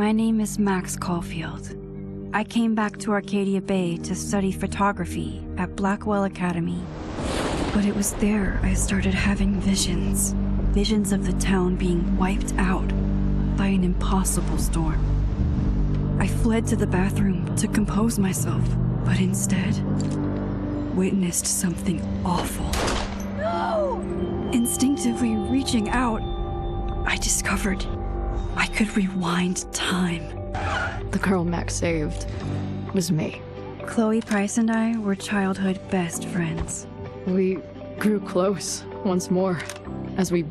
My name is Max Caulfield. I came back to Arcadia Bay to study photography at Blackwell Academy. But it was there I started having visions. Visions of the town being wiped out by an impossible storm. I fled to the bathroom to compose myself, but instead witnessed something awful. No! Instinctively reaching out, I discovered I could rewind time. The girl Max saved was me. Chloe Price and I were childhood best friends. We grew close once more as we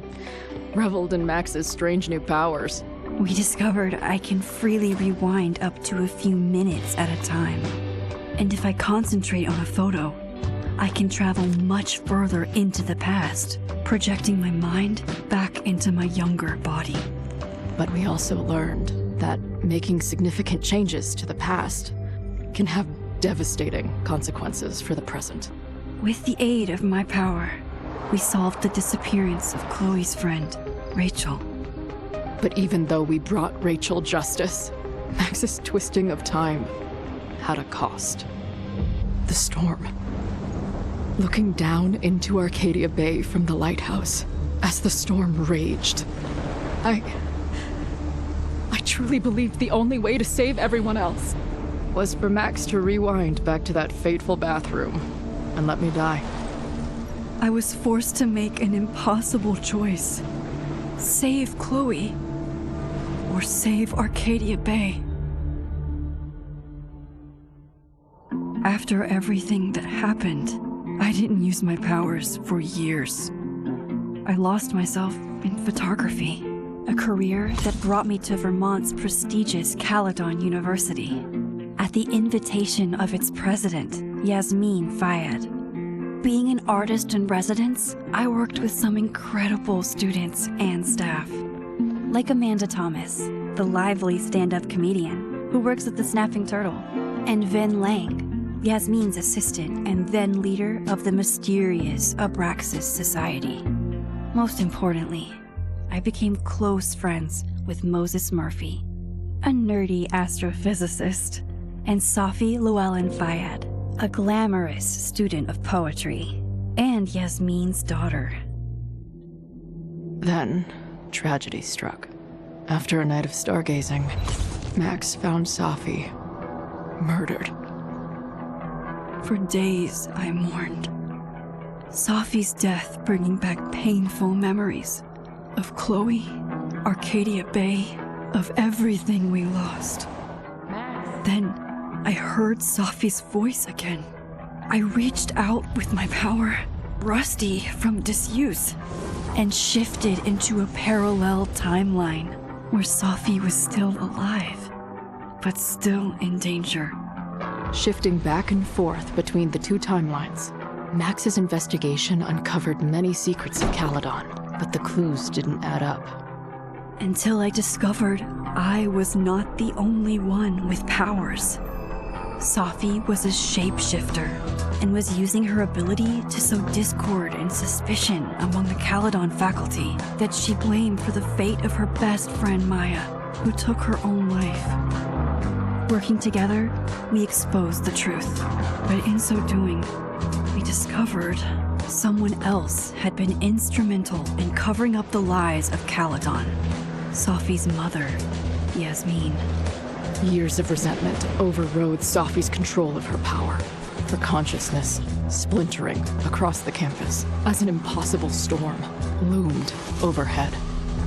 reveled in Max's strange new powers. We discovered I can freely rewind up to a few minutes at a time. And if I concentrate on a photo, I can travel much further into the past, projecting my mind back into my younger body. But we also learned that making significant changes to the past can have devastating consequences for the present. With the aid of my power, we solved the disappearance of Chloe's friend, Rachel. But even though we brought Rachel justice, Max's twisting of time had a cost. The storm. Looking down into Arcadia Bay from the lighthouse as the storm raged, I truly believed the only way to save everyone else was for Max to rewind back to that fateful bathroom and let me die. I was forced to make an impossible choice. Save Chloe, or save Arcadia Bay. After everything that happened, I didn't use my powers for years. I lost myself in photography, a career that brought me to Vermont's prestigious Caledon University, at the invitation of its president, Yasmin Fayed. Being an artist in residence, I worked with some incredible students and staff, like Amanda Thomas, the lively stand-up comedian who works at the Snapping Turtle, and Ven Lang, Yasmin's assistant and then leader of the mysterious Abraxas Society. Most importantly, I became close friends with Moses Murphy, a nerdy astrophysicist, and Safi Llewellyn Fayed, a glamorous student of poetry, and Yasmin's daughter. Then, tragedy struck. After a night of stargazing, Max found Safi murdered. For days, I mourned. Safi's death bringing back painful memories of Chloe, Arcadia Bay, of everything we lost. Then, I heard Safi's voice again. I reached out with my power, rusty from disuse, and shifted into a parallel timeline where Safi was still alive, but still in danger. Shifting back and forth between the two timelines, Max's investigation uncovered many secrets of Caledon, but the clues didn't add up. Until I discovered I was not the only one with powers. Safi was a shapeshifter and was using her ability to sow discord and suspicion among the Caledon faculty that she blamed for the fate of her best friend Maya, who took her own life. Working together, we exposed the truth, but in so doing, we discovered someone else had been instrumental in covering up the lies of Caledon. Safi's mother, Yasmin. Years of resentment overrode Safi's control of her power, her consciousness splintering across the campus as an impossible storm loomed overhead.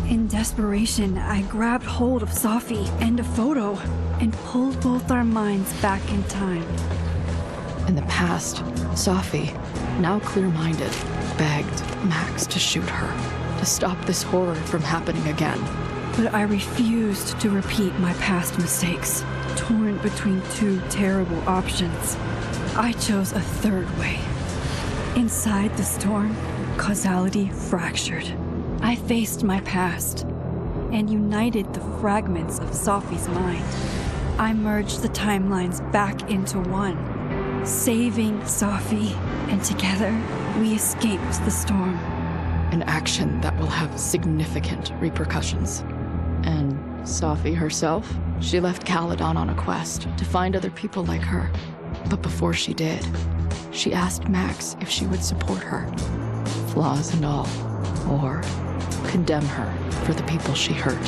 In desperation, I grabbed hold of Safi and a photo and pulled both our minds back in time. In the past, Safi, now clear-minded, begged Max to shoot her, to stop this horror from happening again. But I refused to repeat my past mistakes, torn between two terrible options. I chose a third way. Inside the storm, causality fractured. I faced my past and united the fragments of Safi's mind. I merged the timelines back into one, saving Safi, and together we escaped the storm. An action that will have significant repercussions. And Safi herself, she left Caledon on a quest to find other people like her. But before she did, she asked Max if she would support her, flaws and all, or condemn her for the people she hurt.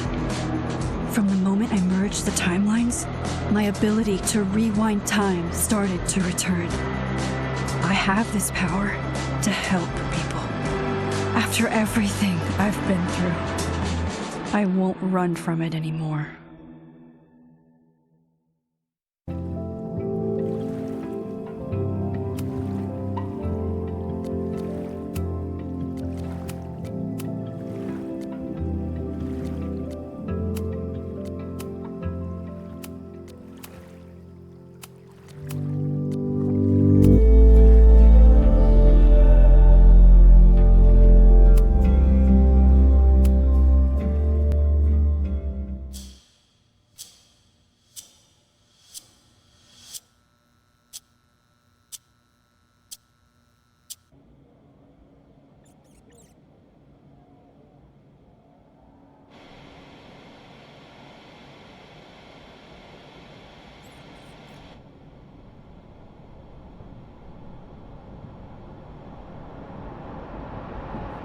From the moment I merged the timelines, my ability to rewind time started to return. I have this power to help people. After everything I've been through, I won't run from it anymore.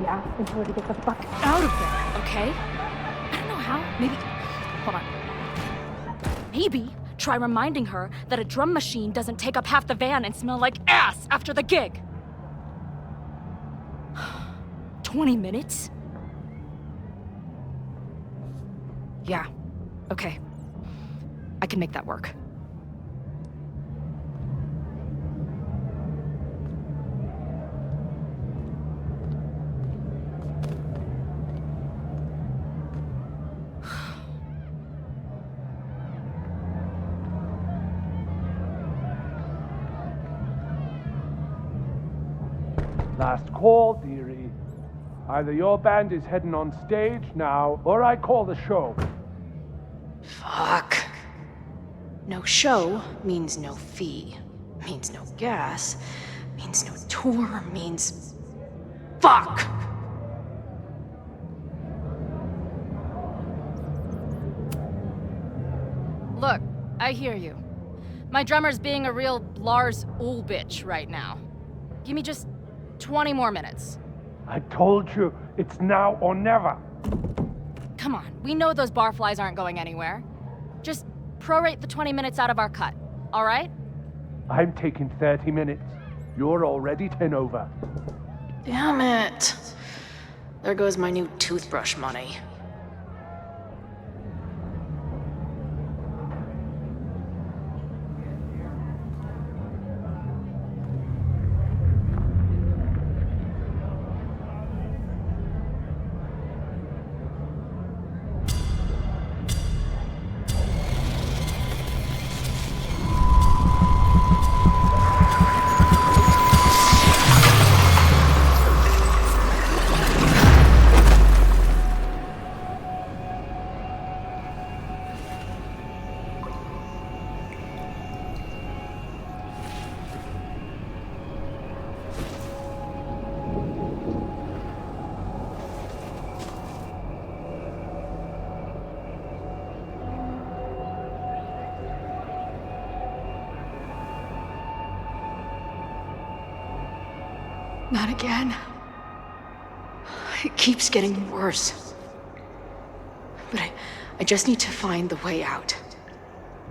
Yeah, and tell her to get the fuck out of there, okay? I don't know how. Maybe. Hold on. Maybe try reminding her that a drum machine doesn't take up half the van and smell like ass after the gig. 20 minutes? Yeah, okay. I can make that work. Last call, dearie. Either your band is heading on stage now, or I call the show. Fuck. No show means no fee. Means no gas. Means no tour. Means... Fuck! Look, I hear you. My drummer's being a real Lars Ul bitch right now. Give me just 20 more minutes. I told you, it's now or never. Come on, we know those barflies aren't going anywhere. Just prorate the 20 minutes out of our cut, all right? I'm taking 30 minutes. You're already 10 over. Damn it. There goes my new toothbrush money. Not again. It keeps getting worse. But I just need to find the way out.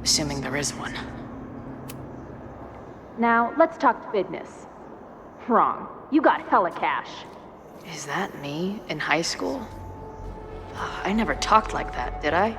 Assuming there is one. Now, let's talk business. Wrong. You got hella cash. Is that me in high school? I never talked like that, did I?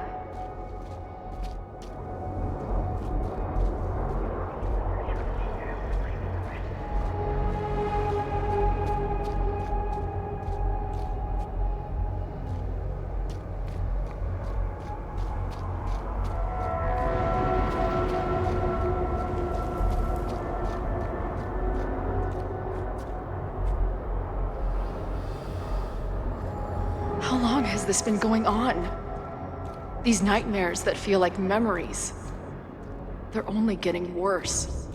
How long has this been going on? These nightmares that feel like memories. They're only getting worse.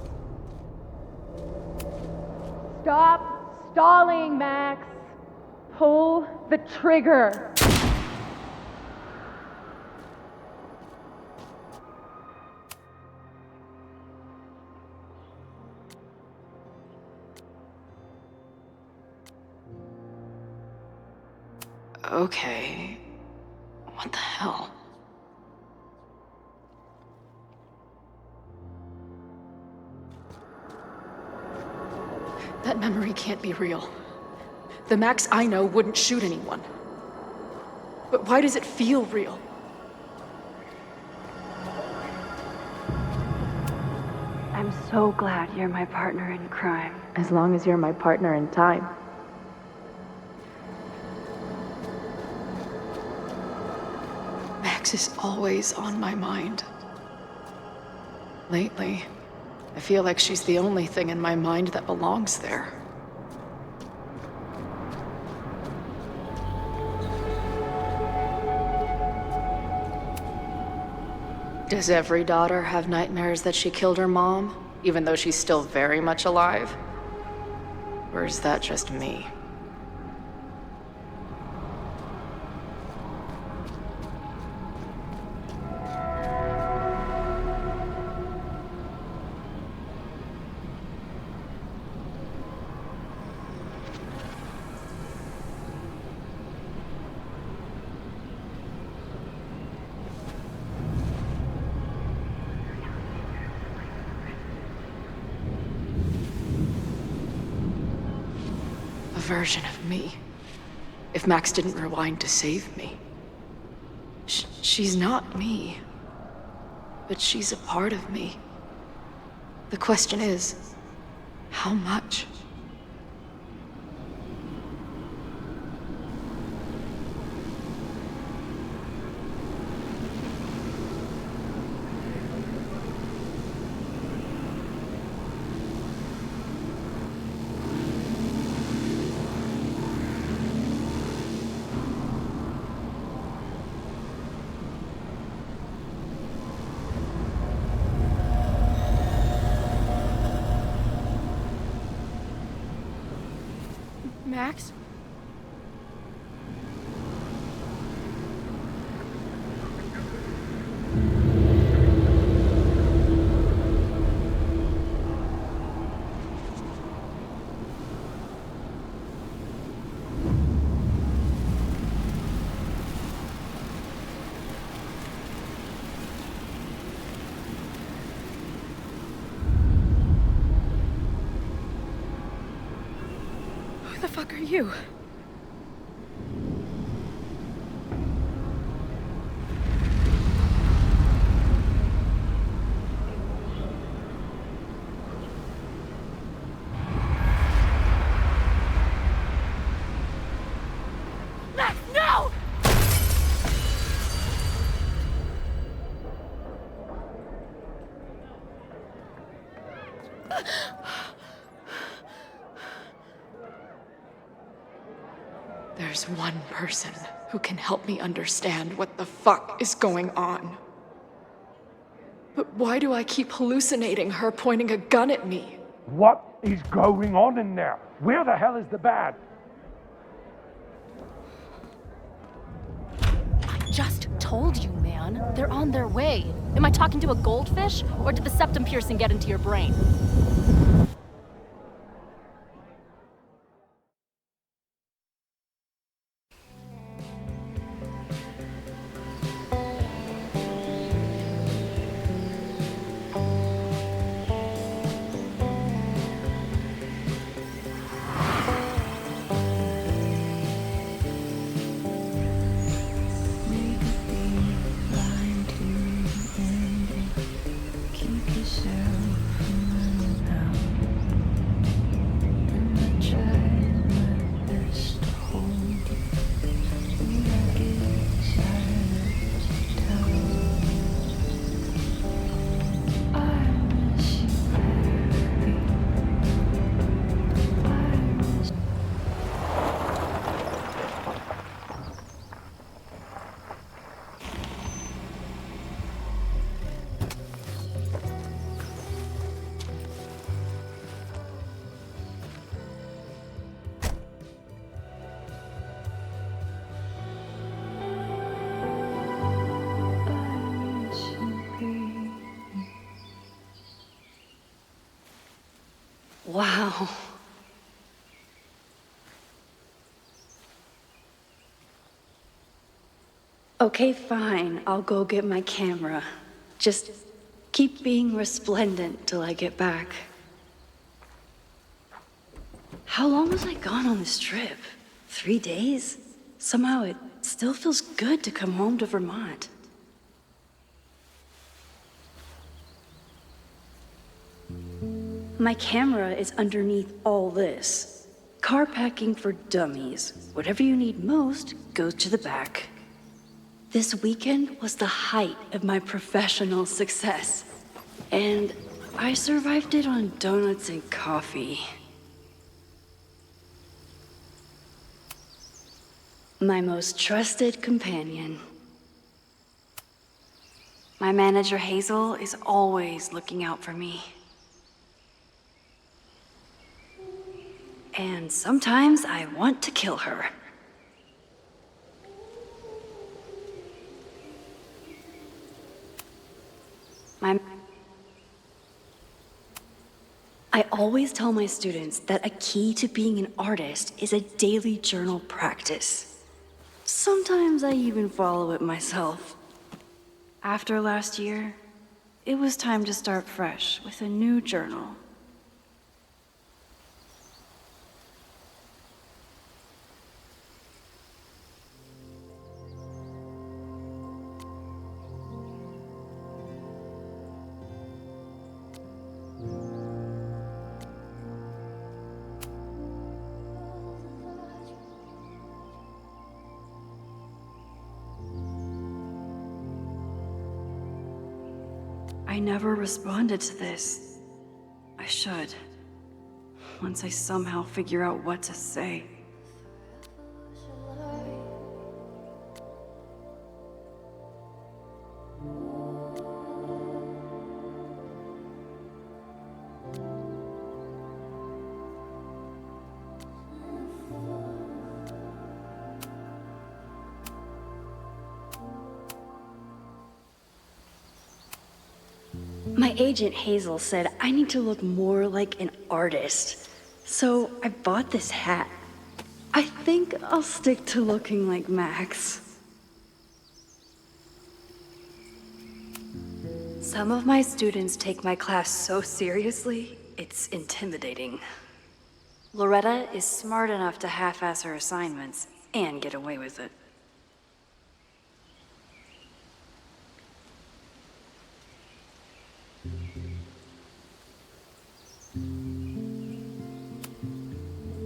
Stop stalling, Max. Pull the trigger. Okay. What the hell? That memory can't be real. The Max I know wouldn't shoot anyone. But why does it feel real? I'm so glad you're my partner in crime. As long as you're my partner in time. Max is always on my mind. Lately, I feel like she's the only thing in my mind that belongs there. Does every daughter have nightmares that she killed her mom, even though she's still very much alive? Or is that just me? Version of me. If Max didn't rewind to save me. She's not me. But she's a part of me. The question is, how much? Max? Who the fuck are you? Max, no! There's one person who can help me understand what the fuck is going on. But why do I keep hallucinating her pointing a gun at me? What is going on in there? Where the hell is the bad? I just told you, man. They're on their way. Am I talking to a goldfish? Or did the septum piercing get into your brain? Wow. Okay, fine. I'll go get my camera. Just keep being resplendent till I get back. How long was I gone on this trip? 3 days? Somehow it still feels good to come home to Vermont. My camera is underneath all this. Car packing for dummies. Whatever you need most goes to the back. This weekend was the height of my professional success. And I survived it on donuts and coffee. My most trusted companion. My manager Hazel is always looking out for me. And sometimes I want to kill her. I always tell my students that a key to being an artist is a daily journal practice. Sometimes I even follow it myself. After last year, it was time to start fresh with a new journal. I never responded to this. I should. Once I somehow figure out what to say. My agent Hazel said I need to look more like an artist, so I bought this hat. I think I'll stick to looking like Max. Some of my students take my class so seriously, it's intimidating. Loretta is smart enough to half-ass her assignments and get away with it.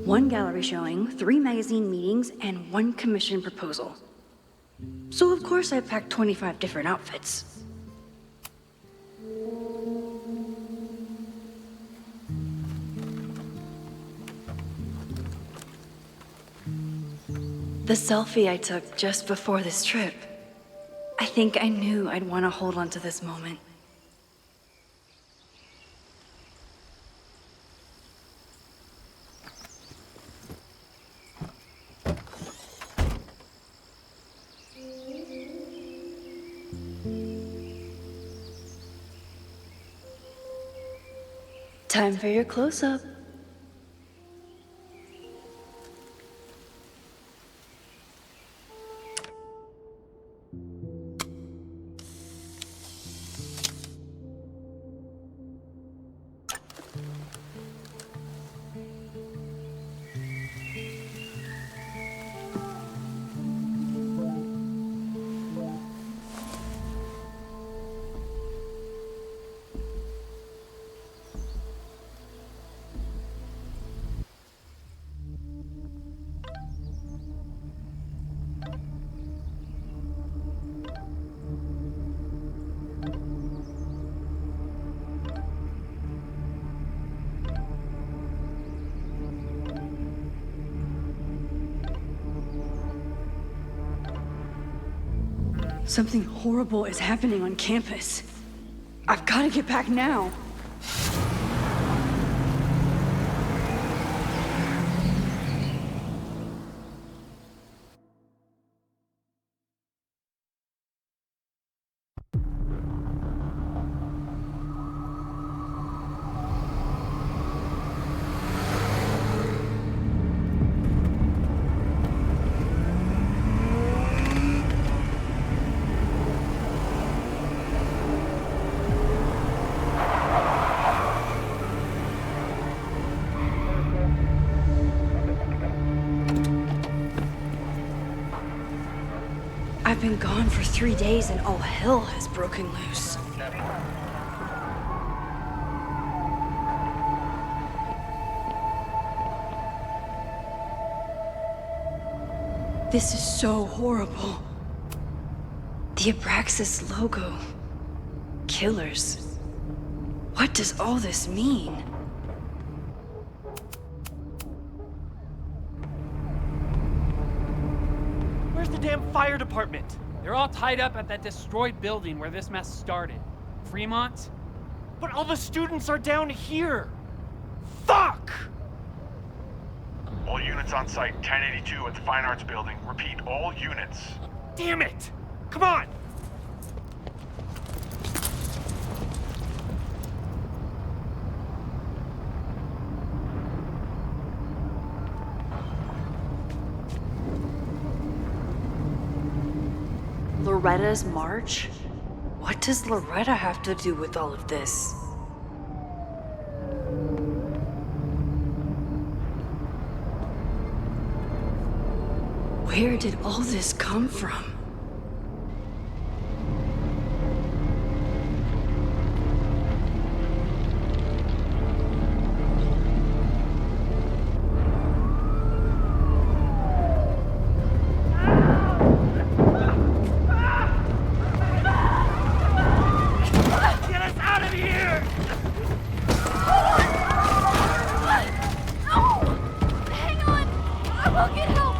One gallery showing, 3 magazine meetings, and 1 commission proposal. So of course I packed 25 different outfits. The selfie I took just before this trip. I think I knew I'd want to hold on to this moment. Time for your close-up. Something horrible is happening on campus. I've got to get back now. I've been gone for 3 days and all hell has broken loose. This is so horrible. The Abraxas logo. Killers. What does all this mean? Where's the damn fire department? They're all tied up at that destroyed building where this mess started. Fremont? But all the students are down here! Fuck! All units on site, 1082 at the Fine Arts Building. Repeat, all units. Damn it! Come on! Loretta's march? What does Loretta have to do with all of this? Where did all this come from? Get us out of here! Hang on! I will get help!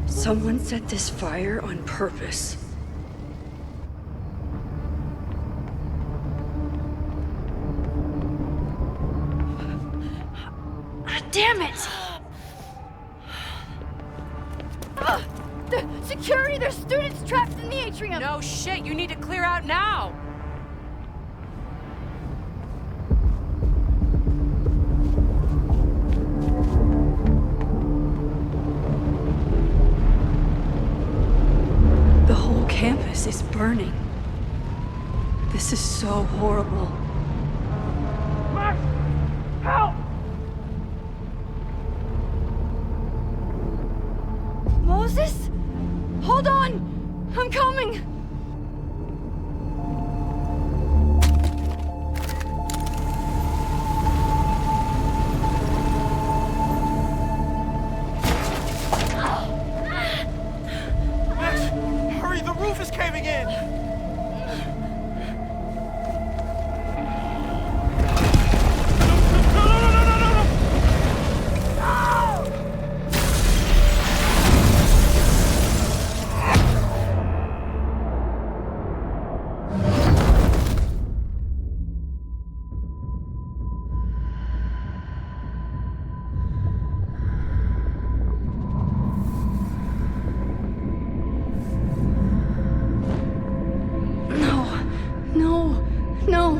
Someone set this fire on purpose. Damn it! The security! There's students trapped in the atrium! No shit, you need to clear out now! The whole campus is burning. This is so horrible. Max! Help! Moses? Hold on! I'm coming! Max, hurry, the roof is caving in! No.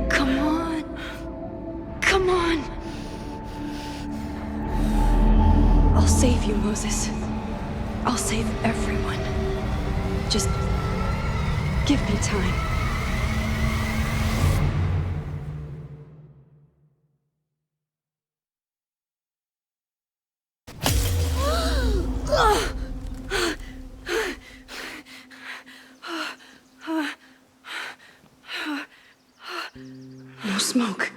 Come on. Come on. I'll save you, Moses. I'll save everyone. Just give me time. No smoke.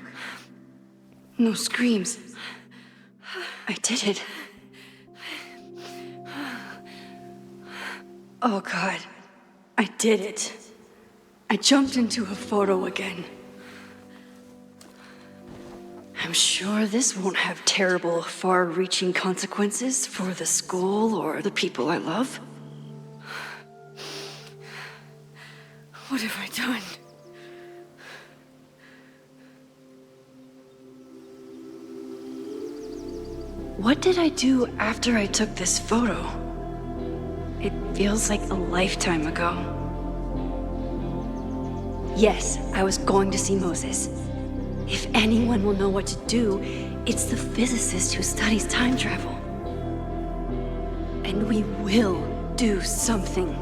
No screams. I did it. Oh God, I did it. I jumped into a photo again. I'm I'm sure this won't have terrible, far-reaching consequences for the school or the people I love. What have I done? What did I do after I took this photo? It feels like a lifetime ago. Yes, I was going to see Moses. If anyone will know what to do, it's the physicist who studies time travel. And we will do something.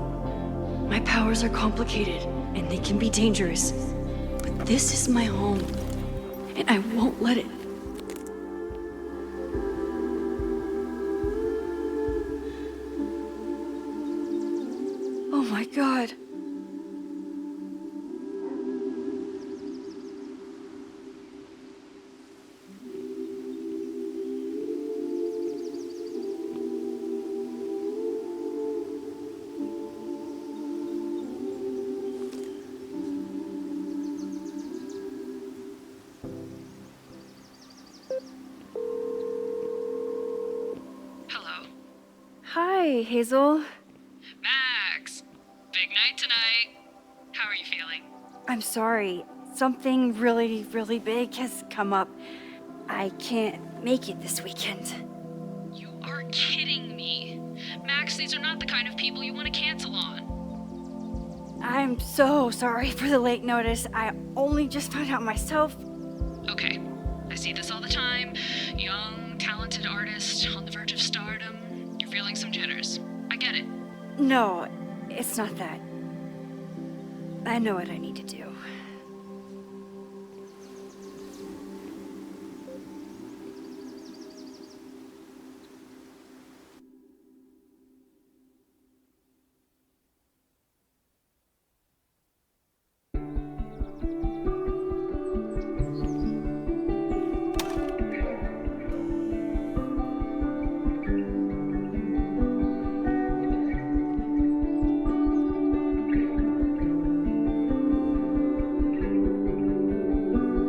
My powers are complicated, and they can be dangerous. But this is my home, and I won't let it. Oh my God. Hi, Hazel. Max, big night tonight. How are you feeling? I'm sorry. Something really, really big has come up. I can't make it this weekend. You are kidding me. Max, these are not the kind of people you want to cancel on. I'm so sorry for the late notice. I only just found out myself. Okay, I see this all the time. Young, talented artist on the verge of stardom. You're feeling some jitters. I get it. No, it's not that. I know what I need to do.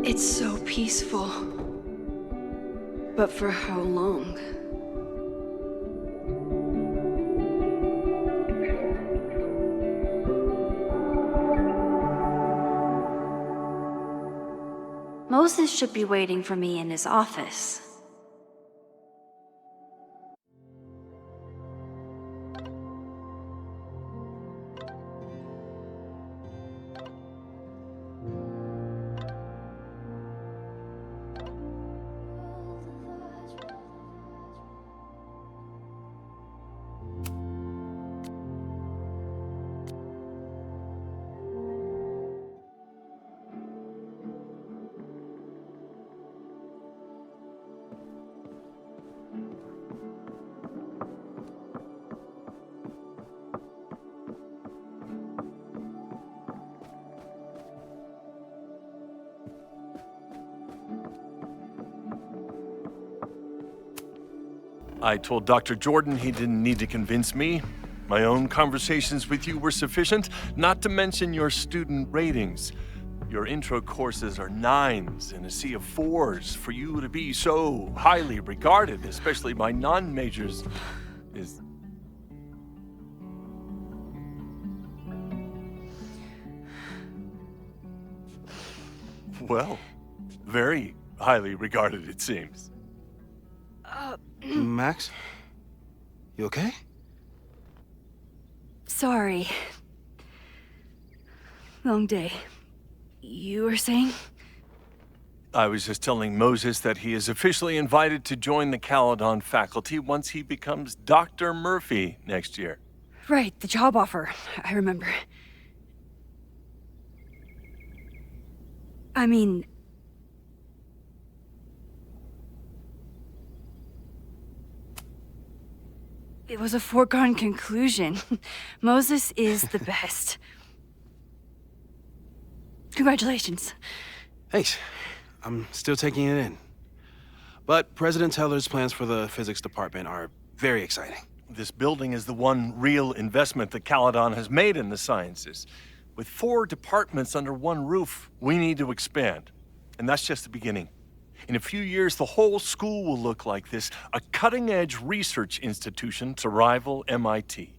It's so peaceful. But for how long? Moses should be waiting for me in his office. I told Dr. Jordan he didn't need to convince me. My own conversations with you were sufficient, not to mention your student ratings. Your intro courses are 9s in a sea of 4s. For you to be so highly regarded, especially by non-majors, is... well, very highly regarded, it seems. Max? You okay? Sorry. Long day. You were saying? I was just telling Moses that he is officially invited to join the Caledon faculty once he becomes Dr. Murphy next year. Right, the job offer. I remember. I mean... it was a foregone conclusion. Moses is the best. Congratulations. Thanks. I'm still taking it in. But President Teller's plans for the physics department are very exciting. This building is the one real investment that Caledon has made in the sciences. With 4 departments under one roof, we need to expand. And that's just the beginning. In a few years, the whole school will look like this, a cutting-edge research institution to rival MIT.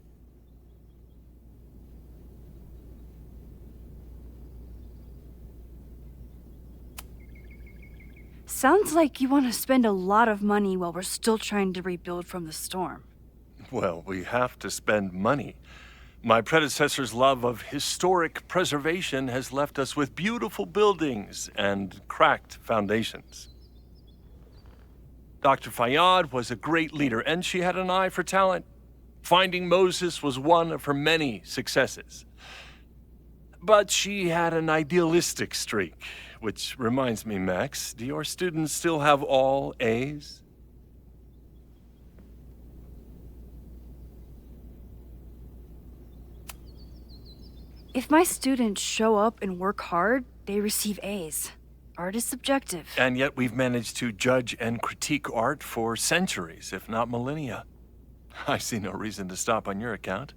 Sounds like you want to spend a lot of money while we're still trying to rebuild from the storm. Well, we have to spend money. My predecessor's love of historic preservation has left us with beautiful buildings and cracked foundations. Dr. Fayyad was a great leader, and she had an eye for talent. Finding Moses was one of her many successes. But she had an idealistic streak, which reminds me, Max, do your students still have all A's? If my students show up and work hard, they receive A's. Art is subjective. And yet we've managed to judge and critique art for centuries, if not millennia. I see no reason to stop on your account.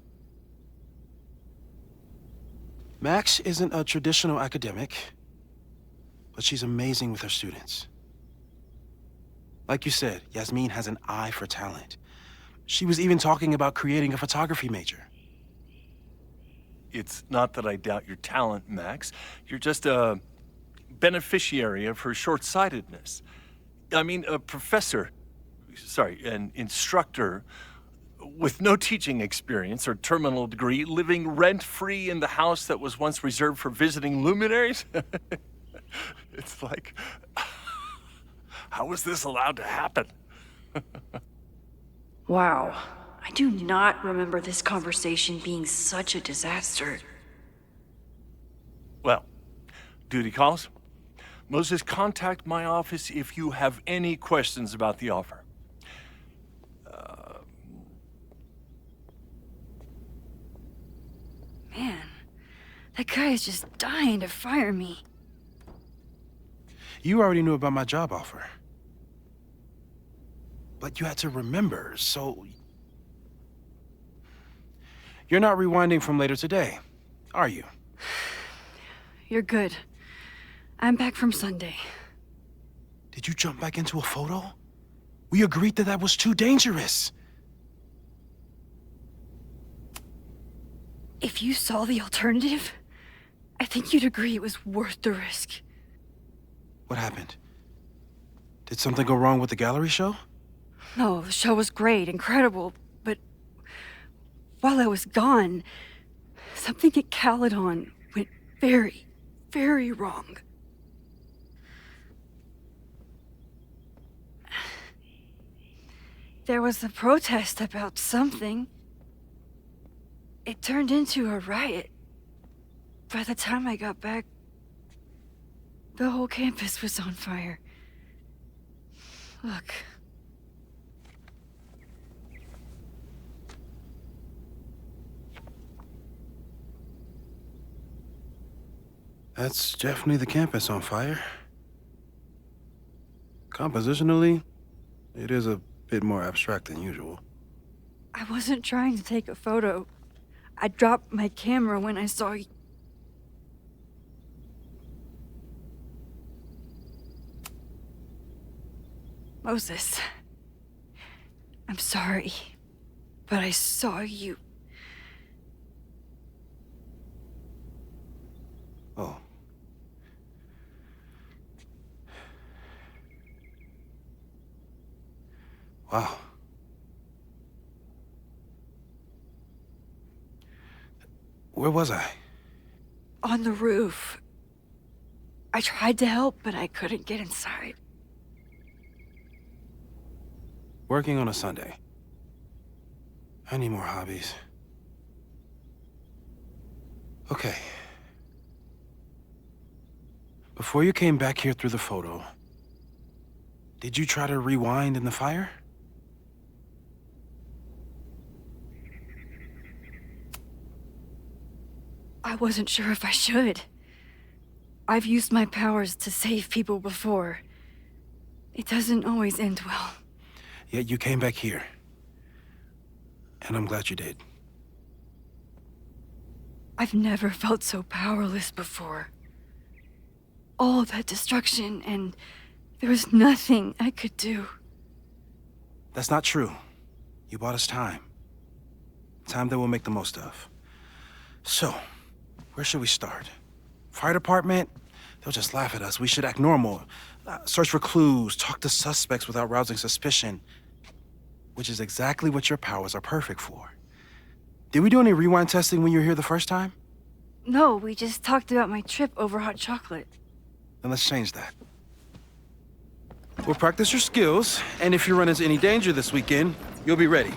Max isn't a traditional academic, but she's amazing with her students. Like you said, Yasmin has an eye for talent. She was even talking about creating a photography major. It's not that I doubt your talent, Max. You're just a beneficiary of her short-sightedness. I mean, an instructor with no teaching experience or terminal degree, living rent-free in the house that was once reserved for visiting luminaries? It's like, how was this allowed to happen? Wow. I do not remember this conversation being such a disaster. Well, duty calls. Moses, contact my office if you have any questions about the offer. Man, that guy is just dying to fire me. You already knew about my job offer. But you had to remember, so... You're not rewinding from later today, are you? You're good. I'm back from Sunday. Did you jump back into a photo? We agreed that was too dangerous. If you saw the alternative, I think you'd agree it was worth the risk. What happened? Did something go wrong with the gallery show? No, the show was great, incredible, but while I was gone, something at Caledon went very, very wrong. There was a protest about something. It turned into a riot. By the time I got back, the whole campus was on fire. Look. That's definitely the campus on fire. Compositionally, it is a bit more abstract than usual. I wasn't trying to take a photo. I dropped my camera when I saw you. Moses, I'm sorry, but I saw you. Oh. Wow. Where was I? On the roof. I tried to help, but I couldn't get inside. Working on a Sunday. I need more hobbies. Okay. Before you came back here through the photo, did you try to rewind in the fire? I wasn't sure if I should. I've used my powers to save people before. It doesn't always end well. Yet you came back here. And I'm glad you did. I've never felt so powerless before. All that destruction and There was nothing I could do. That's not true. You bought us time. Time that we'll make the most of. So, where should we start? Fire department? They'll just laugh at us. We should act normal. Search for clues, talk to suspects without rousing suspicion. Which is exactly what your powers are perfect for. Did we do any rewind testing when you were here the first time? No, we just talked about my trip over hot chocolate. Then let's change that. We'll practice your skills, and if you run into any danger this weekend, you'll be ready.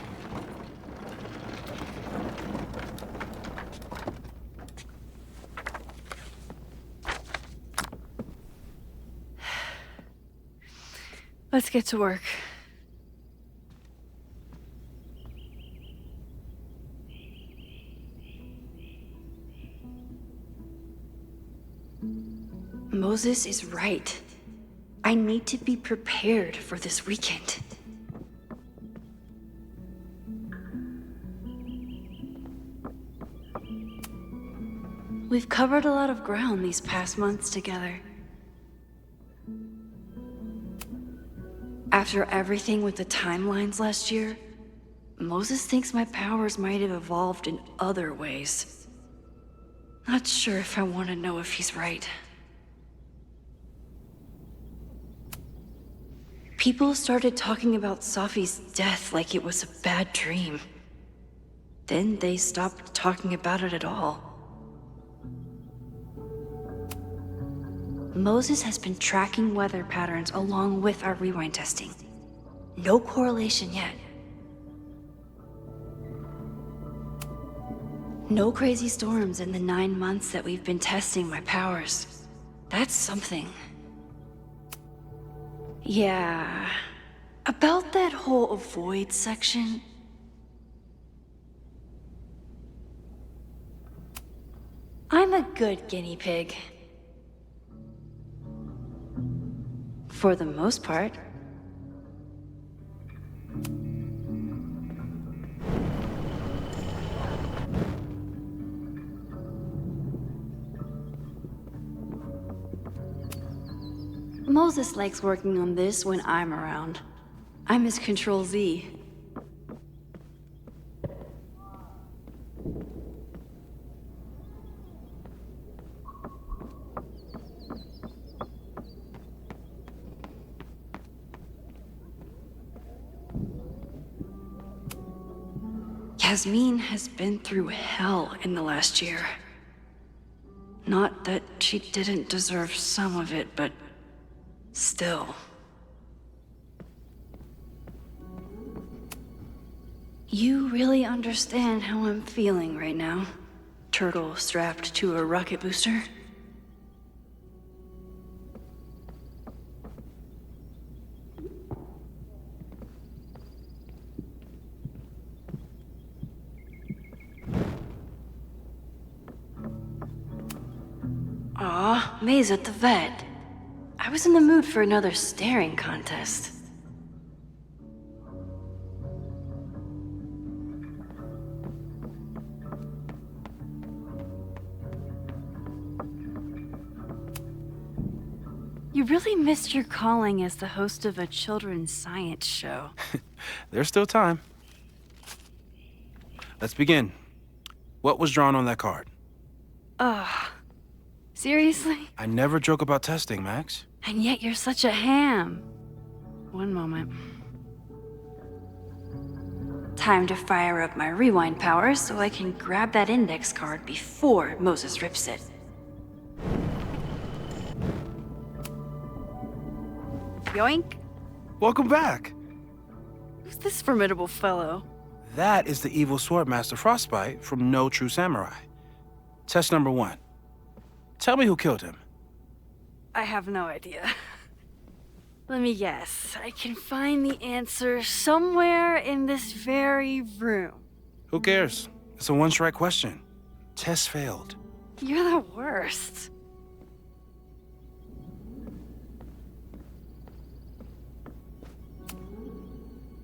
Let's get to work. Moses is right. I need to be prepared for this weekend. We've covered a lot of ground these past months together. After everything with the timelines last year, Moses thinks my powers might have evolved in other ways. Not sure if I want to know if he's right. People started talking about Safi's death like it was a bad dream. Then they stopped talking about it at all. Moses has been tracking weather patterns along with our rewind testing. No correlation yet. No crazy storms in the 9 months that we've been testing my powers. That's something. Yeah, about that whole avoid section. I'm a good guinea pig. For the most part. Moses likes working on this when I'm around. I'm his Control-Z. Yasmin has been through hell in the last year. Not that she didn't deserve some of it, but still. You really understand how I'm feeling right now, turtle strapped to a rocket booster? Aw, May's at the vet. I was in the mood for another staring contest. You really missed your calling as the host of a children's science show. There's still time. Let's begin. What was drawn on that card? Seriously? I never joke about testing, Max. And yet you're such a ham. One moment. Time to fire up my rewind powers so I can grab that index card before Moses rips it. Yoink! Welcome back. Who's this formidable fellow? That is the evil Swordmaster Frostbite from No True Samurai. Test number 1. Tell me who killed him. I have no idea. Let me guess. I can find the answer somewhere in this very room. Who cares? It's a one-strike question. Test failed. You're the worst.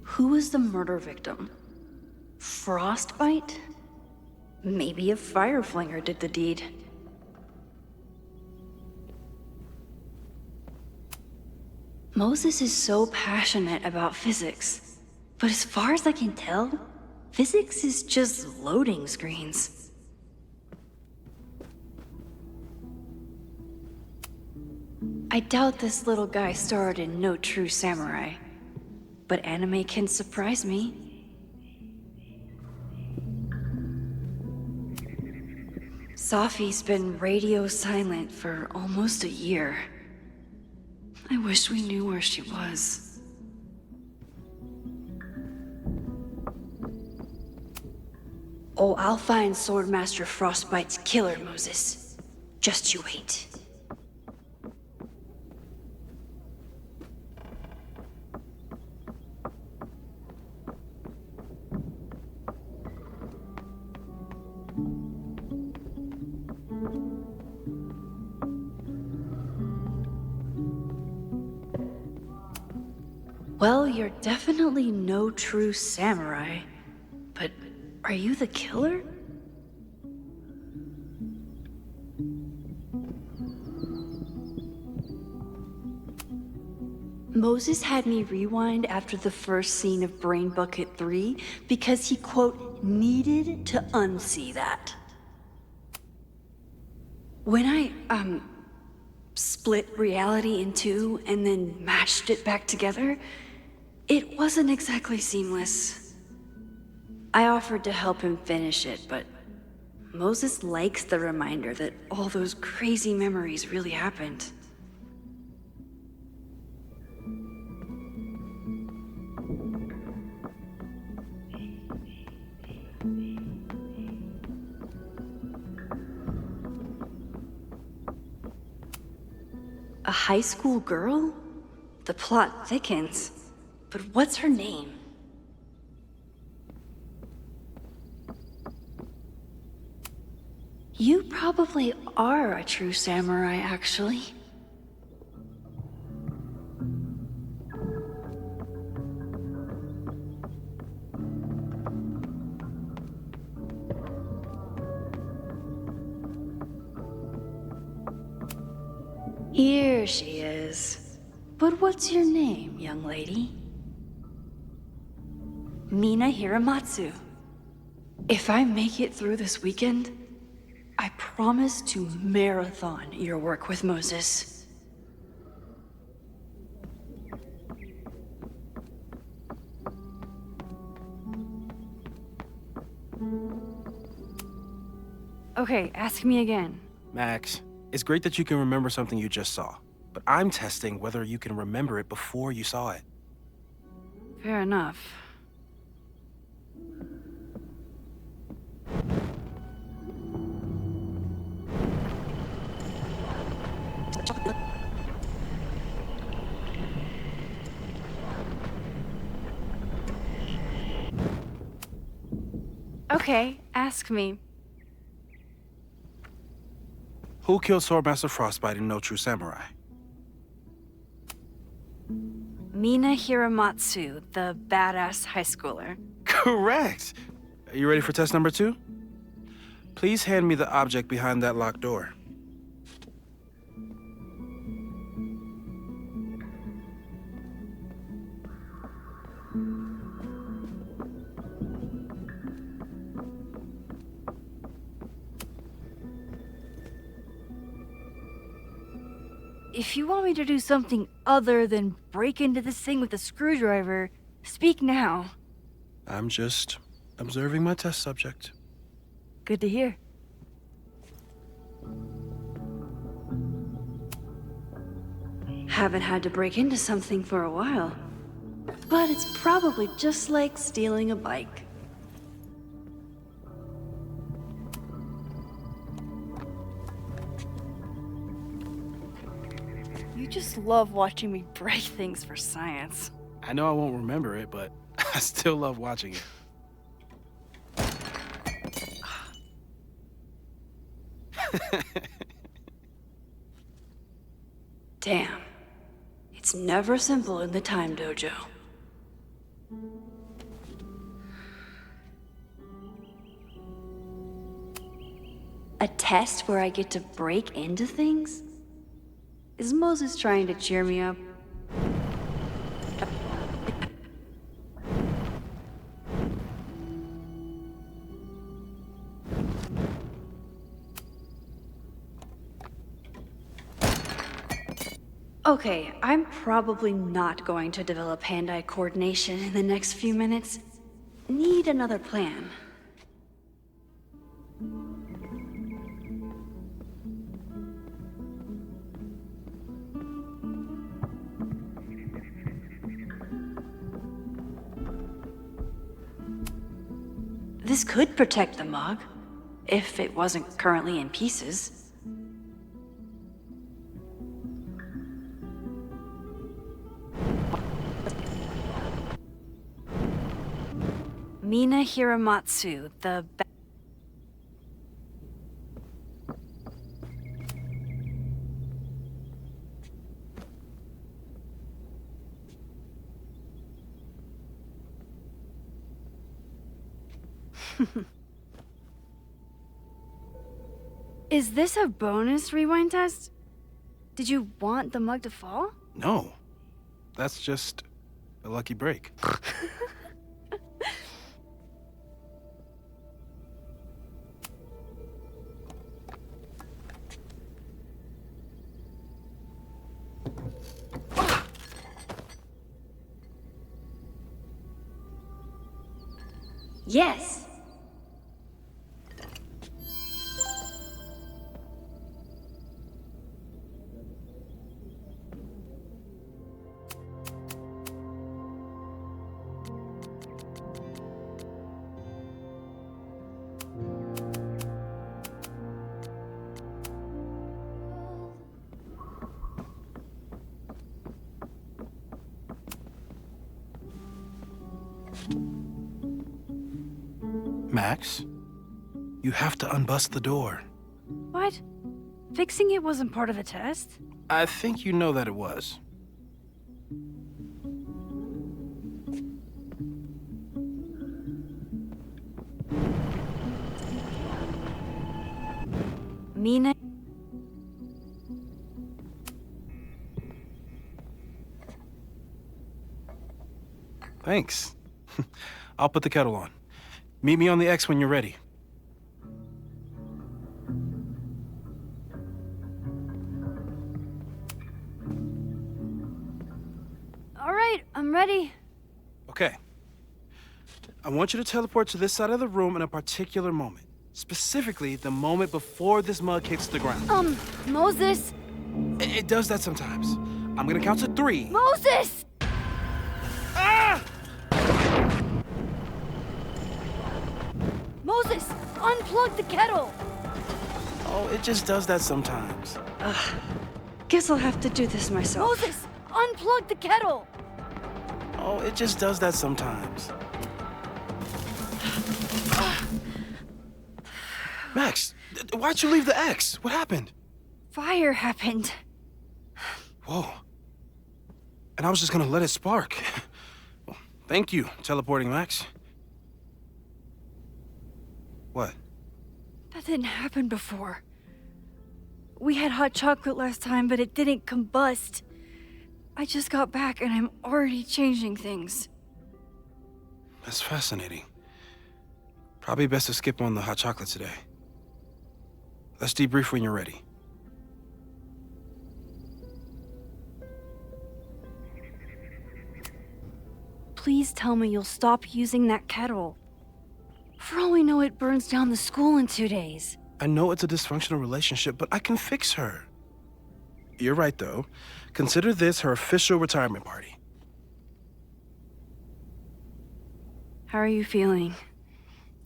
Who was the murder victim? Frostbite? Maybe a fire flinger did the deed. Moses is so passionate about physics, but as far as I can tell, physics is just loading screens. I doubt this little guy starred in No True Samurai, but anime can surprise me. Safi's been radio silent for almost a year. I wish we knew where she was. Oh, I'll find Swordmaster Frostbite's killer, Moses. Just you wait. Well, you're definitely no true samurai. But are you the killer? Moses had me rewind after the first scene of Brain Bucket 3 because he, quote, needed to unsee that. When I, split reality in two and then mashed it back together, it wasn't exactly seamless. I offered to help him finish it, but Moses likes the reminder that all those crazy memories really happened. A high school girl? The plot thickens. But what's her name? You probably are a true samurai, actually. Here she is. But what's your name, young lady? Mina Hiramatsu. If I make it through this weekend, I promise to marathon your work with Moses. Okay, ask me again. Max, it's great that you can remember something you just saw, but I'm testing whether you can remember it before you saw it. Fair enough. Okay, ask me. Who killed Swordmaster Frostbite in No True Samurai? Mina Hiramatsu, the badass high schooler. Correct! Are you ready for test number 2? Please hand me the object behind that locked door. If you want me to do something other than break into this thing with a screwdriver, speak now. I'm just observing my test subject. Good to hear. Haven't had to break into something for a while. But it's probably just like stealing a bike. You just love watching me break things for science. I know I won't remember it, but I still love watching it. Damn. It's never simple in the time dojo. A test where I get to break into things? Is Moses trying to cheer me up? Okay, I'm probably not going to develop hand-eye coordination in the next few minutes. Need another plan. This could protect the mug, if it wasn't currently in pieces. Mina Hiramatsu, the Is this a bonus rewind test? Did you want the mug to fall? No. That's just a lucky break. Yes. Max, you have to unbust the door. What? Fixing it wasn't part of the test? I think you know that it was. Mina? Thanks. I'll put the kettle on. Meet me on the X when you're ready. All right, I'm ready. Okay. I want you to teleport to this side of the room in a particular moment. Specifically, the moment before this mug hits the ground. Moses! It does that sometimes. I'm gonna count to 3. Moses! Ah! Moses! Unplug the kettle! Oh, it just does that sometimes. Guess I'll have to do this myself. Moses! Unplug the kettle! Oh, it just does that sometimes. Max, why'd you leave the X? What happened? Fire happened. Whoa. And I was just gonna let it spark. Well, thank you, teleporting Max. What? That didn't happen before. We had hot chocolate last time, but it didn't combust. I just got back and I'm already changing things. That's fascinating. Probably best to skip on the hot chocolate today. Let's debrief when you're ready. Please tell me you'll stop using that kettle. For all we know, it burns down the school in 2 days. I know it's a dysfunctional relationship, but I can fix her. You're right, though. Consider this her official retirement party. How are you feeling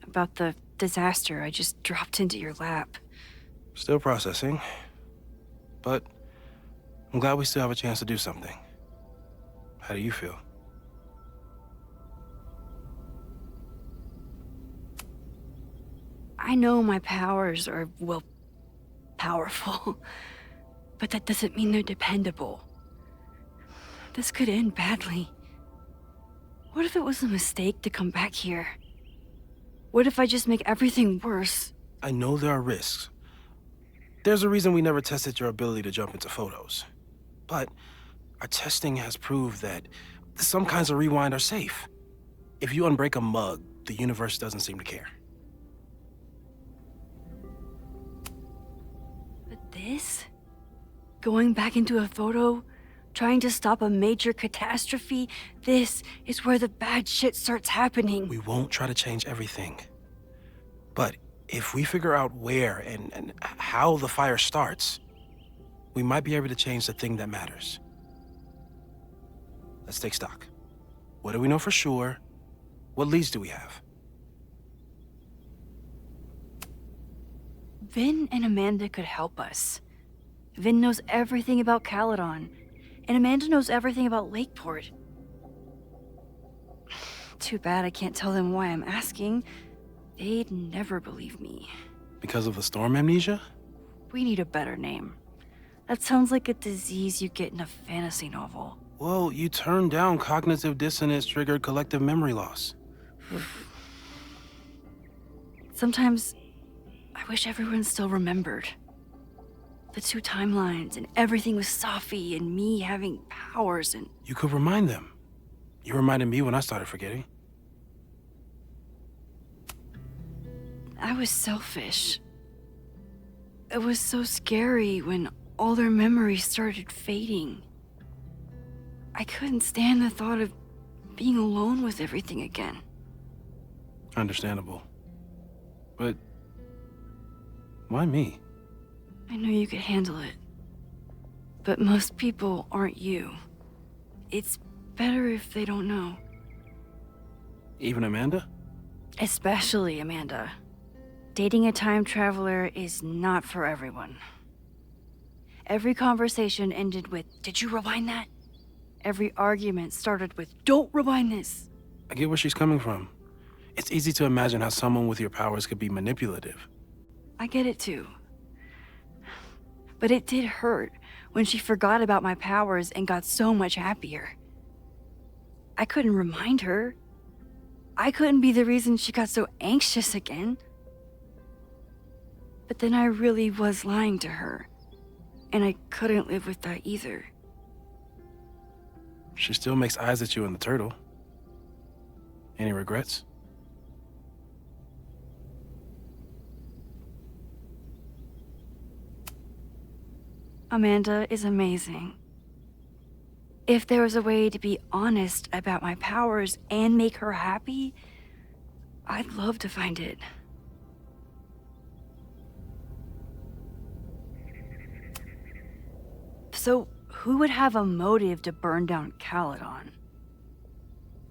about the disaster I just dropped into your lap? Still processing. But I'm glad we still have a chance to do something. How do you feel? I know my powers are, well, powerful. But that doesn't mean they're dependable. This could end badly. What if it was a mistake to come back here? What if I just make everything worse? I know there are risks. There's a reason we never tested your ability to jump into photos. But our testing has proved that some kinds of rewind are safe. If you unbreak a mug, the universe doesn't seem to care. But this? Going back into a photo Trying to stop a major catastrophe, this is where the bad shit starts happening. We won't try to change everything. But if we figure out where and how the fire starts, we might be able to change the thing that matters. Let's take stock. What do we know for sure? What leads do we have? Vin and Amanda could help us. Vin knows everything about Caledon, and Amanda knows everything about Lakeport. Too bad I can't tell them why I'm asking. They'd never believe me. Because of the storm amnesia? We need a better name. That sounds like a disease you get in a fantasy novel. Well, you turned down cognitive dissonance triggered collective memory loss. Sometimes, I wish everyone still remembered. The two timelines and everything with Safi and me having powers and... You could remind them. You reminded me when I started forgetting. I was selfish. It was so scary when all their memories started fading. I couldn't stand the thought of being alone with everything again. Understandable. But why me? I knew you could handle it. But most people aren't you. It's better if they don't know. Even Amanda? Especially Amanda. Dating a time traveler is not for everyone. Every conversation ended with, "Did you rewind that?" Every argument started with, "Don't rewind this." I get where she's coming from. It's easy to imagine how someone with your powers could be manipulative. I get it too. But it did hurt when she forgot about my powers and got so much happier. I couldn't remind her. I couldn't be the reason she got so anxious again. But then I really was lying to her, and I couldn't live with that either. She still makes eyes at you and the turtle. Any regrets? Amanda is amazing. If there was a way to be honest about my powers and make her happy, I'd love to find it. So, who would have a motive to burn down Caledon?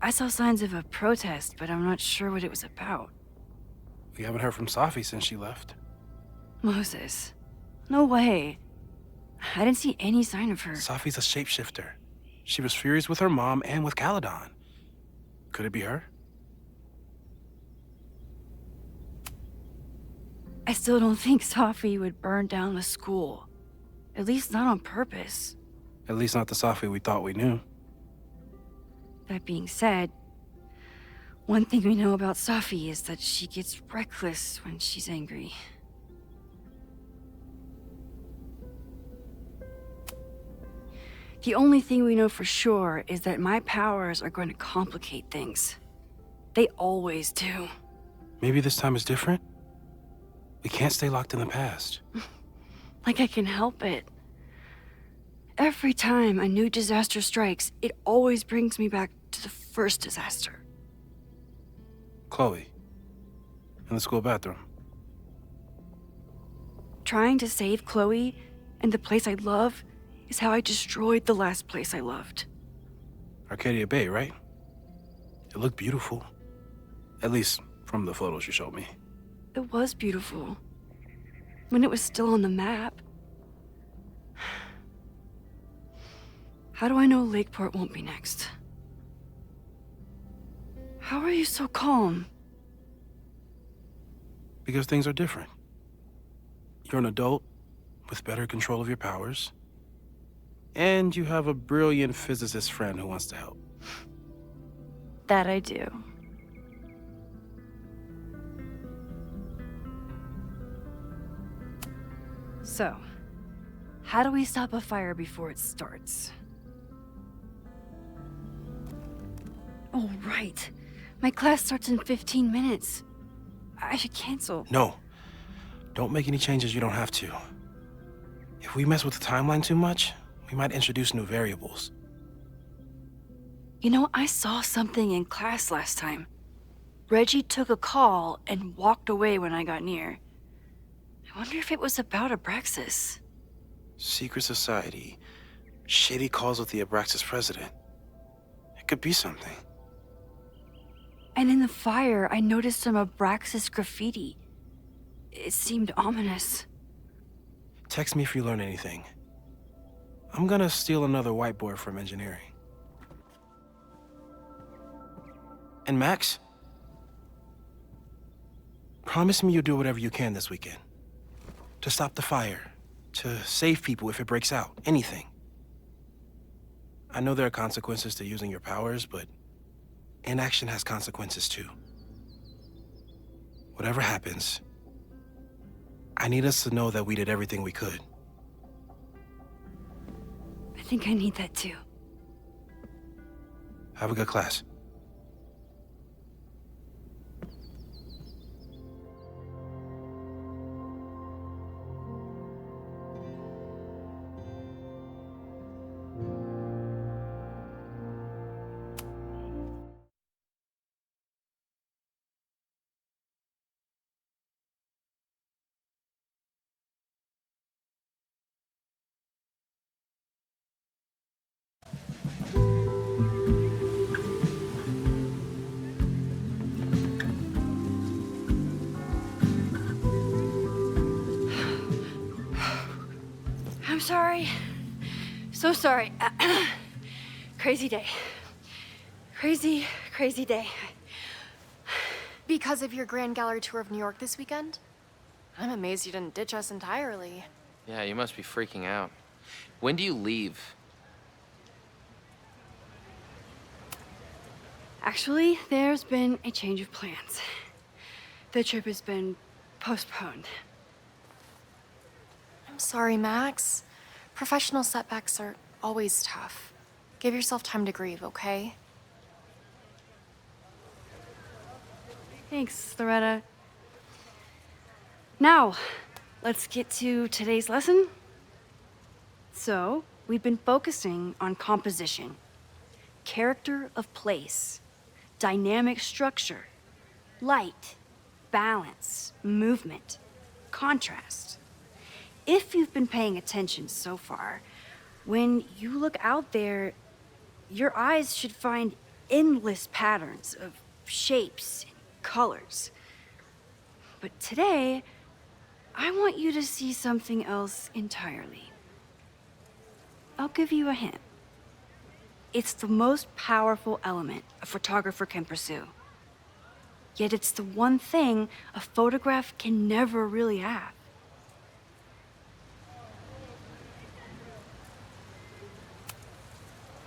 I saw signs of a protest, but I'm not sure what it was about. We haven't heard from Safi since she left. Moses. No way. I didn't see any sign of her. Safi's a shapeshifter. She was furious with her mom and with Caledon. Could it be her? I still don't think Safi would burn down the school. At least not on purpose. At least not the Safi we thought we knew. That being said, one thing we know about Safi is that she gets reckless when she's angry. The only thing we know for sure is that my powers are going to complicate things. They always do. Maybe this time is different? We can't stay locked in the past. Like I can help it. Every time a new disaster strikes, it always brings me back to the first disaster. Chloe, in the school bathroom. Trying to save Chloe and the place I love is how I destroyed the last place I loved. Arcadia Bay, right? It looked beautiful. At least from the photos you showed me. It was beautiful. When it was still on the map. How do I know Lakeport won't be next? How are you so calm? Because things are different. You're an adult with better control of your powers. And you have a brilliant physicist friend who wants to help. That I do. So, how do we stop a fire before it starts? Oh, right. My class starts in 15 minutes. I should cancel. No. Don't make any changes you don't have to. If we mess with the timeline too much, We might introduce new variables. You know, I saw something in class last time. Reggie took a call and walked away when I got near. I wonder if it was about Abraxas. Secret society. Shady calls with the Abraxas president. It could be something. And in the fire, I noticed some Abraxas graffiti. It seemed ominous. Text me if you learn anything. I'm gonna steal another whiteboard from engineering. And Max? Promise me you'll do whatever you can this weekend. To stop the fire. To save people if it breaks out. Anything. I know there are consequences to using your powers, but inaction has consequences too. Whatever happens, I need us to know that we did everything we could. I think I need that too. Have a good class. I'm sorry. So sorry. Crazy day. Crazy, crazy day. Because of your Grand Gallery tour of New York this weekend? I'm amazed you didn't ditch us entirely. Yeah, you must be freaking out. When do you leave? Actually, there's been a change of plans. The trip has been postponed. I'm sorry, Max. Professional setbacks are always tough. Give yourself time to grieve, okay? Thanks, Loretta. Now, let's get to today's lesson. So, we've been focusing on composition, character of place, dynamic structure, light, balance, movement, contrast. If you've been paying attention so far, when you look out there, your eyes should find endless patterns of shapes and colors. But today, I want you to see something else entirely. I'll give you a hint. It's the most powerful element a photographer can pursue. Yet it's the one thing a photograph can never really have.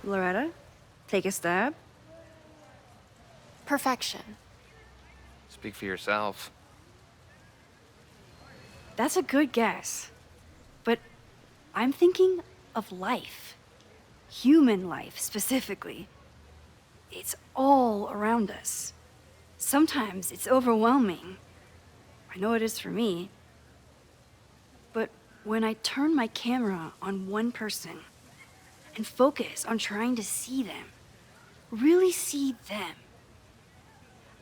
Loretta, take a stab. Perfection. Speak for yourself. That's a good guess. But I'm thinking of life. Human life, specifically. It's all around us. Sometimes it's overwhelming. I know it is for me. But when I turn my camera on one person and focus on trying to see them, really see them,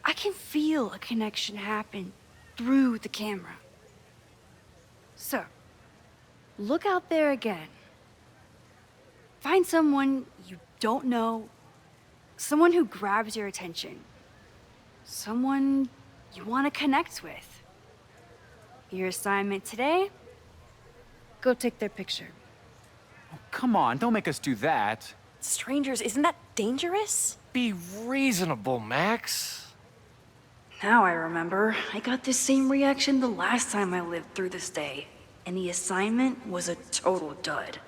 I can feel a connection happen through the camera. So, look out there again. Find someone you don't know, someone who grabs your attention, someone you want to connect with. Your assignment today? Go take their picture. Oh, come on, don't make us do that. Strangers, isn't that dangerous? Be reasonable, Max. Now I remember. I got this same reaction the last time I lived through this day, and the assignment was a total dud.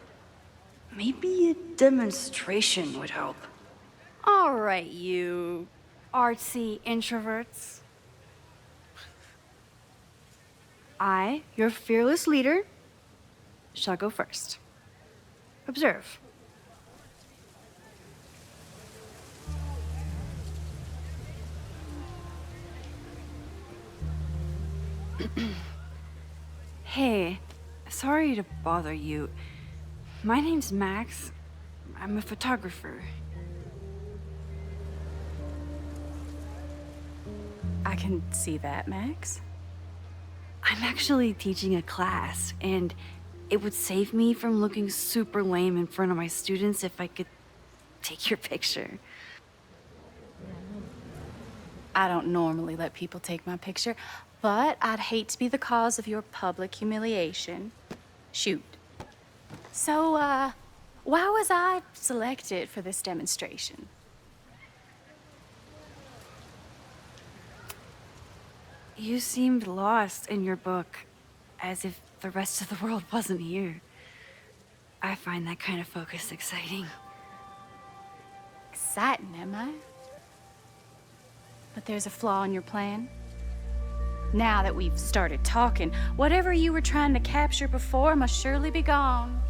Maybe a demonstration would help. All right, you artsy introverts. I, your fearless leader, shall go first. Observe. Hey, sorry to bother you. My name's Max. I'm a photographer. I can see that, Max. I'm actually teaching a class, and it would save me from looking super lame in front of my students if I could take your picture. I don't normally let people take my picture, but I'd hate to be the cause of your public humiliation. Shoot. So, why was I selected for this demonstration? You seemed lost in your book, as if the rest of the world wasn't here. I find that kind of focus exciting. Exciting, am I? But there's a flaw in your plan. Now that we've started talking, whatever you were trying to capture before must surely be gone.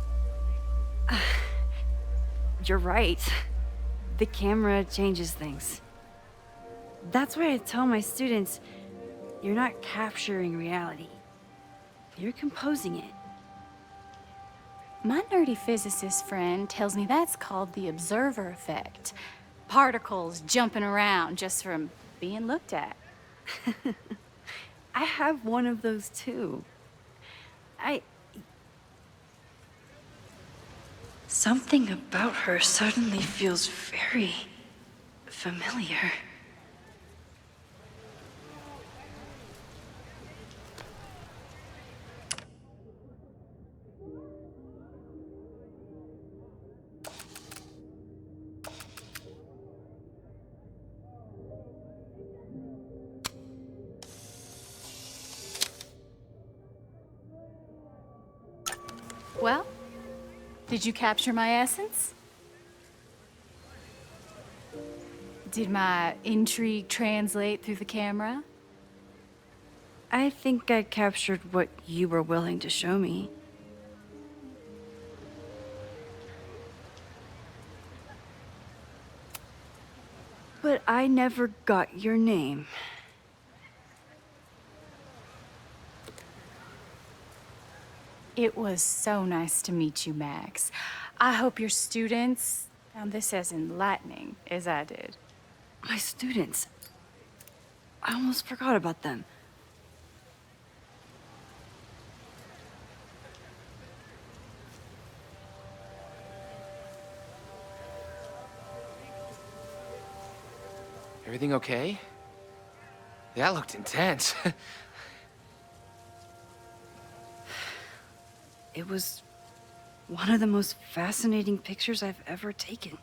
You're right. The camera changes things. That's why I tell my students, you're not capturing reality. You're composing it. My nerdy physicist friend tells me that's called the observer effect. Particles jumping around just from being looked at. I have one of those too. Something about her suddenly feels very familiar. Well, did you capture my essence? Did my intrigue translate through the camera? I think I captured what you were willing to show me. But I never got your name. It was so nice to meet you, Max. I hope your students found this as enlightening as I did. My students. I almost forgot about them. Everything okay? That looked intense. It was one of the most fascinating pictures I've ever taken.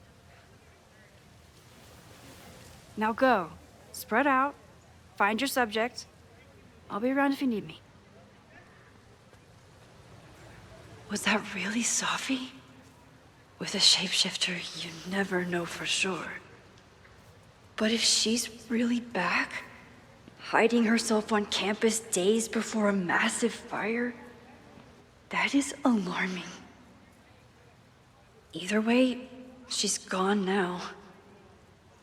Now go. Spread out. Find your subject. I'll be around if you need me. Was that really Safi? With a shapeshifter, you never know for sure. But if she's really back, hiding herself on campus days before a massive fire, that is alarming. Either way, she's gone now.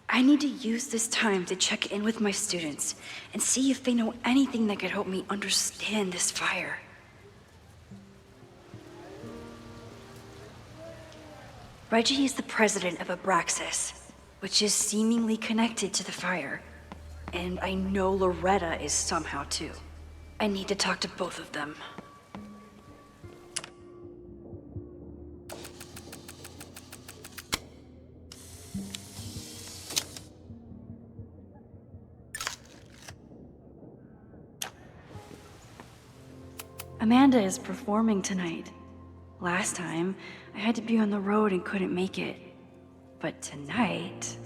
I need to use this time to check in with my students and see if they know anything that could help me understand this fire. Reggie is the president of Abraxas, which is seemingly connected to the fire. And I know Loretta is somehow too. I need to talk to both of them. Amanda is performing tonight. Last time, I had to be on the road and couldn't make it. But tonight...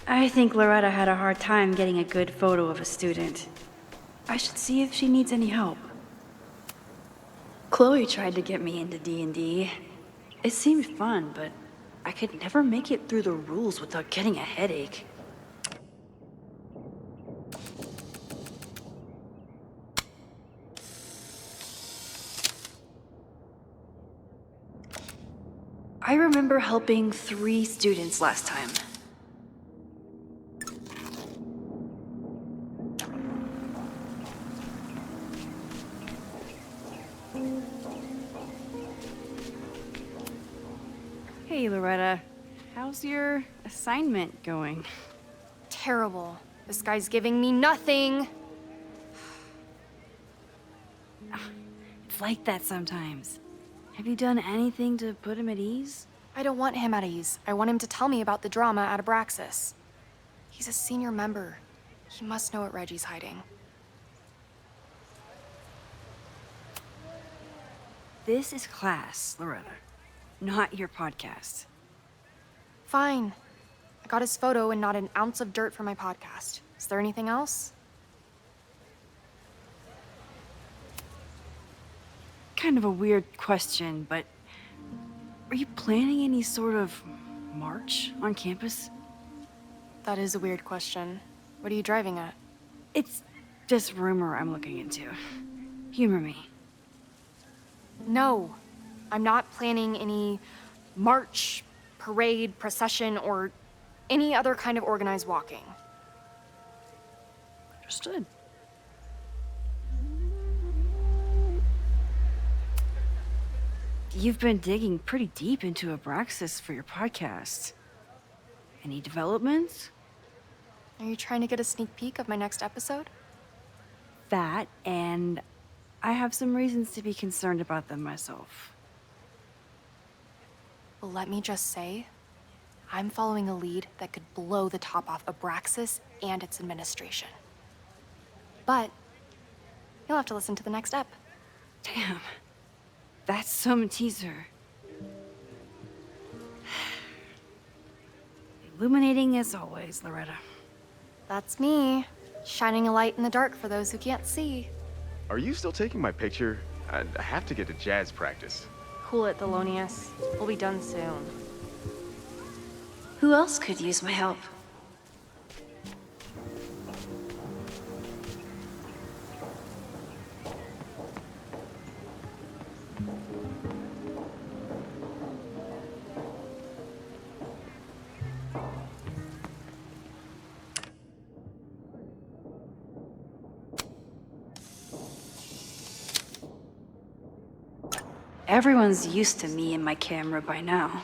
I think Loretta had a hard time getting a good photo of a student. I should see if she needs any help. Chloe tried to get me into D&D. It seemed fun, but I could never make it through the rules without getting a headache. I remember helping 3 students last time. Hey, Loretta. How's your assignment going? Terrible. This guy's giving me nothing. It's like that sometimes. Have you done anything to put him at ease? I don't want him at ease. I want him to tell me about the drama at Abraxas. He's a senior member. He must know what Reggie's hiding. This is class, Loretta, not your podcast. Fine. I got his photo and not an ounce of dirt for my podcast. Is there anything else? Kind of a weird question, but are you planning any sort of march on campus? That is a weird question. What are you driving at? It's just rumor I'm looking into. Humor me. No, I'm not planning any march, parade, procession, or any other kind of organized walking. Understood. You've been digging pretty deep into Abraxas for your podcast. Any developments? Are you trying to get a sneak peek of my next episode? That, and I have some reasons to be concerned about them myself. Well, let me just say, I'm following a lead that could blow the top off Abraxas and its administration. But you'll have to listen to the next ep. Damn. That's some teaser. Illuminating as always, Loretta. That's me, shining a light in the dark for those who can't see. Are you still taking my picture? I have to get to jazz practice. Cool it, Thelonious. We'll be done soon. Who else could use my help? Everyone's used to me and my camera by now.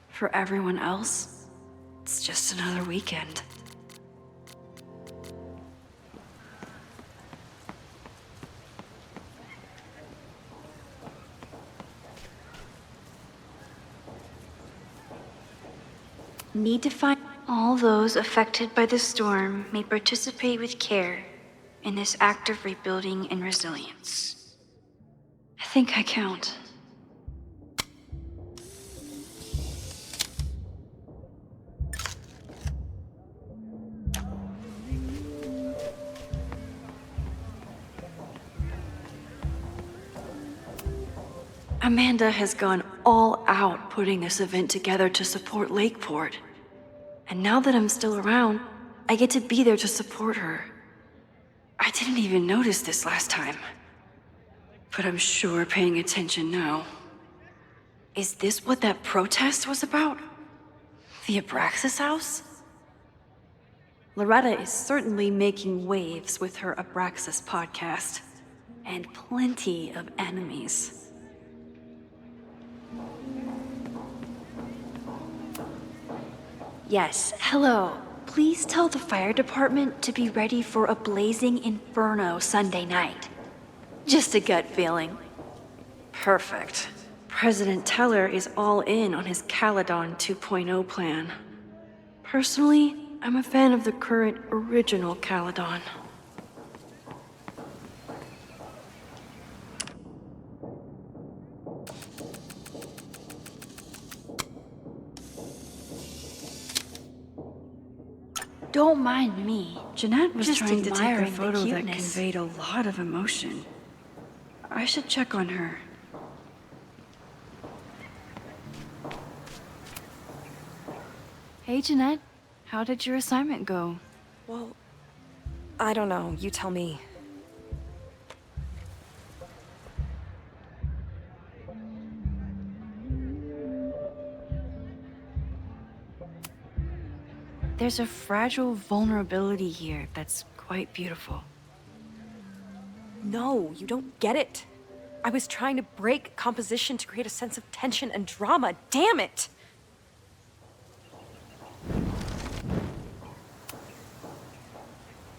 For everyone else, it's just another weekend. Need to find all those affected by the storm may participate with care in this act of rebuilding and resilience. I think I count. Amanda has gone all out putting this event together to support Lakeport. And now that I'm still around, I get to be there to support her. I didn't even notice this last time. But I'm sure paying attention now. Is this what that protest was about? The Abraxas house? Loretta is certainly making waves with her Abraxas podcast. And plenty of enemies. Yes, hello. Please tell the fire department to be ready for a blazing inferno Sunday night. Just a gut feeling. Perfect. President Teller is all in on his Caledon 2.0 plan. Personally, I'm a fan of the current original Caledon. Don't mind me. Jeanette was just trying to take a photo that conveyed a lot of emotion. I should check on her. Hey, Jeanette. How did your assignment go? Well, I don't know. You tell me. There's a fragile vulnerability here that's quite beautiful. No, you don't get it. I was trying to break composition to create a sense of tension and drama. Damn it!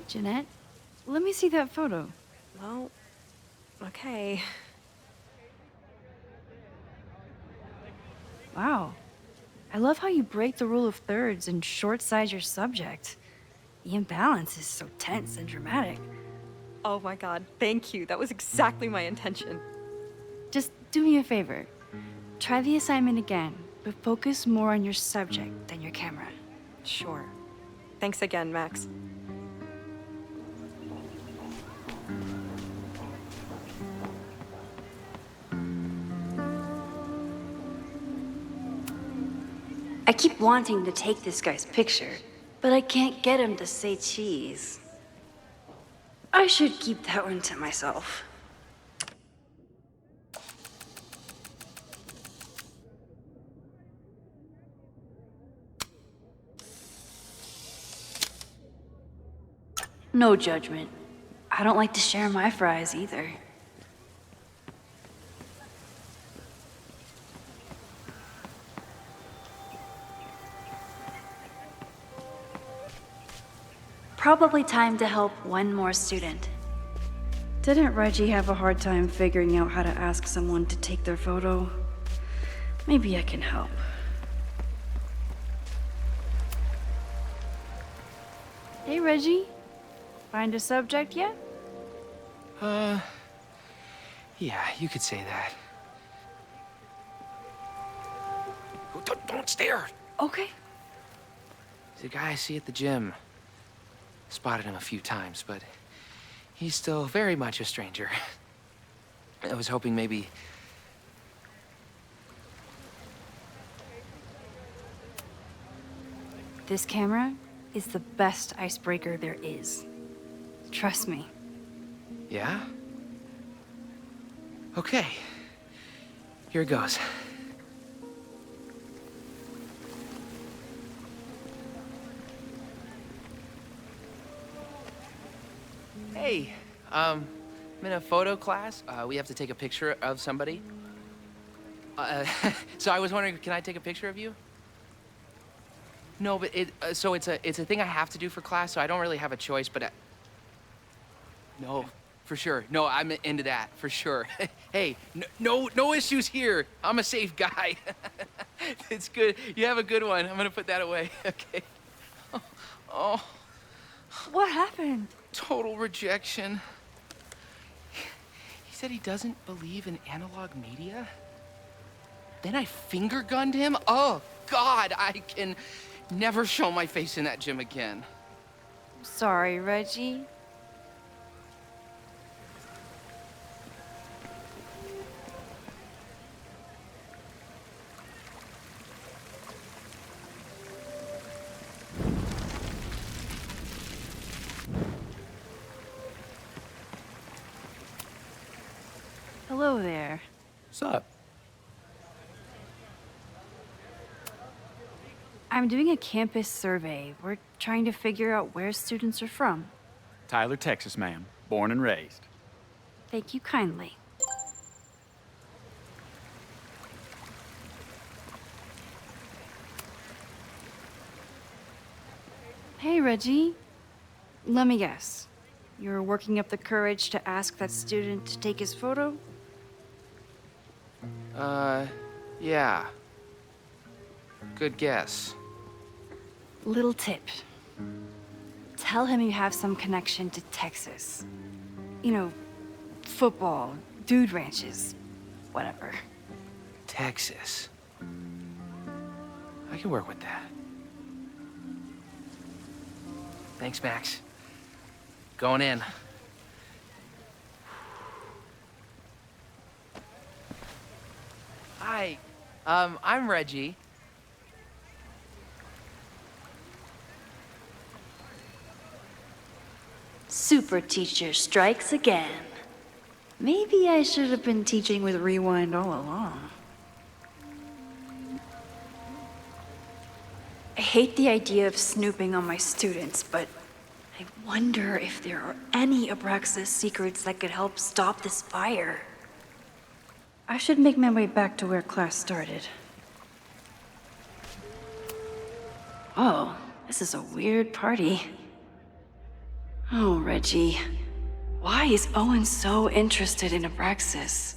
Jeanette, let me see that photo. Well, okay. Wow. I love how you break the rule of thirds and short-size your subject. The imbalance is so tense and dramatic. Oh my god, thank you. That was exactly my intention. Just do me a favor. Try the assignment again, but focus more on your subject than your camera. Sure. Thanks again, Max. I keep wanting to take this guy's picture, but I can't get him to say cheese. I should keep that one to myself. No judgment. I don't like to share my fries either. Probably time to help one more student. Didn't Reggie have a hard time figuring out how to ask someone to take their photo? Maybe I can help. Hey, Reggie. Find a subject yet? Yeah, you could say that. Oh, don't stare! Okay. He's a guy I see at the gym. Spotted him a few times, but he's still very much a stranger. I was hoping maybe... This camera is the best icebreaker there is. Trust me. Yeah? Okay. Here it goes. Hey, I'm in a photo class. We have to take a picture of somebody. So I was wondering, can I take a picture of you? No, but it's a thing I have to do for class, so I don't really have a choice, but no, for sure. No, I'm into that, for sure. Hey, no issues here. I'm a safe guy. It's good. You have a good one. I'm gonna put that away. Okay. Oh. What happened? Total rejection. He said he doesn't believe in analog media. Then I finger gunned him? Oh, God, I can never show my face in that gym again. Sorry, Reggie. Hello there. What's up? I'm doing a campus survey. We're trying to figure out where students are from. Tyler, Texas, ma'am. Born and raised. Thank you kindly. Hey, Reggie. Let me guess. You're working up the courage to ask that student to take his photo? Yeah. Good guess. Little tip. Tell him you have some connection to Texas. You know, football, dude ranches, whatever. Texas. I can work with that. Thanks, Max. Going in. Hi. I'm Reggie. Super teacher strikes again. Maybe I should have been teaching with Rewind all along. I hate the idea of snooping on my students, but I wonder if there are any Abraxas secrets that could help stop this fire. I should make my way back to where class started. Oh, this is a weird party. Oh, Reggie. Why is Owen so interested in Abraxas?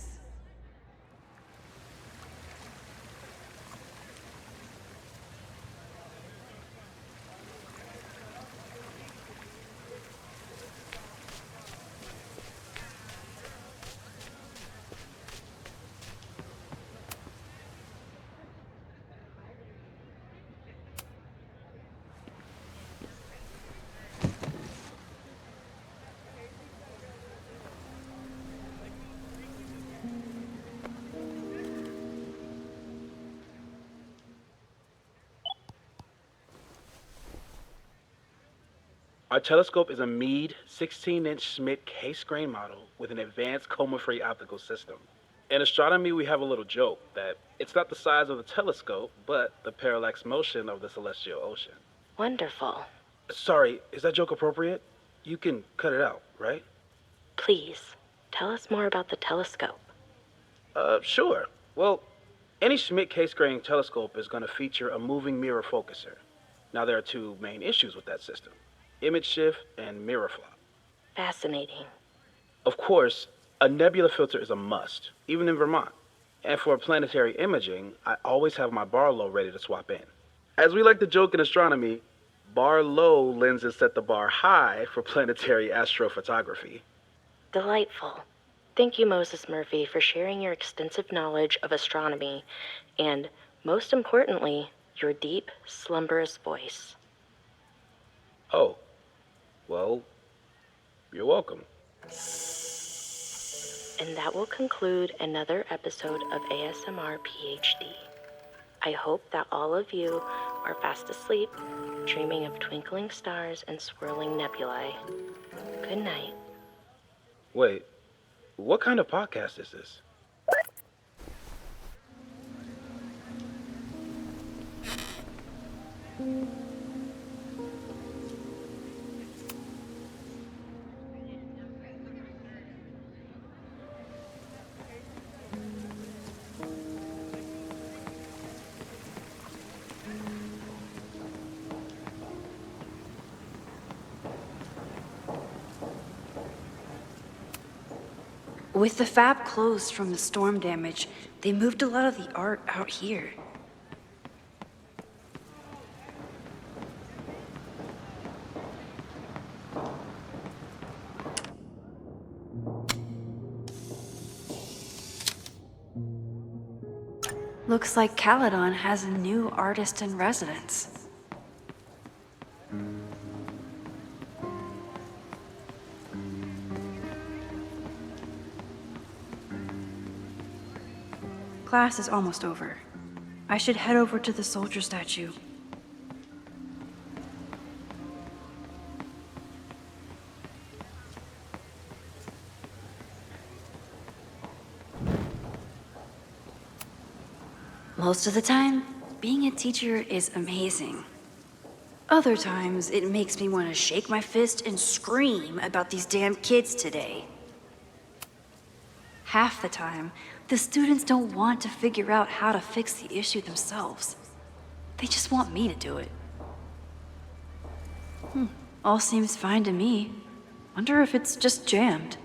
Our telescope is a Meade 16-inch Schmidt case-grain model with an advanced coma-free optical system. In astronomy, we have a little joke that it's not the size of the telescope, but the parallax motion of the celestial ocean. Wonderful. Sorry, is that joke appropriate? You can cut it out, right? Please, tell us more about the telescope. Sure. Well, any Schmidt case-grain telescope is going to feature a moving mirror focuser. Now, there are two main issues with that system: image shift and mirror flop. Fascinating. Of course, a nebula filter is a must, even in Vermont. And for planetary imaging, I always have my bar low ready to swap in. As we like to joke in astronomy, bar low lenses set the bar high for planetary astrophotography. Delightful. Thank you, Moses Murphy, for sharing your extensive knowledge of astronomy and, most importantly, your deep, slumberous voice. Oh, well, you're welcome. And that will conclude another episode of ASMR PhD. I hope that all of you are fast asleep, dreaming of twinkling stars and swirling nebulae. Good night. Wait, what kind of podcast is this? With the fab closed from the storm damage, they moved a lot of the art out here. Looks like Caledon has a new artist in residence. Class is almost over. I should head over to the soldier statue. Most of the time, being a teacher is amazing. Other times, it makes me want to shake my fist and scream about these damn kids today. Half the time, the students don't want to figure out how to fix the issue themselves. They just want me to do it. All seems fine to me. Wonder if it's just jammed.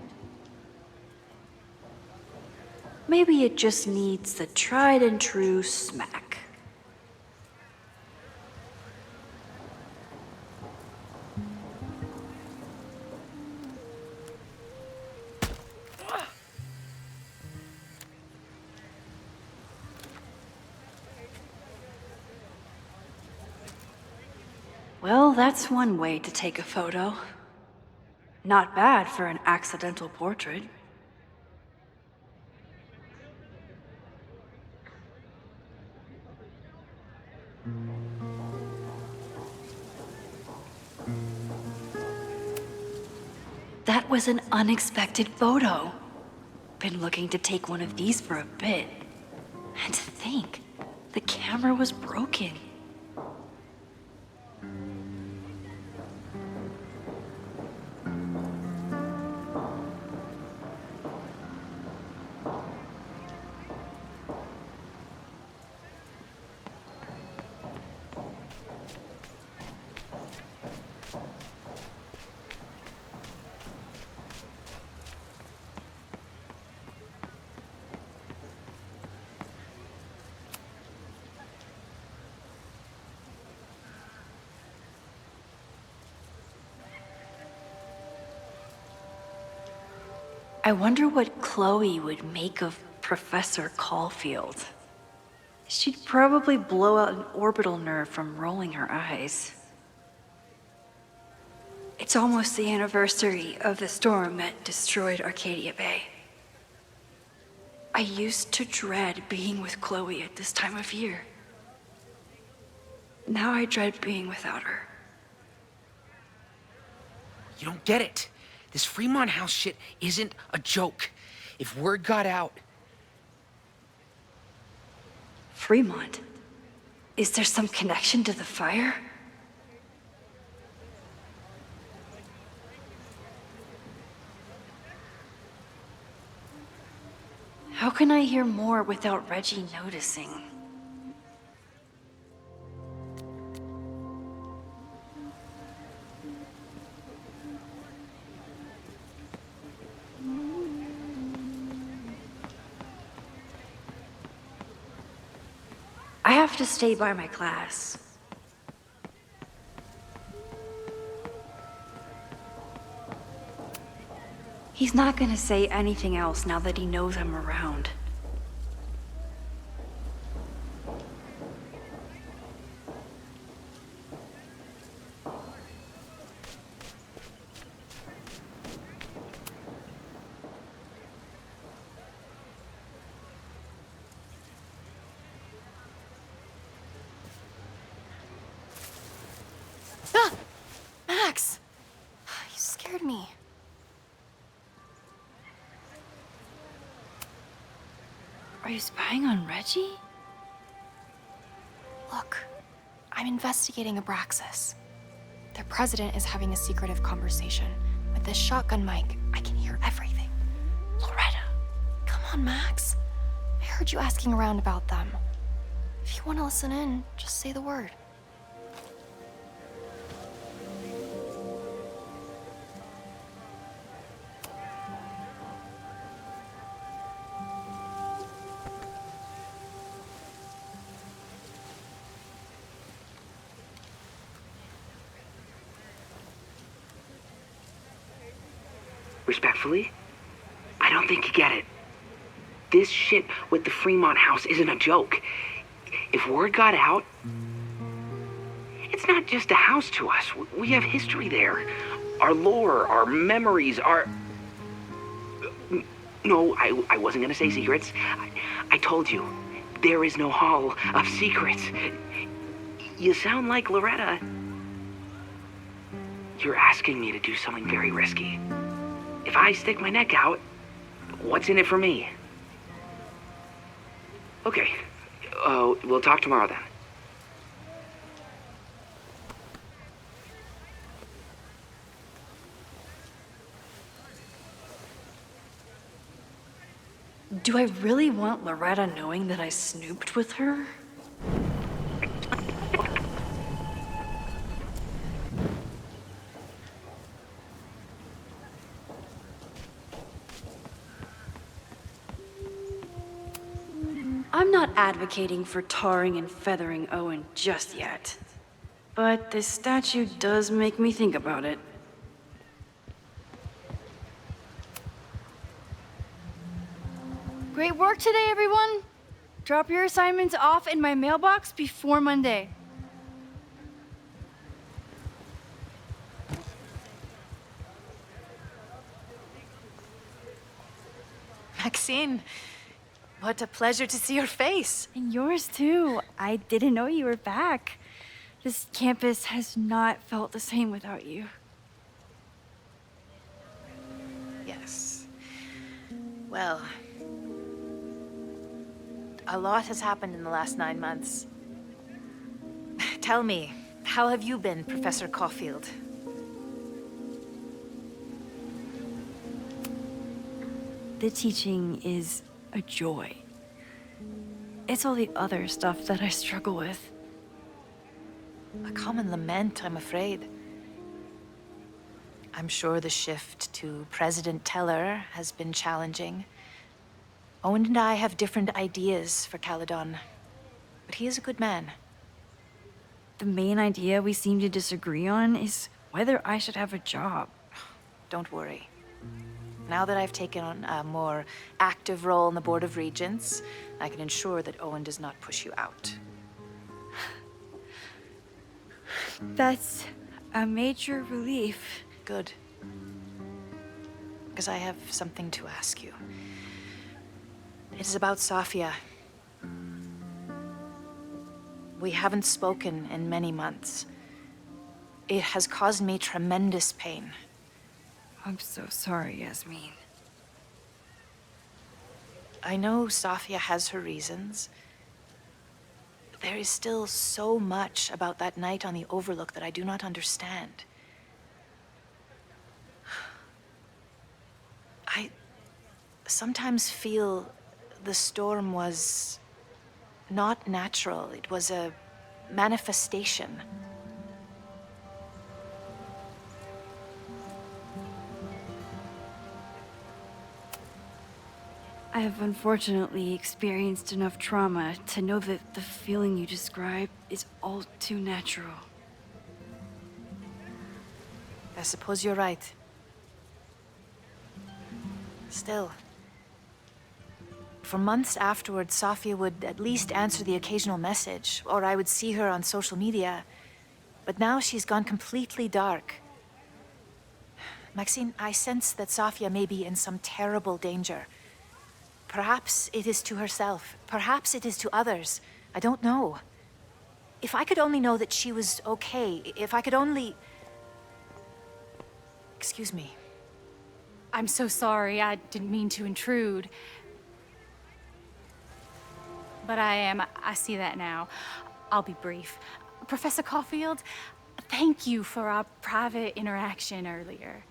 Maybe it just needs the tried and true smack. Well, that's one way to take a photo. Not bad for an accidental portrait. That was an unexpected photo. Been looking to take one of these for a bit. And to think, the camera was broken. I wonder what Chloe would make of Professor Caulfield. She'd probably blow out an orbital nerve from rolling her eyes. It's almost the anniversary of the storm that destroyed Arcadia Bay. I used to dread being with Chloe at this time of year. Now I dread being without her. You don't get it. This Fremont House shit isn't a joke. If word got out... Fremont? Is there some connection to the fire? How can I hear more without Reggie noticing? I have to stay by my class. He's not gonna say anything else now that he knows I'm around. Ah! Max! You scared me. Are you spying on Reggie? Look, I'm investigating Abraxas. Their president is having a secretive conversation. With this shotgun mic, I can hear everything. Loretta, come on, Max. I heard you asking around about them. If you want to listen in, just say the word. Respectfully, I don't think you get it. This shit with the Fremont House isn't a joke. If word got out, it's not just a house to us. We have history there. Our lore, our memories, our... No, I wasn't gonna say secrets. I told you, there is no hall of secrets. You sound like Loretta. You're asking me to do something very risky. If I stick my neck out, what's in it for me? Okay, we'll talk tomorrow then. Do I really want Loretta knowing that I snooped with her? I'm not advocating for tarring and feathering Owen just yet. But this statue does make me think about it. Great work today, everyone! Drop your assignments off in my mailbox before Monday. Maxine, what a pleasure to see your face. And yours too. I didn't know you were back. This campus has not felt the same without you. Yes. Well, a lot has happened in the last 9 months. Tell me, how have you been, Professor Caulfield? The teaching is a joy. It's all the other stuff that I struggle with. A common lament, I'm afraid. I'm sure the shift to President Teller has been challenging. Owen and I have different ideas for Caledon, but he is a good man. The main idea we seem to disagree on is whether I should have a job. Don't worry. Now that I've taken on a more active role on the Board of Regents, I can ensure that Owen does not push you out. That's a major relief. Good. Because I have something to ask you. It is about Safia. We haven't spoken in many months. It has caused me tremendous pain. I'm so sorry, Yasmin. I know Safia has her reasons. But there is still so much about that night on the Overlook that I do not understand. I sometimes feel the storm was not natural. It was a manifestation. I have unfortunately experienced enough trauma to know that the feeling you describe is all too natural. I suppose you're right. Still, for months afterwards, Safia would at least answer the occasional message, or I would see her on social media. But now she's gone completely dark. Maxine, I sense that Safia may be in some terrible danger. Perhaps it is to herself. Perhaps it is to others. I don't know. If I could only know that she was okay, if I could only... Excuse me. I'm so sorry. I didn't mean to intrude. But I see that now. I'll be brief. Professor Caulfield, thank you for our private interaction earlier.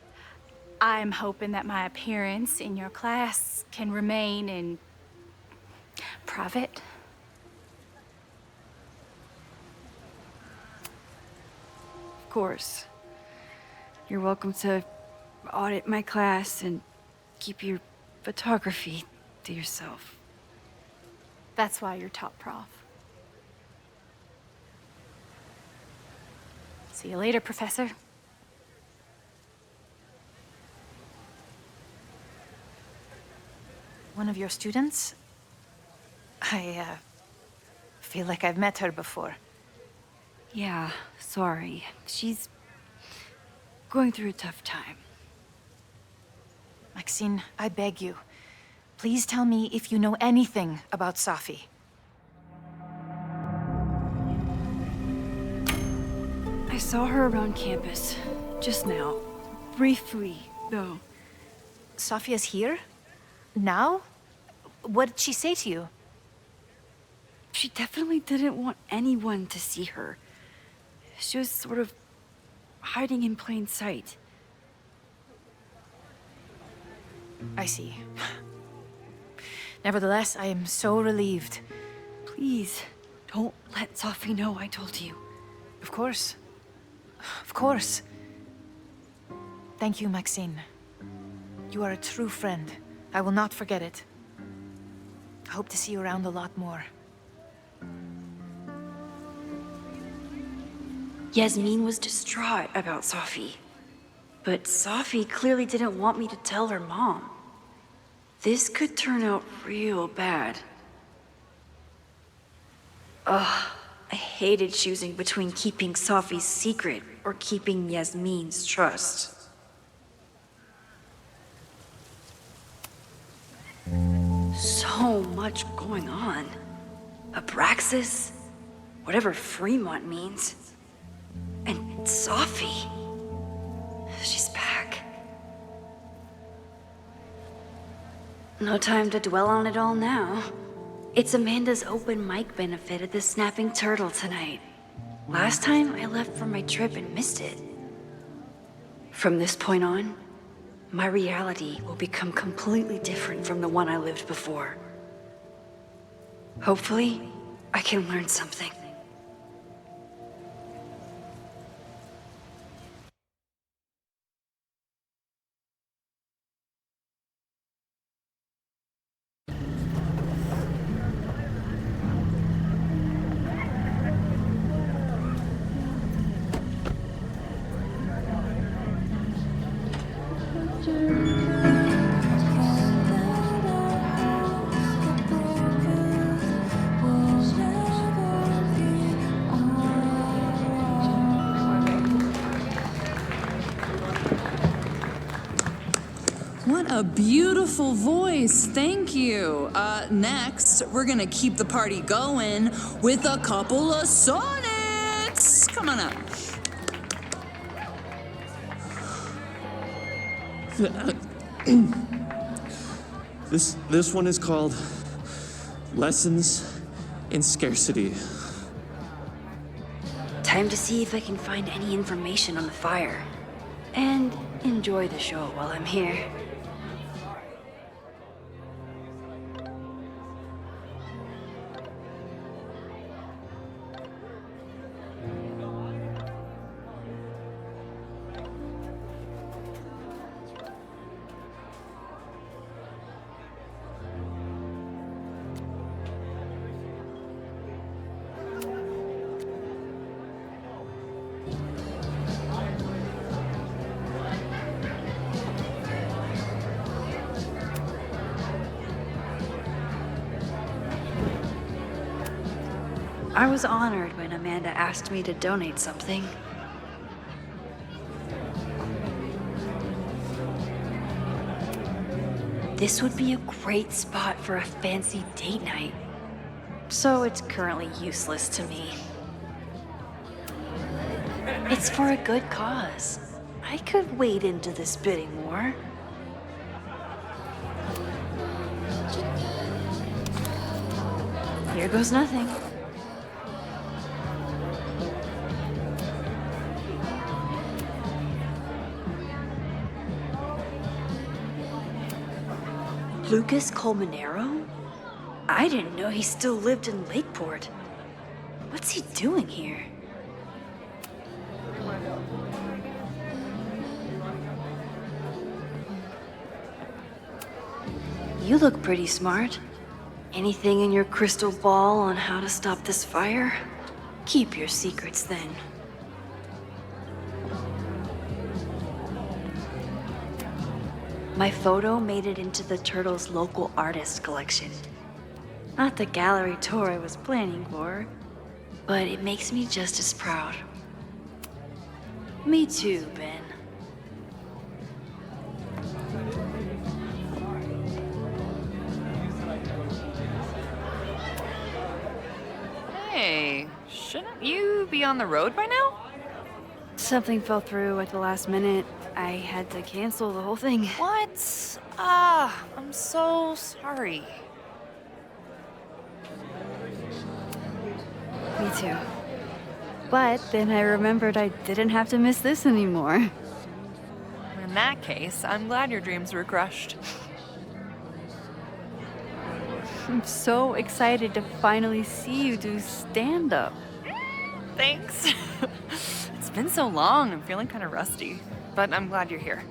I'm hoping that my appearance in your class can remain in private. Of course. You're welcome to audit my class and keep your photography to yourself. That's why you're top prof. See you later, Professor. One of your students? I feel like I've met her before. Yeah, sorry. She's going through a tough time. Maxine, I beg you. Please tell me if you know anything about Safi. I saw her around campus, just now. Briefly, though. Safia's here? Now? What did she say to you? She definitely didn't want anyone to see her. She was sort of hiding in plain sight. I see. Nevertheless, I am so relieved. Please, don't let Safi know I told you. Of course. Of course. Thank you, Maxine. You are a true friend. I will not forget it. I hope to see you around a lot more. Yasmin was distraught about Safi. But Safi clearly didn't want me to tell her mom. This could turn out real bad. Ugh, I hated choosing between keeping Safi's secret or keeping Yasmin's trust. So much going on. Abraxas, whatever Fremont means. And Safi. She's back. No time to dwell on it all now. It's Amanda's open mic benefit at the Snapping Turtle tonight. Last time I left for my trip and missed it. From this point on, my reality will become completely different from the one I lived before. Hopefully, I can learn something. Yeah, beautiful voice. Thank you. Next, we're gonna keep the party going with a couple of sonnets. Come on up. This one is called Lessons in Scarcity. Time to see if I can find any information on the fire. And enjoy the show while I'm here. I was honored when Amanda asked me to donate something. This would be a great spot for a fancy date night. So it's currently useless to me. It's for a good cause. I could wade into this bidding war. Here goes nothing. Lucas Colmenero? I didn't know he still lived in Lakeport. What's he doing here? You look pretty smart. Anything in your crystal ball on how to stop this fire? Keep your secrets then. My photo made it into the Turtle's local artist collection. Not the gallery tour I was planning for, but it makes me just as proud. Me too, Ben. Hey, shouldn't you be on the road by now? Something fell through at the last minute. I had to cancel the whole thing. What? I'm so sorry. Me too. But then I remembered I didn't have to miss this anymore. In that case, I'm glad your dreams were crushed. I'm so excited to finally see you do stand-up. Thanks. It's been so long, I'm feeling kind of rusty. But I'm glad you're here.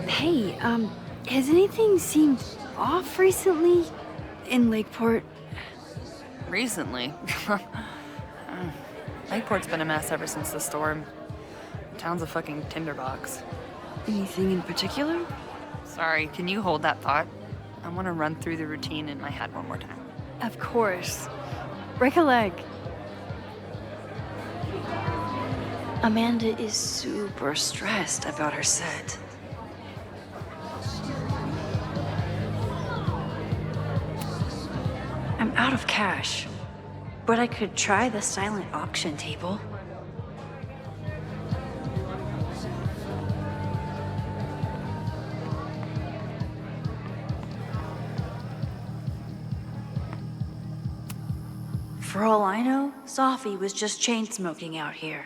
Hey, has anything seemed off recently in Lakeport? Recently? Lakeport's been a mess ever since the storm. The town's a fucking tinderbox. Anything in particular? Sorry, can you hold that thought? I want to run through the routine in my head one more time. Of course. Break a leg. Amanda is super stressed about her set. I'm out of cash, but I could try the silent auction table. For all I know, Sophie was just chain smoking out here.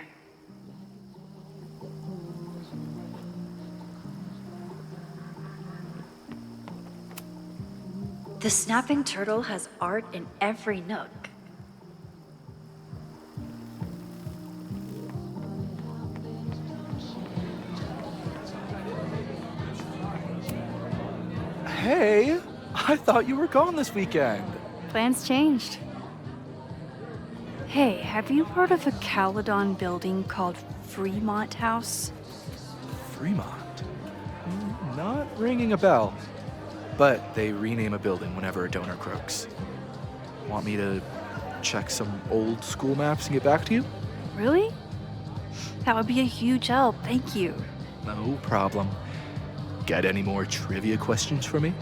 The Snapping Turtle has art in every nook. Hey, I thought you were gone this weekend. Plans changed. Hey, have you heard of a Caledon building called Fremont House? Fremont? Not ringing a bell. But they rename a building whenever a donor croaks. Want me to check some old school maps and get back to you? Really? That would be a huge help, thank you. No problem. get any more trivia questions for me?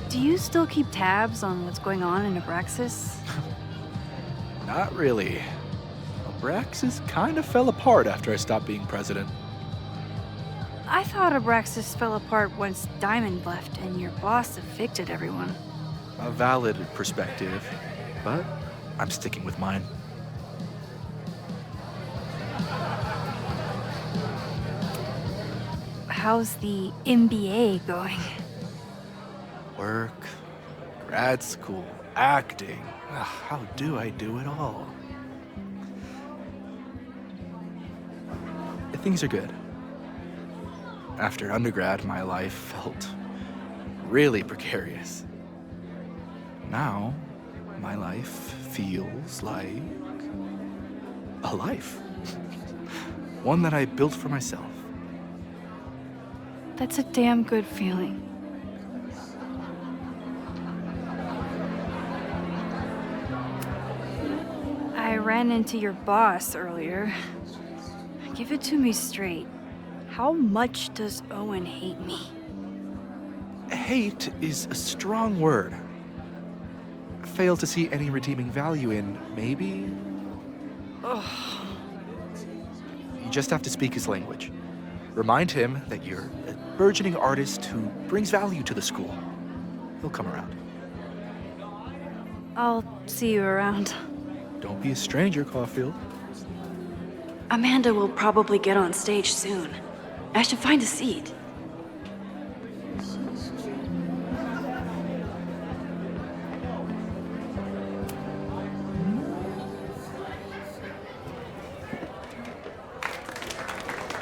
Do you still keep tabs on what's going on in Abraxas? Not really. Abraxas kind of fell apart after I stopped being president. I thought Abraxas fell apart once Diamond left and your boss evicted everyone. A valid perspective, but I'm sticking with mine. How's the MBA going? Work, grad school, acting. Ugh, how do I do it all? Things are good. After undergrad, my life felt really precarious. Now, my life feels like a life. One that I built for myself. That's a damn good feeling. I ran into your boss earlier. Give it to me straight. How much does Owen hate me? Hate is a strong word. Fail to see any redeeming value in, maybe? Ugh. You just have to speak his language. Remind him that you're a burgeoning artist who brings value to the school. He'll come around. I'll see you around. Don't be a stranger, Caulfield. Amanda will probably get on stage soon. I should find a seat.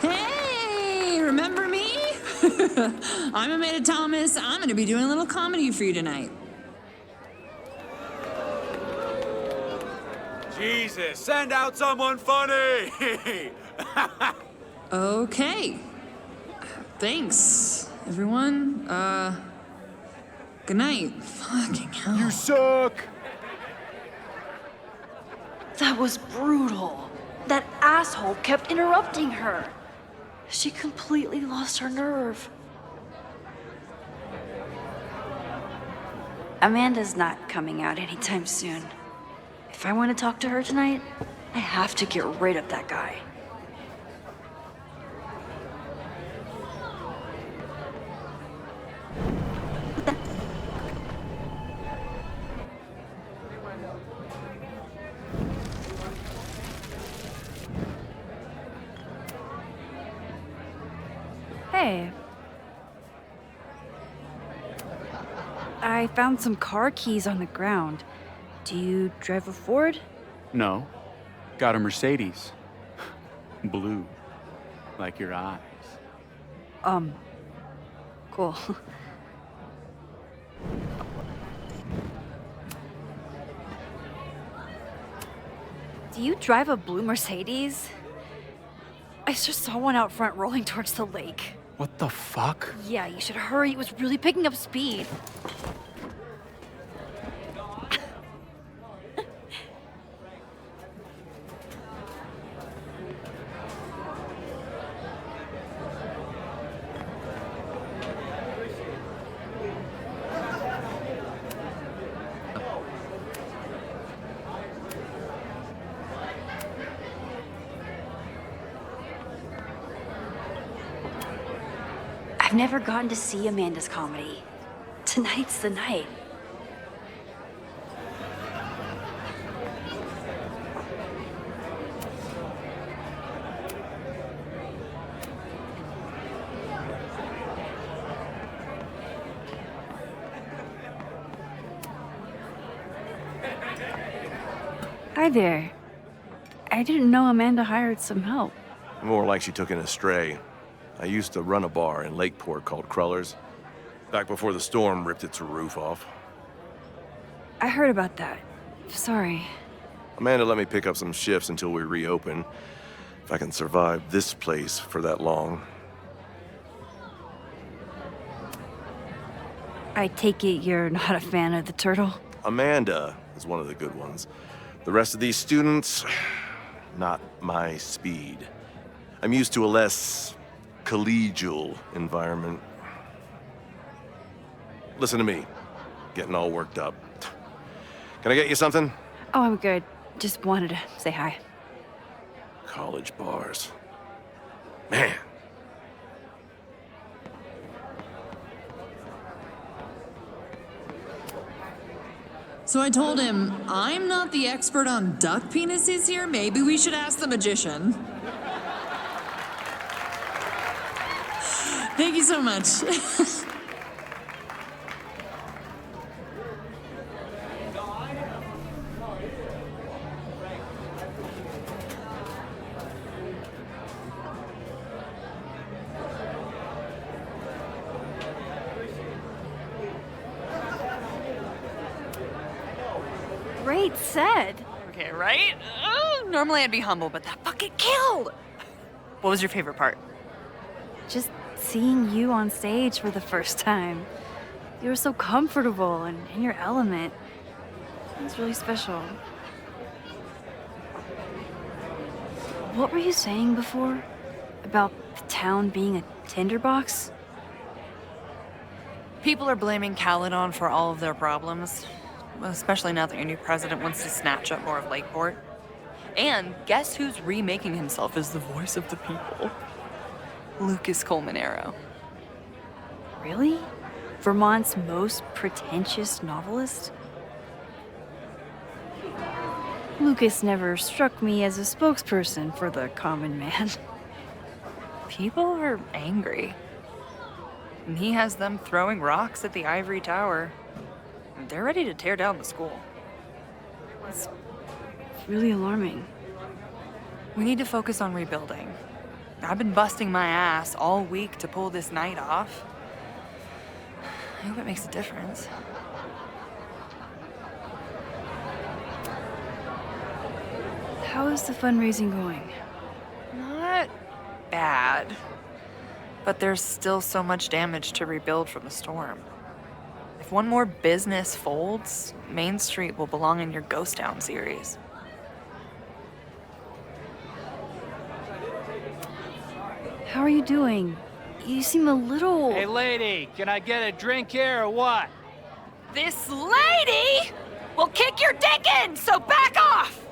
Hey, remember me? I'm Amanda Thomas. I'm gonna be doing a little comedy for you tonight. Jesus, send out someone funny! Okay. Thanks, everyone. Good night. Fucking hell. You suck! That was brutal. That asshole kept interrupting her. She completely lost her nerve. Amanda's not coming out anytime soon. If I want to talk to her tonight, I have to get rid of that guy. Hey. I found some car keys on the ground. Do you drive a Ford? No. Got a Mercedes. Blue. Like your eyes. Cool. Do you drive a blue Mercedes? I just saw one out front rolling towards the lake. What the fuck? Yeah, you should hurry. It was really picking up speed. I've never gotten to see Amanda's comedy. Tonight's the night. Hi there. I didn't know Amanda hired some help. More like she took in a stray. I used to run a bar in Lakeport called Crullers, back before the storm ripped its roof off. I heard about that. Sorry. Amanda let me pick up some shifts until we reopen. If I can survive this place for that long. I take it you're not a fan of the turtle? Amanda is one of the good ones. The rest of these students, not my speed. I'm used to a less collegial environment. Listen to me, getting all worked up. Can I get you something? Oh, I'm good. Just wanted to say hi. College bars. Man. So I told him, I'm not the expert on duck penises here. Maybe we should ask the magician. Thank you so much. Great set. Okay, right? Normally I'd be humble, but that fucking killed! What was your favorite part? Just seeing you on stage for the first time. You were so comfortable and in your element. It was really special. What were you saying before? About the town being a tinderbox? People are blaming Caledon for all of their problems. Especially now that your new president wants to snatch up more of Lakeport. And guess who's remaking himself as the voice of the people? Lucas Colmanero. Really? Vermont's most pretentious novelist? Lucas never struck me as a spokesperson for the common man. People are angry. And he has them throwing rocks at the Ivory Tower. They're ready to tear down the school. It's really alarming. We need to focus on rebuilding. I've been busting my ass all week to pull this night off. I hope it makes a difference. How is the fundraising going? Not bad. But there's still so much damage to rebuild from the storm. If one more business folds, Main Street will belong in your Ghost Town series. How are you doing? You seem a little... Hey, lady, can I get a drink here or what? This lady will kick your dick in, so back off!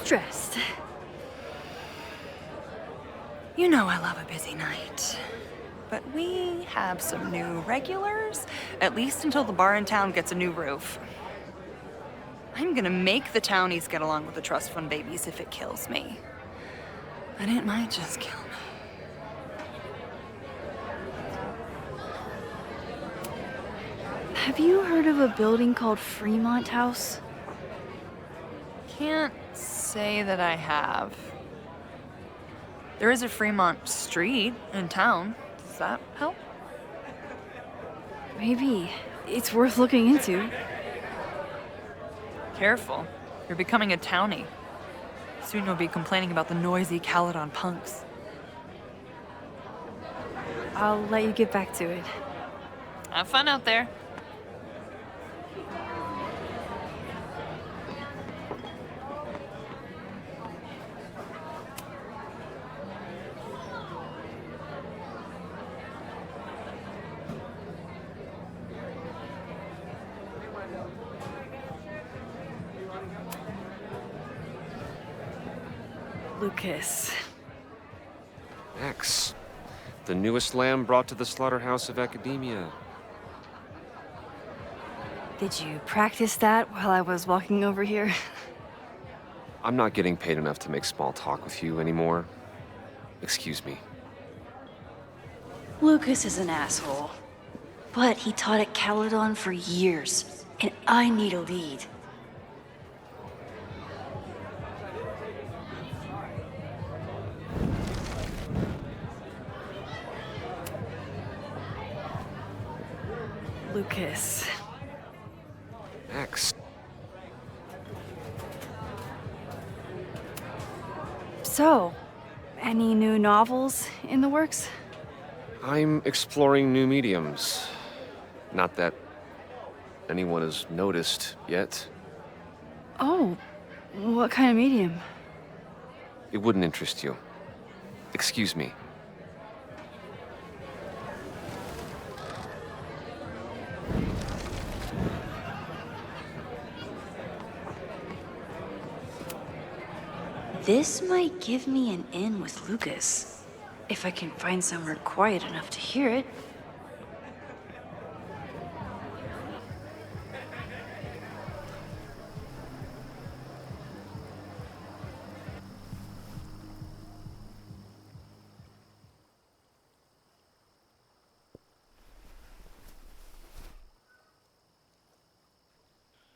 Stressed. You know I love a busy night. But we have some new regulars, at least until the bar in town gets a new roof. I'm gonna make the townies get along with the trust fund babies if it kills me. But it might just kill me. Have you heard of a building called Fremont House? Can't say that I have. There is a Fremont Street in town. Does that help? Maybe. It's worth looking into. Careful. You're becoming a townie. Soon you'll be complaining about the noisy Caledon punks. I'll let you get back to it. Have fun out there. Lucas. X, the newest lamb brought to the slaughterhouse of academia. Did you practice that while I was walking over here? I'm not getting paid enough to make small talk with you anymore. Excuse me. Lucas is an asshole. But he taught at Caledon for years, and I need a lead. Lucas. X. So, any new novels in the works? I'm exploring new mediums. Not that anyone has noticed yet. Oh, what kind of medium? It wouldn't interest you. Excuse me. This might give me an in with Lucas, if I can find somewhere quiet enough to hear it.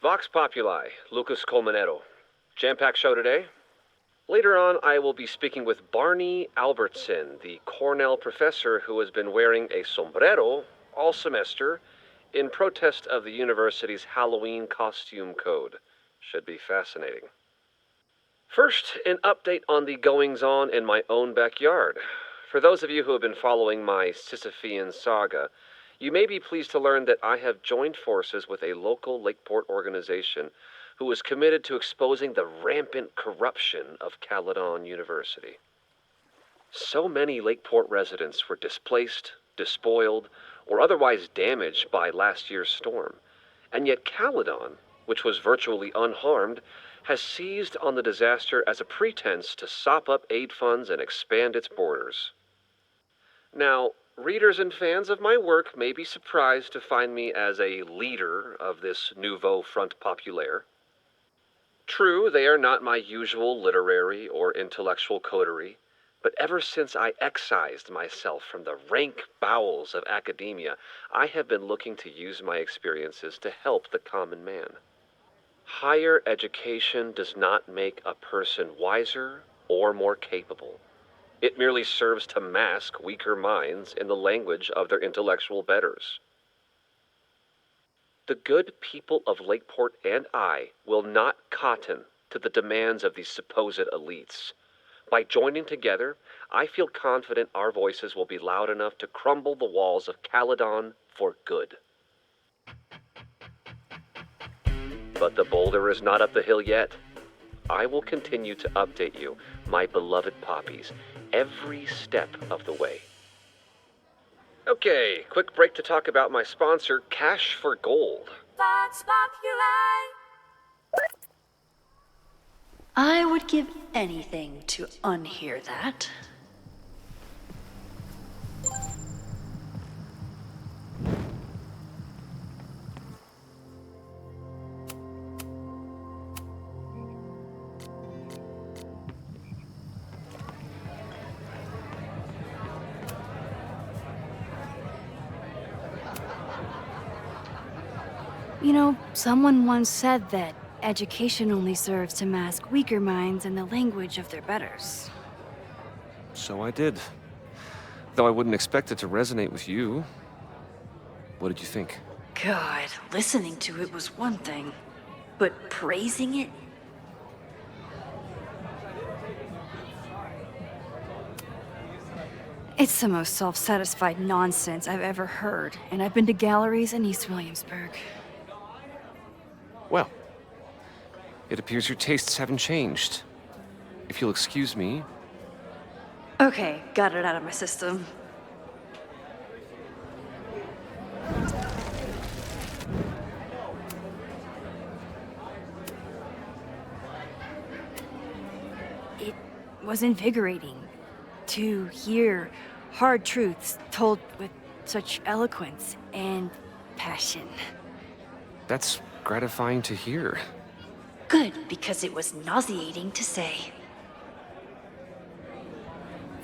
Vox Populi, Lucas Colmenero. Jam-packed show today? Later on, I will be speaking with Barney Albertson, the Cornell professor who has been wearing a sombrero all semester in protest of the university's Halloween costume code. Should be fascinating. First, an update on the goings-on in my own backyard. For those of you who have been following my Sisyphean saga, you may be pleased to learn that I have joined forces with a local Lakeport organization who is committed to exposing the rampant corruption of Caledon University. So many Lakeport residents were displaced, despoiled, or otherwise damaged by last year's storm, and yet Caledon, which was virtually unharmed, has seized on the disaster as a pretense to sop up aid funds and expand its borders. Now, readers and fans of my work may be surprised to find me as a leader of this nouveau front populaire. True, they are not my usual literary or intellectual coterie, but ever since I excised myself from the rank bowels of academia, I have been looking to use my experiences to help the common man. Higher education does not make a person wiser or more capable. It merely serves to mask weaker minds in the language of their intellectual betters. The good people of Lakeport and I will not cotton to the demands of these supposed elites. By joining together, I feel confident our voices will be loud enough to crumble the walls of Caledon for good. But the boulder is not up the hill yet. I will continue to update you, my beloved poppies, every step of the way. Okay, quick break to talk about my sponsor, Cash for Gold. Vox Populi! I would give anything to unhear that. You know, someone once said that education only serves to mask weaker minds in the language of their betters. So I did. Though I wouldn't expect it to resonate with you. What did you think? God, listening to it was one thing, but praising it? It's the most self-satisfied nonsense I've ever heard, and I've been to galleries in East Williamsburg. Well, it appears your tastes haven't changed. If you'll excuse me. Okay, got it out of my system. It was invigorating to hear hard truths told with such eloquence and passion. That's gratifying to hear. Good, because it was nauseating to say.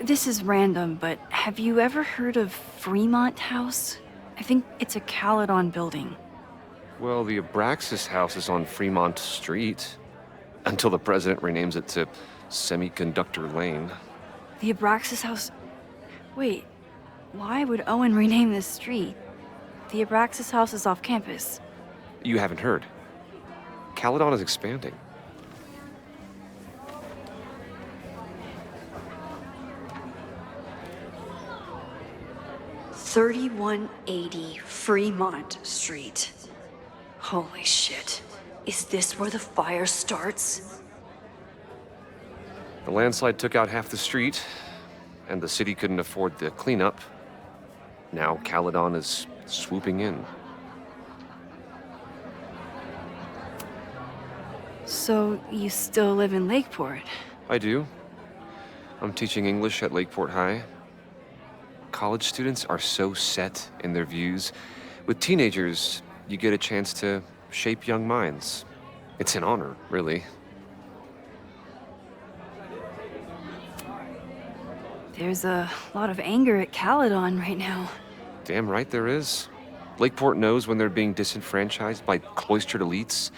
This is random, but have you ever heard of Fremont House? I think it's a Caledon building. Well, the Abraxas house is on Fremont Street. Until the president renames it to Semiconductor Lane. The Abraxas House... Wait, why would Owen rename this street? The Abraxas House is off campus. You haven't heard. Caledon is expanding. $3180 Fremont Street. Holy shit. Is this where the fire starts? The landslide took out half the street, and the city couldn't afford the cleanup. Now Caledon is swooping in. So you still live in Lakeport? I do. I'm teaching English at Lakeport High. College students are so set in their views. With teenagers, you get a chance to shape young minds. It's an honor, really. There's a lot of anger at Caledon right now. Damn right there is. Lakeport knows when they're being disenfranchised by cloistered elites.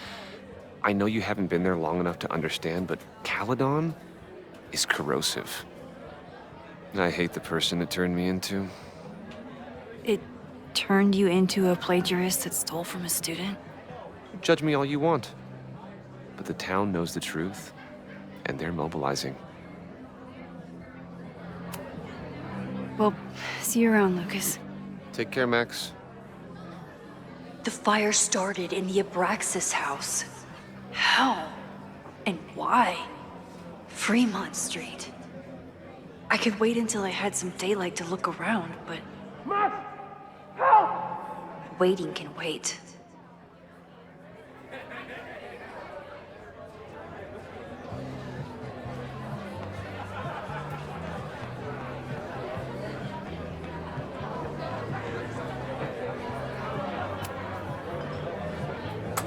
I know you haven't been there long enough to understand, but Caledon is corrosive. And I hate the person it turned me into. It turned you into a plagiarist that stole from a student? Judge me all you want. But the town knows the truth, and they're mobilizing. Well, see you around, Lucas. Take care, Max. The fire started in the Abraxas house. How? And why? Fremont Street. I could wait until I had some daylight to look around, but... Max! Help! Waiting can wait.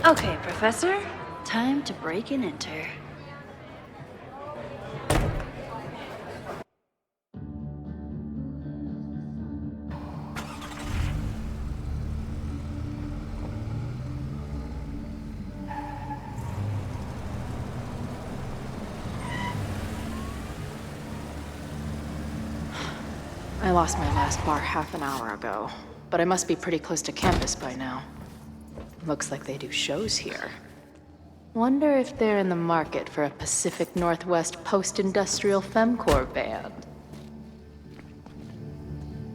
Okay, Professor. Time to break and enter. I lost my last bar half an hour ago, but I must be pretty close to campus by now. Looks like they do shows here. Wonder if they're in the market for a Pacific Northwest post-industrial femcore band.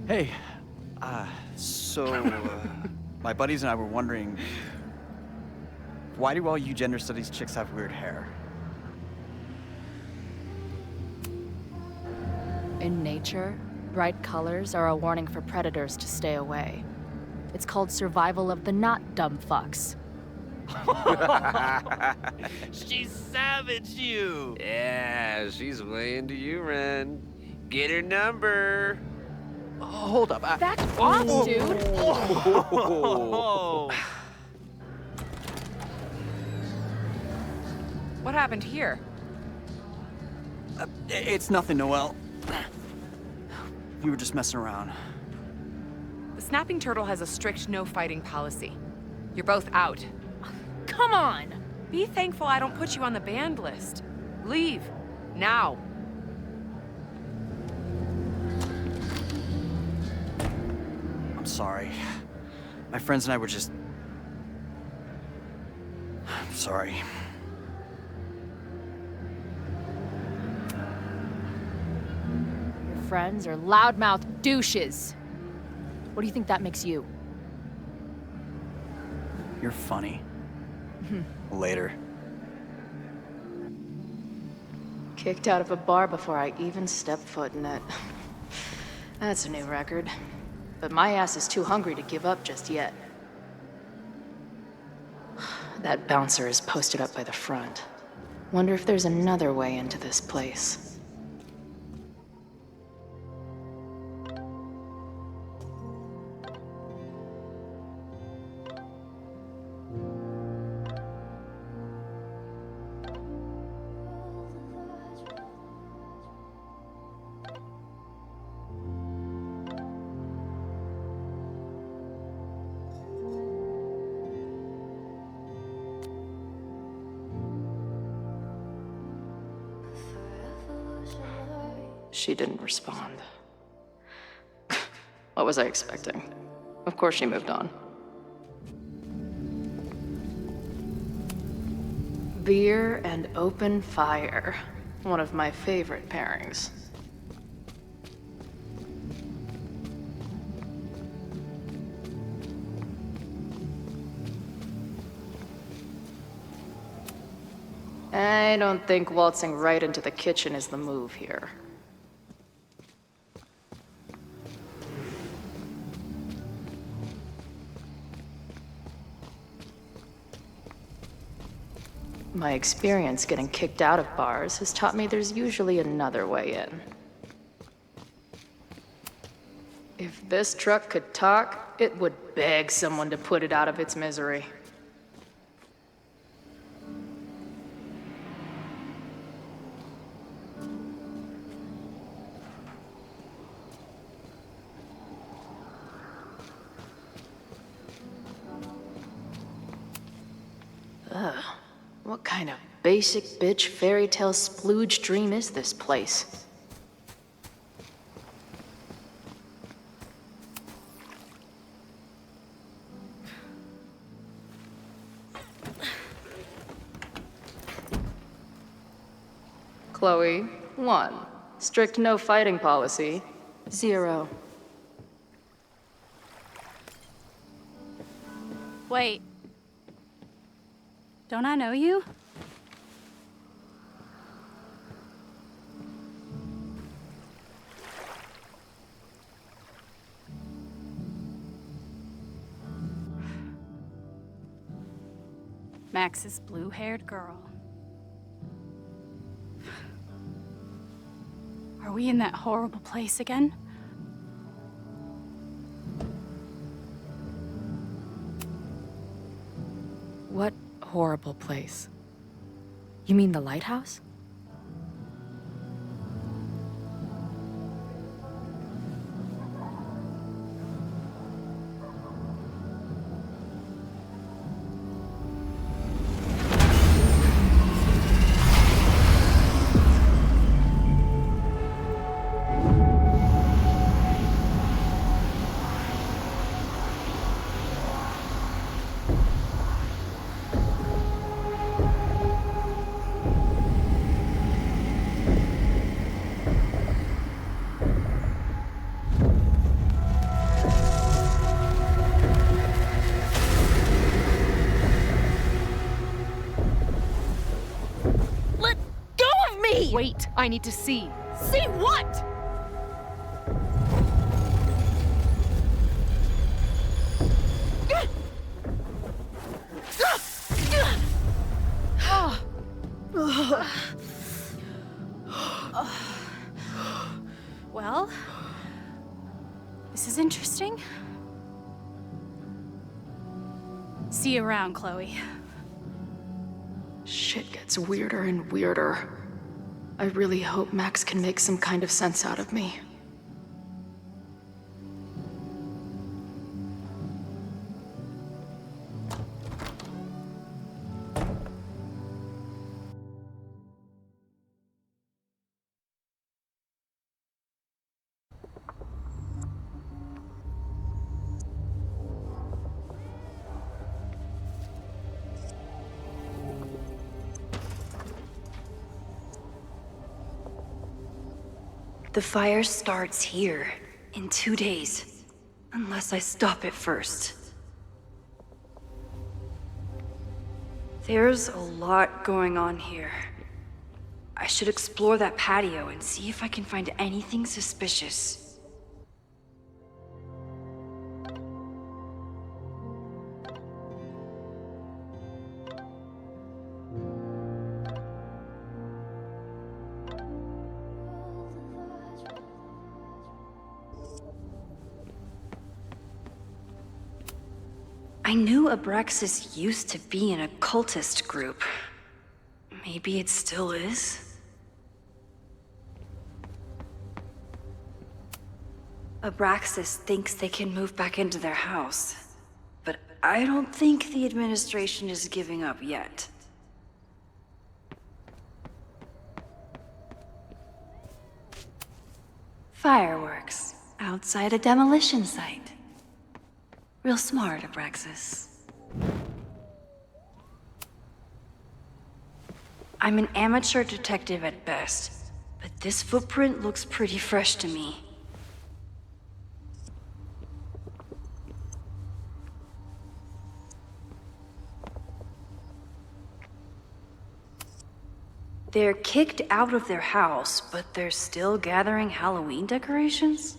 Hey, my buddies and I were wondering, why do all you gender studies chicks have weird hair? In nature, bright colors are a warning for predators to stay away. It's called survival of the not dumb fucks. She savaged you! Yeah, she's way into you, Ren. Get her number. Hold up. Back off, dude! What happened here? It's nothing, Noelle. We were just messing around. The Snapping Turtle has a strict no-fighting policy. You're both out. Come on! Be thankful I don't put you on the banned list. Leave. Now. I'm sorry. My friends and I were just... I'm sorry. Your friends are loudmouth douches. What do you think that makes you? You're funny. Later. Kicked out of a bar before I even stepped foot in it. That's a new record. But my ass is too hungry to give up just yet. That bouncer is posted up by the front. Wonder if there's another way into this place. She didn't respond. What was I expecting? Of course she moved on. Beer and open fire. One of my favorite pairings. I don't think waltzing right into the kitchen is the move here. My experience getting kicked out of bars has taught me there's usually another way in. If this truck could talk, it would beg someone to put it out of its misery. Ugh. What kind of basic bitch fairy tale splooge dream is this place? Chloe, 1. Strict no fighting policy. 0. Wait. Don't I know you? Max's blue-haired girl. Are we in that horrible place again? What horrible place? You mean the lighthouse? Wait, I need to see. See what? Well, this is interesting. See you around, Chloe. Shit gets weirder and weirder. I really hope Max can make some kind of sense out of me. The fire starts here in 2 days, unless I stop it first. There's a lot going on here. I should explore that patio and see if I can find anything suspicious. I knew Abraxas used to be an occultist group. Maybe it still is? Abraxas thinks they can move back into their house, but I don't think the administration is giving up yet. Fireworks outside a demolition site. Real smart, Abraxas. I'm an amateur detective at best, but this footprint looks pretty fresh to me. They're kicked out of their house, but they're still gathering Halloween decorations?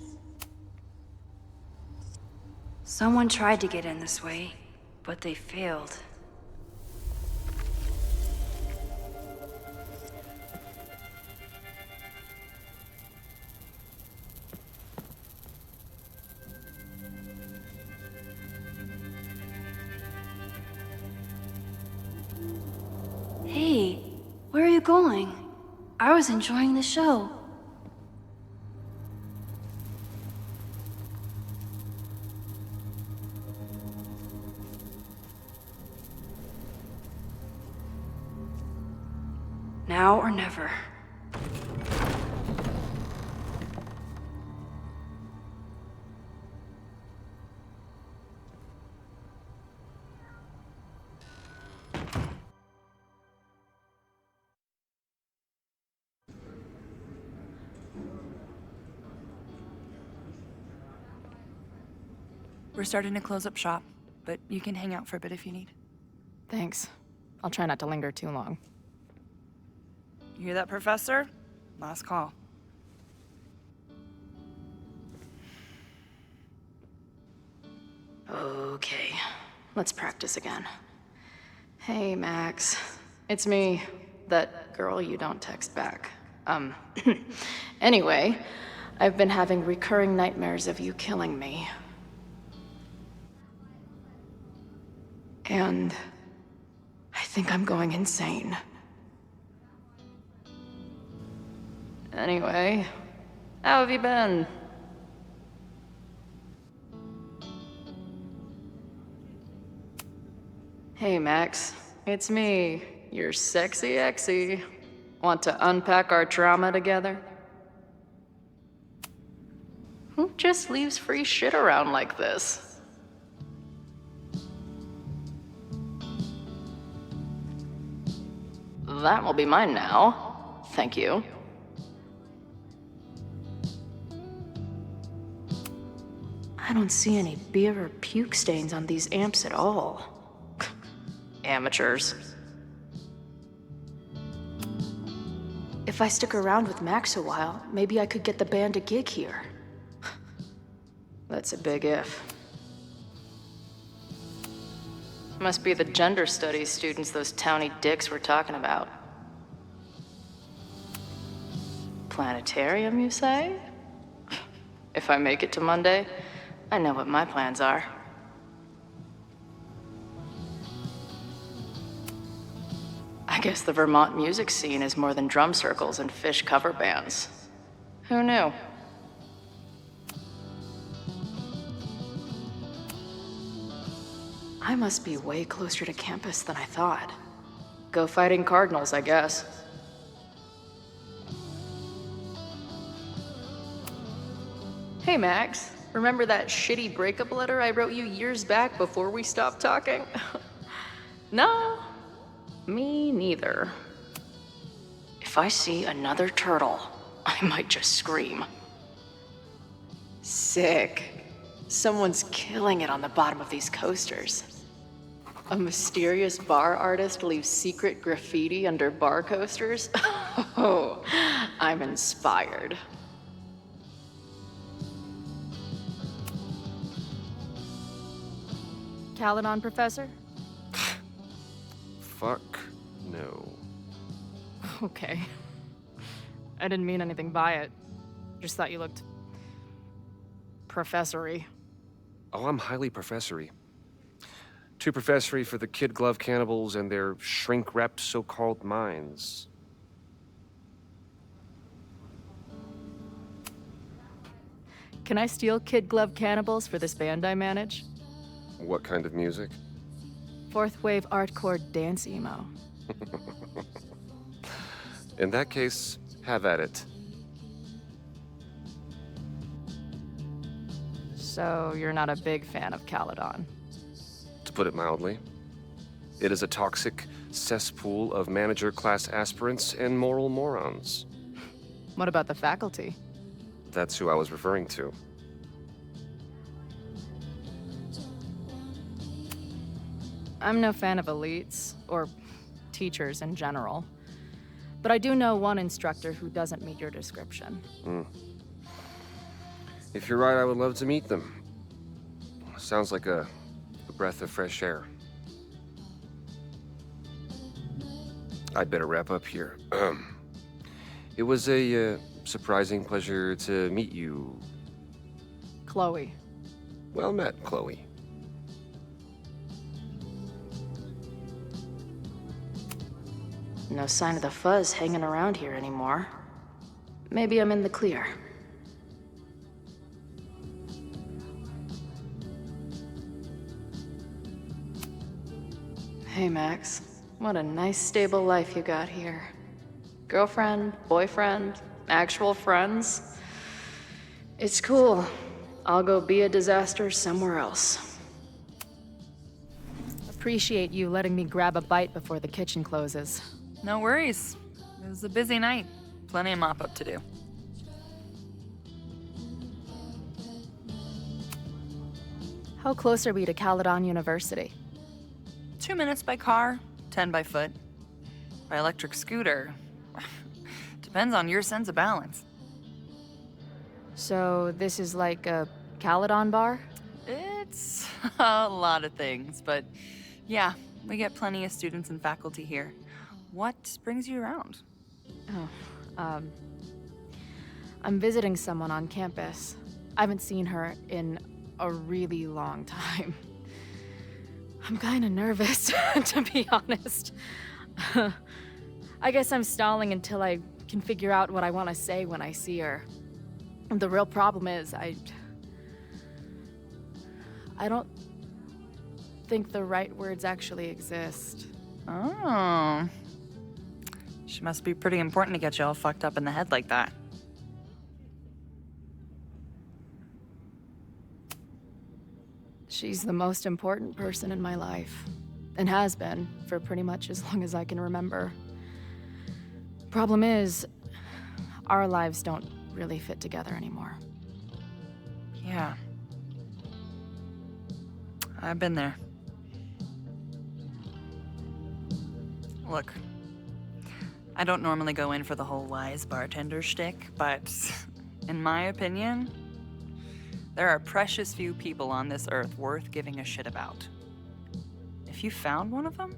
Someone tried to get in this way, but they failed. Hey, where are you going? I was enjoying the show. Now or never. We're starting to close up shop, but you can hang out for a bit if you need. Thanks. I'll try not to linger too long. You hear that, Professor? Last call. Okay, let's practice again. Hey, Max. It's me. That girl you don't text back. Anyway, I've been having recurring nightmares of you killing me. And I think I'm going insane. Anyway, how have you been? Hey, Max. It's me, your sexy exy. Want to unpack our trauma together? Who just leaves free shit around like this? That will be mine now. Thank you. I don't see any beer or puke stains on these amps at all. Amateurs. If I stick around with Max a while, maybe I could get the band a gig here. That's a big if. Must be the gender studies students those towny dicks were talking about. Planetarium, you say? If I make it to Monday, I know what my plans are. I guess the Vermont music scene is more than drum circles and fish cover bands. Who knew? I must be way closer to campus than I thought. Go fighting Cardinals, I guess. Hey, Max. Remember that shitty breakup letter I wrote you years back before we stopped talking? No, me neither. If I see another turtle, I might just scream. Sick. Someone's killing it on the bottom of these coasters. A mysterious bar artist leaves secret graffiti under bar coasters? Oh, I'm inspired. Caledon, Professor? Fuck no. Okay. I didn't mean anything by it. Just thought you looked... professory. Oh, I'm highly professory. Too professory for the kid glove cannibals and their shrink-wrapped so-called minds. Can I steal kid glove cannibals for this band I manage? What kind of music? Fourth wave artcore dance emo. In that case, have at it. So you're not a big fan of Caledon? To put it mildly, it is a toxic cesspool of manager-class aspirants and moral morons. What about the faculty? That's who I was referring to. I'm no fan of elites, or teachers in general. But I do know one instructor who doesn't meet your description. If you're right, I would love to meet them. Sounds like a breath of fresh air. I'd better wrap up here. It was a surprising pleasure to meet you. Chloe. Well met, Chloe. No sign of the fuzz hanging around here anymore. Maybe I'm in the clear. Hey, Max. What a nice, stable life you got here. Girlfriend, boyfriend, actual friends. It's cool. I'll go be a disaster somewhere else. Appreciate you letting me grab a bite before the kitchen closes. No worries. It was a busy night. Plenty of mop-up to do. How close are we to Caledon University? 2 minutes by car, 10 by foot. By electric scooter. Depends on your sense of balance. So this is like a Caledon bar? It's a lot of things, but yeah, we get plenty of students and faculty here. What brings you around? I'm visiting someone on campus. I haven't seen her in a really long time. I'm kinda nervous, to be honest. I guess I'm stalling until I can figure out what I want to say when I see her. The real problem is, I don't think the right words actually exist. Oh. She must be pretty important to get you all fucked up in the head like that. She's the most important person in my life, and has been for pretty much as long as I can remember. Problem is, our lives don't really fit together anymore. Yeah. I've been there. Look, I don't normally go in for the whole wise bartender shtick, but in my opinion, there are precious few people on this earth worth giving a shit about. If you found one of them,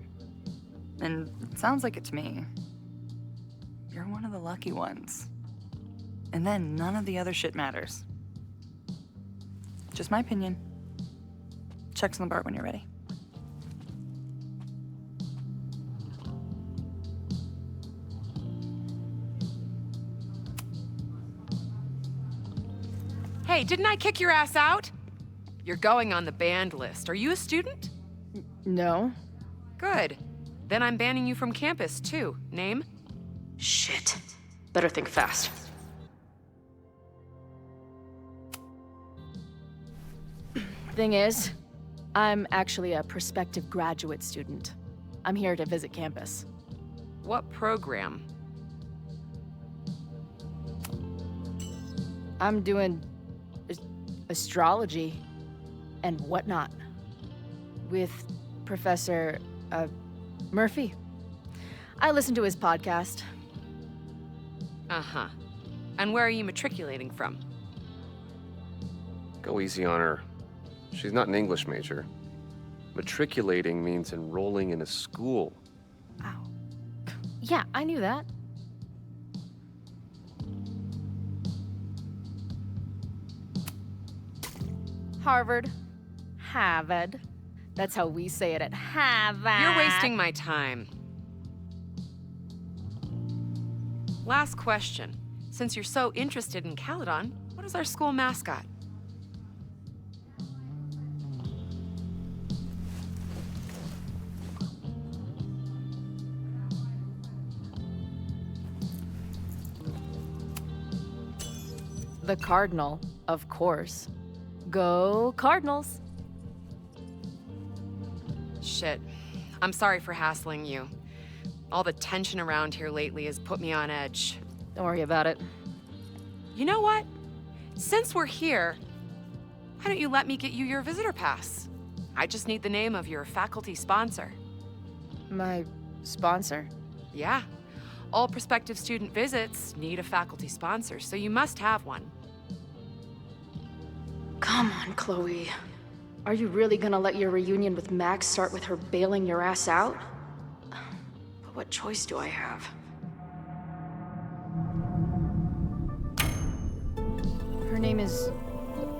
and it sounds like it to me, you're one of the lucky ones. And then none of the other shit matters. Just my opinion. Check's on the bar when you're ready. Hey, didn't I kick your ass out? You're going on the banned list. Are you a student? No. Good. Then I'm banning you from campus, too. Name? Shit. Better think fast. Thing is, I'm actually a prospective graduate student. I'm here to visit campus. What program? I'm doing astrology and whatnot with Professor Murphy. I listen to his podcast. Uh-huh. And where are you matriculating from? Go easy on her. She's not an English major. Matriculating means enrolling in a school. Yeah, I knew that. Harvard. Harvard. That's how we say it at Harvard. You're wasting my time. Last question. Since you're so interested in Caledon, what is our school mascot? The Cardinal, of course. Go Cardinals. Shit. I'm sorry for hassling you. All the tension around here lately has put me on edge. Don't worry about it. You know what? Since we're here, why don't you let me get you your visitor pass? I just need the name of your faculty sponsor. My sponsor? Yeah. All prospective student visits need a faculty sponsor, so you must have one. Come on, Chloe. Are you really gonna let your reunion with Max start with her bailing your ass out? But what choice do I have? Her name is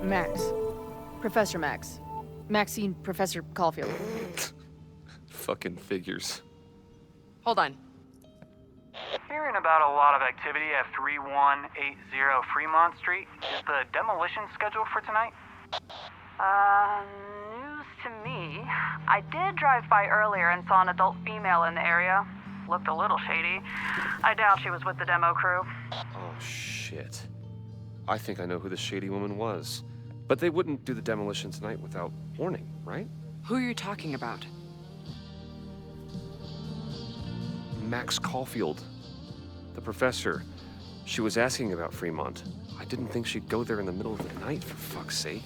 Max. Professor Max. Maxine Professor Caulfield. Fucking figures. Hold on. Hearing about a lot of activity at 3180 Fremont Street. Is the demolition scheduled for tonight? News to me. I did drive by earlier and saw an adult female in the area. Looked a little shady. I doubt she was with the demo crew. Oh, shit. I think I know who the shady woman was. But they wouldn't do the demolition tonight without warning, right? Who are you talking about? Max Caulfield. The professor. She was asking about Fremont. I didn't think she'd go there in the middle of the night, for fuck's sake.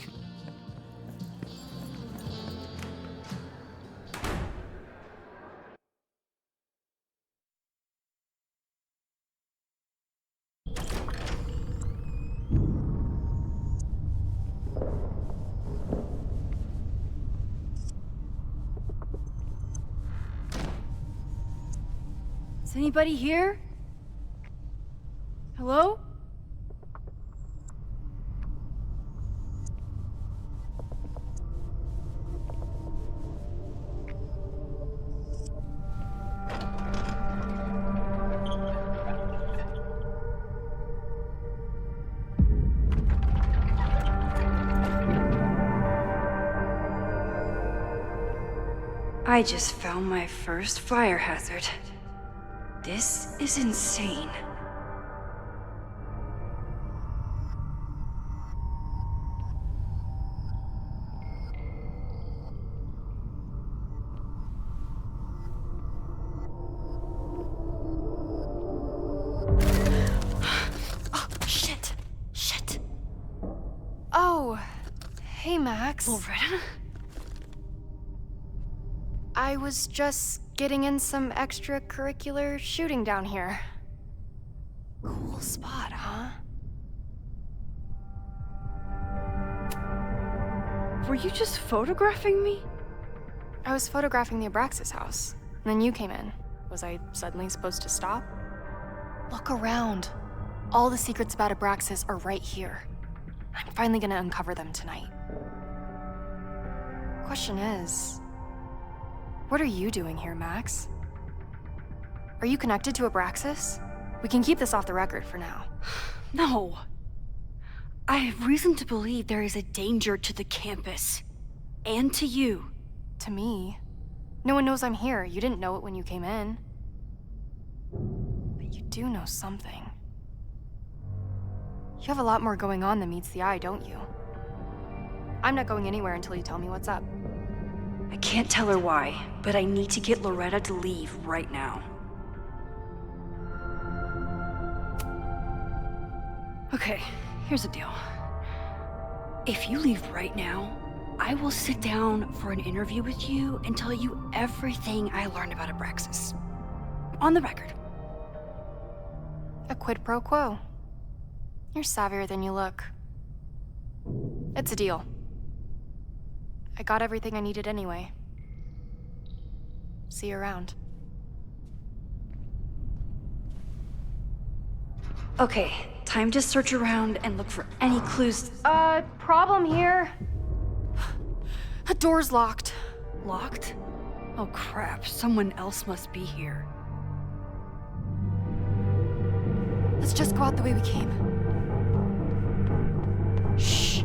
Is anybody here? Hello? I just found my first fire hazard. This is insane. Oh, shit. Shit. Oh, hey, Max. Loretta? I was just getting in some extracurricular shooting down here. Cool spot, huh? Were you just photographing me? I was photographing the Abraxas house, and then you came in. Was I suddenly supposed to stop? Look around. All the secrets about Abraxas are right here. I'm finally gonna uncover them tonight. Question is, what are you doing here, Max? Are you connected to Abraxas? We can keep this off the record for now. No. I have reason to believe there is a danger to the campus. And to you. To me? No one knows I'm here. You didn't know it when you came in. But you do know something. You have a lot more going on than meets the eye, don't you? I'm not going anywhere until you tell me what's up. I can't tell her why, but I need to get Loretta to leave right now. Okay, here's the deal. If you leave right now, I will sit down for an interview with you and tell you everything I learned about Abraxas. On the record. A quid pro quo. You're savvier than you look. It's a deal. I got everything I needed anyway. See you around. Okay, time to search around and look for any clues. Problem here. The door's locked. Locked? Oh crap, someone else must be here. Let's just go out the way we came. Shh.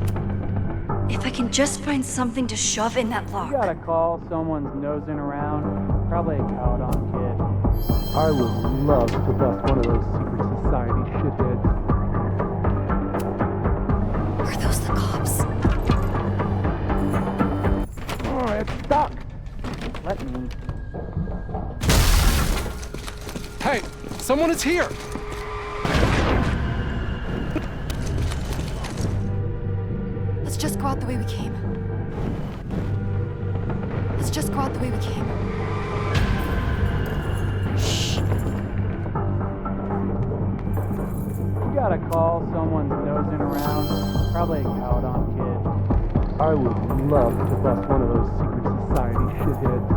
If I can just find something to shove in that lock. You gotta call someone's nosing around. Probably a Caledon kid. I would love to bust one of those secret society shitheads. Are those the cops? Oh, it's stuck. Let me. Hey, someone is here! Let's just go out the way we came. Let's just go out the way we came. Shh. a call. Someone's nosing around. Probably a Caledon kid. I would love to bust one of those secret society shitheads.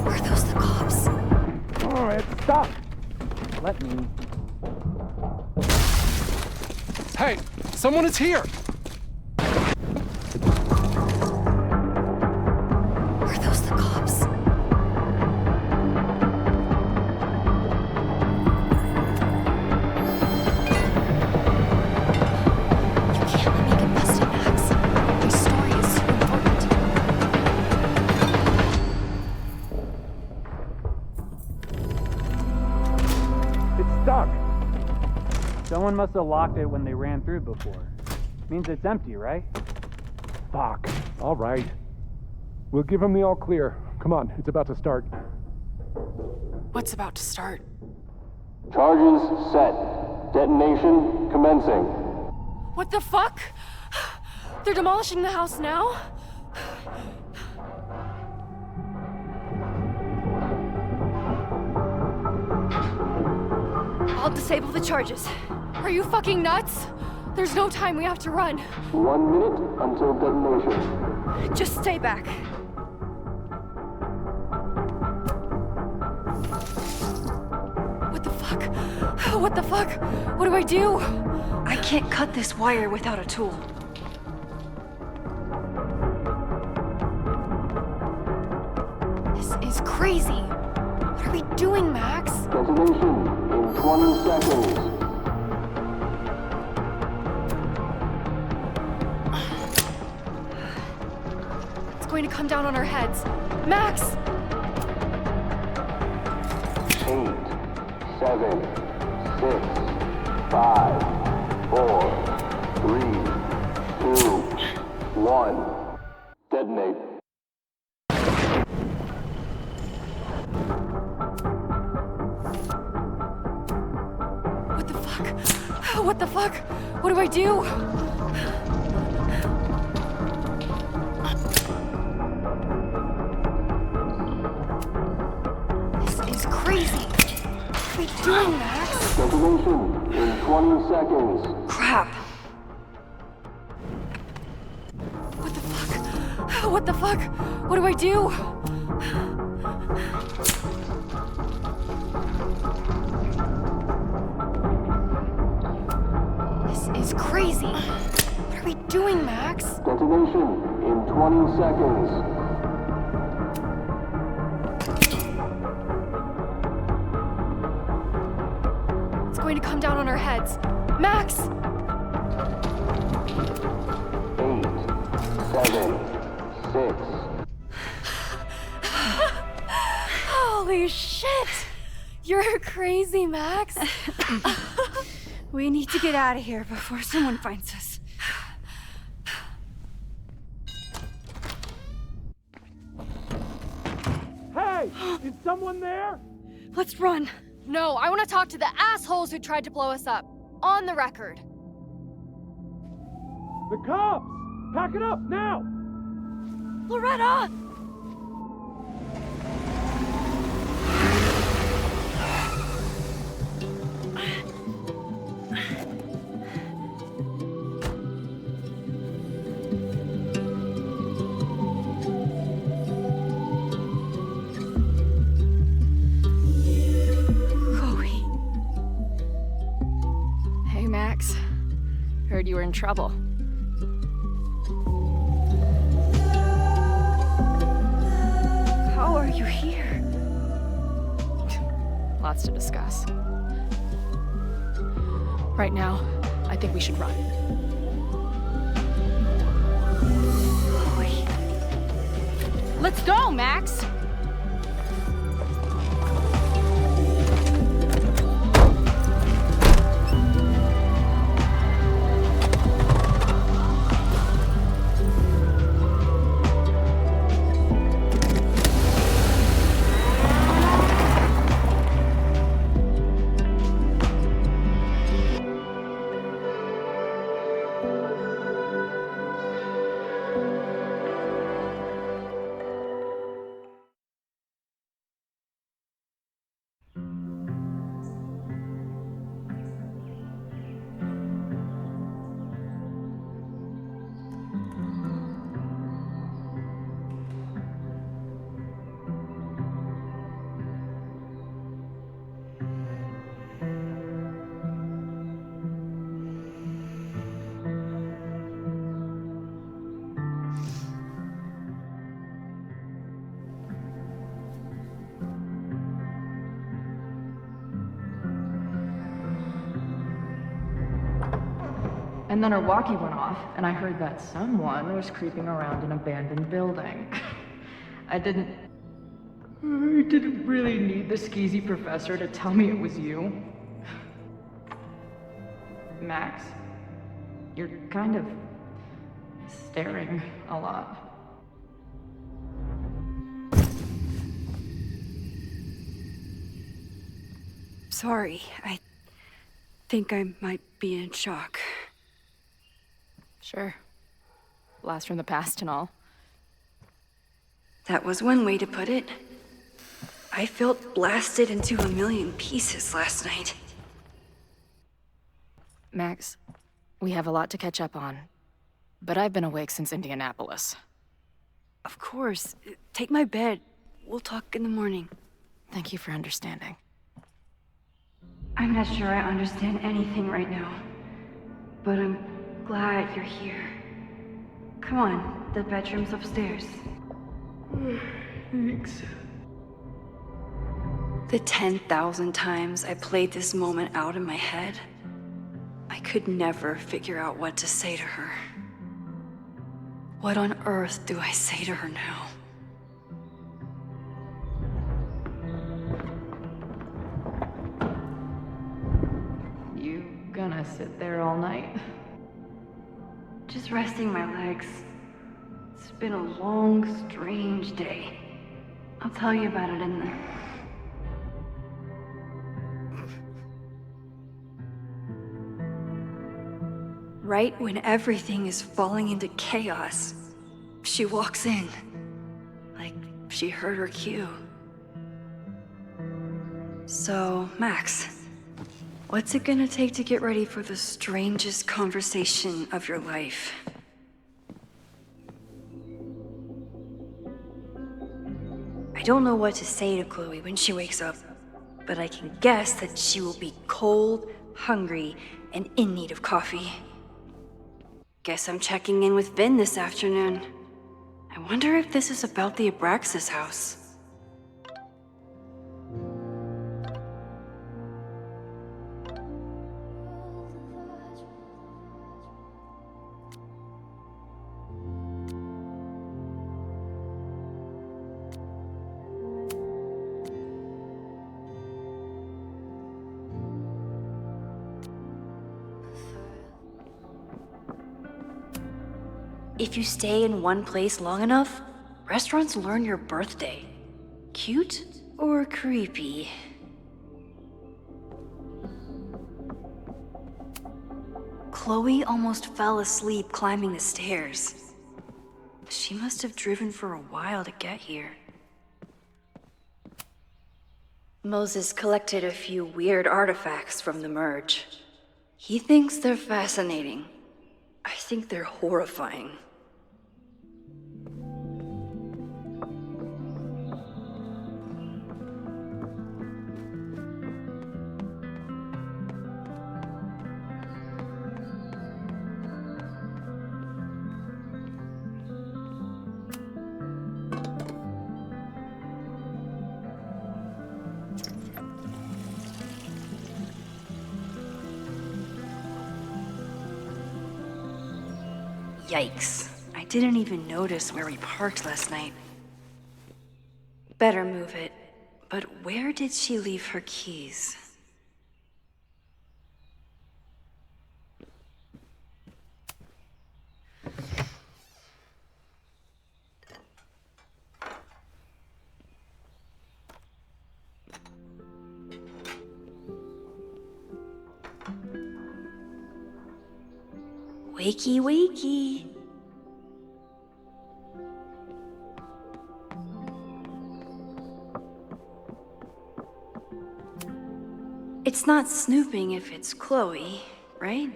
Are those the cops? All right, stop. Let me. Hey, someone is here. Are those the cops? You can't let me get busted, Max. My story is so important. It's stuck. Someone must have locked it when they ran through before. Means it's empty, right? Fuck. All right. We'll give him the all clear. Come on, it's about to start. What's about to start? Charges set. Detonation commencing. What the fuck? They're demolishing the house now? I'll disable the charges. Are you fucking nuts? There's no time, we have to run. 1 minute until detonation. Just stay back. What the fuck? What the fuck? What do I do? I can't cut this wire without a tool. This is crazy. What are we doing, Max? Detonation in 20 seconds. It's going to come down on our heads. Max! 8, 7, 6, 5, 4, 3, 2, 1. Detonate. What the fuck? What the fuck? What do I do? This is crazy. What are we doing, Max? Detonation in 20 seconds. Crap. What the fuck? What the fuck? What do I do? This is crazy. What are we doing, Max? Detonation in 20 seconds. It's going to come down on our heads. Max! 8, 7, 6. Holy shit! You're crazy, Max. We need to get out of here before someone finds us. Hey, is someone there? Let's run. No, I want to talk to the assholes who tried to blow us up. On the record. The cops! Pack it up now! Loretta! Hey, Max. Heard you were in trouble. How are you here? Lots to discuss. Right now, I think we should run. Let's go, Max! And then her walkie went off, and I heard that someone was creeping around an abandoned building. I didn't really need the skeezy professor to tell me it was you. Max, you're kind of staring a lot. Sorry, I think I might be in shock. Sure. Blast from the past and all. That was one way to put it. I felt blasted into a million pieces last night. Max, we have a lot to catch up on, but I've been awake since Indianapolis. Of course. Take my bed. We'll talk in the morning. Thank you for understanding. I'm not sure I understand anything right now, but I'm glad you're here. Come on, the bedroom's upstairs. Thanks. The 10,000 times I played this moment out in my head, I could never figure out what to say to her. What on earth do I say to her now? You gonna sit there all night? Just resting my legs. It's been a long, strange day. I'll tell you about it in the... Right when everything is falling into chaos, she walks in. Like she heard her cue. So, Max, what's it gonna take to get ready for the strangest conversation of your life? I don't know what to say to Chloe when she wakes up, but I can guess that she will be cold, hungry, and in need of coffee. Guess I'm checking in with Vin this afternoon. I wonder if this is about the Abraxas house. If you stay in one place long enough, restaurants learn your birthday. Cute or creepy? Chloe almost fell asleep climbing the stairs. She must have driven for a while to get here. Moses collected a few weird artifacts from the merge. He thinks they're fascinating. I think they're horrifying. Yikes. I didn't even notice where we parked last night. Better move it. But where did she leave her keys? Wakey, wakey. It's not snooping if it's Chloe, right?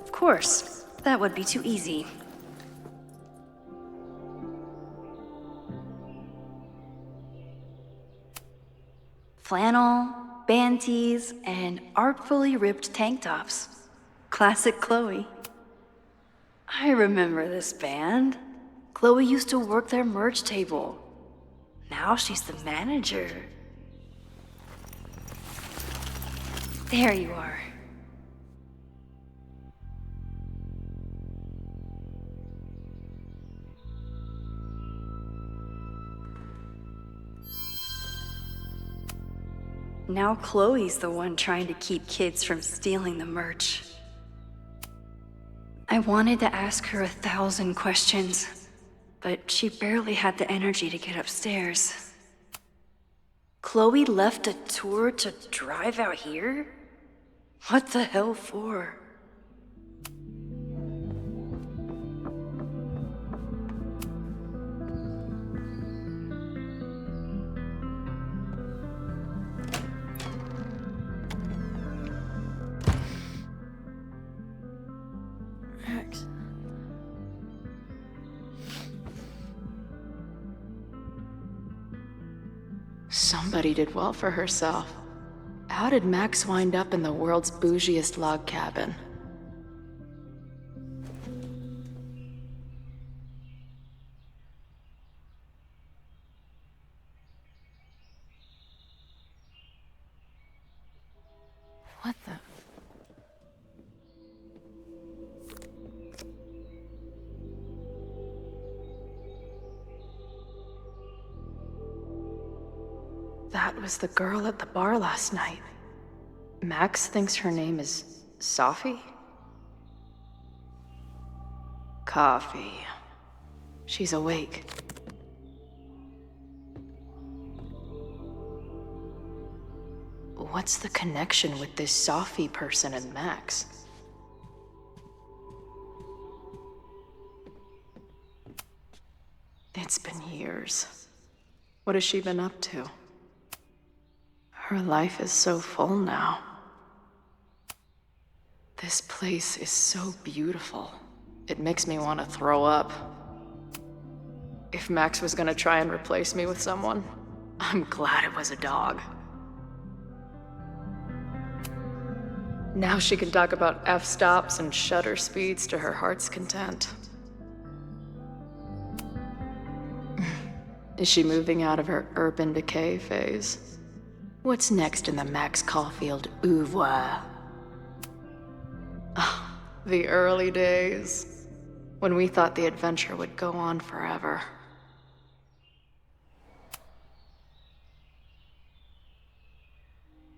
Of course, that would be too easy. Flannel, band tees, and artfully ripped tank tops. Classic Chloe. I remember this band. Chloe used to work their merch table. Now she's the manager. There you are. Now Chloe's the one trying to keep kids from stealing the merch. I wanted to ask her 1,000 questions, but she barely had the energy to get upstairs. Chloe left a tour to drive out here? What the hell for? Max. Somebody did well for herself. How did Max wind up in the world's bougiest log cabin? What the? That was the girl at the bar last night. Max thinks her name is Sophie? Coffee. She's awake. What's the connection with this Sophie person and Max? It's been years. What has she been up to? Her life is so full now. This place is so beautiful. It makes me want to throw up. If Max was gonna try and replace me with someone, I'm glad it was a dog. Now she can talk about f-stops and shutter speeds to her heart's content. Is she moving out of her urban decay phase? What's next in the Max Caulfield oeuvre? Oh, the early days, when we thought the adventure would go on forever.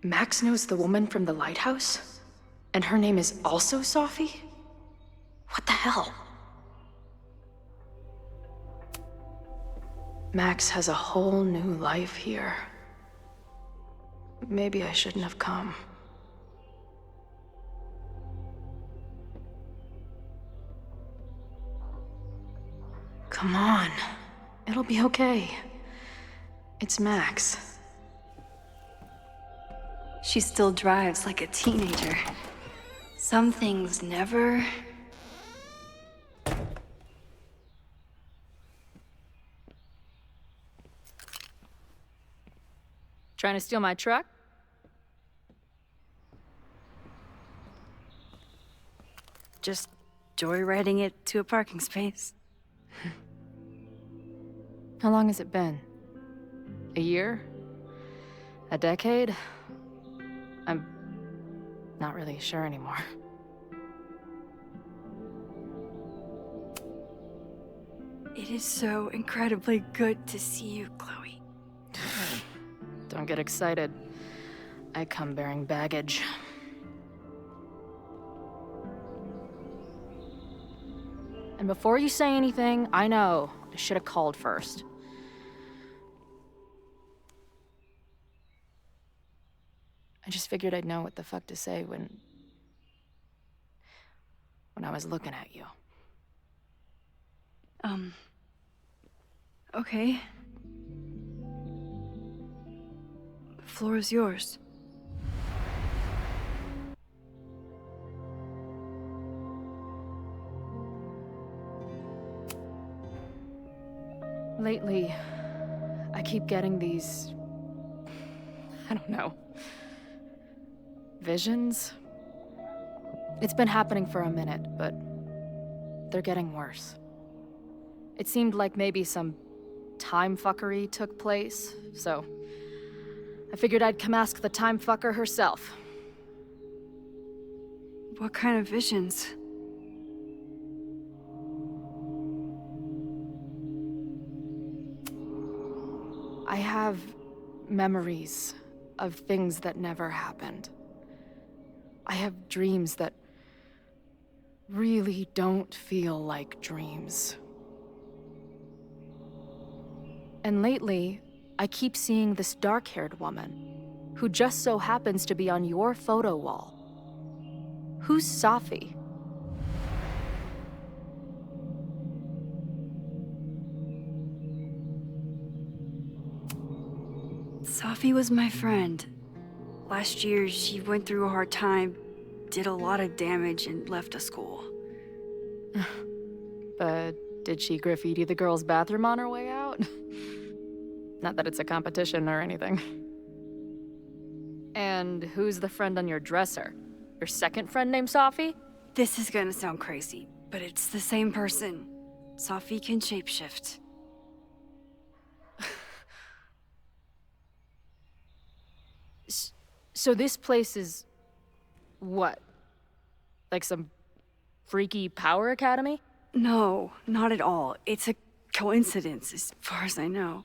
Max knows the woman from the lighthouse? And her name is also Sophie? What the hell? Max has a whole new life here. Maybe I shouldn't have come. Come on. It'll be okay. It's Max. She still drives like a teenager. Some things never... Trying to steal my truck? Just joyriding it to a parking space. How long has it been? A year? A decade? I'm not really sure anymore. It is so incredibly good to see you, Chloe. Don't get excited. I come bearing baggage. And before you say anything, I know I should have called first. I just figured I'd know what the fuck to say when I was looking at you. Okay. The floor is yours. Lately, I keep getting these... I don't know. Visions? It's been happening for a minute, but they're getting worse. It seemed like maybe some time fuckery took place, so I figured I'd come ask the time fucker herself. What kind of visions? I have memories of things that never happened. I have dreams that really don't feel like dreams. And lately, I keep seeing this dark-haired woman, who just so happens to be on your photo wall. Who's Safi? Safi was my friend. Last year, she went through a hard time, did a lot of damage, and left the school. But did she graffiti the girls' bathroom on her way out? Not that it's a competition or anything. And who's the friend on your dresser? Your second friend named Safi? This is gonna sound crazy, but it's the same person. Safi can shapeshift. So this place is... what? Like some freaky power academy? No, not at all. It's a coincidence, as far as I know.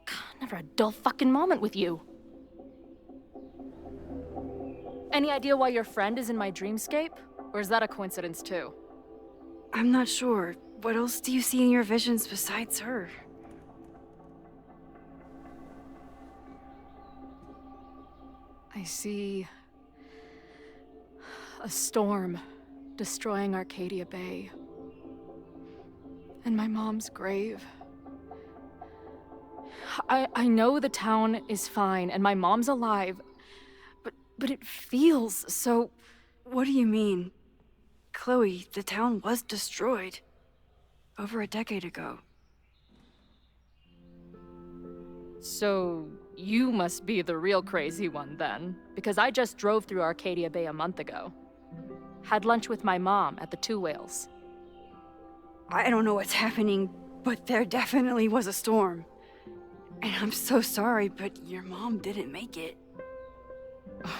God, never a dull fucking moment with you. Any idea why your friend is in my dreamscape? Or is that a coincidence too? I'm not sure. What else do you see in your visions besides her? I see... a storm destroying Arcadia Bay. And my mom's grave. I know the town is fine and my mom's alive, but it feels so... What do you mean? Chloe, the town was destroyed. Over a decade ago. So, you must be the real crazy one then, because I just drove through Arcadia Bay a month ago. Had lunch with my mom at the Two Whales. I don't know what's happening, but there definitely was a storm. And I'm so sorry, but your mom didn't make it.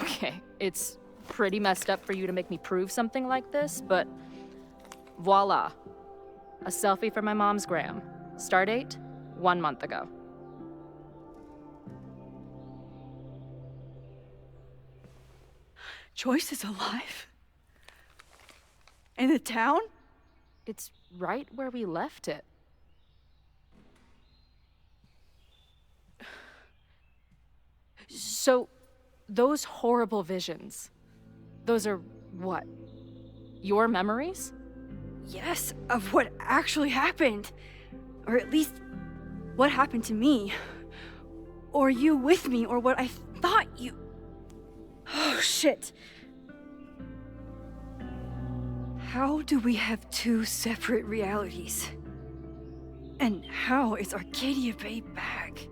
Okay, it's pretty messed up for you to make me prove something like this, but voila. A selfie for my mom's gram. Stardate, 1 month ago. Joyce is alive? In the town? It's right where we left it. So, those horrible visions, those are what? Your memories? Yes, of what actually happened. Or at least, what happened to me. Or you with me, or what I thought you... Oh, shit. How do we have two separate realities? And how is Arcadia Bay back?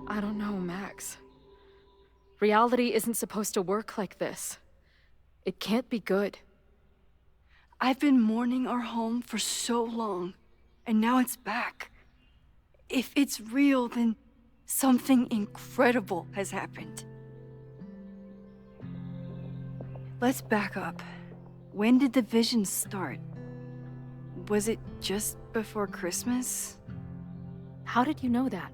I don't know, Max. Reality isn't supposed to work like this. It can't be good. I've been mourning our home for so long, and now it's back. If it's real, then something incredible has happened. Let's back up. When did the visions start? Was it just before Christmas? How did you know that?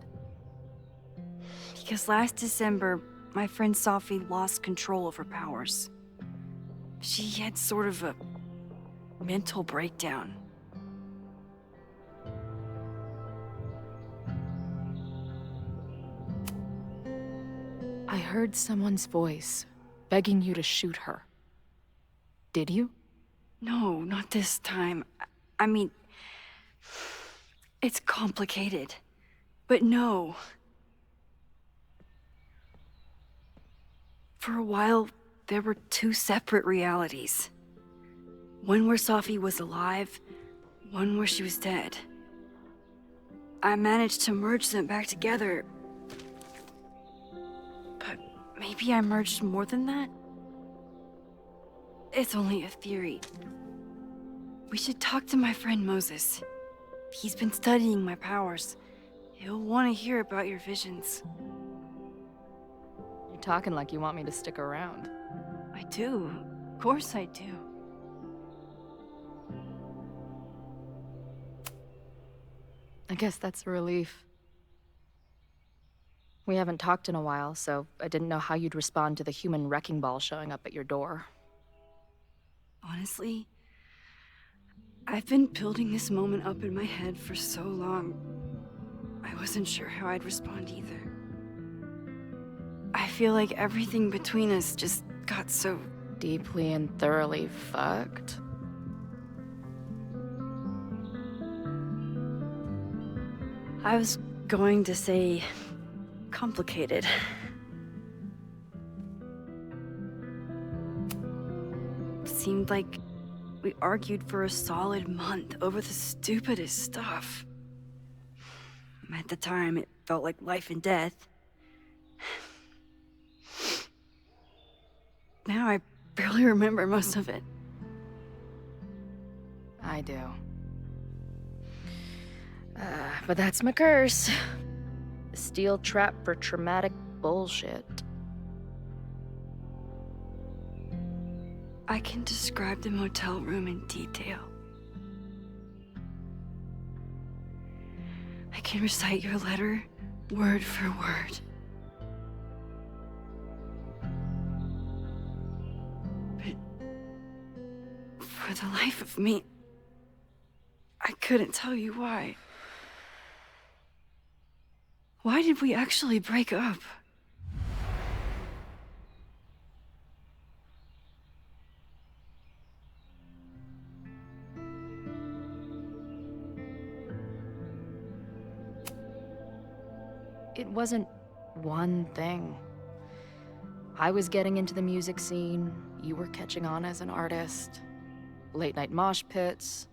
Because last December, my friend Safi lost control of her powers. She had sort of a mental breakdown. I heard someone's voice, begging you to shoot her. Did you? No, not this time. I mean, it's complicated. But no. For a while, there were two separate realities. One where Safi was alive, one where she was dead. I managed to merge them back together. But maybe I merged more than that? It's only a theory. We should talk to my friend Moses. He's been studying my powers. He'll want to hear about your visions. You're talking like you want me to stick around. I do. Of course I do. I guess that's a relief. We haven't talked in a while, so I didn't know how you'd respond to the human wrecking ball showing up at your door. Honestly, I've been building this moment up in my head for so long. I wasn't sure how I'd respond either. I feel like everything between us just got so deeply and thoroughly fucked. I was going to say complicated. Seemed like we argued for a solid month over the stupidest stuff. At the time, it felt like life and death. Now I barely remember most of it. I do. But that's my curse. The steel trap for traumatic bullshit. I can describe the motel room in detail. I can recite your letter word for word. But for the life of me, I couldn't tell you why. Why did we actually break up? It wasn't one thing. I was getting into the music scene, you were catching on as an artist. Late night mosh pits,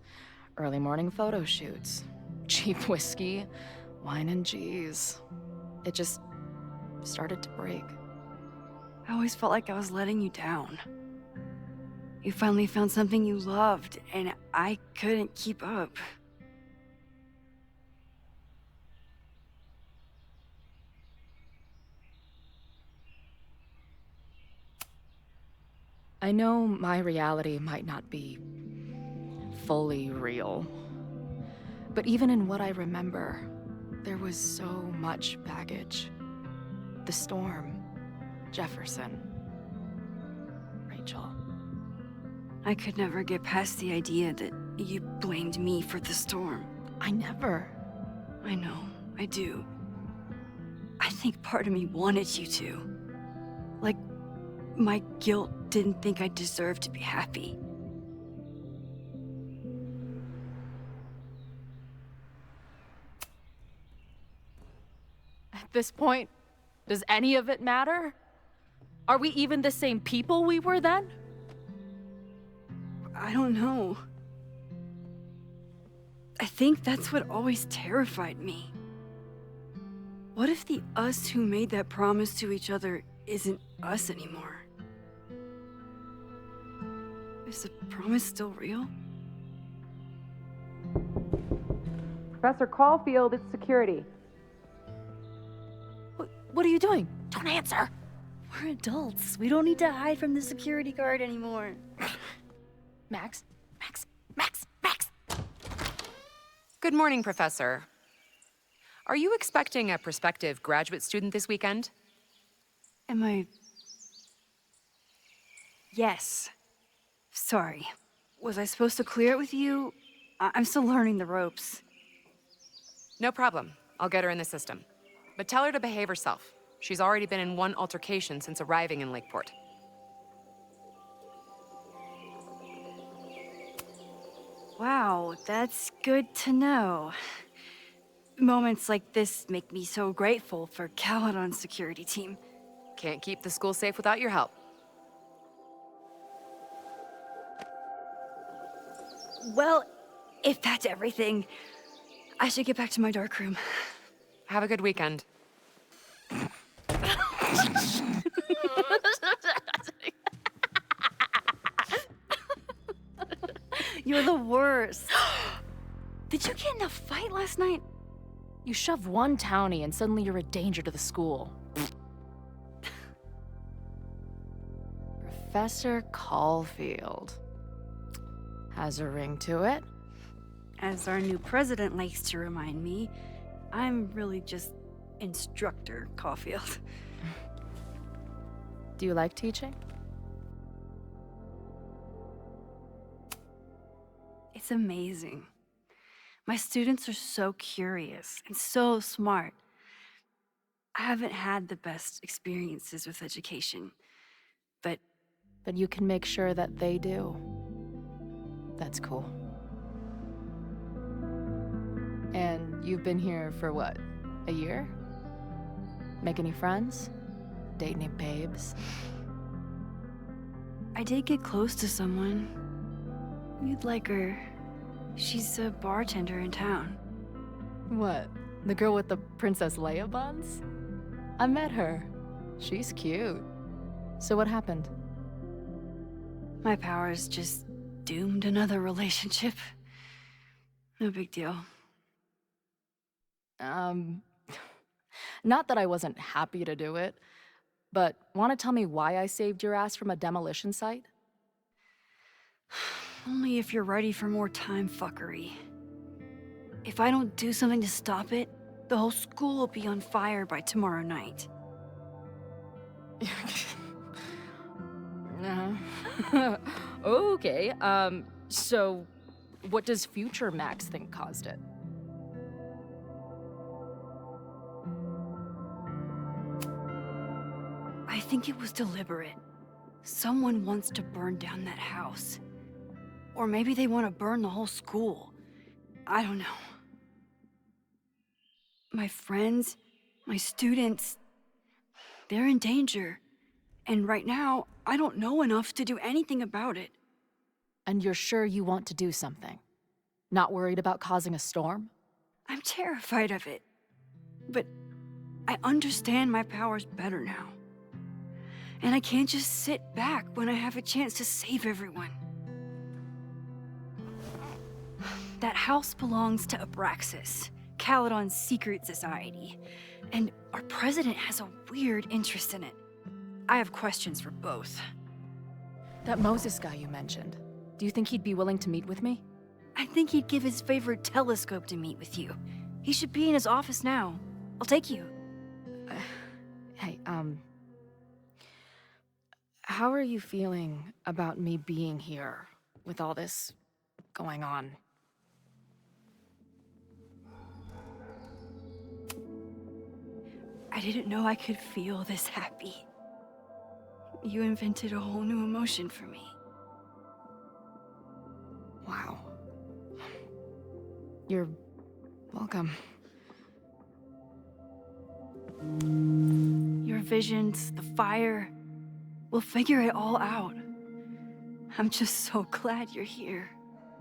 early morning photo shoots, cheap whiskey, wine and cheese. It just started to break. I always felt like I was letting you down. You finally found something you loved, and I couldn't keep up. I know my reality might not be fully real, but even in what I remember, there was so much baggage. The storm, Jefferson, Rachel. I could never get past the idea that you blamed me for the storm. I never. I know, I do. I think part of me wanted you to. Like, my guilt didn't think I deserved to be happy. At this point, does any of it matter? Are we even the same people we were then? I don't know. I think that's what always terrified me. What if the us who made that promise to each other isn't us anymore? Is the promise still real? Professor Caulfield, it's security. What are you doing? Don't answer! We're adults. We don't need to hide from the security guard anymore. Max? Good morning, Professor. Are you expecting a prospective graduate student this weekend? Am I... Yes. Sorry. Was I supposed to clear it with you? I'm still learning the ropes. No problem. I'll get her in the system. But tell her to behave herself. She's already been in one altercation since arriving in Lakeport. Wow, that's good to know. Moments like this make me so grateful for Caledon's security team. Can't keep the school safe without your help. Well, if that's everything, I should get back to my dark room. Have a good weekend. You're the worst. Did you get in a fight last night? You shove one townie and suddenly you're a danger to the school. Professor Caulfield. Has a ring to it. As our new president likes to remind me, I'm really just Instructor Caulfield. Do you like teaching? It's amazing. My students are so curious and so smart. I haven't had the best experiences with education, but you can make sure that they do. That's cool. And you've been here for what, a year? Make any friends? Date any babes? I did get close to someone. You'd like her. She's a bartender in town. What? The girl with the Princess Leia buns? I met her. She's cute. So what happened? My powers just doomed another relationship. No big deal. Not that I wasn't happy to do it, but want to tell me why I saved your ass from a demolition site? Only if you're ready for more time fuckery. If I don't do something to stop it, the whole school will be on fire by tomorrow night. Okay, so what does future Max think caused it? I think it was deliberate. Someone wants to burn down that house. Or maybe they want to burn the whole school. I don't know. My friends, my students, they're in danger. And right now, I don't know enough to do anything about it. And you're sure you want to do something? Not worried about causing a storm? I'm terrified of it. But I understand my powers better now. And I can't just sit back when I have a chance to save everyone. That house belongs to Abraxas, Caledon's secret society. And our president has a weird interest in it. I have questions for both. That Moses guy you mentioned, do you think he'd be willing to meet with me? I think he'd give his favorite telescope to meet with you. He should be in his office now. I'll take you. Hey, how are you feeling about me being here with all this going on? I didn't know I could feel this happy. You invented a whole new emotion for me. Wow. You're welcome. Your visions, the fire, we'll figure it all out. I'm just so glad you're here.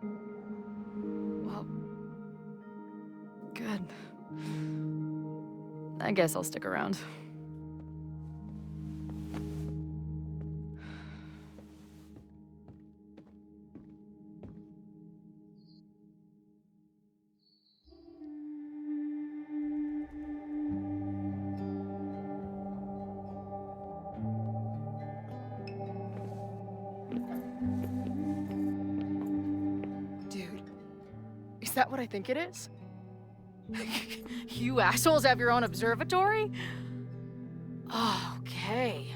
Well, good. I guess I'll stick around. Is that what I think it is? You assholes have your own observatory? Oh, okay.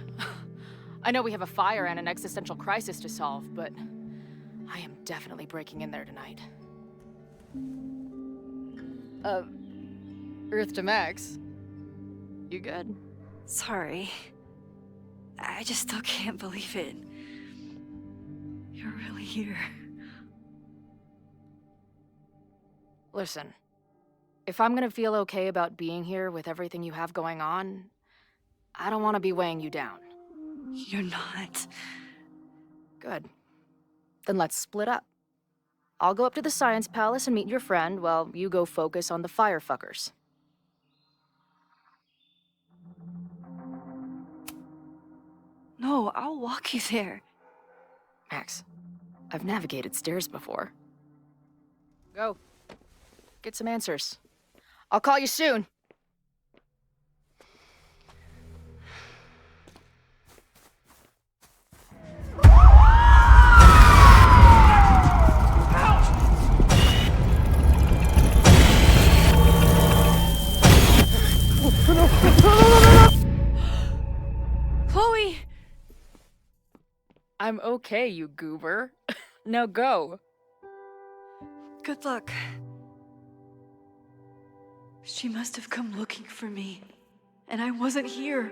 I know we have a fire and an existential crisis to solve, but I am definitely breaking in there tonight. Earth to Max. You good? Sorry. I just still can't believe it. You're really here. Listen, if I'm gonna feel okay about being here with everything you have going on, I don't want to be weighing you down. You're not. Good. Then let's split up. I'll go up to the Science Palace and meet your friend while you go focus on the firefuckers. No, I'll walk you there. Max, I've navigated stairs before. Go. Get some answers. I'll call you soon. Chloe! I'm okay, you goober. Now go. Good luck. She must have come looking for me, and I wasn't here.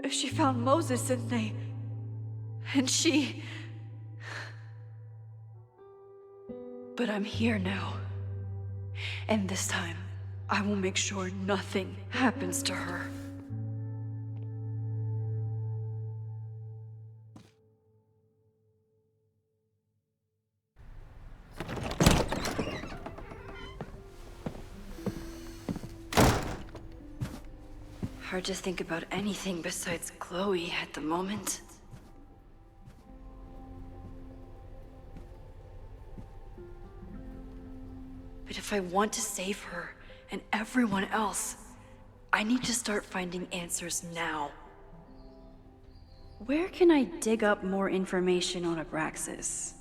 She found Moses and she... But I'm here now. And this time, I will make sure nothing happens to her. Hard to think about anything besides Chloe at the moment. But if I want to save her and everyone else, I need to start finding answers now. Where can I dig up more information on Abraxas?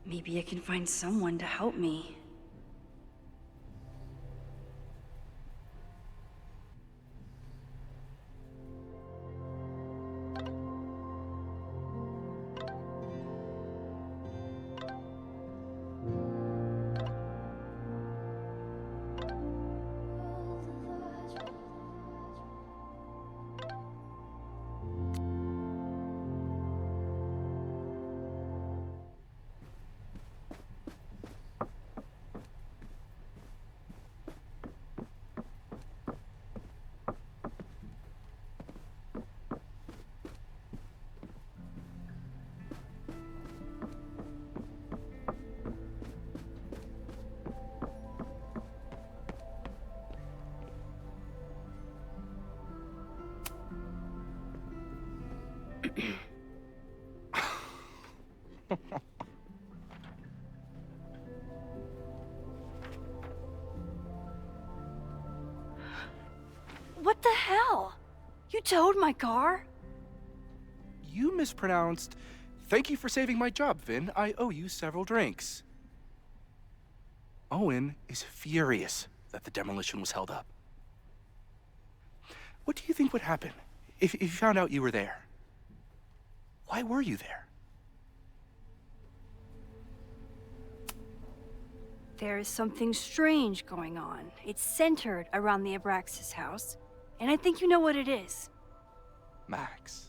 Maybe I can find someone to help me. What the hell? You towed my car? You mispronounced. Thank you for saving my job, Vin. I owe you several drinks. Owen is furious that the demolition was held up. What do you think would happen if you found out you were there? Why were you there? There is something strange going on. It's centered around the Abraxas house, and I think you know what it is. Max,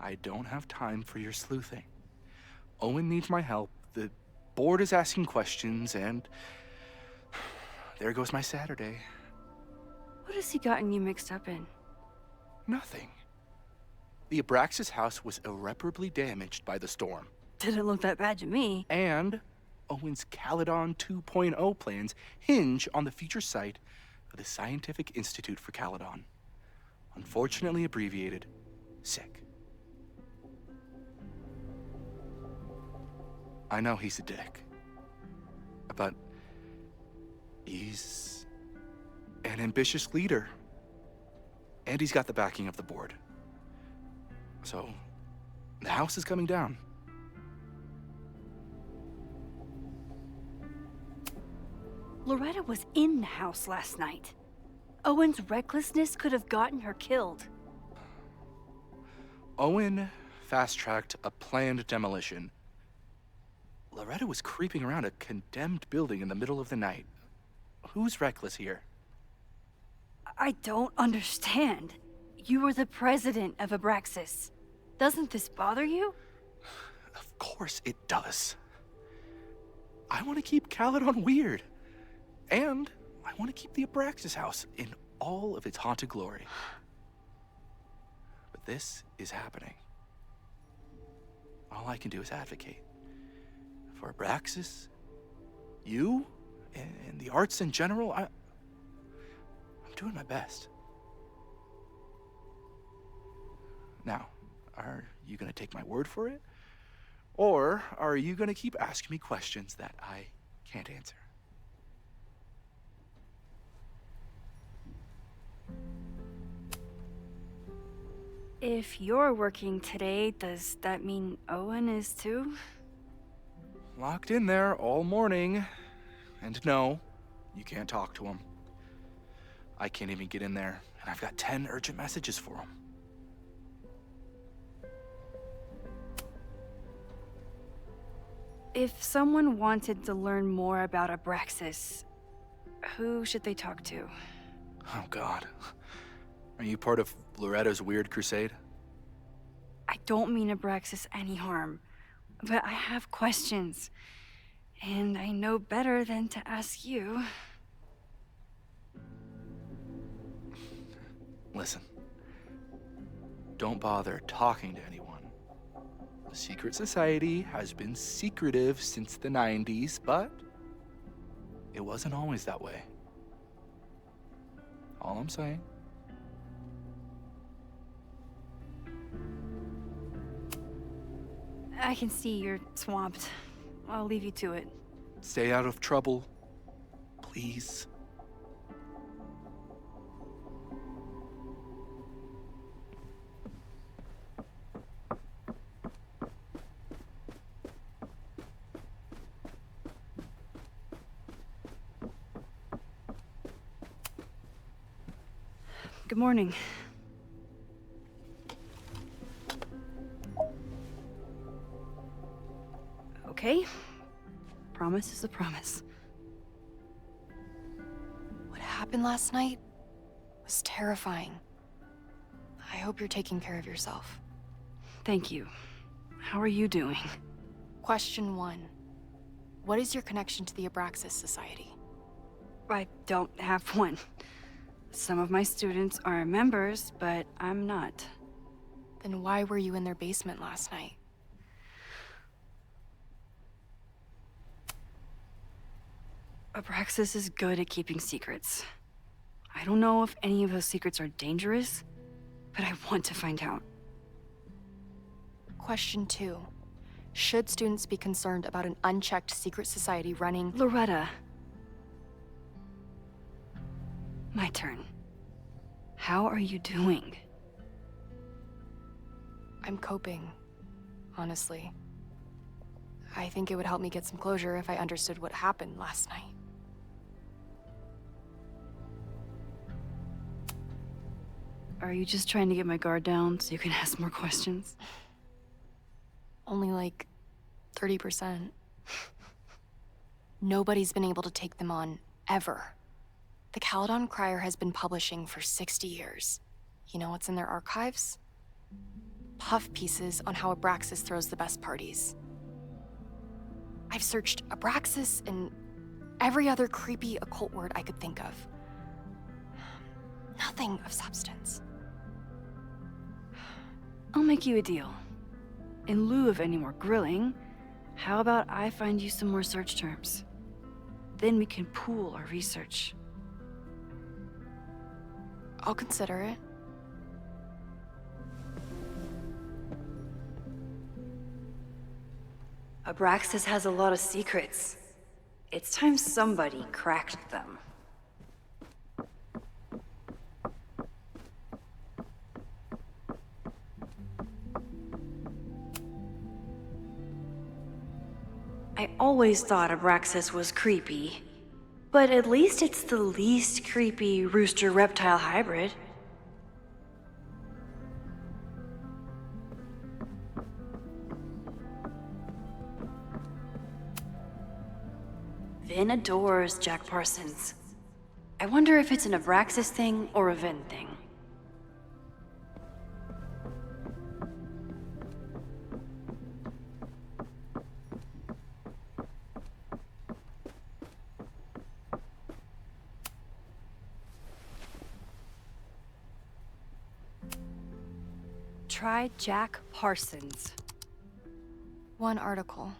I don't have time for your sleuthing. Owen needs my help, the board is asking questions, and there goes my Saturday. What has he gotten you mixed up in? Nothing. The Abraxas house was irreparably damaged by the storm. Didn't look that bad to me. And Owen's Caledon 2.0 plans hinge on the future site of the Scientific Institute for Caledon. Unfortunately abbreviated, SICK. I know he's a dick, but he's an ambitious leader, and he's got the backing of the board. So, the house is coming down. Loretta was in the house last night. Owen's recklessness could have gotten her killed. Owen fast-tracked a planned demolition. Loretta was creeping around a condemned building in the middle of the night. Who's reckless here? I don't understand. You were the president of Abraxas. Doesn't this bother you? Of course it does. I want to keep Caledon weird. And I want to keep the Abraxas house in all of its haunted glory. But this is happening. All I can do is advocate. For Abraxas, you, and the arts in general, I'm doing my best. Now, are you gonna take my word for it? Or are you gonna keep asking me questions that I can't answer? If you're working today, does that mean Owen is too? Locked in there all morning. And no, you can't talk to him. I can't even get in there, and I've got 10 urgent messages for him. If someone wanted to learn more about Abraxas, who should they talk to? Oh, God. Are you part of Loretta's weird crusade? I don't mean Abraxas any harm, but I have questions, and I know better than to ask you. Listen, don't bother talking to anyone. The secret society has been secretive since the 90s, but it wasn't always that way. All I'm saying. I can see you're swamped. I'll leave you to it. Stay out of trouble, please. Good morning. Okay. Promise is a promise. What happened last night was terrifying. I hope you're taking care of yourself. Thank you. How are you doing? Question 1. What is your connection to the Abraxas Society? I don't have one. Some of my students are members, but I'm not. Then why were you in their basement last night? Abraxas is good at keeping secrets. I don't know if any of those secrets are dangerous, but I want to find out. Question 2. Should students be concerned about an unchecked secret society running— Loretta. My turn. How are you doing? I'm coping, honestly. I think it would help me get some closure if I understood what happened last night. Are you just trying to get my guard down so you can ask more questions? Only like 30%. Nobody's been able to take them on, ever. The Caledon Crier has been publishing for 60 years. You know what's in their archives? Puff pieces on how Abraxas throws the best parties. I've searched Abraxas and every other creepy occult word I could think of. Nothing of substance. I'll make you a deal. In lieu of any more grilling, how about I find you some more search terms? Then we can pool our research. I'll consider it. Abraxas has a lot of secrets. It's time somebody cracked them. I always thought Abraxas was creepy, but at least it's the least creepy rooster-reptile hybrid. Vin adores Jack Parsons. I wonder if it's an Abraxas thing or a Vin thing. Try Jack Parsons. One article.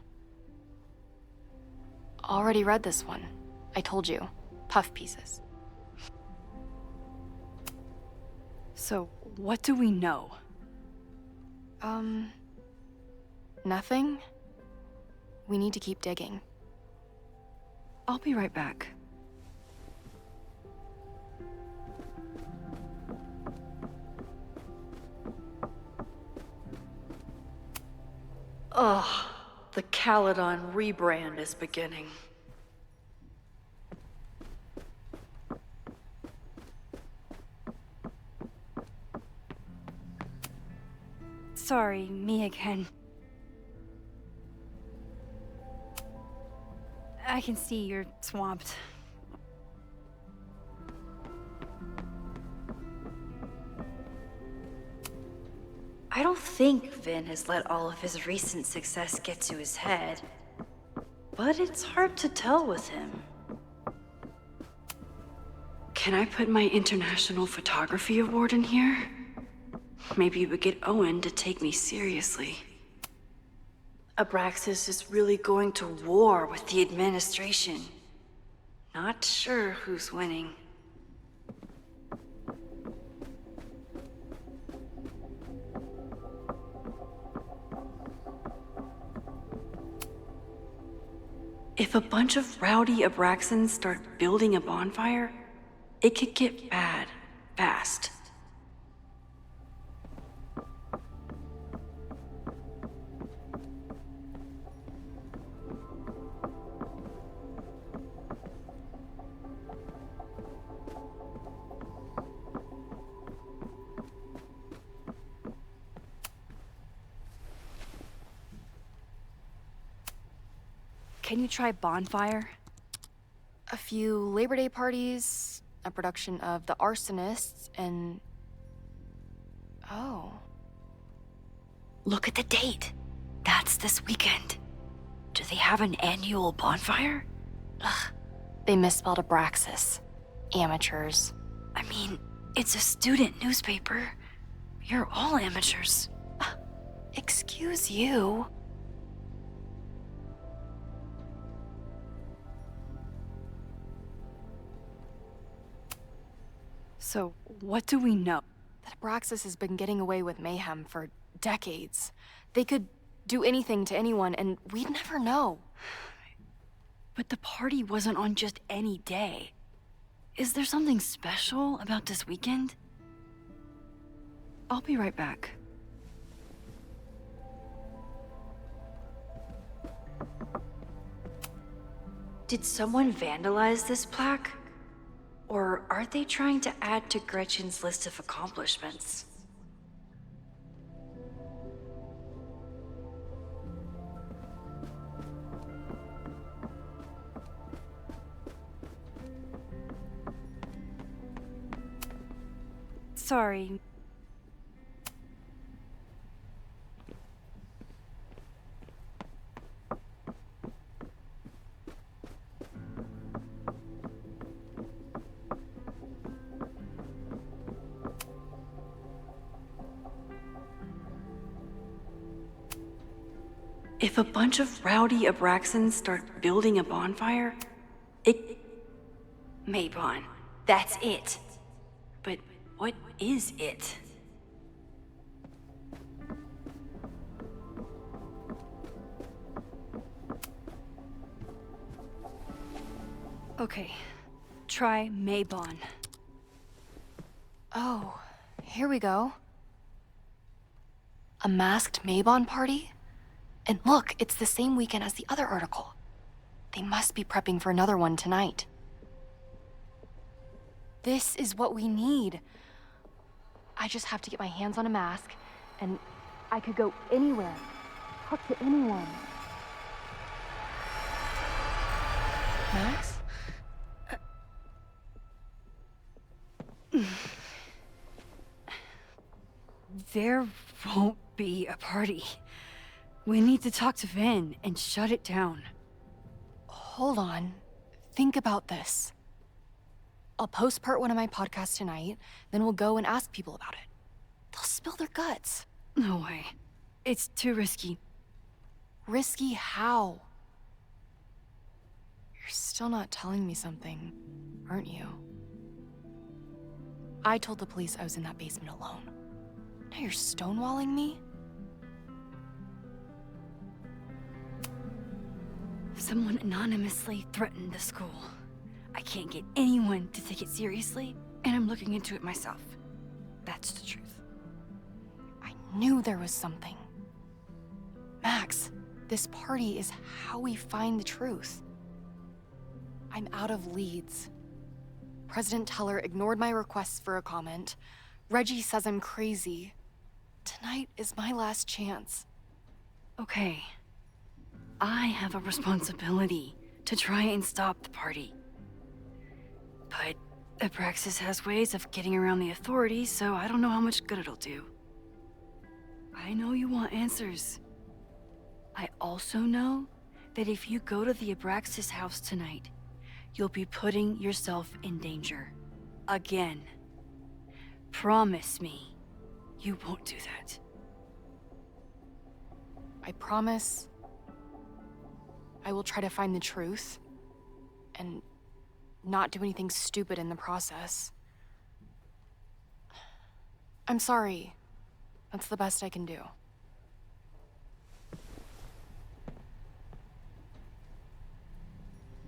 Already read this one. I told you. Puff pieces. So, what do we know? Nothing. We need to keep digging. I'll be right back. Ugh, the Caledon rebrand is beginning. Sorry, me again. I can see you're swamped. I don't think Vin has let all of his recent success get to his head. But it's hard to tell with him. Can I put my International Photography Award in here? Maybe we get Owen to take me seriously. Abraxas is really going to war with the administration. Not sure who's winning. If a bunch of rowdy Abraxans start building a bonfire, it could get bad, fast. Can you try bonfire? A few Labor Day parties, a production of The Arsonists, and... Oh. Look at the date. That's this weekend. Do they have an annual bonfire? Ugh. They misspelled Abraxas. Amateurs. I mean, it's a student newspaper. You're all amateurs. Excuse you. So, what do we know? That Abraxas has been getting away with mayhem for decades. They could do anything to anyone, and we'd never know. But the party wasn't on just any day. Is there something special about this weekend? I'll be right back. Did someone vandalize this plaque? Or are they trying to add to Gretchen's list of accomplishments? Sorry. If a bunch of rowdy Abraxans start building a bonfire, it... Maybon, that's it. But what is it? Okay, try Maybon. Oh, here we go. A masked Maybon party? And look, it's the same weekend as the other article. They must be prepping for another one tonight. This is what we need. I just have to get my hands on a mask, and I could go anywhere, talk to anyone. Max? There won't be a party. We need to talk to Vin and shut it down. Hold on. Think about this. I'll post part one of my podcast tonight, then we'll go and ask people about it. They'll spill their guts. No way. It's too risky. Risky how? You're still not telling me something, aren't you? I told the police I was in that basement alone. Now you're stonewalling me? Someone anonymously threatened the school. I can't get anyone to take it seriously, and I'm looking into it myself. That's the truth. I knew there was something. Max, this party is how we find the truth. I'm out of leads. President Teller ignored my requests for a comment. Reggie says I'm crazy. Tonight is my last chance. Okay. I have a responsibility to try and stop the party. But Abraxas has ways of getting around the authorities, so I don't know how much good it'll do. I know you want answers. I also know that if you go to the Abraxas house tonight, you'll be putting yourself in danger. Again. Promise me you won't do that. I promise I will try to find the truth and not do anything stupid in the process. I'm sorry. That's the best I can do.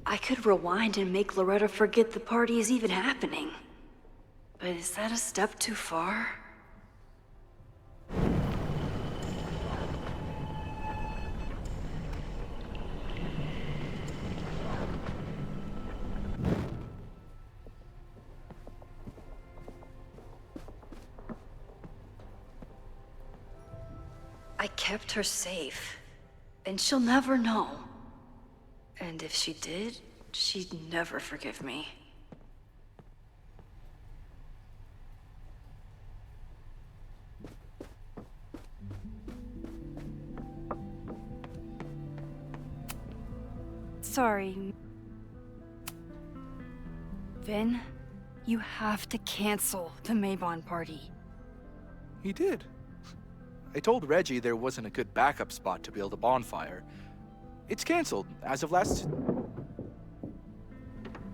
I could rewind and make Loretta forget the party is even happening. But is that a step too far? I kept her safe, and she'll never know. And if she did, she'd never forgive me. Sorry. Vin, you have to cancel the Maybon party. He did. I told Reggie there wasn't a good backup spot to build a bonfire. It's canceled as of last...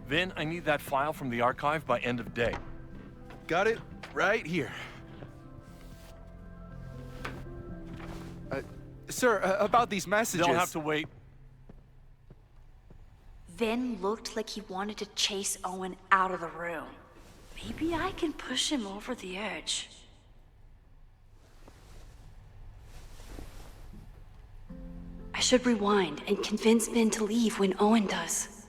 Vin, I need that file from the archive by end of day. Got it right here. Sir, about these messages... They'll have to wait. Vin looked like he wanted to chase Owen out of the room. Maybe I can push him over the edge. I should rewind and convince Vin to leave when Owen does.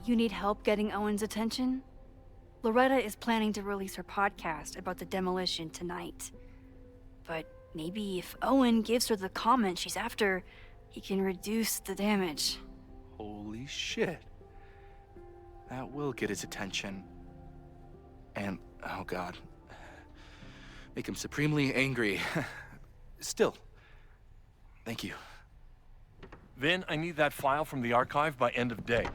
You need help getting Owen's attention? Loretta is planning to release her podcast about the demolition tonight. But maybe if Owen gives her the comment she's after, he can reduce the damage. Holy shit. That will get his attention. And, oh god. Make him supremely angry. Still, thank you. Vin, I need that file from the archive by end of day.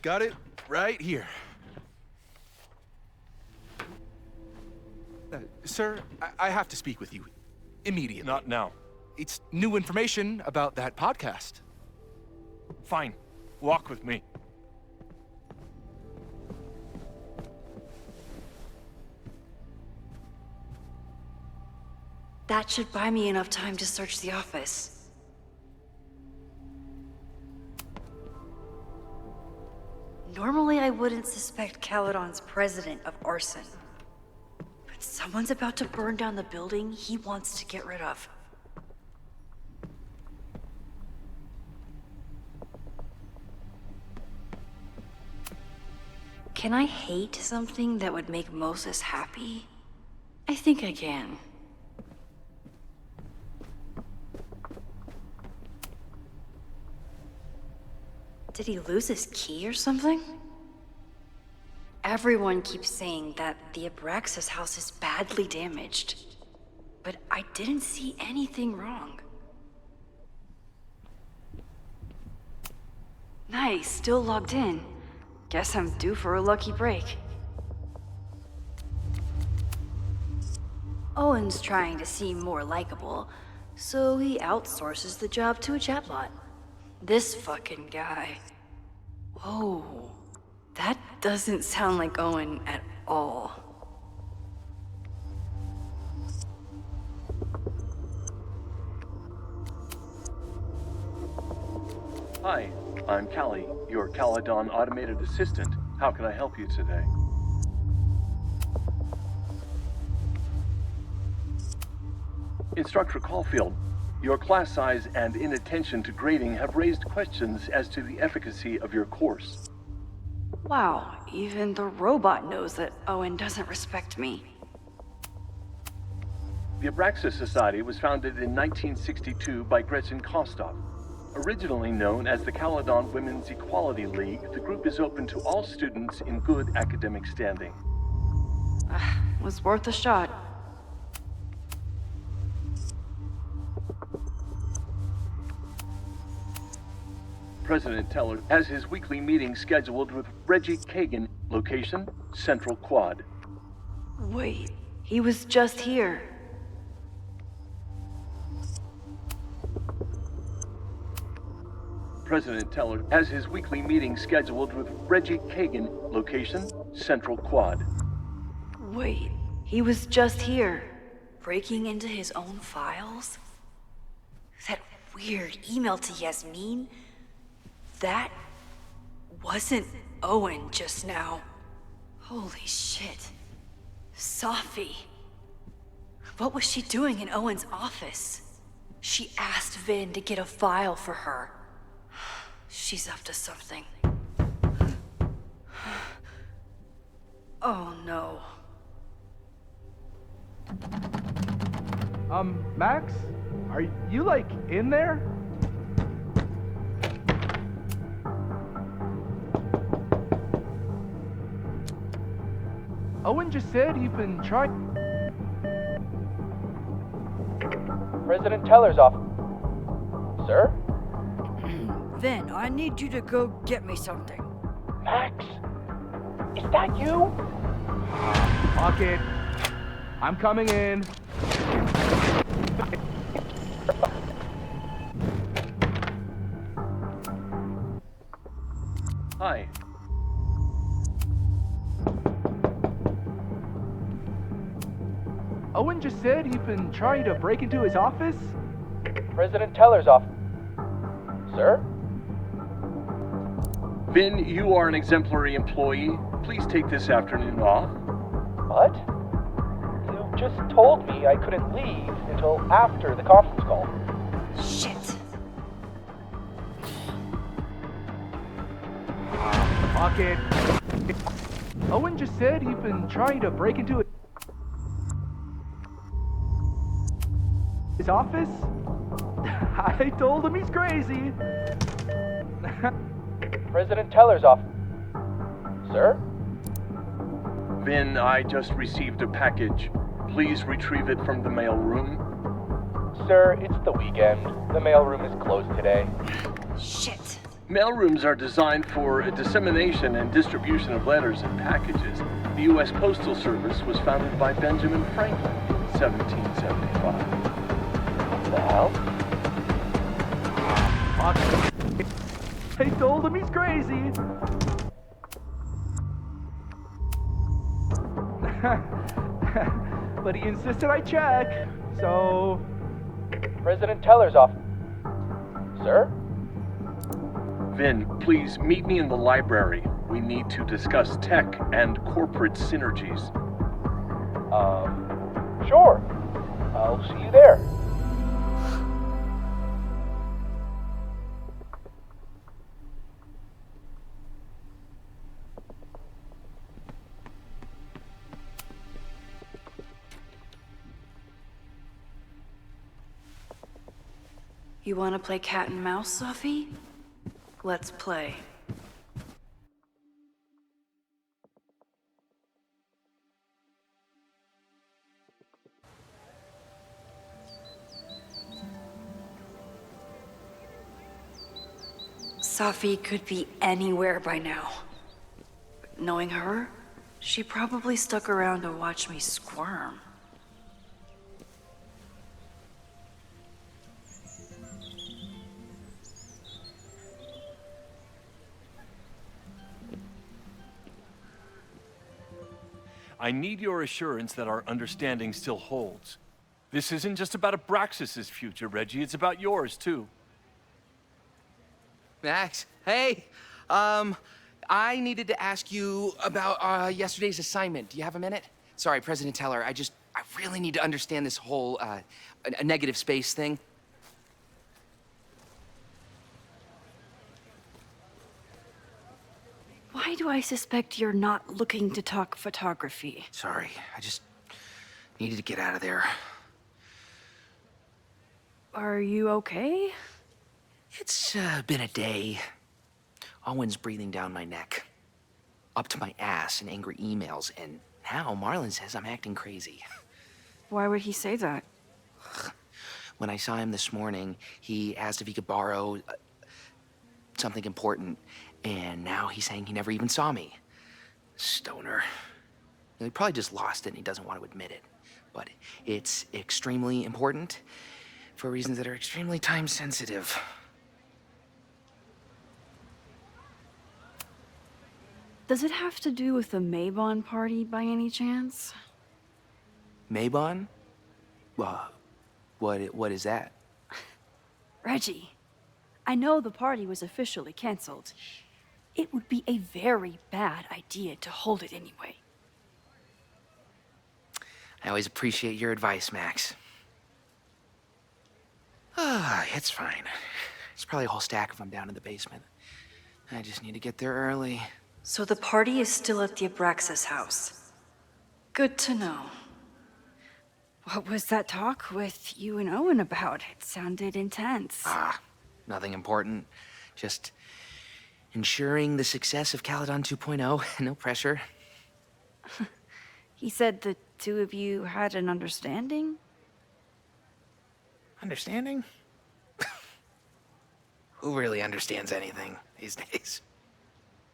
Got it right here. Sir, I have to speak with you. Immediately. Not now. It's new information about that podcast. Fine. Walk with me. That should buy me enough time to search the office. Normally I wouldn't suspect Caledon's president of arson. But someone's about to burn down the building he wants to get rid of. Can I hate something that would make Moses happy? I think I can. Did he lose his key or something? Everyone keeps saying that the Abraxas house is badly damaged, but I didn't see anything wrong. Nice, still logged in. Guess I'm due for a lucky break. Owen's trying to seem more likable, so he outsources the job to a chatbot. This fucking guy. Whoa. That doesn't sound like Owen at all. Hi, I'm Callie, your Caledon automated assistant. How can I help you today? Instructor Caulfield, your class size and inattention to grading have raised questions as to the efficacy of your course. Wow, even the robot knows that Owen doesn't respect me. The Abraxas Society was founded in 1962 by Gretchen Kostov. Originally known as the Caledon Women's Equality League, the group is open to all students in good academic standing. Was worth a shot. President Teller has his weekly meeting scheduled with Reggie Kagan. Location, Central Quad. Wait, he was just here. President Teller has his weekly meeting scheduled with Reggie Kagan. Location, Central Quad. Wait, he was just here. Breaking into his own files? That weird email to Yasmin? That wasn't Owen just now. Holy shit. Sophie. What was she doing in Owen's office? She asked Vin to get a file for her. She's up to something. Oh no. Max? Are you, like, in there? Owen just said you've been trying... President Teller's off. Sir? Vin, I need you to go get me something. Max? Is that you? Fuck it. I'm coming in. Hi. Owen just said you've been trying to break into his office? President Teller's off. Sir? Vin, you are an exemplary employee. Please take this afternoon off. What? You just told me I couldn't leave until after the conference call. Shit. Fuck it. Owen just said you've been trying to break into his office? I told him he's crazy. President Teller's off. Sir? Vin, I just received a package. Please retrieve it from the mailroom. Sir, it's the weekend. The mailroom is closed today. Shit. Mailrooms are designed for dissemination and distribution of letters and packages. The U.S. Postal Service was founded by Benjamin Franklin in 1775. What the hell? Fuck. I told him he's crazy. But he insisted I check, so... President Teller's off. Sir? Vin, please meet me in the library. We need to discuss tech and corporate synergies. Sure. I'll see you there. You want to play cat and mouse, Sophie? Let's play. Sophie could be anywhere by now. But knowing her, she probably stuck around to watch me squirm. I need your assurance that our understanding still holds. This isn't just about Abraxas' future, Reggie. It's about yours, too. Max, hey. I needed to ask you about yesterday's assignment. Do you have a minute? Sorry, President Teller, I just I really need to understand this whole, a negative space thing. Why do I suspect you're not looking to talk photography? Sorry, I just needed to get out of there. Are you okay? It's been a day. Owen's breathing down my neck, up to my ass in angry emails, and now Marlon says I'm acting crazy. Why would he say that? When I saw him this morning, he asked if he could borrow something important, and now he's saying he never even saw me. Stoner. He probably just lost it and he doesn't want to admit it. But it's extremely important for reasons that are extremely time sensitive. Does it have to do with the Maybon party by any chance? Maybon? What is that? Reggie, I know the party was officially canceled. It would be a very bad idea to hold it anyway. I always appreciate your advice, Max. It's fine. There's probably a whole stack of them down in the basement. I just need to get there early. So the party is still at the Abraxas house. Good to know. What was that talk with you and Owen about? It sounded intense. Nothing important. Just ensuring the success of Caledon 2.0. No pressure. He said the two of you had an understanding? Understanding? Who really understands anything these days?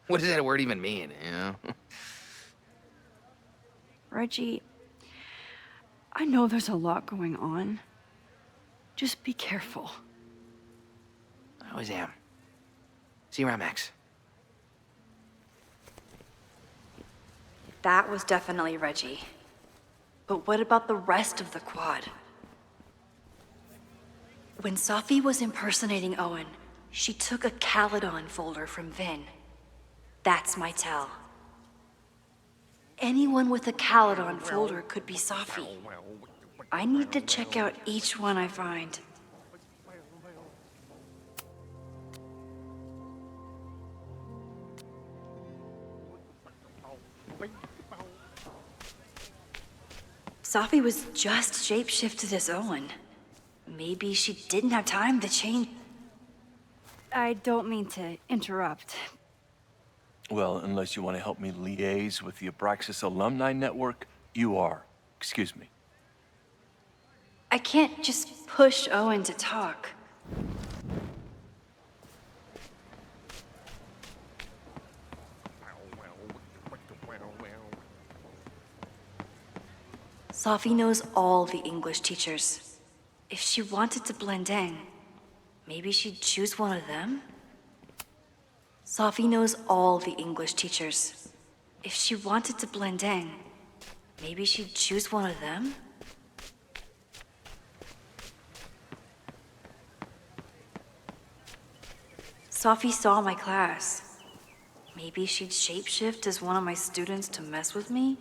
What does that word even mean, you know? Reggie, I know there's a lot going on. Just be careful. I always am. See you around, Max. That was definitely Reggie. But what about the rest of the quad? When Safi was impersonating Owen, she took a Caledon folder from Vin. That's my tell. Anyone with a Caledon folder could be Safi. I need to check out each one I find. Safi was just shapeshifted as Owen. Maybe she didn't have time to change. I don't mean to interrupt. Well, unless you want to help me liaise with the Abraxas Alumni Network, you are. Excuse me. I can't just push Owen to talk. Safi knows all the English teachers. If she wanted to blend in, maybe she'd choose one of them? Safi knows all the English teachers. If she wanted to blend in, maybe she'd choose one of them? Safi saw my class. Maybe she'd shapeshift as one of my students to mess with me?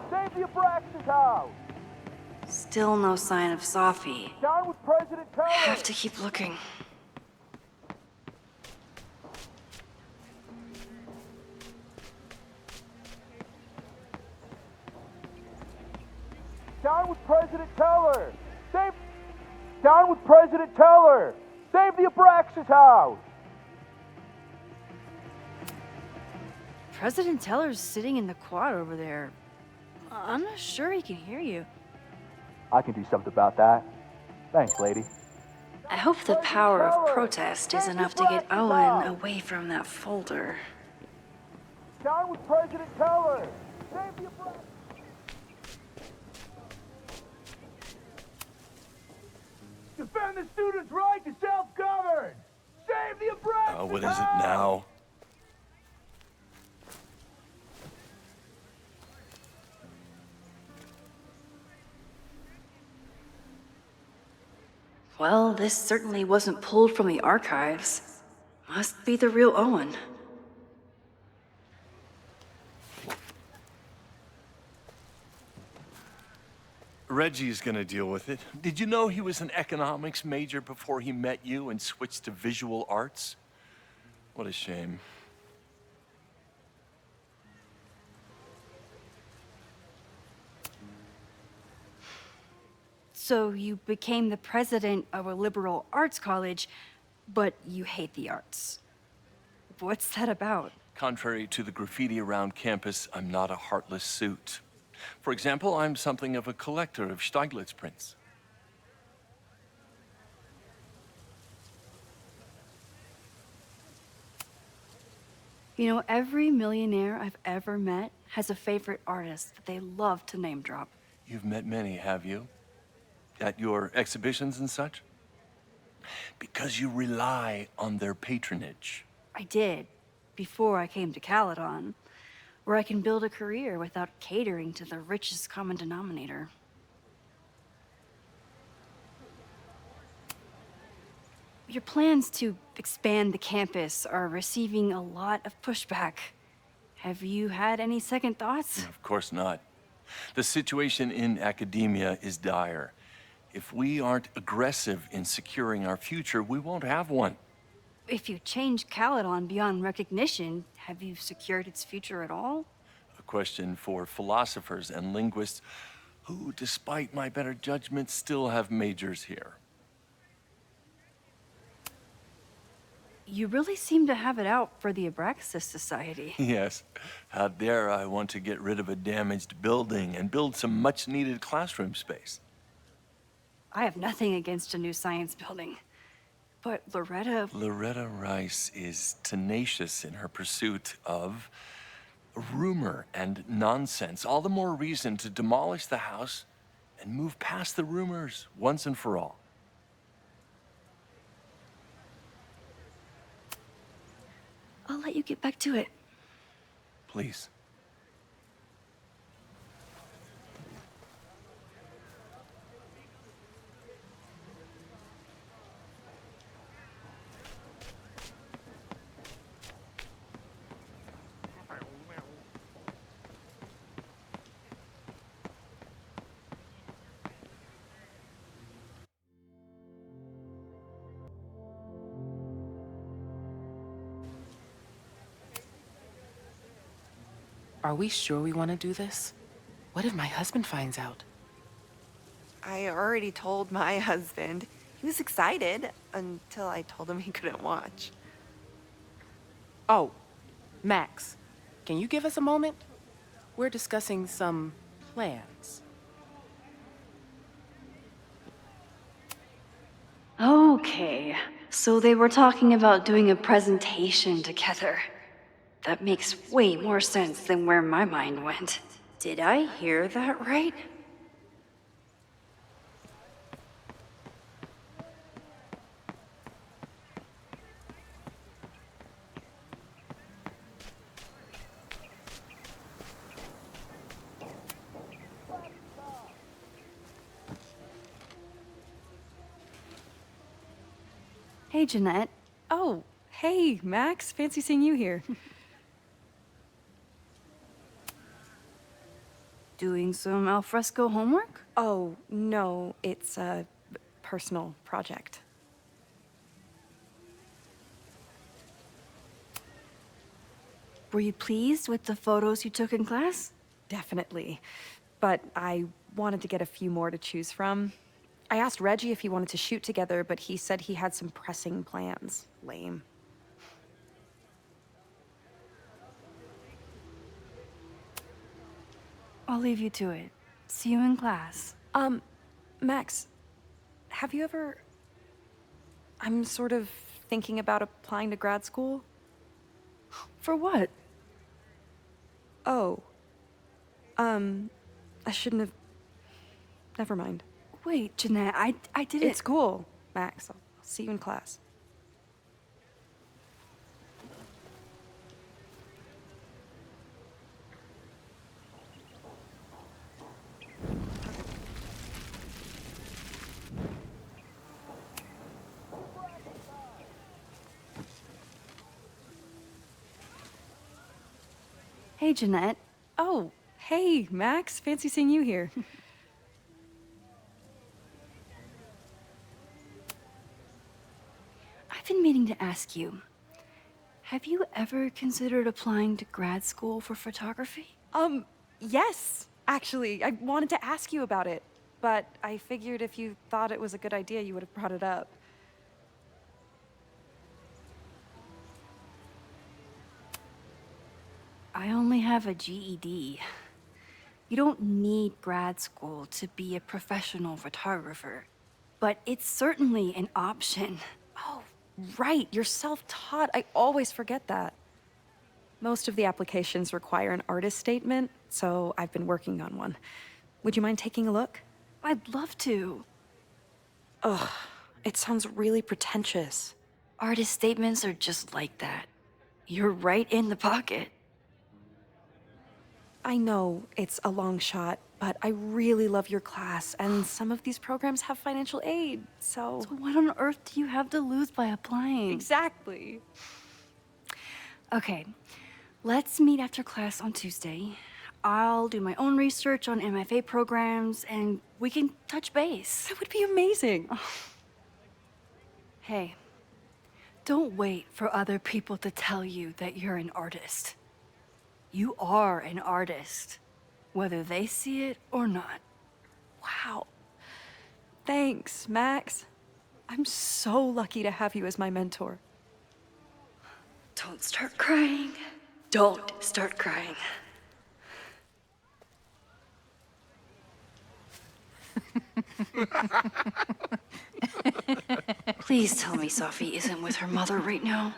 Save the Abraxas house! Still no sign of Safi. Down with President Teller! I have to keep looking. Down with President Teller! Save... Down with President Teller! Save the Abraxas house! President Teller's sitting in the quad over there. I'm not sure he can hear you. I can do something about that. Thanks, lady. I hope the power of protest is enough to get Owen away from that folder. Down with President Teller! Save the Abraxas... Defend the students' right to self-govern! Save the Abraxas What is it now? Well, this certainly wasn't pulled from the archives. Must be the real Owen. Reggie's gonna deal with it. Did you know he was an economics major before he met you and switched to visual arts? What a shame. So you became the president of a liberal arts college, but you hate the arts. What's that about? Contrary to the graffiti around campus, I'm not a heartless suit. For example, I'm something of a collector of Stieglitz prints. You know, every millionaire I've ever met has a favorite artist that they love to name drop. You've met many, have you? At your exhibitions and such? Because you rely on their patronage. I did, before I came to Caledon, where I can build a career without catering to the richest common denominator. Your plans to expand the campus are receiving a lot of pushback. Have you had any second thoughts? Of course not. The situation in academia is dire. If we aren't aggressive in securing our future, we won't have one. If you change Caledon beyond recognition, have you secured its future at all? A question for philosophers and linguists who, despite my better judgment, still have majors here. You really seem to have it out for the Abraxas Society. Yes. Out there, I want to get rid of a damaged building and build some much-needed classroom space. I have nothing against a new science building. But Loretta Rice is tenacious in her pursuit of rumor and nonsense. All the more reason to demolish the house and move past the rumors once and for all. I'll let you get back to it. Please. Are we sure we want to do this? What if my husband finds out? I already told my husband. He was excited until I told him he couldn't watch. Oh, Max, can you give us a moment? We're discussing some plans. Okay, so they were talking about doing a presentation together. That makes way more sense than where my mind went. Did I hear that right? Hey, Jeanette. Oh, hey, Max. Fancy seeing you here. Doing some alfresco homework? Oh, no, it's a personal project. Were you pleased with the photos you took in class? Definitely. But I wanted to get a few more to choose from. I asked Reggie if he wanted to shoot together, but he said he had some pressing plans. Lame. I'll leave you to it. See you in class. Max, have you ever... I'm sort of thinking about applying to grad school. For what? Oh. I shouldn't have... Never mind. Wait, Jeanette, I didn't... It's cool, Max. I'll see you in class. Hey, Jeanette. Oh, hey, Max. Fancy seeing you here. I've been meaning to ask you, have you ever considered applying to grad school for photography? Yes. Actually, I wanted to ask you about it, but I figured if you thought it was a good idea, you would have brought it up. I only have a GED. You don't need grad school to be a professional photographer, but it's certainly an option. Oh, right. You're self-taught. I always forget that. Most of the applications require an artist statement, so I've been working on one. Would you mind taking a look? I'd love to. Ugh, it sounds really pretentious. Artist statements are just like that. You're right in the pocket. I know it's a long shot, but I really love your class, and some of these programs have financial aid, so... So what on earth do you have to lose by applying? Exactly. Okay, let's meet after class on Tuesday. I'll do my own research on MFA programs, and we can touch base. That would be amazing. Hey, don't wait for other people to tell you that you're an artist. You are an artist, whether they see it or not. Wow. Thanks, Max. I'm so lucky to have you as my mentor. Don't start crying. Don't start crying. Please tell me Sophie isn't with her mother right now.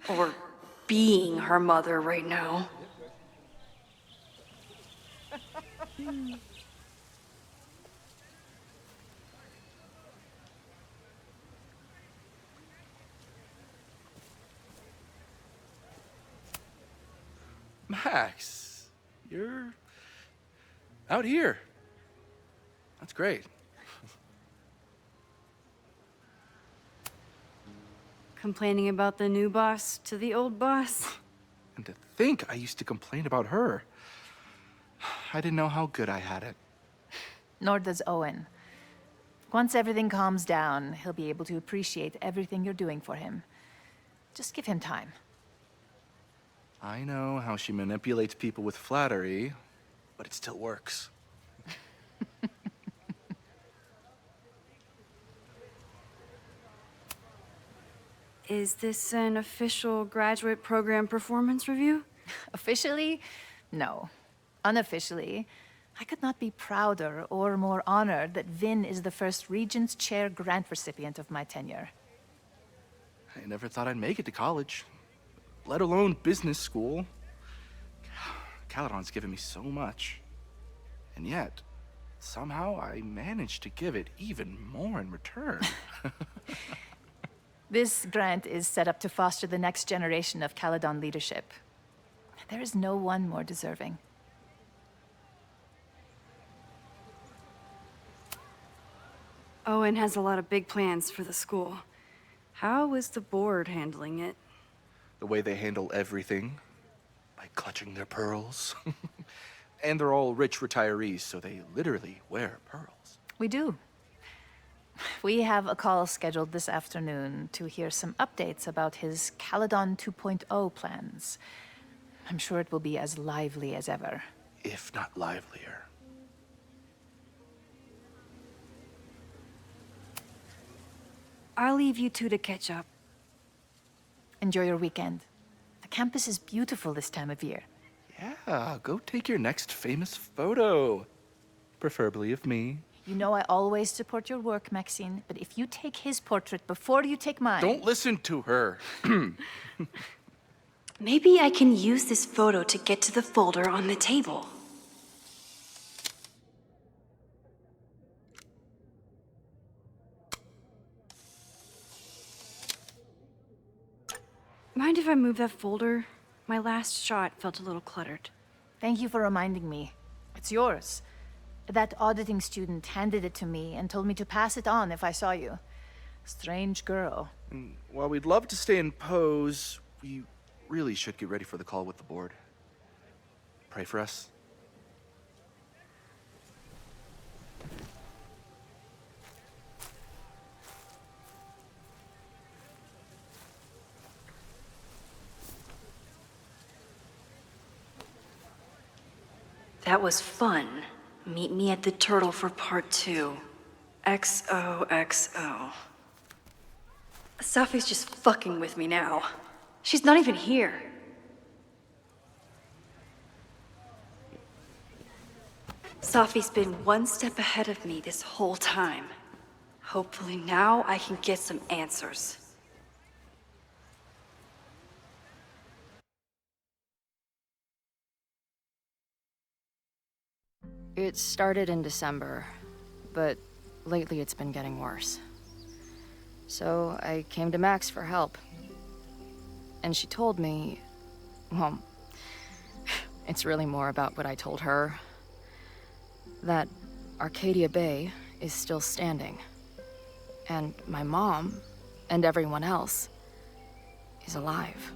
Or being her mother right now. Max, you're out here. That's great. Complaining about the new boss to the old boss? And to think I used to complain about her. I didn't know how good I had it. Nor does Owen. Once everything calms down, he'll be able to appreciate everything you're doing for him. Just give him time. I know how she manipulates people with flattery, but it still works. Is this an official graduate program performance review? Officially? No. Unofficially, I could not be prouder or more honored that Vin is the first Regent's Chair grant recipient of my tenure. I never thought I'd make it to college, let alone business school. Caledon's given me so much. And yet, somehow I managed to give it even more in return. This grant is set up to foster the next generation of Caledon leadership. There is no one more deserving. Owen has a lot of big plans for the school. How is the board handling it? The way they handle everything, by clutching their pearls. And they're all rich retirees, so they literally wear pearls. We do. We have a call scheduled this afternoon to hear some updates about his Caledon 2.0 plans. I'm sure it will be as lively as ever. If not livelier. I'll leave you two to catch up. Enjoy your weekend. The campus is beautiful this time of year. Yeah, go take your next famous photo. Preferably of me. You know I always support your work, Maxine, but if you take his portrait before you take mine... Don't listen to her. Maybe I can use this photo to get to the folder on the table. Mind if I move that folder? My last shot felt a little cluttered. Thank you for reminding me. It's yours. That auditing student handed it to me and told me to pass it on if I saw you. Strange girl. And while we'd love to stay in pose, we really should get ready for the call with the board. pray for us? That was fun. Meet me at the Turtle for part 2. XOXO. Safi's just fucking with me now. She's not even here. Safi's been one step ahead of me this whole time. Hopefully now I can get some answers. It started in December, but lately it's been getting worse. So I came to Max for help. And she told me, well, it's really more about what I told her, that Arcadia Bay is still standing. And my mom, and everyone else, is alive.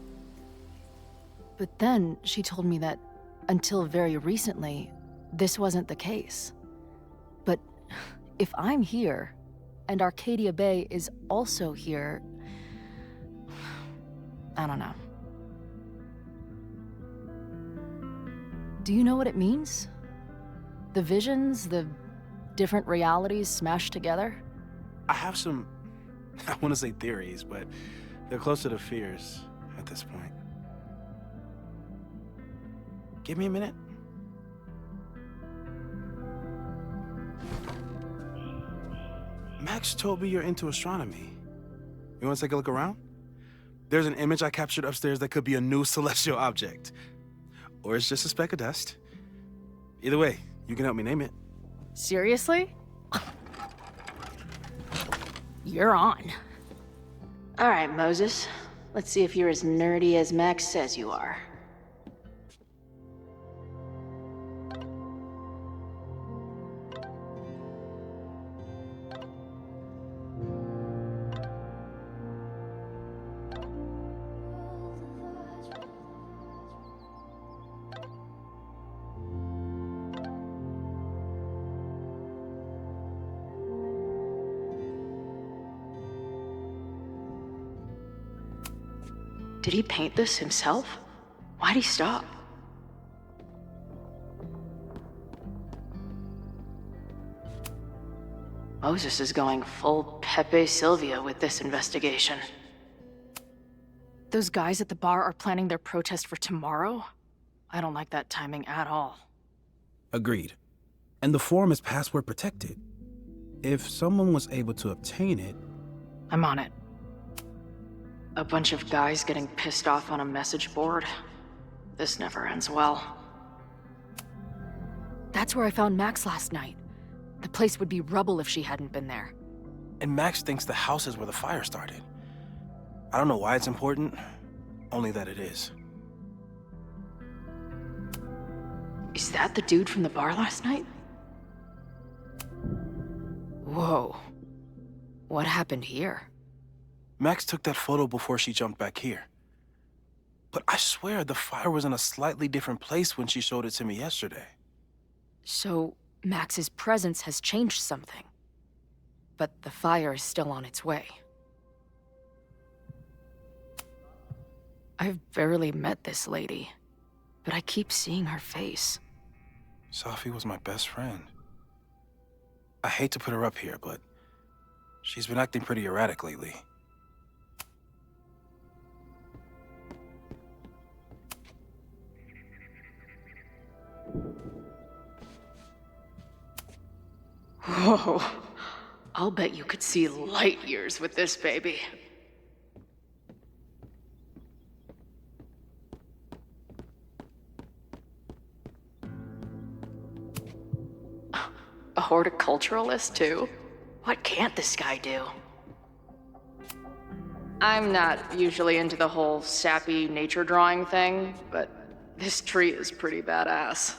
But then she told me that until very recently, this wasn't the case. But if I'm here, and Arcadia Bay is also here, I don't know. Do you know what it means? The visions, the different realities smashed together? I have some, I want to say theories, but they're closer to fears at this point. Give me a minute. Max told me you're into astronomy. You want to take a look around? There's an image I captured upstairs that could be a new celestial object. Or it's just a speck of dust. Either way, you can help me name it. Seriously? You're on. All right, Moses. Let's see if you're as nerdy as Max says you are. Did he paint this himself? Why'd he stop? Moses is going full Pepe Silvia with this investigation. Those guys at the bar are planning their protest for tomorrow? I don't like that timing at all. Agreed. And the forum is password protected. If someone was able to obtain it... I'm on it. A bunch of guys getting pissed off on a message board. This never ends well. That's where I found Max last night. The place would be rubble if she hadn't been there. And Max thinks the house is where the fire started. I don't know why it's important, only that it is. Is that the dude from the bar last night? Whoa. What happened here? Max took that photo before she jumped back here. But I swear the fire was in a slightly different place when she showed it to me yesterday. So, Max's presence has changed something. But the fire is still on its way. I've barely met this lady, but I keep seeing her face. Safi was my best friend. I hate to put her up here, but she's been acting pretty erratic lately. Whoa. I'll bet you could see light years with this baby. A horticulturalist, too? What can't this guy do? I'm not usually into the whole sappy nature drawing thing, but this tree is pretty badass.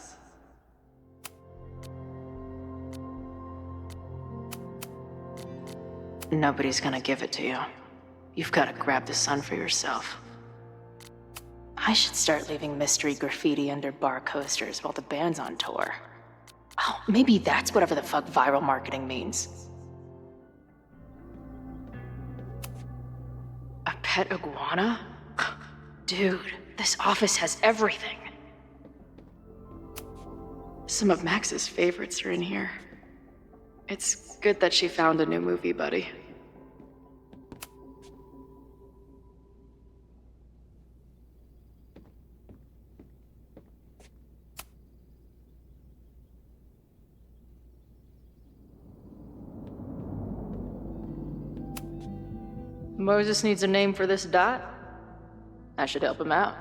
Nobody's gonna give it to you. You've gotta grab the sun for yourself. I should start leaving mystery graffiti under bar coasters while the band's on tour. Oh, maybe that's whatever the fuck viral marketing means. A pet iguana? Dude, this office has everything. Some of Max's favorites are in here. It's good that she found a new movie buddy. Moses needs a name for this dot. I should help him out.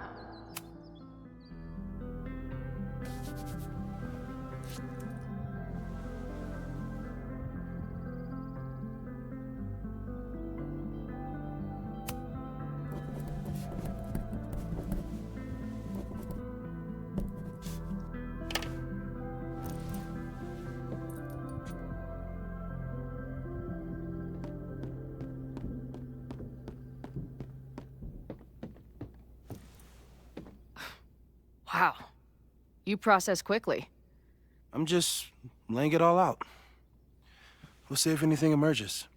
Wow. You process quickly. I'm just laying it all out. We'll see if anything emerges.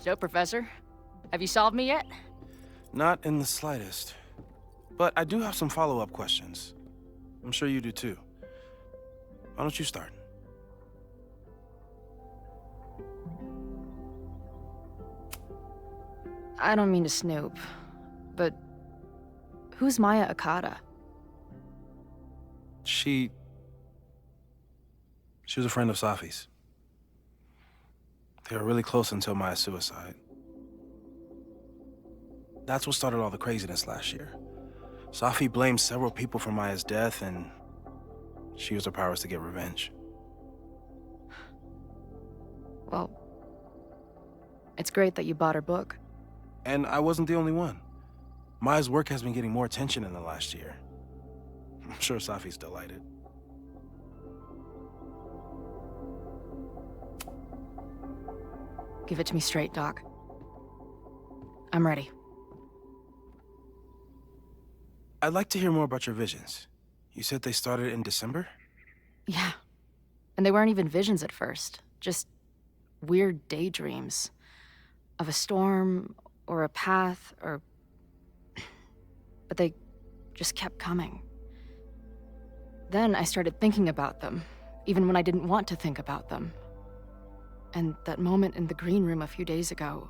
So, Professor, have you solved me yet? Not in the slightest. But I do have some follow-up questions. I'm sure you do too. Why don't you start? I don't mean to snoop, but who's Maya Akata? She was a friend of Safi's. They were really close until Maya's suicide. That's what started all the craziness last year. Safi blamed several people for Maya's death, and she used her powers to get revenge. Well, it's great that you bought her book. And I wasn't the only one. Maya's work has been getting more attention in the last year. I'm sure Safi's delighted. Give it to me straight, Doc. I'm ready. I'd like to hear more about your visions. You said they started in December? Yeah. And they weren't even visions at first. Just weird daydreams. Of a storm, or a path, or... But they just kept coming. Then I started thinking about them, even when I didn't want to think about them. And that moment in the green room a few days ago...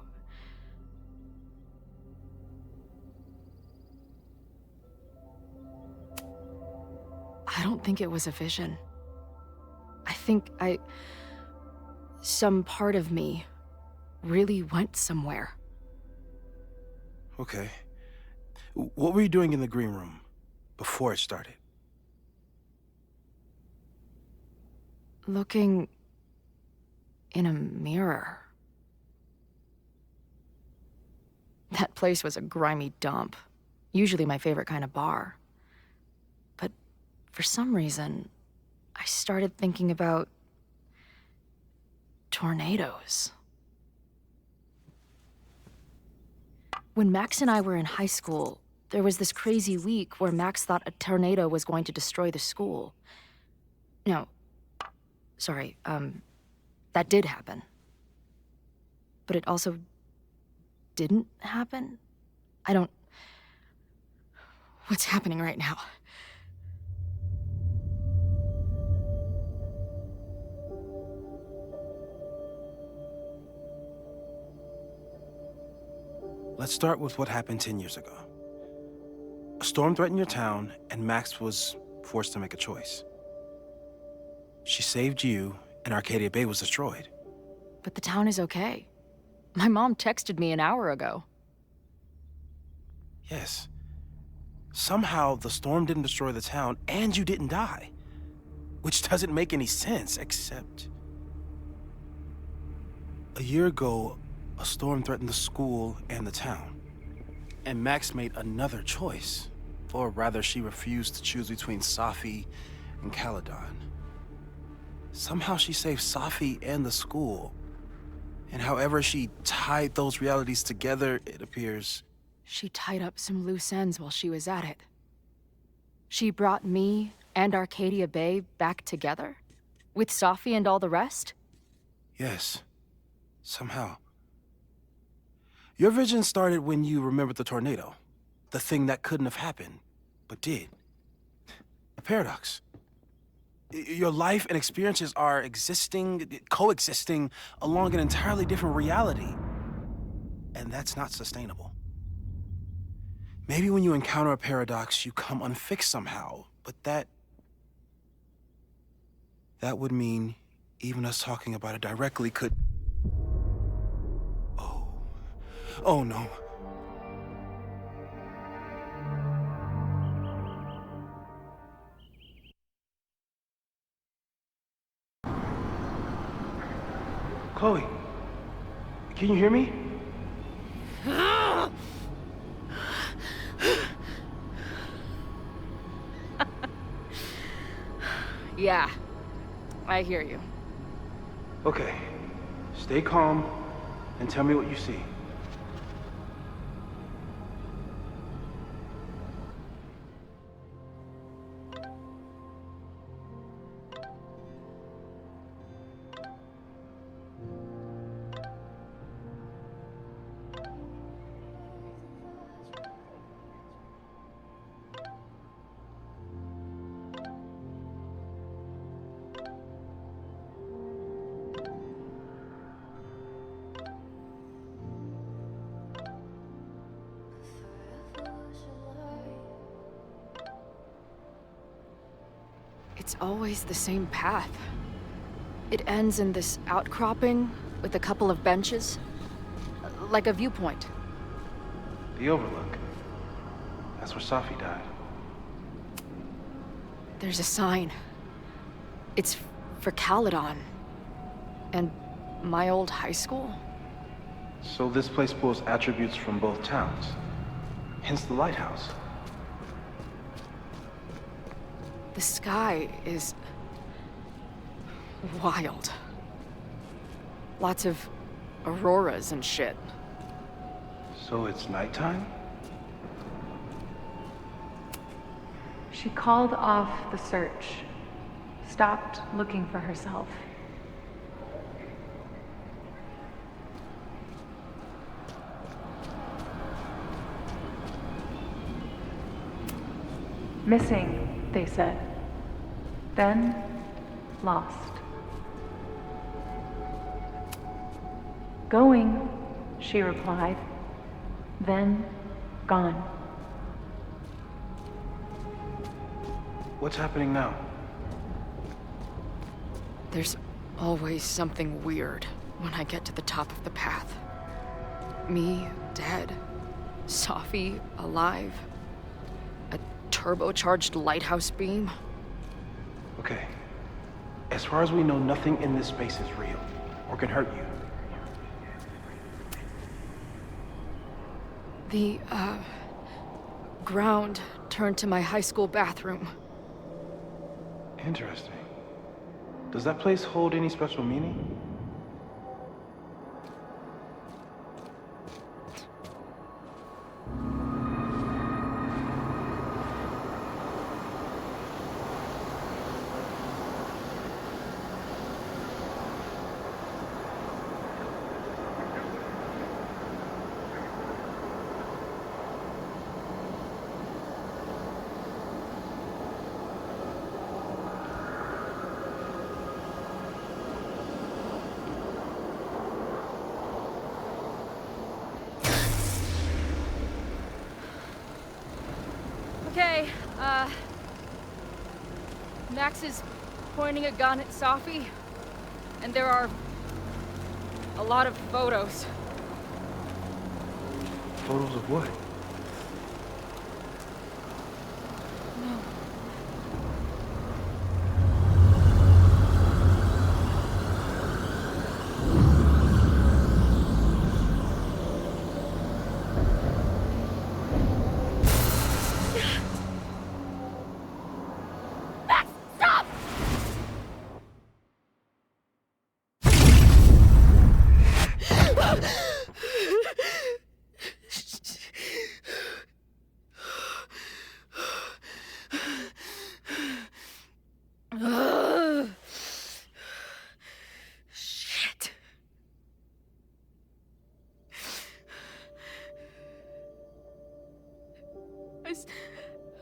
I don't think it was a vision. I think some part of me really went somewhere. Okay. What were you doing in the green room before it started? Looking in a mirror. That place was a grimy dump. Usually my favorite kind of bar. But for some reason, I started thinking about tornadoes. When Max and I were in high school, there was this crazy week where Max thought a tornado was going to destroy the school. No, sorry, that did happen. But it also didn't happen? What's happening right now? Let's start with what happened 10 years ago. A storm threatened your town, and Max was forced to make a choice. She saved you, and Arcadia Bay was destroyed. But the town is okay. My mom texted me an hour ago. Yes. Somehow, the storm didn't destroy the town, and you didn't die. Which doesn't make any sense, except... A year ago, a storm threatened the school and the town. And Max made another choice. Or rather, she refused to choose between Safi in Caledon. Somehow she saved Safi and the school. And however she tied those realities together, it appears... She tied up some loose ends while she was at it. She brought me and Arcadia Bay back together? With Safi and all the rest? Yes. Somehow. Your vision started when you remembered the tornado. The thing that couldn't have happened, but did. A paradox. Your life and experiences are coexisting along an entirely different reality. And that's not sustainable. Maybe when you encounter a paradox, you come unfixed somehow, but that would mean even us talking about it directly could... Oh no. Chloe, can you hear me? Yeah, I hear you. Okay, stay calm and tell me what you see. It's always the same path. It ends in this outcropping with a couple of benches. Like a viewpoint. The Overlook. That's where Safi died. There's a sign. It's for Caledon. And my old high school. So this place pulls attributes from both towns. Hence the lighthouse. The sky is... wild. Lots of auroras and shit. So it's nighttime? She called off the search, stopped looking for herself. Missing, they said. Then, lost. Going, she replied. Then, gone. What's happening now? There's always something weird when I get to the top of the path. Me, dead. Safi, alive. A turbocharged lighthouse beam. Okay. As far as we know, nothing in this space is real, or can hurt you. The, ground turned to my high school bathroom. Interesting. Does that place hold any special meaning? Okay, Max is pointing a gun at Safi, and there are a lot of photos. Photos of what? Max, stop!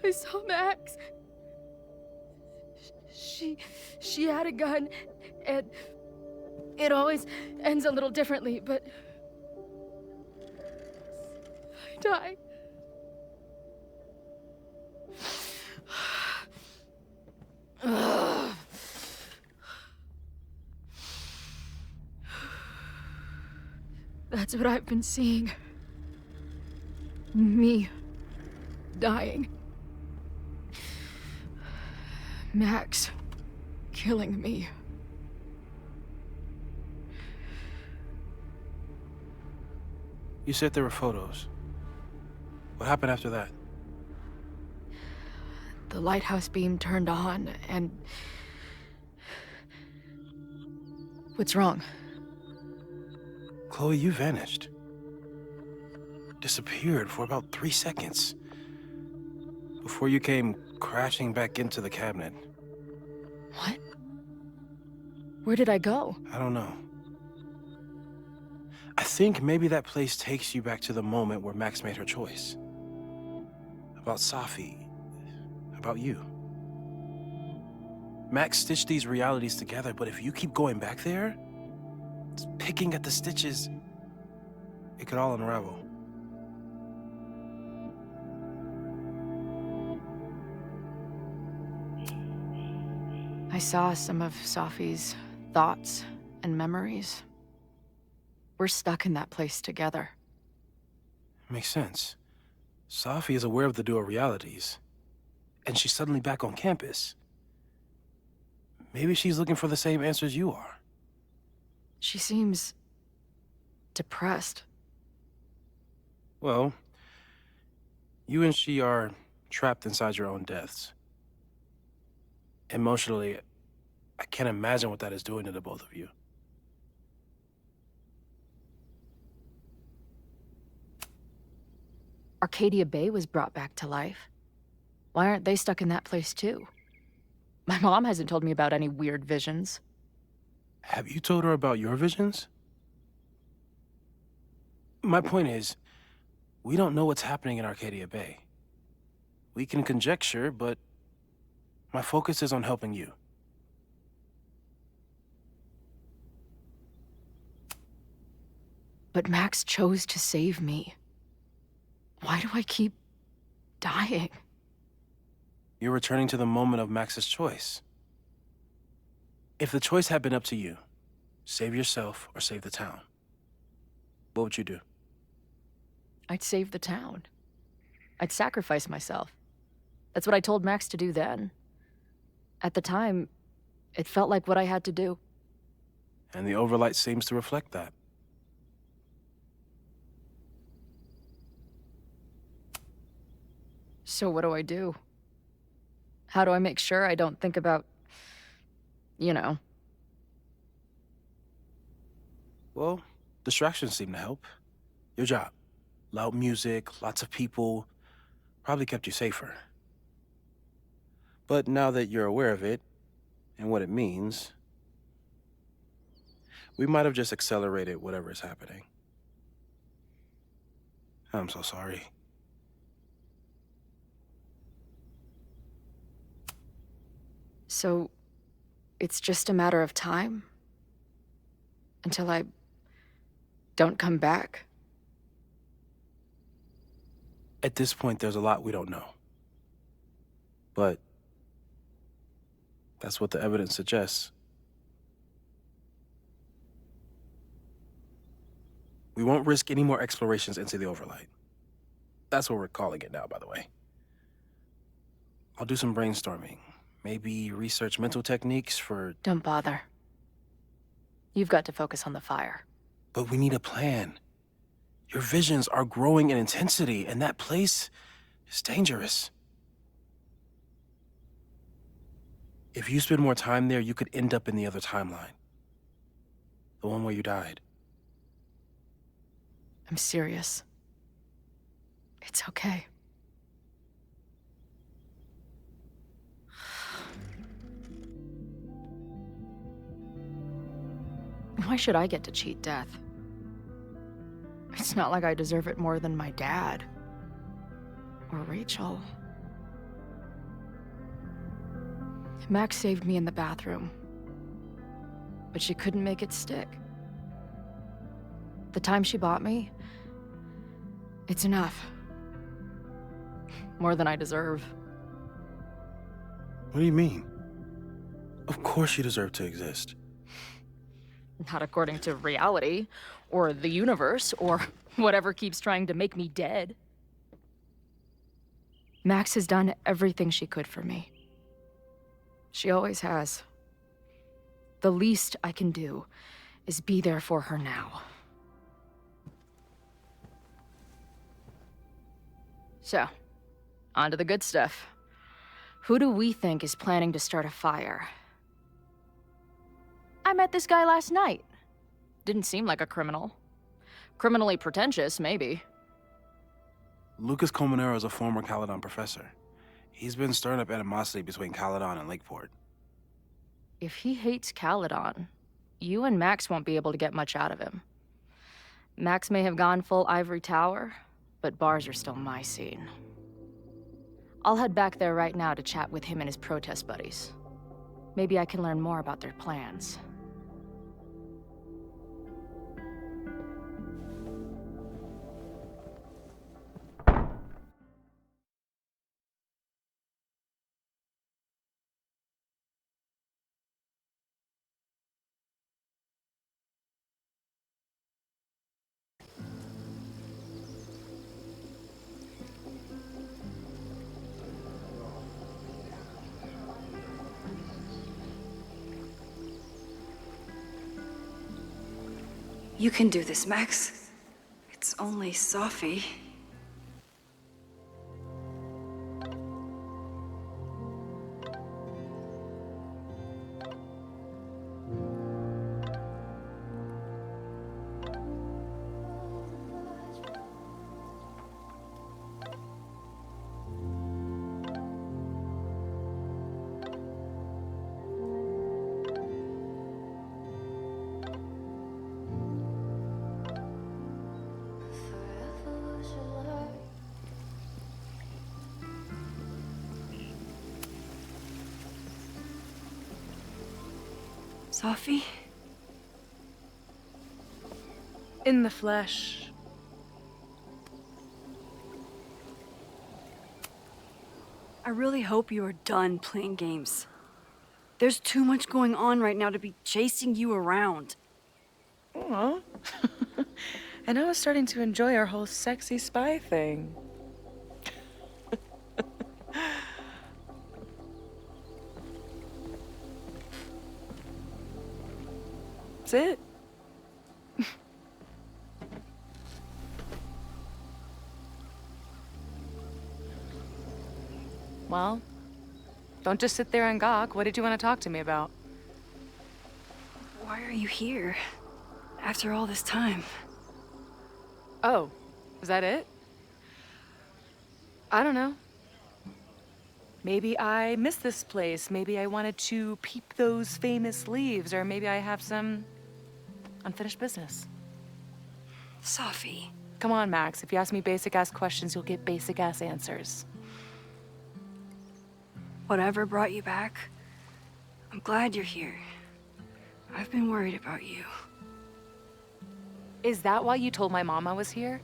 I saw Max. She had a gun, and it always ends a little differently, but I died. That's what I've been seeing. Me dying. Max killing me. You said there were photos. What happened after that? The lighthouse beam turned on, and... What's wrong? Chloe, you vanished. Disappeared for about 3 seconds. Before you came crashing back into the cabinet. What? Where did I go? I don't know. I think maybe that place takes you back to the moment where Max made her choice. About Safi. About you. Max stitched these realities together, but if you keep going back there, picking at the stitches, it could all unravel. I saw some of Safi's thoughts and memories. We're stuck in that place together. Makes sense. Safi is aware of the dual realities, and she's suddenly back on campus. Maybe she's looking for the same answers you are. She seems... depressed. Well, you and she are trapped inside your own deaths. Emotionally, I can't imagine what that is doing to the both of you. Arcadia Bay was brought back to life. Why aren't they stuck in that place too? My mom hasn't told me about any weird visions. Have you told her about your visions? My point is, we don't know what's happening in Arcadia Bay. We can conjecture, but my focus is on helping you. But Max chose to save me. Why do I keep dying? You're returning to the moment of Max's choice. If the choice had been up to you, save yourself or save the town, what would you do? I'd save the town. I'd sacrifice myself. That's what I told Max to do then. At the time, it felt like what I had to do. And the overlight seems to reflect that. So what do I do? How do I make sure I don't think about, you know? Well, distractions seem to help. Your job. Loud music, lots of people, probably kept you safer. But now that you're aware of it, and what it means, we might have just accelerated whatever is happening. I'm so sorry. So, it's just a matter of time? Until I don't come back? At this point, there's a lot we don't know. But that's what the evidence suggests. We won't risk any more explorations into the overlight. That's what we're calling it now, by the way. I'll do some brainstorming. Maybe research mental techniques for... Don't bother. You've got to focus on the fire. But we need a plan. Your visions are growing in intensity, and that place is dangerous. If you spend more time there, you could end up in the other timeline. The one where you died. I'm serious. It's okay. Why should I get to cheat death? It's not like I deserve it more than my dad. Or Rachel. Max saved me in the bathroom, but she couldn't make it stick. The time she bought me, it's enough. More than I deserve. What do you mean? Of course you deserve to exist. Not according to reality, or the universe, or whatever keeps trying to make me dead. Max has done everything she could for me. She always has. The least I can do is be there for her now. So, on to the good stuff. Who do we think is planning to start a fire? I met this guy last night. Didn't seem like a criminal. Criminally pretentious, maybe. Lucas Colmenero is a former Caledon professor. He's been stirring up animosity between Caledon and Lakeport. If he hates Caledon, you and Max won't be able to get much out of him. Max may have gone full ivory tower, but bars are still my scene. I'll head back there right now to chat with him and his protest buddies. Maybe I can learn more about their plans. You can do this, Max. It's only Sophie. Sophie? In the flesh. I really hope you are done playing games. There's too much going on right now to be chasing you around. Aw. And I was starting to enjoy our whole sexy spy thing. That's it. Well, don't just sit there and gawk. What did you want to talk to me about? Why are you here? After all this time? Oh, is that it? I don't know. Maybe I miss this place. Maybe I wanted to peep those famous leaves, or maybe I have some unfinished business. Sophie. Come on, Max. If you ask me basic-ass questions, you'll get basic-ass answers. Whatever brought you back, I'm glad you're here. I've been worried about you. Is that why you told my mom I was here?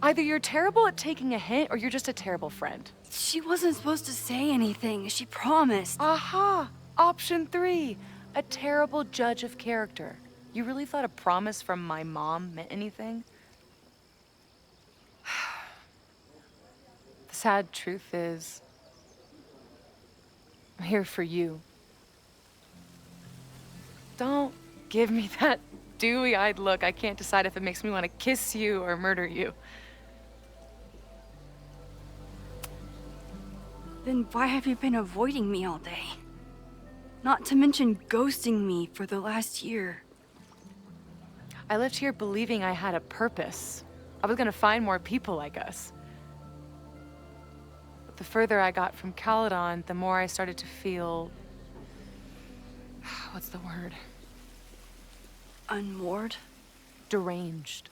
Either you're terrible at taking a hint, or you're just a terrible friend. She wasn't supposed to say anything. She promised. Aha! Option 3. A terrible judge of character. You really thought a promise from my mom meant anything? The sad truth is, I'm here for you. Don't give me that dewy-eyed look. I can't decide if it makes me want to kiss you or murder you. Then why have you been avoiding me all day? Not to mention ghosting me for the last year. I left here believing I had a purpose. I was gonna find more people like us. But the further I got from Caledon, the more I started to feel... what's the word? Unmoored? Deranged.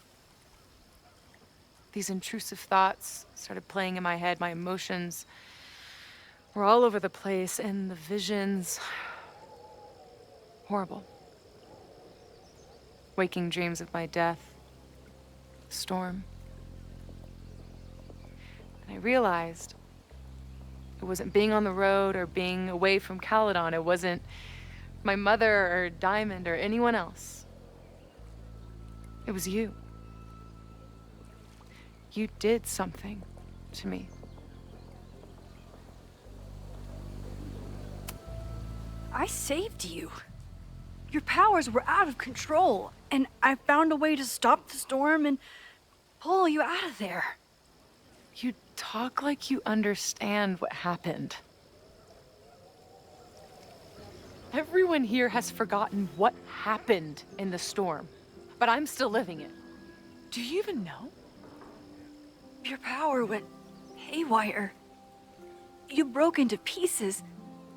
These intrusive thoughts started playing in my head. My emotions were all over the place, and the visions... horrible. Waking dreams of my death. Storm. And I realized it wasn't being on the road or being away from Caledon. It wasn't my mother or Diamond or anyone else. It was you. You did something to me. I saved you. Your powers were out of control, and I found a way to stop the storm and pull you out of there. You talk like you understand what happened. Everyone here has forgotten what happened in the storm, but I'm still living it. Do you even know? Your power went haywire. You broke into pieces.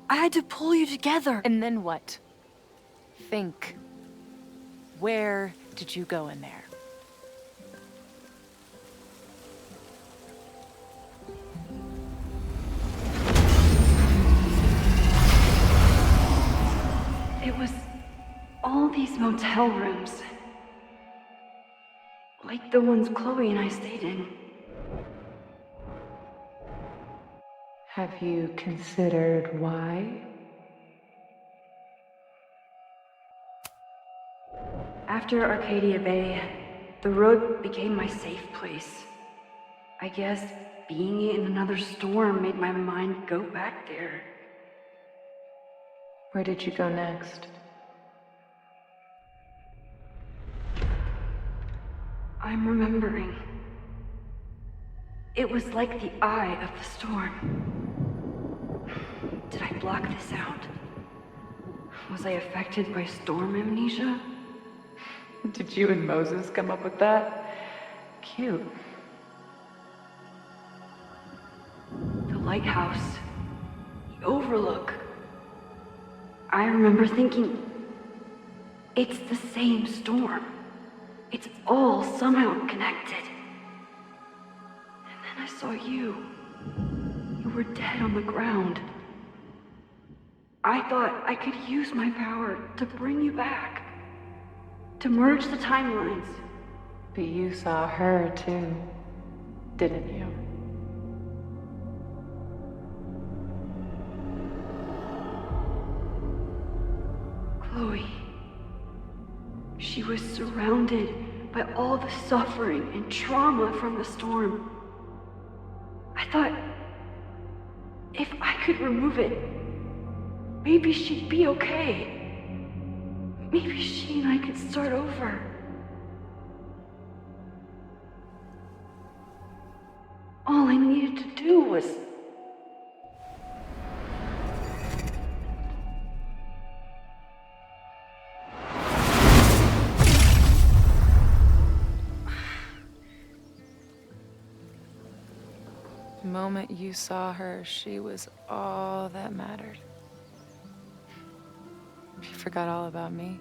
I had to pull you together. And then what? Think. Where did you go in there? It was all these motel rooms. Like the ones Chloe and I stayed in. Have you considered why? After Arcadia Bay, the road became my safe place. I guess being in another storm made my mind go back there. Where did you go next? I'm remembering. It was like the eye of the storm. Did I block this out? Was I affected by storm amnesia? Did you and Moses come up with that? Cute. The lighthouse. The overlook. I remember thinking, it's the same storm. It's all somehow connected. And then I saw you. You were dead on the ground. I thought I could use my power to bring you back. To merge the timelines. But you saw her too, didn't you? Chloe. She was surrounded by all the suffering and trauma from the storm. I thought, if I could remove it, maybe she'd be okay. Maybe she and I could start over. All I needed to do was... The moment you saw her, she was all that mattered. She forgot all about me.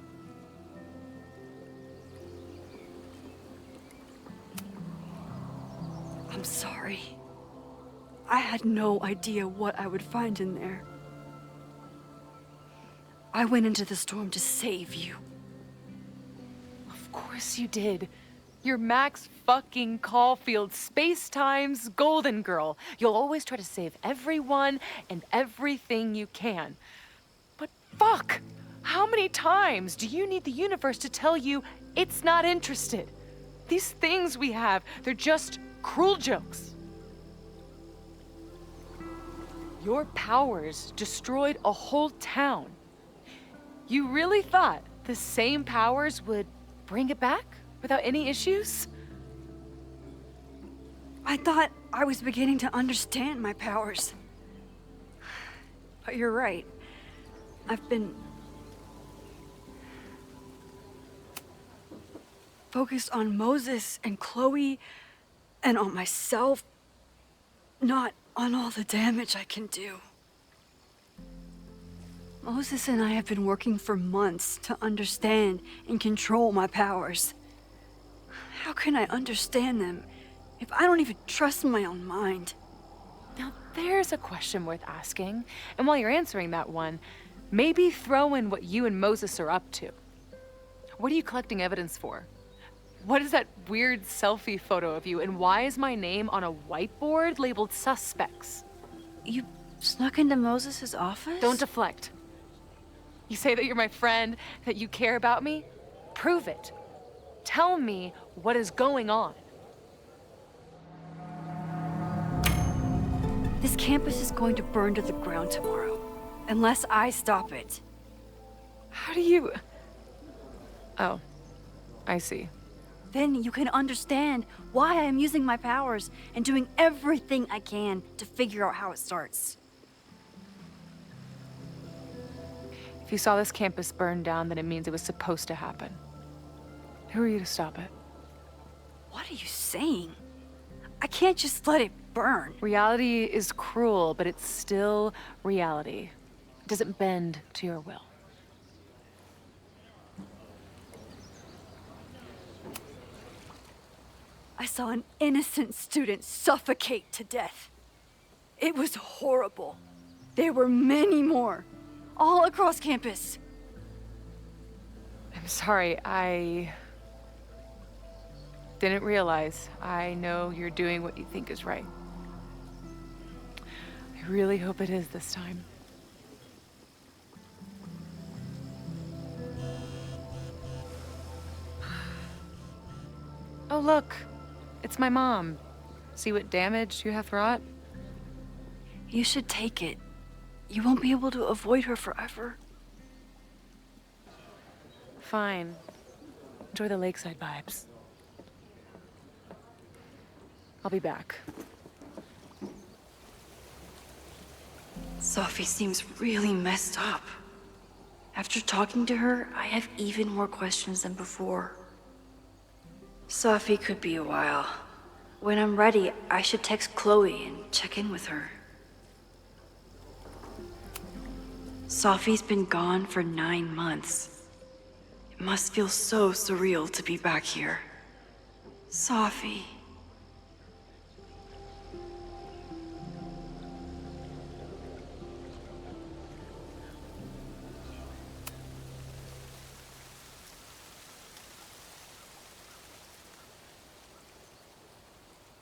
I'm sorry. I had no idea what I would find in there. I went into the storm to save you. Of course you did. You're Max fucking Caulfield, Space-Time's golden girl. You'll always try to save everyone and everything you can. But fuck! How many times do you need the universe to tell you it's not interested? These things we have, they're just cruel jokes. Your powers destroyed a whole town. You really thought the same powers would bring it back without any issues? I thought I was beginning to understand my powers. But you're right. I've been focused on Moses and Chloe and on myself, not on all the damage I can do. Moses and I have been working for months to understand and control my powers. How can I understand them if I don't even trust my own mind? Now, there's a question worth asking. And while you're answering that one, maybe throw in what you and Moses are up to. What are you collecting evidence for? What is that weird selfie photo of you? And why is my name on a whiteboard labeled suspects? You snuck into Moses' office? Don't deflect. You say that you're my friend, that you care about me? Prove it. Tell me what is going on. This campus is going to burn to the ground tomorrow, unless I stop it. How do you... Oh, I see. Then you can understand why I am using my powers and doing everything I can to figure out how it starts. If you saw this campus burn down, then it means it was supposed to happen. Who are you to stop it? What are you saying? I can't just let it burn. Reality is cruel, but it's still reality. It doesn't bend to your will. I saw an innocent student suffocate to death. It was horrible. There were many more, all across campus. I'm sorry, I didn't realize. I know you're doing what you think is right. I really hope it is this time. Oh, look. It's my mom. See what damage you have wrought? You should take it. You won't be able to avoid her forever. Fine. Enjoy the lakeside vibes. I'll be back. Sophie seems really messed up. After talking to her, I have even more questions than before. Sophie could be a while. When I'm ready, I should text Chloe and check in with her. Sophie's been gone for 9 months. It must feel so surreal to be back here. Sophie.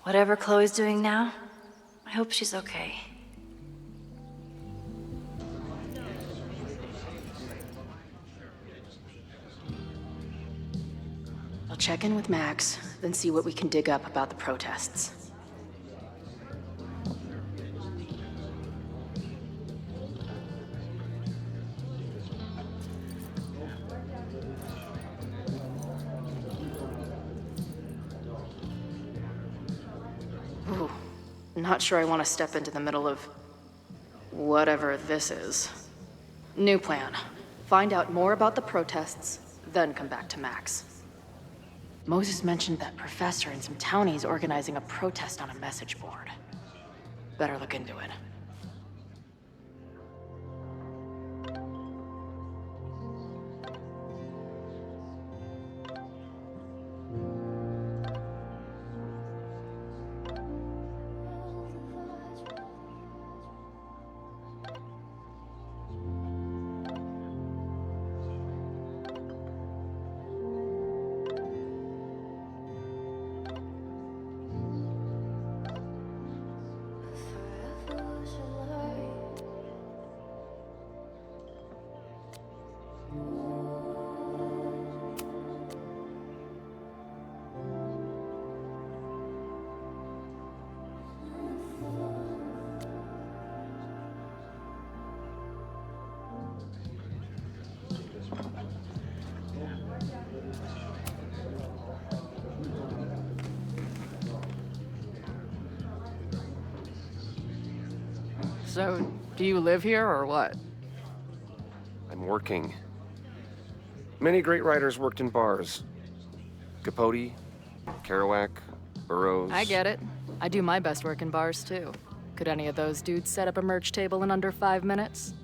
Whatever Chloe's doing now, I hope she's okay. I'll check in with Max, then see what we can dig up about the protests. Ooh, not sure I want to step into the middle of whatever this is. New plan. Find out more about the protests, then come back to Max. Moses mentioned that professor and some townies organizing a protest on a message board. Better look into it. So, do you live here or what? I'm working. Many great writers worked in bars. Capote, Kerouac, Burroughs. I get it. I do my best work in bars, too. Could any of those dudes set up a merch table in under 5 minutes?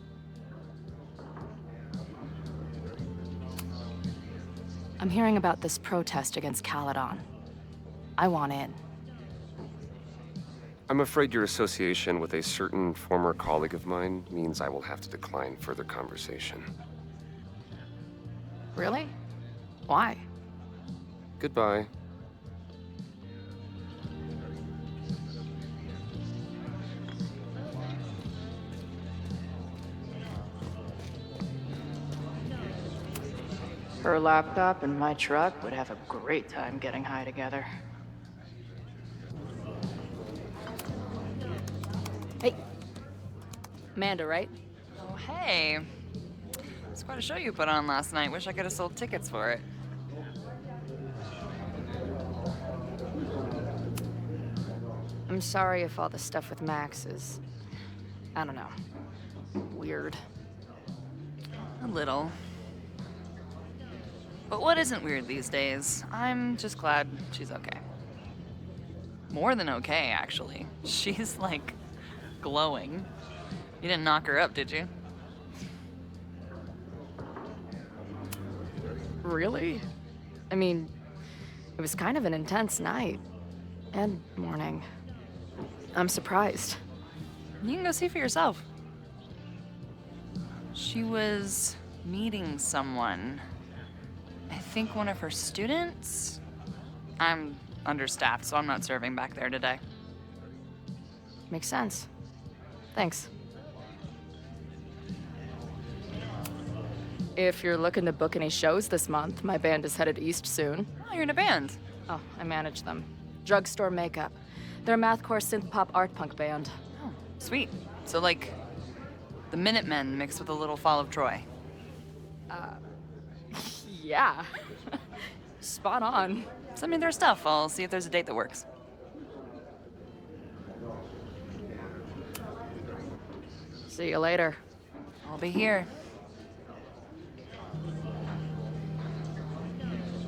I'm hearing about this protest against Caledon. I want in. I'm afraid your association with a certain former colleague of mine means I will have to decline further conversation. Really? Why? Goodbye. Her laptop and my truck would have a great time getting high together. Hey. Amanda, right? Oh, hey. It's quite a show you put on last night. Wish I could have sold tickets for it. I'm sorry if all the stuff with Max is, I don't know, weird. A little. But what isn't weird these days? I'm just glad she's okay. More than okay, actually. She's, like, glowing. You didn't knock her up, did you? Really? I mean, it was kind of an intense night. And morning. I'm surprised. You can go see for yourself. She was meeting someone. I think one of her students? I'm understaffed, so I'm not serving back there today. Makes sense. Thanks. If you're looking to book any shows this month, my band is headed east soon. Oh, you're in a band? Oh, I manage them. Drugstore Makeup. They're a mathcore synth-pop art punk band. Oh, sweet. So, like, the Minutemen mixed with a little Fall of Troy. Yeah. Spot on. Send me their stuff. I'll see if there's a date that works. See you later. I'll be here.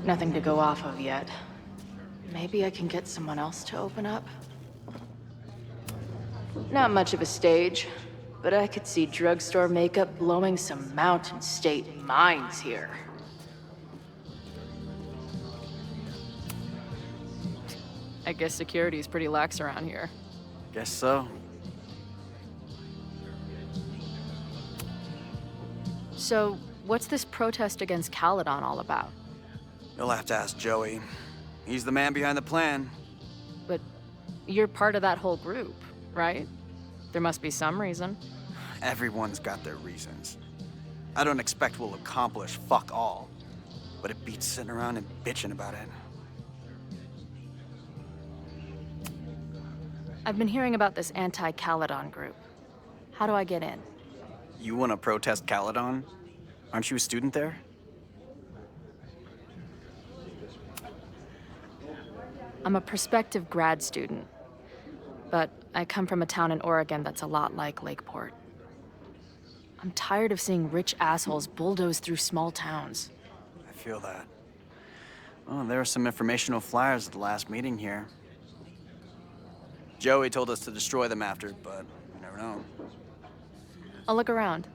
Nothing to go off of yet. Maybe I can get someone else to open up? Not much of a stage, but I could see Drugstore Makeup blowing some Mountain State minds here. I guess security's pretty lax around here. Guess so. So, what's this protest against Caledon all about? You'll have to ask Joey. He's the man behind the plan. But you're part of that whole group, right? There must be some reason. Everyone's got their reasons. I don't expect we'll accomplish fuck all, but it beats sitting around and bitching about it. I've been hearing about this anti-Caledon group. How do I get in? You want to protest Caledon? Aren't you a student there? I'm a prospective grad student, but I come from a town in Oregon that's a lot like Lakeport. I'm tired of seeing rich assholes bulldoze through small towns. I feel that. Oh, there were some informational flyers at the last meeting here. Joey told us to destroy them after, but you never know. I'll look around.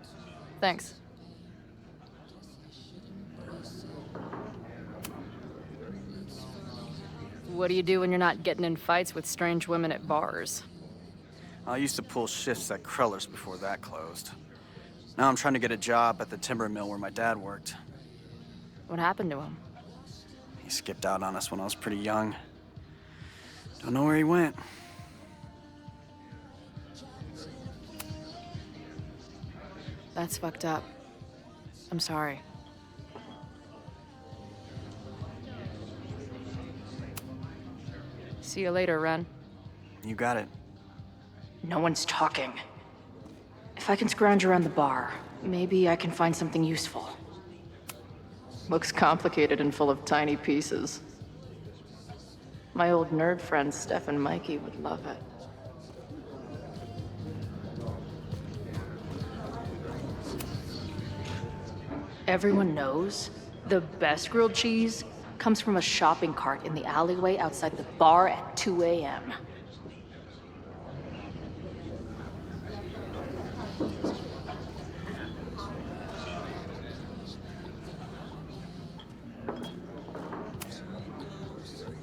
Thanks. What do you do when you're not getting in fights with strange women at bars? I used to pull shifts at Crullers before that closed. Now I'm trying to get a job at the timber mill where my dad worked. What happened to him? He skipped out on us when I was pretty young. Don't know where he went. That's fucked up. I'm sorry. See you later, Ren. You got it. No one's talking. If I can scrounge around the bar, maybe I can find something useful. Looks complicated and full of tiny pieces. My old nerd friends, Steph and Mikey, would love it. Everyone knows the best grilled cheese comes from a shopping cart in the alleyway outside the bar at 2 a.m.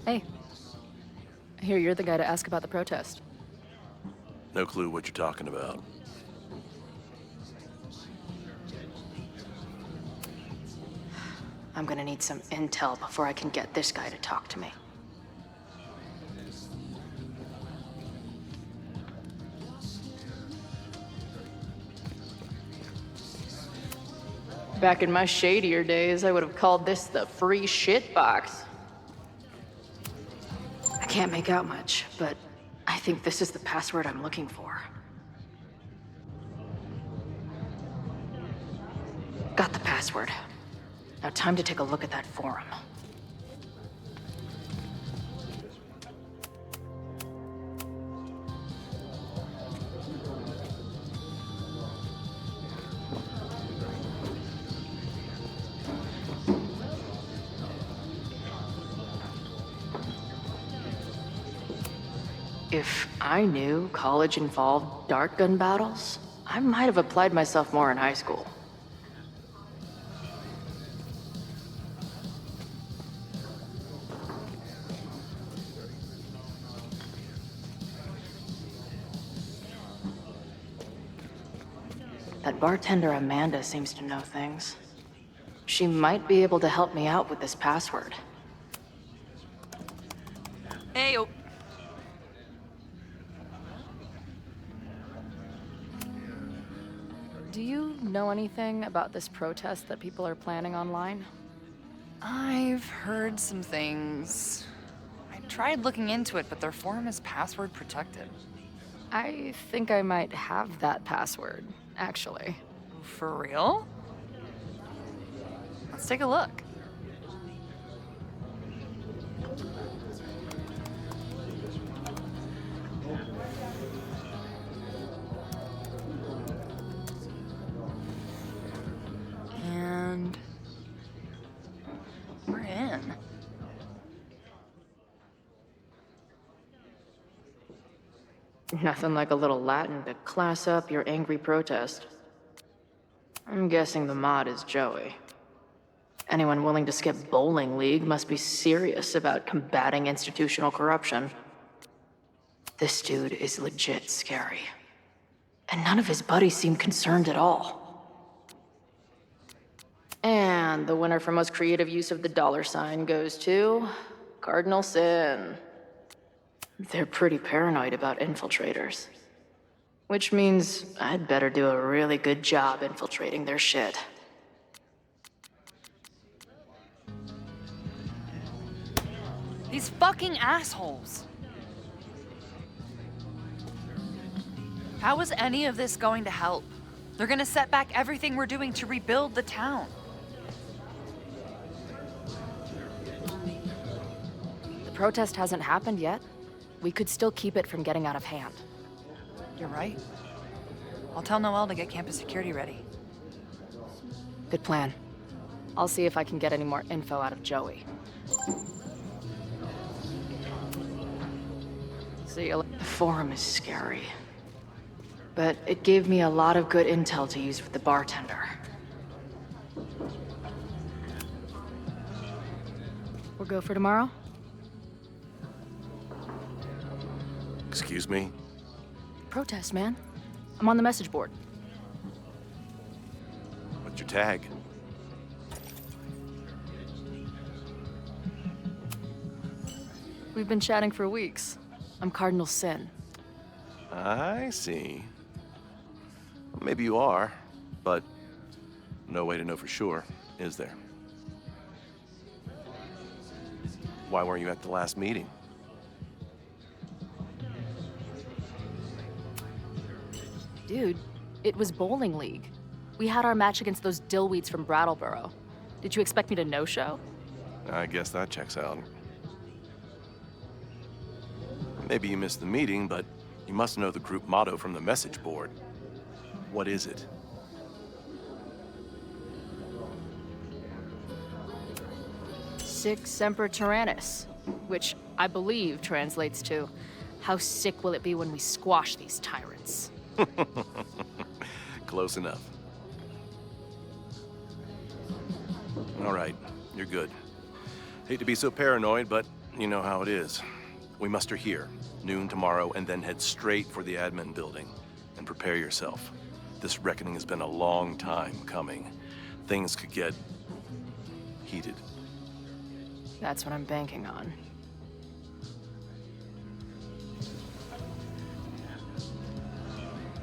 Hey. I hear you're the guy to ask about the protest. No clue what you're talking about. I'm gonna need some intel before I can get this guy to talk to me. Back in my shadier days, I would have called this the free shit box. I can't make out much, but I think this is the password I'm looking for. Got the password. Now time to take a look at that forum. If I knew college involved dart gun battles, I might have applied myself more in high school. That bartender Amanda seems to know things. She might be able to help me out with this password. Ayo. Do you know anything about this protest that people are planning online? I've heard some things. I tried looking into it, but their forum is password protected. I think I might have that password, actually. For real? Let's take a look. And we're in. Nothing like a little Latin to class up your angry protest. I'm guessing the mod is Joey. Anyone willing to skip bowling league must be serious about combating institutional corruption. This dude is legit scary. And none of his buddies seem concerned at all. And the winner for most creative use of the $sign goes to Cardinal Sin. They're pretty paranoid about infiltrators. Which means I'd better do a really good job infiltrating their shit. These fucking assholes. How is any of this going to help? They're gonna set back everything we're doing to rebuild the town. The protest hasn't happened yet. We could still keep it from getting out of hand. You're right. I'll tell Noelle to get campus security ready. Good plan. I'll see if I can get any more info out of Joey. See you later. The forum is scary. But it gave me a lot of good intel to use with the bartender. We'll go for tomorrow? Excuse me? Protest, man. I'm on the message board. What's your tag? We've been chatting for weeks. I'm Cardinal Sin. I see. Well, maybe you are, but no way to know for sure, is there? Why weren't you at the last meeting? Dude, it was bowling league. We had our match against those dillweeds from Brattleboro. Did you expect me to no-show? I guess that checks out. Maybe you missed the meeting, but you must know the group motto from the message board. What is it? Sic Semper Tyrannis, which I believe translates to, how sick will it be when we squash these tyrants? Close enough. All right, you're good. Hate to be so paranoid, but you know how it is. We muster here, noon tomorrow, and then head straight for the admin building. And prepare yourself. This reckoning has been a long time coming. Things could get heated. That's what I'm banking on.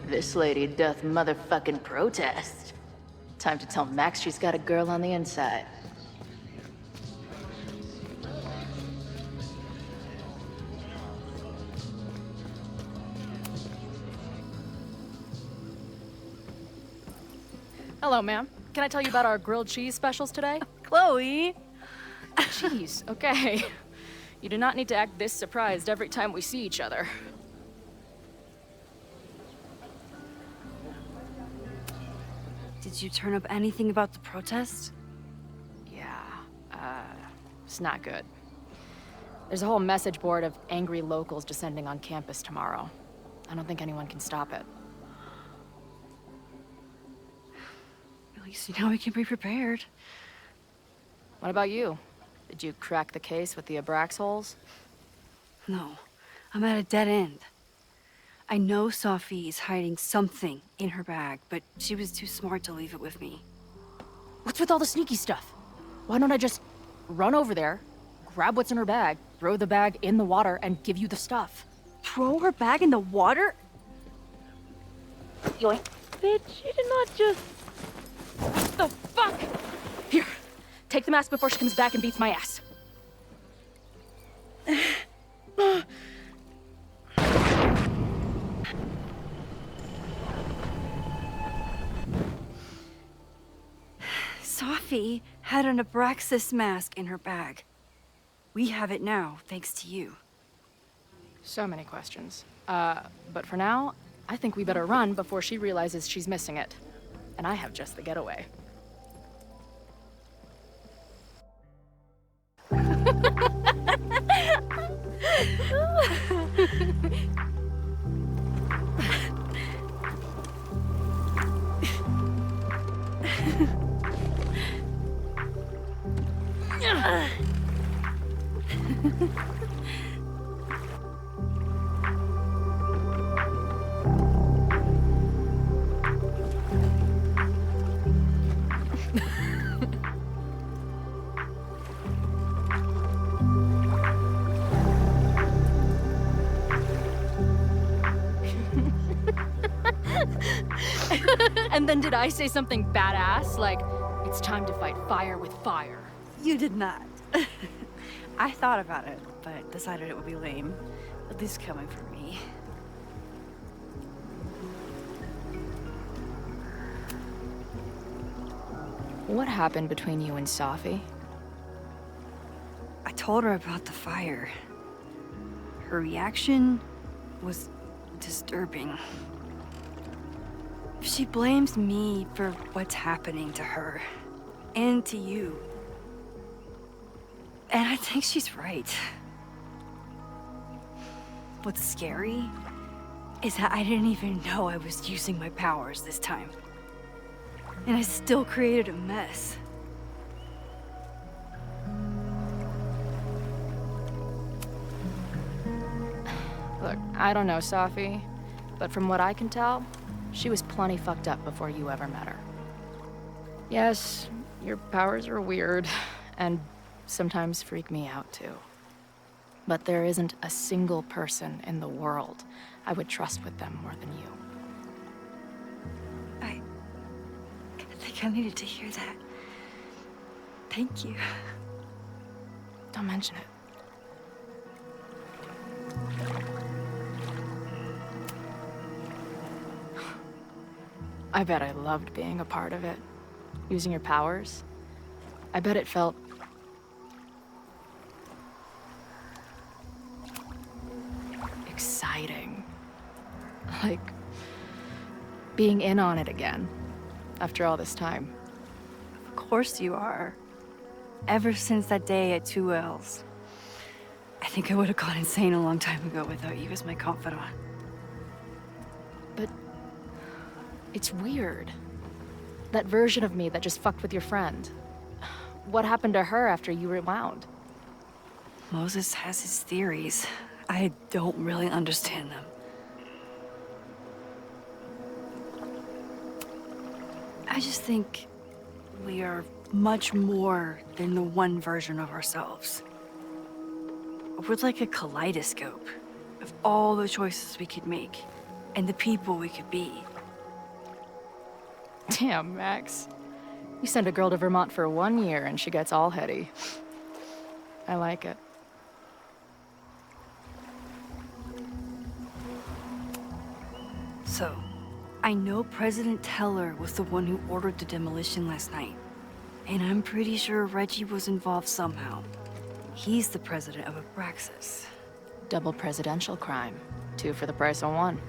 This lady doth motherfucking protest. Time to tell Max she's got a girl on the inside. Hello, ma'am. Can I tell you about our grilled cheese specials today? Chloe! Jeez, okay. You do not need to act this surprised every time we see each other. Did you turn up anything about the protest? Yeah, it's not good. There's a whole message board of angry locals descending on campus tomorrow. I don't think anyone can stop it. At least now we can be prepared. What about you? Did you crack the case with the Abrax holes? No, I'm at a dead end. I know Sophie is hiding something in her bag, but she was too smart to leave it with me. What's with all the sneaky stuff? Why don't I just run over there, grab what's in her bag, throw the bag in the water, and give you the stuff? Throw her bag in the water? Yoink. Bitch, you did not just... What the fuck? Here, take the mask before she comes back and beats my ass. Sophie had an Abraxas mask in her bag. We have it now, thanks to you. So many questions. But for now, I think we better run before she realizes she's missing it. And I have just the getaway. And then did I say something badass? Like, it's time to fight fire with fire. You did not. I thought about it, but decided it would be lame. At least coming from me. What happened between you and Sophie? I told her about the fire. Her reaction was disturbing. She blames me for what's happening to her and to you. And I think she's right. What's scary is that I didn't even know I was using my powers this time. And I still created a mess. Look, I don't know Sophie, but from what I can tell, she was plenty fucked up before you ever met her. Yes, your powers are weird, and sometimes freak me out too. But there isn't a single person in the world I would trust with them more than you. I think I needed to hear that. Thank you. Don't mention it. I bet I loved being a part of it. Using your powers. I bet it felt... exciting. Like... being in on it again. After all this time. Of course you are. Ever since that day at 2L's. I think I would have gone insane a long time ago without you as my confidant. But... it's weird. That version of me that just fucked with your friend. What happened to her after you rewound? Moses has his theories. I don't really understand them. I just think we are much more than the one version of ourselves. We're like a kaleidoscope of all the choices we could make and the people we could be. Damn, Max. You send a girl to Vermont for 1 year and she gets all heady. I like it. So, I know President Teller was the one who ordered the demolition last night. And I'm pretty sure Reggie was involved somehow. He's the president of Abraxas. Double presidential crime. 2 for the price of 1.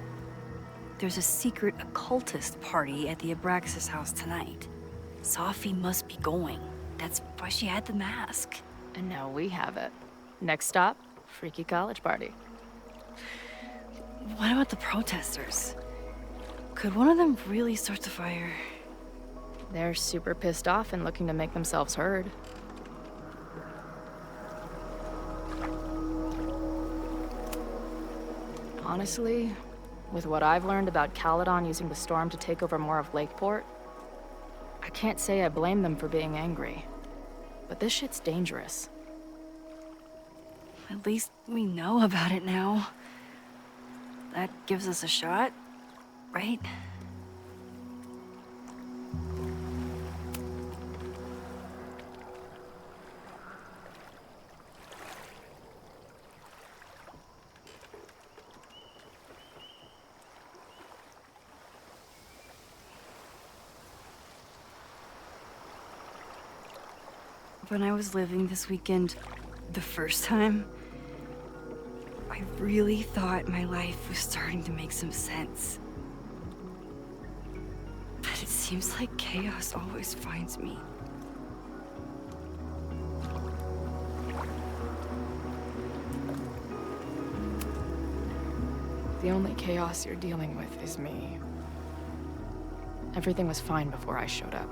There's a secret occultist party at the Abraxas house tonight. Sophie must be going. That's why she had the mask. And now we have it. Next stop, freaky college party. What about the protesters? Could one of them really start the fire? They're super pissed off and looking to make themselves heard. Honestly, with what I've learned about Caledon using the storm to take over more of Lakeport, I can't say I blame them for being angry. But this shit's dangerous. At least we know about it now. That gives us a shot, right? When I was living this weekend, the first time, I really thought my life was starting to make some sense. But it seems like chaos always finds me. The only chaos you're dealing with is me. Everything was fine before I showed up.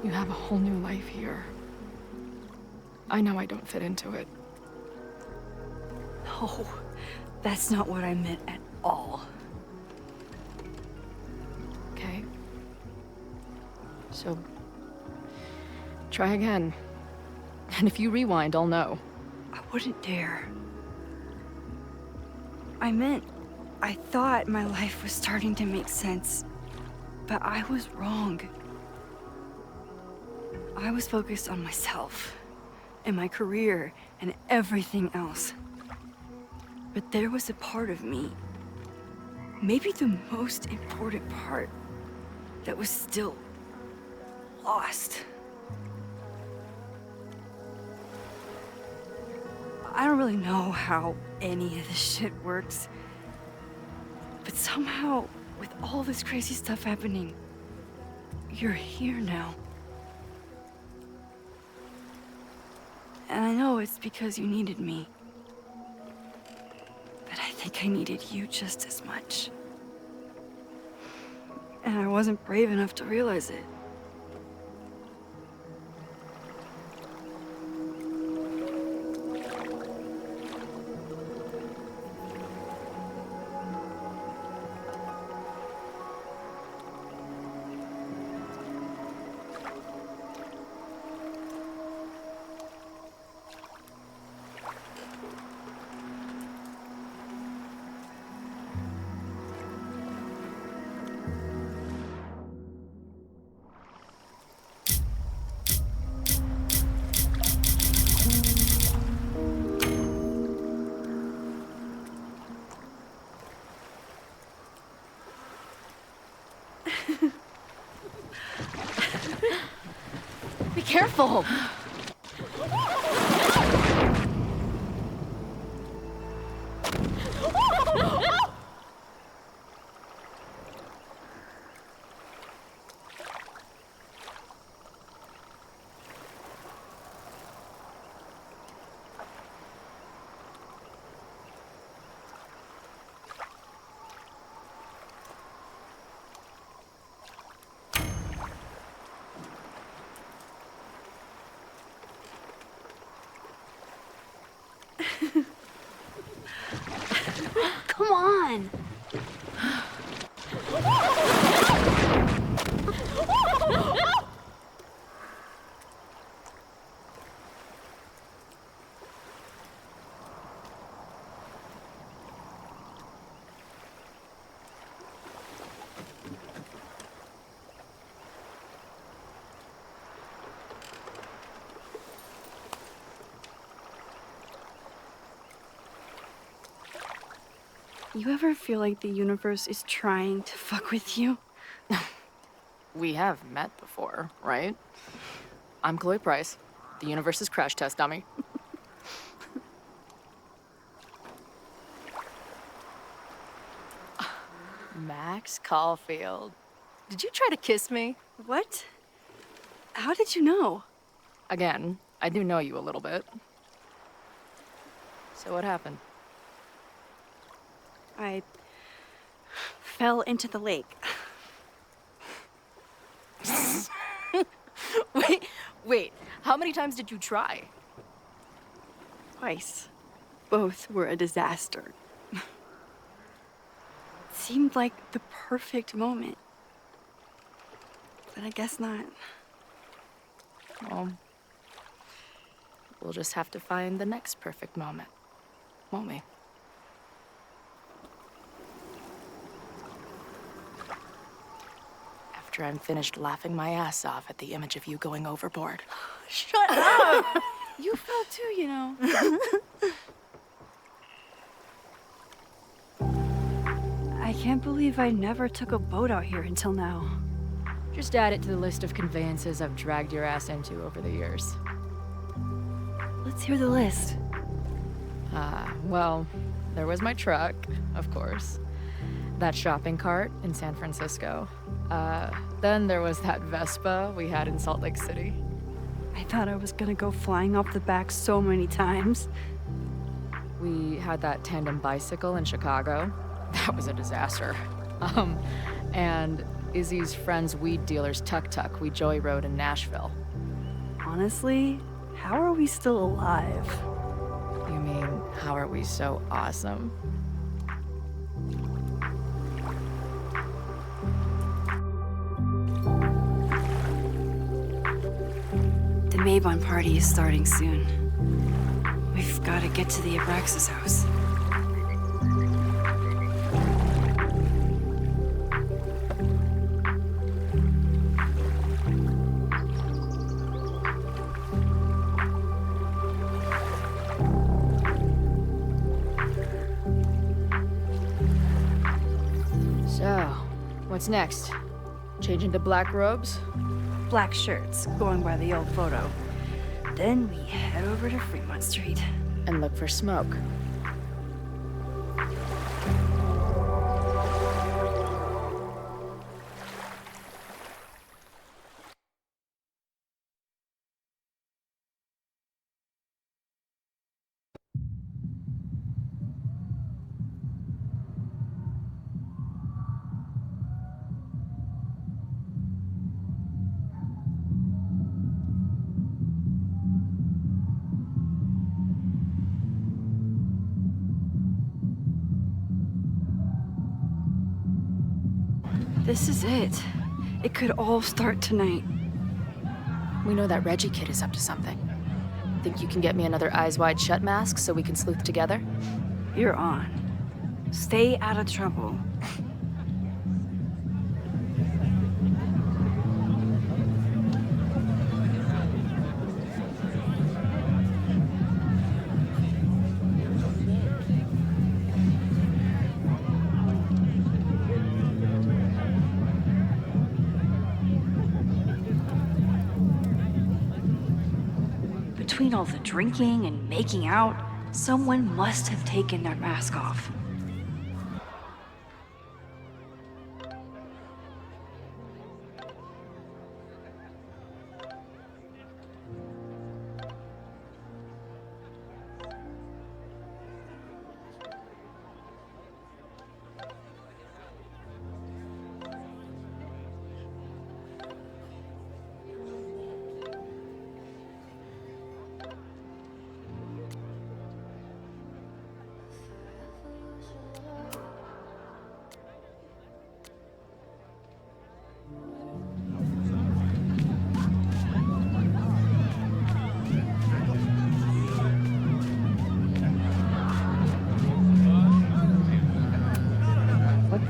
You have a whole new life here. I know I don't fit into it. No, that's not what I meant at all. Okay. So, try again. And if you rewind, I'll know. I wouldn't dare. I thought my life was starting to make sense, but I was wrong. I was focused on myself, and my career, and everything else. But there was a part of me, maybe the most important part, that was still lost. I don't really know how any of this shit works, but somehow, with all this crazy stuff happening, you're here now. And I know it's because you needed me. But I think I needed you just as much. And I wasn't brave enough to realize it. Be careful! Come on. You ever feel like the universe is trying to fuck with you? We have met before, right? I'm Chloe Price, the universe's crash test dummy. Max Caulfield. Did you try to kiss me? What? How did you know? Again, I do know you a little bit. So what happened? I fell into the lake. Wait, how many times did you try? Twice. Both were a disaster. It seemed like the perfect moment. But I guess not. Well, we'll just have to find the next perfect moment, won't we? After I'm finished laughing my ass off at the image of you going overboard. Shut up! You fell too, you know. I can't believe I never took a boat out here until now. Just add it to the list of conveyances I've dragged your ass into over the years. Let's hear the list. Well, there was my truck, of course. That shopping cart in San Francisco. Then there was that Vespa we had in Salt Lake City. I thought I was gonna go flying off the back so many times. We had that tandem bicycle in Chicago. That was a disaster. And Izzy's friend's weed dealer's tuk-tuk we joyrode in Nashville. Honestly, how are we still alive? You mean, how are we so awesome? The Maybon party is starting soon. We've got to get to the Abraxas house. So, what's next? Change into black robes? Black shirts, going by the old photo. Then we head over to Fremont Street. And look for smoke. This is it. It could all start tonight. We know that Reggie kid is up to something. Think you can get me another Eyes Wide Shut mask so we can sleuth together? You're on. Stay out of trouble. Between all the drinking and making out, someone must have taken their mask off.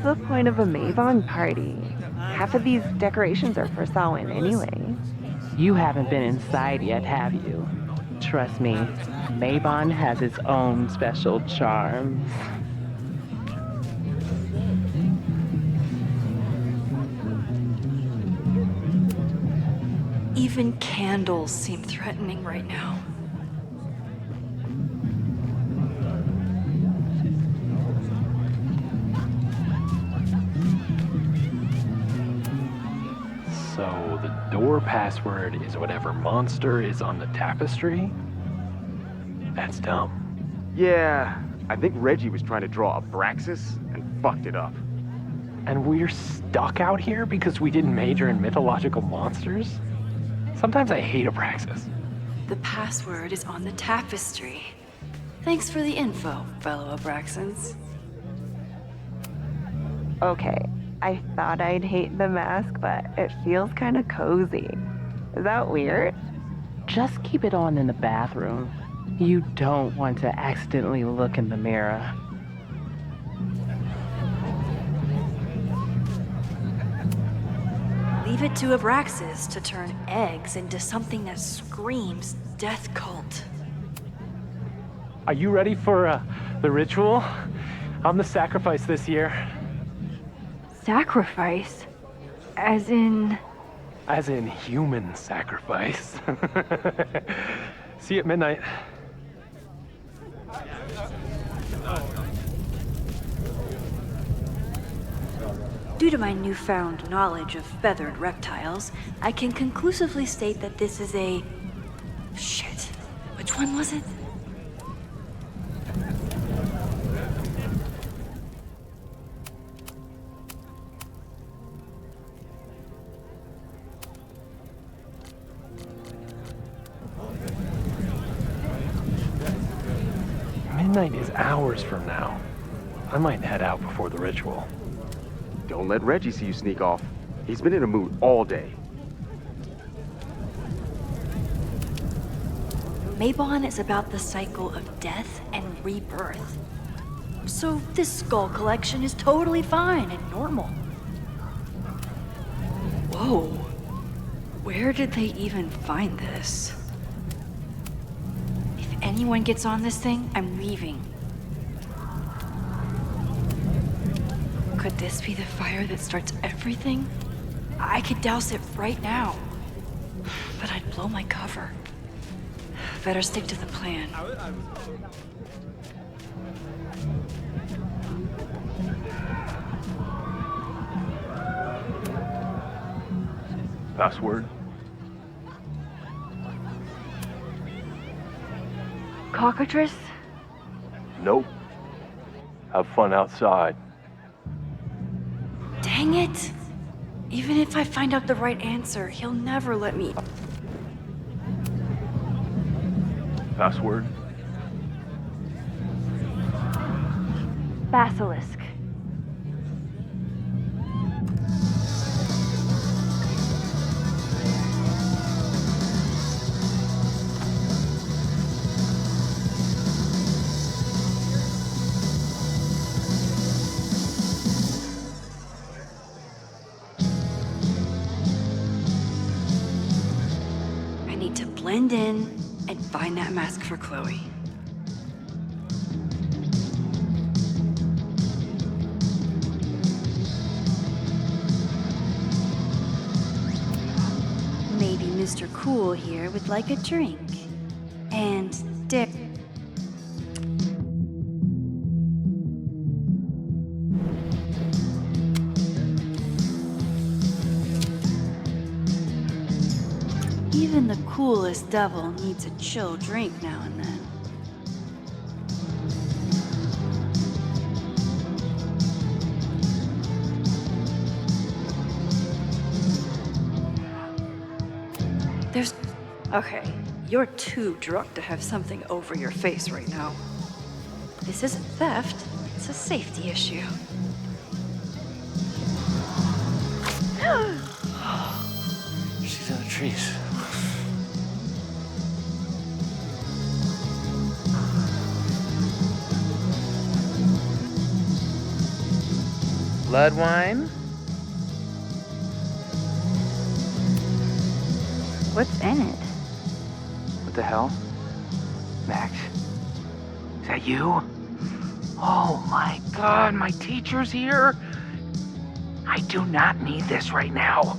the point of a Mavon party? Half of these decorations are for Samhain anyway. You haven't been inside yet, have you? Trust me, Mavon has its own special charms. Even candles seem threatening right now. So the door password is whatever monster is on the tapestry? That's dumb. Yeah, I think Reggie was trying to draw Abraxas and fucked it up. And we're stuck out here because we didn't major in mythological monsters? Sometimes I hate Abraxas. The password is on the tapestry. Thanks for the info, fellow Abraxans. Okay, I thought I'd hate the mask, but it feels kind of cozy. Is that weird? Just keep it on in the bathroom. You don't want to accidentally look in the mirror. Leave it to Abraxas to turn eggs into something that screams death cult. Are you ready for the ritual? I'm the sacrifice this year. Sacrifice? As in... As in human sacrifice. See you at midnight. Due to my newfound knowledge of feathered reptiles, I can conclusively state that this is a... Shit. Which one was it? Midnight is hours from now. I might head out before the ritual. Don't let Reggie see you sneak off. He's been in a mood all day. Mabon is about the cycle of death and rebirth. So this skull collection is totally fine and normal. Whoa. Where did they even find this? If anyone gets on this thing, I'm leaving. Could this be the fire that starts everything? I could douse it right now. But I'd blow my cover. Better stick to the plan. Password? Cockatrice? Nope. Have fun outside. Dang it! Even if I find out the right answer, he'll never let me. Password? Basilisk. I need to blend in and find that mask for Chloe. Maybe Mr. Cool here would like a drink. And dip. Even the coolest devil needs a chill drink now and then. Okay, you're too drunk to have something over your face right now. This isn't theft, it's a safety issue. She's in the trees. Blood wine? What's in it? What the hell? Max? Is that you? Oh my god, my teacher's here? I do not need this right now.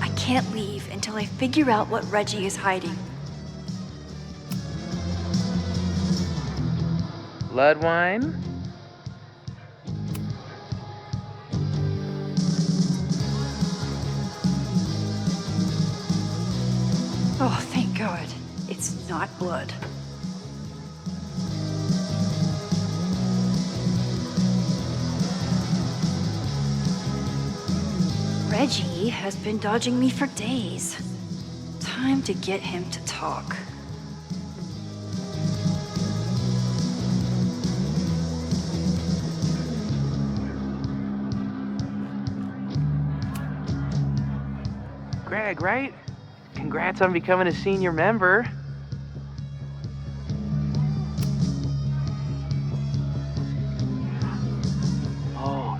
I can't leave until I figure out what Reggie is hiding. Blood wine? Oh, thank God. It's not blood. Reggie has been dodging me for days. Time to get him to talk. Greg, right? Congrats on becoming a senior member. Oh,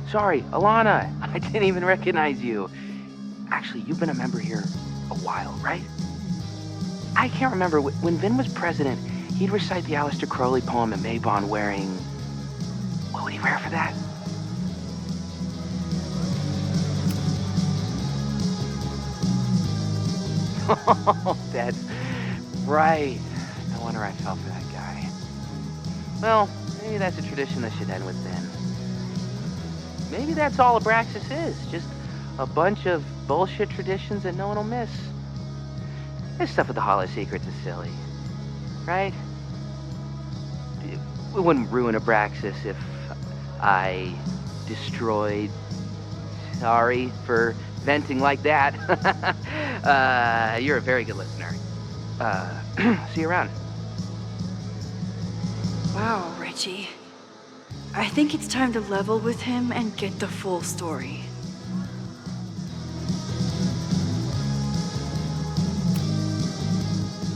sorry, Alana. I didn't even recognize you. Actually, you've been a member here a while, right? I can't remember. When Vin was president, he'd recite the Aleister Crowley poem in Mabon wearing... What would he wear for that? Oh, that's right. No wonder I fell for that guy. Well, maybe that's a tradition that should end with Vin. Maybe that's all Abraxas is. Just a bunch of bullshit traditions that no one will miss. This stuff with the Hollow Secrets is silly. Right? It wouldn't ruin Abraxas if I destroyed... Sorry for venting like that. You're a very good listener. See you around. Wow, Reggie. I think it's time to level with him and get the full story.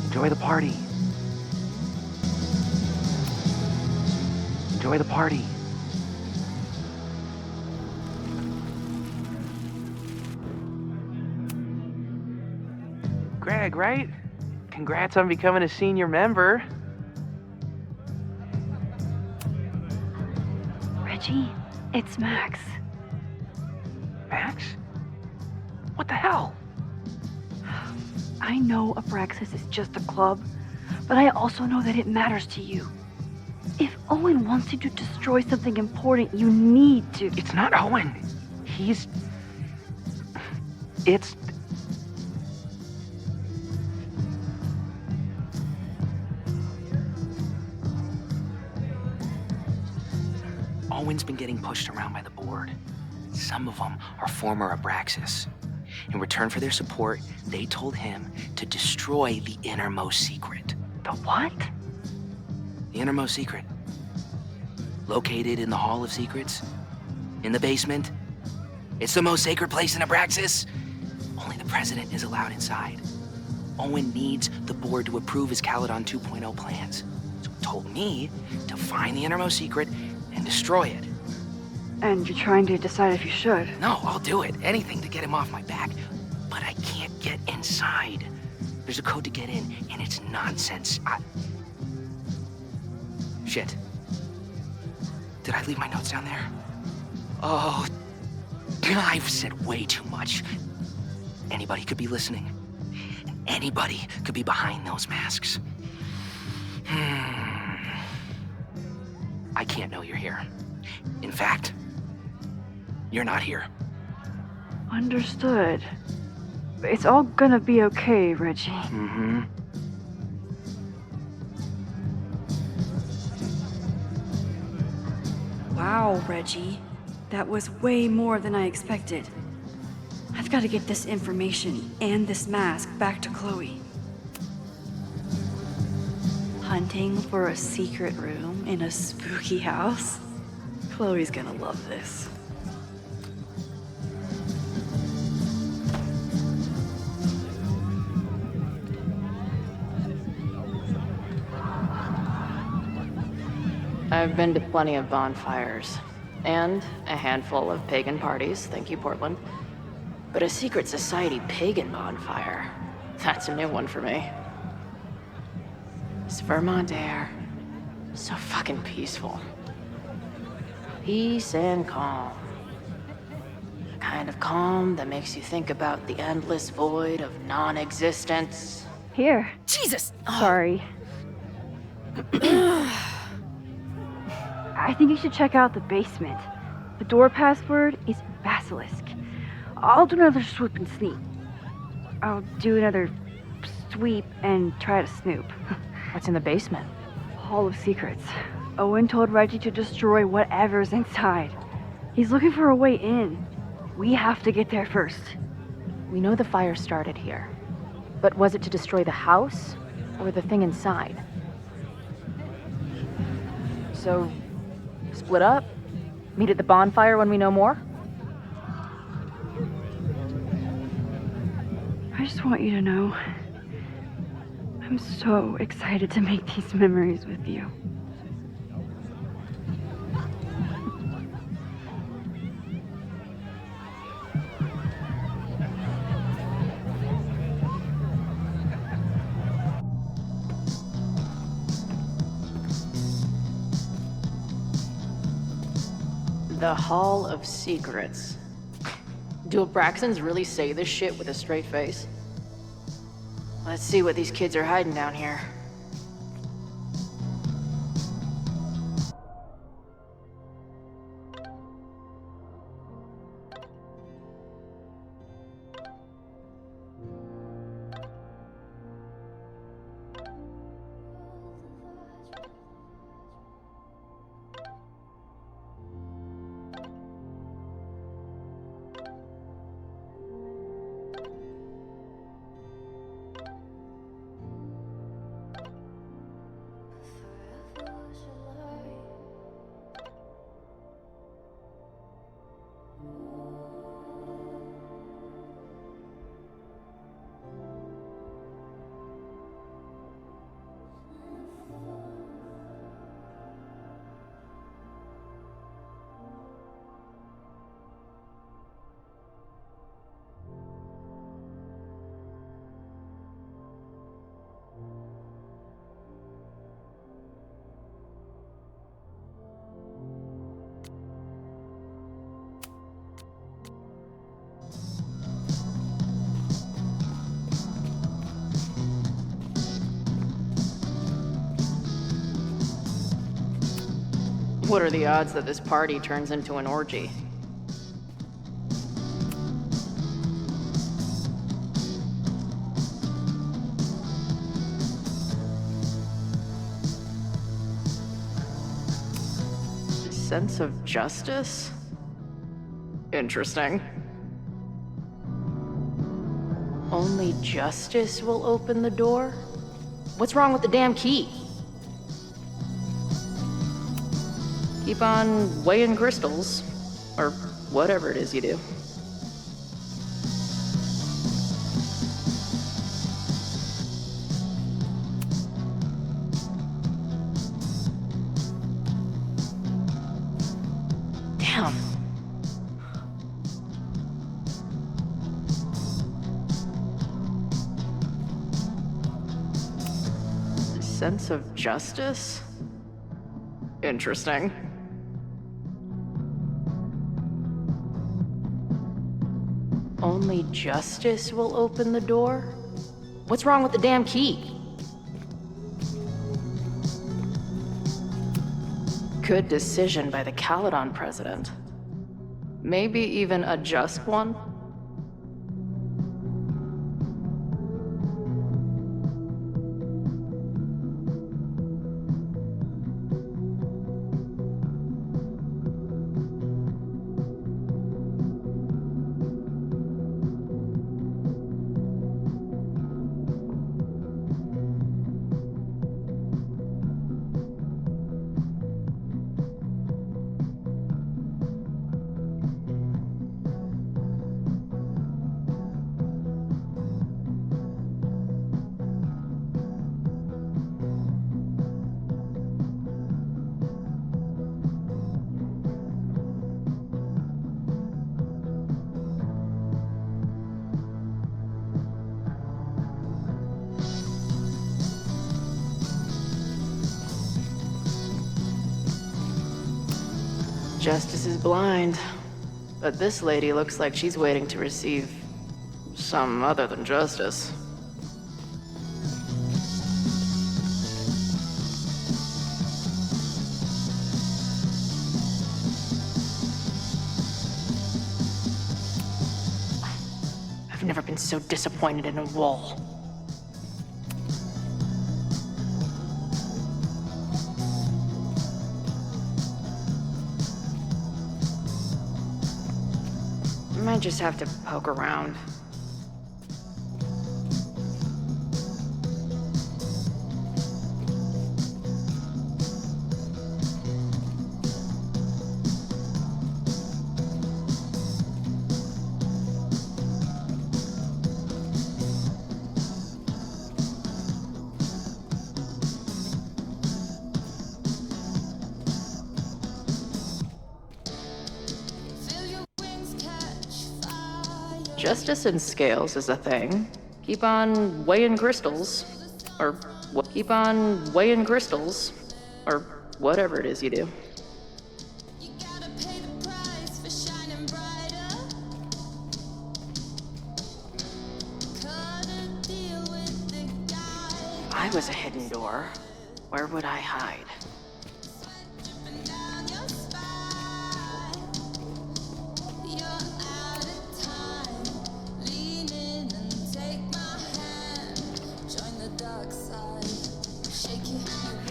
Enjoy the party. Enjoy the party. Greg, right? Congrats on becoming a senior member. Reggie, it's Max. Max? What the hell? I know Abraxas is just a club, but I also know that it matters to you. If Owen wants you to destroy something important, you need to... It's not Owen. It's... Owen's been getting pushed around by the board. Some of them are former Abraxas. In return for their support, they told him to destroy the innermost secret. The what? The innermost secret. Located in the Hall of Secrets. In the basement. It's the most sacred place in Abraxas. Only the president is allowed inside. Owen needs the board to approve his Caledon 2.0 plans. So he told me to find the innermost secret and destroy it. And you're trying to decide if you should? No, I'll do it. Anything to get him off my back. But I can't get inside. There's a code to get in, and it's nonsense. Shit. Did I leave my notes down there? Oh, I've said way too much. Anybody could be listening. Anybody could be behind those masks. I can't know you're here. In fact, you're not here. Understood. It's all gonna be okay, Reggie. Mm-hmm. Wow, Reggie. That was way more than I expected. I've got to get this information and this mask back to Chloe. hunting for a secret room in a spooky house? Chloe's gonna love this. I've been to plenty of bonfires, and a handful of pagan parties, thank you, Portland. But a secret society pagan bonfire, that's a new one for me. This Vermont air, so fucking peaceful. Peace and calm. The kind of calm that makes you think about the endless void of non-existence. Here. Jesus! Sorry. I think you should check out the basement. The door password is Basilisk. I'll do another swoop and sneak. I'll do another sweep and try to snoop. What's in the basement? Hall of Secrets. Owen told Reggie to destroy whatever's inside. He's looking for a way in. We have to get there first. We know the fire started here. But was it to destroy the house or the thing inside? So, split up? Meet at the bonfire when we know more? I just want you to know, I'm so excited to make these memories with you. The Hall of Secrets. Do Abraxans really say this shit with a straight face? Let's see what these kids are hiding down here. What are the odds that this party turns into an orgy? Sense of justice? Interesting. Only justice will open the door? What's wrong with the damn key? Keep on weighing crystals, or whatever it is you do. Damn. Sense of justice? Interesting. Only justice will open the door? What's wrong with the damn key? Good decision by the Caledon president. Maybe even a just one? Justice is blind. But this lady looks like she's waiting to receive some other than justice. I've never been so disappointed in a wall. I might just have to poke around. Justice in scales is a thing. Keep on weighing crystals. Or keep on weighing crystals. Or whatever it is you do. If I was a hidden door, where would I hide?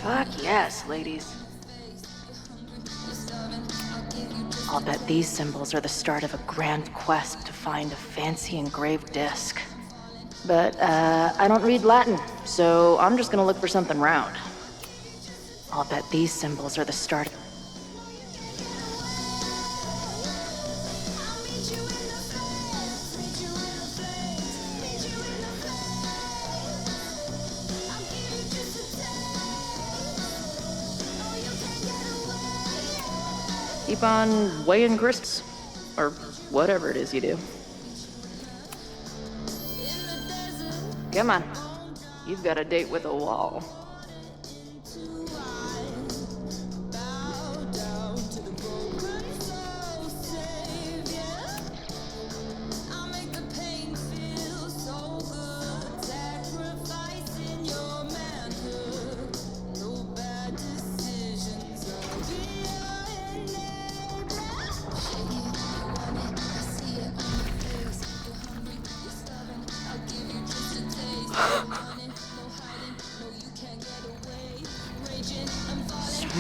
Fuck yes, ladies. I'll bet these symbols are the start of a grand quest to find a fancy engraved disc. But, I don't read Latin, so I'm just gonna look for something round. I'll bet these symbols are the start of... Keep on weighing crystals. Or whatever it is you do. Come on. You've got a date with a wall.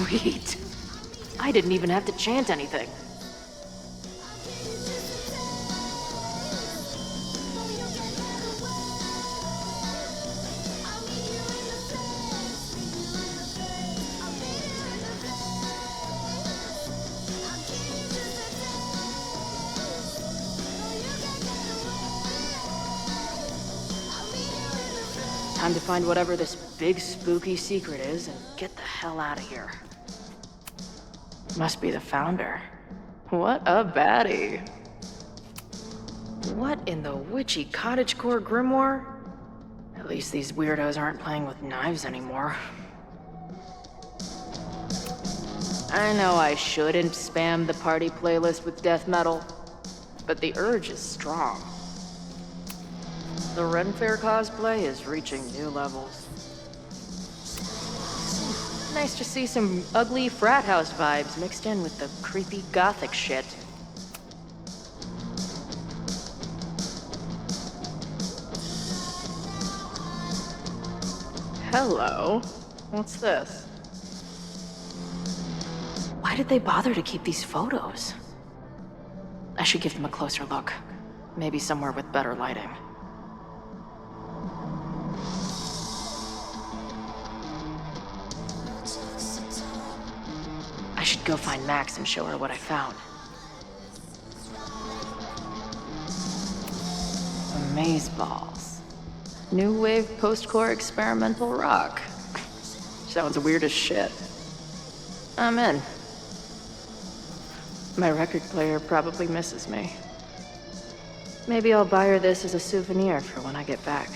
Sweet. I didn't even have to chant anything. Time to find whatever this big spooky secret is and get the hell out of here. Must be the founder. What a baddie. What in the witchy cottagecore grimoire? At least these weirdos aren't playing with knives anymore. I know I shouldn't spam the party playlist with death metal, but the urge is strong. The Ren Fair cosplay is reaching new levels. Nice to see some ugly frat house vibes mixed in with the creepy gothic shit. Hello? What's this? Why did they bother to keep these photos? I should give them a closer look. Maybe somewhere with better lighting. I should go find Max and show her what I found. Amazeballs. New wave post-core experimental rock. Sounds weird as shit. I'm in. My record player probably misses me. Maybe I'll buy her this as a souvenir for when I get back.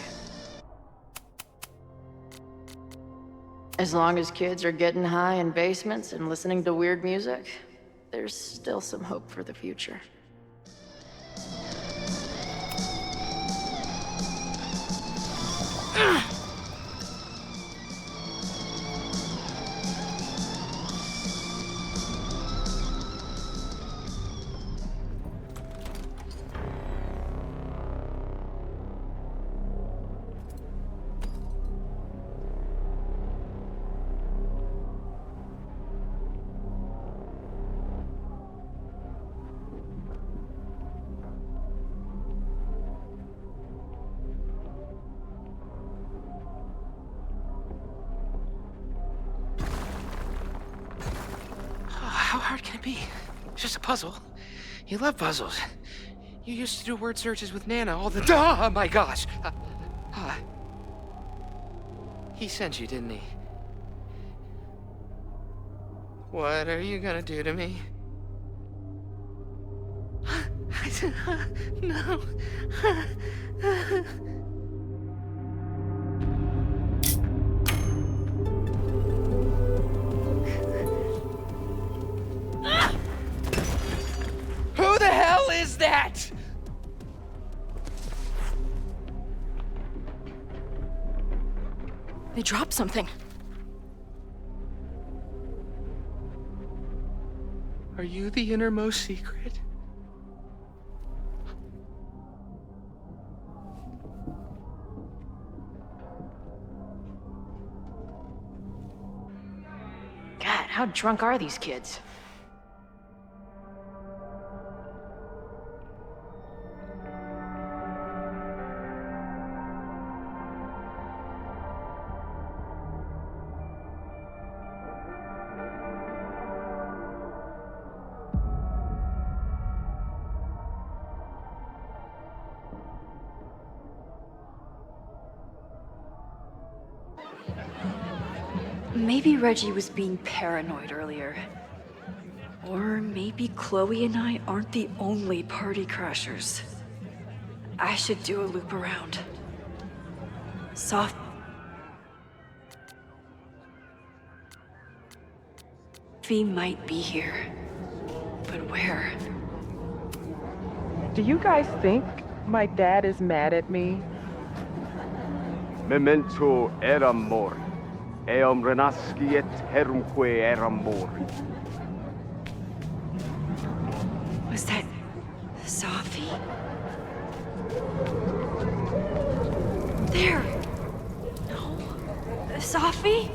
As long as kids are getting high in basements and listening to weird music, there's still some hope for the future. How hard can it be? It's just a puzzle. You love puzzles. You used to do word searches with Nana all the time. Oh my gosh. He sent you, didn't he? What are you gonna do to me? No. Who the hell is that? They dropped something. Are you the innermost secret? God, how drunk are these kids? Maybe Reggie was being paranoid earlier. Or maybe Chloe and I aren't the only party crashers. I should do a loop around. Sophie might be here. But where? Do you guys think my dad is mad at me? Memento eram mor. Eum renasciet herumque eram mor. Was that Sophie? There! No. Sophie?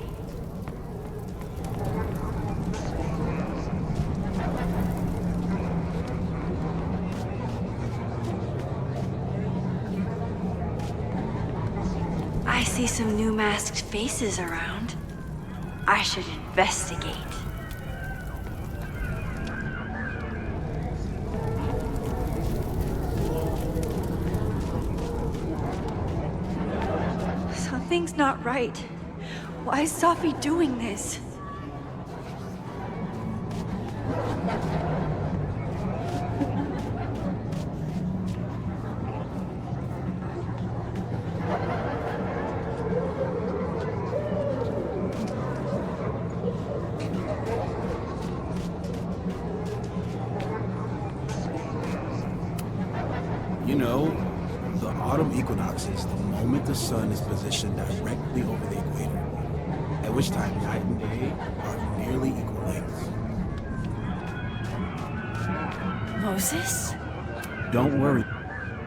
I see some new masked faces around. I should investigate. Something's not right. Why is Sophie doing this? You know, the autumn equinox is the moment the sun is positioned directly over the equator, at which time night and day are nearly equal lengths. Moses? Don't worry.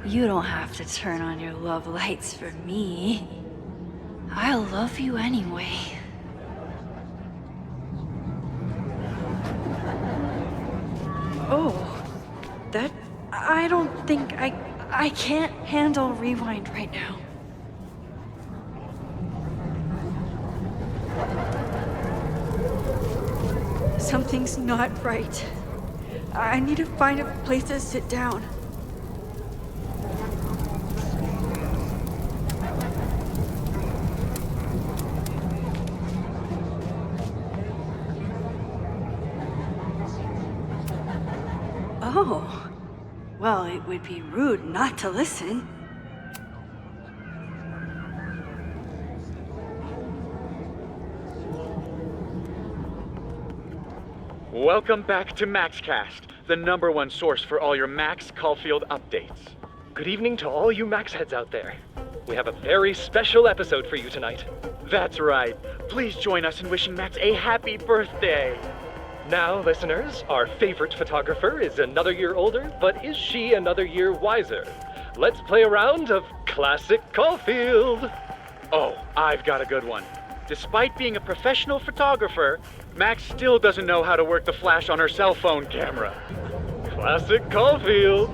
You don't have to turn on your love lights for me. I love you anyway. Oh, that... I don't think I can't handle rewind right now. Something's not right. I need to find a place to sit down. Oh. Well, it would be rude not to listen. Welcome back to MaxCast, the #1 source for all your Max Caulfield updates. Good evening to all you Max heads out there. We have a very special episode for you tonight. That's right. Please join us in wishing Max a happy birthday. Now, listeners, our favorite photographer is another year older, but is she another year wiser? Let's play a round of Classic Caulfield. Oh, I've got a good one. Despite being a professional photographer, Max still doesn't know how to work the flash on her cell phone camera. Classic Caulfield.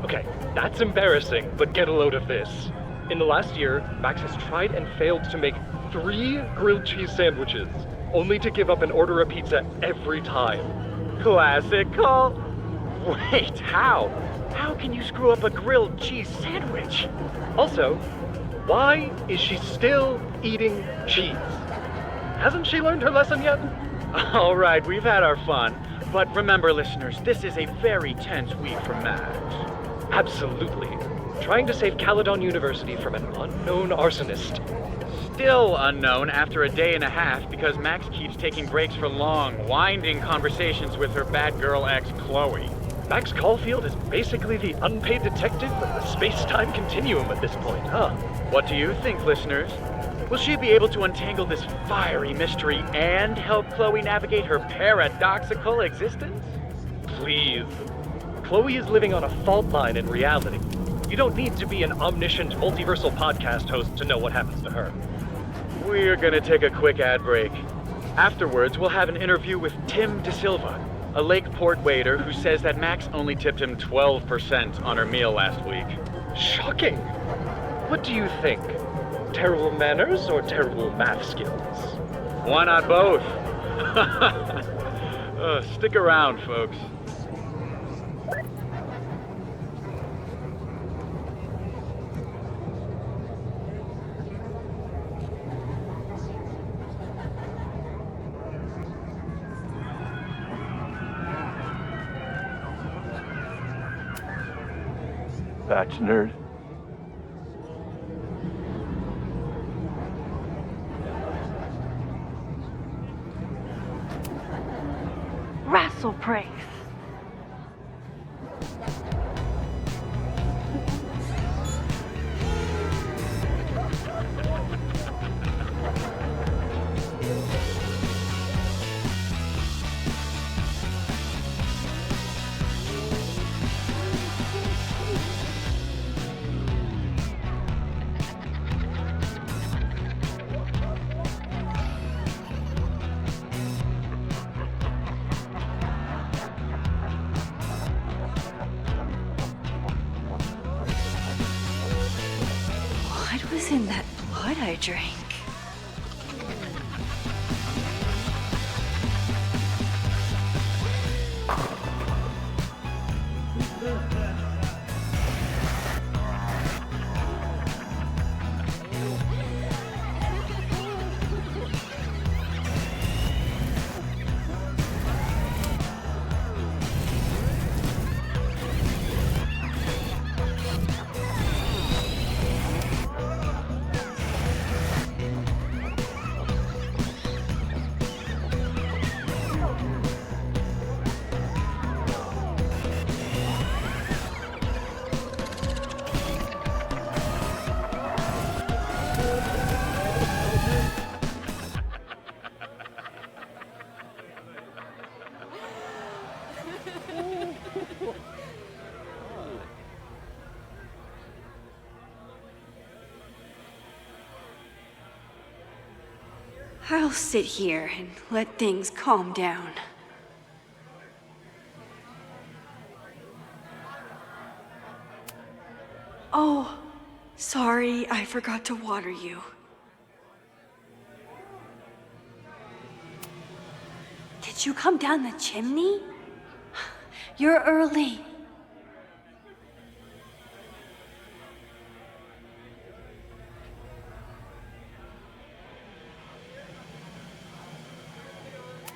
Okay, that's embarrassing, but get a load of this. In the last year, Max has tried and failed to make 3 grilled cheese sandwiches, only to give up and order a pizza every time. Classic Caul... Wait, how? How can you screw up a grilled cheese sandwich? Also, why is she still eating cheese? Hasn't she learned her lesson yet? All right, we've had our fun. But remember, listeners, this is a very tense week for Max. Absolutely. Trying to save Caledon University from an unknown arsonist. Still unknown after a day and a half because Max keeps taking breaks for long, winding conversations with her bad girl ex, Chloe. Max Caulfield is basically the unpaid detective of the space-time continuum at this point, huh? What do you think, listeners? Will she be able to untangle this fiery mystery and help Chloe navigate her paradoxical existence? Please. Chloe is living on a fault line in reality. You don't need to be an omniscient multiversal podcast host to know what happens to her. We're gonna take a quick ad break. Afterwards, we'll have an interview with Tim DeSilva, a Lakeport waiter who says that Max only tipped him 12% on her meal last week. Shocking! What do you think? Terrible manners or terrible math skills? Why not both? Stick around, folks. Batch nerd. Wrestle praise. What was in that blood I drank? I'll sit here and let things calm down. Oh, sorry, I forgot to water you. Did you come down the chimney? You're early.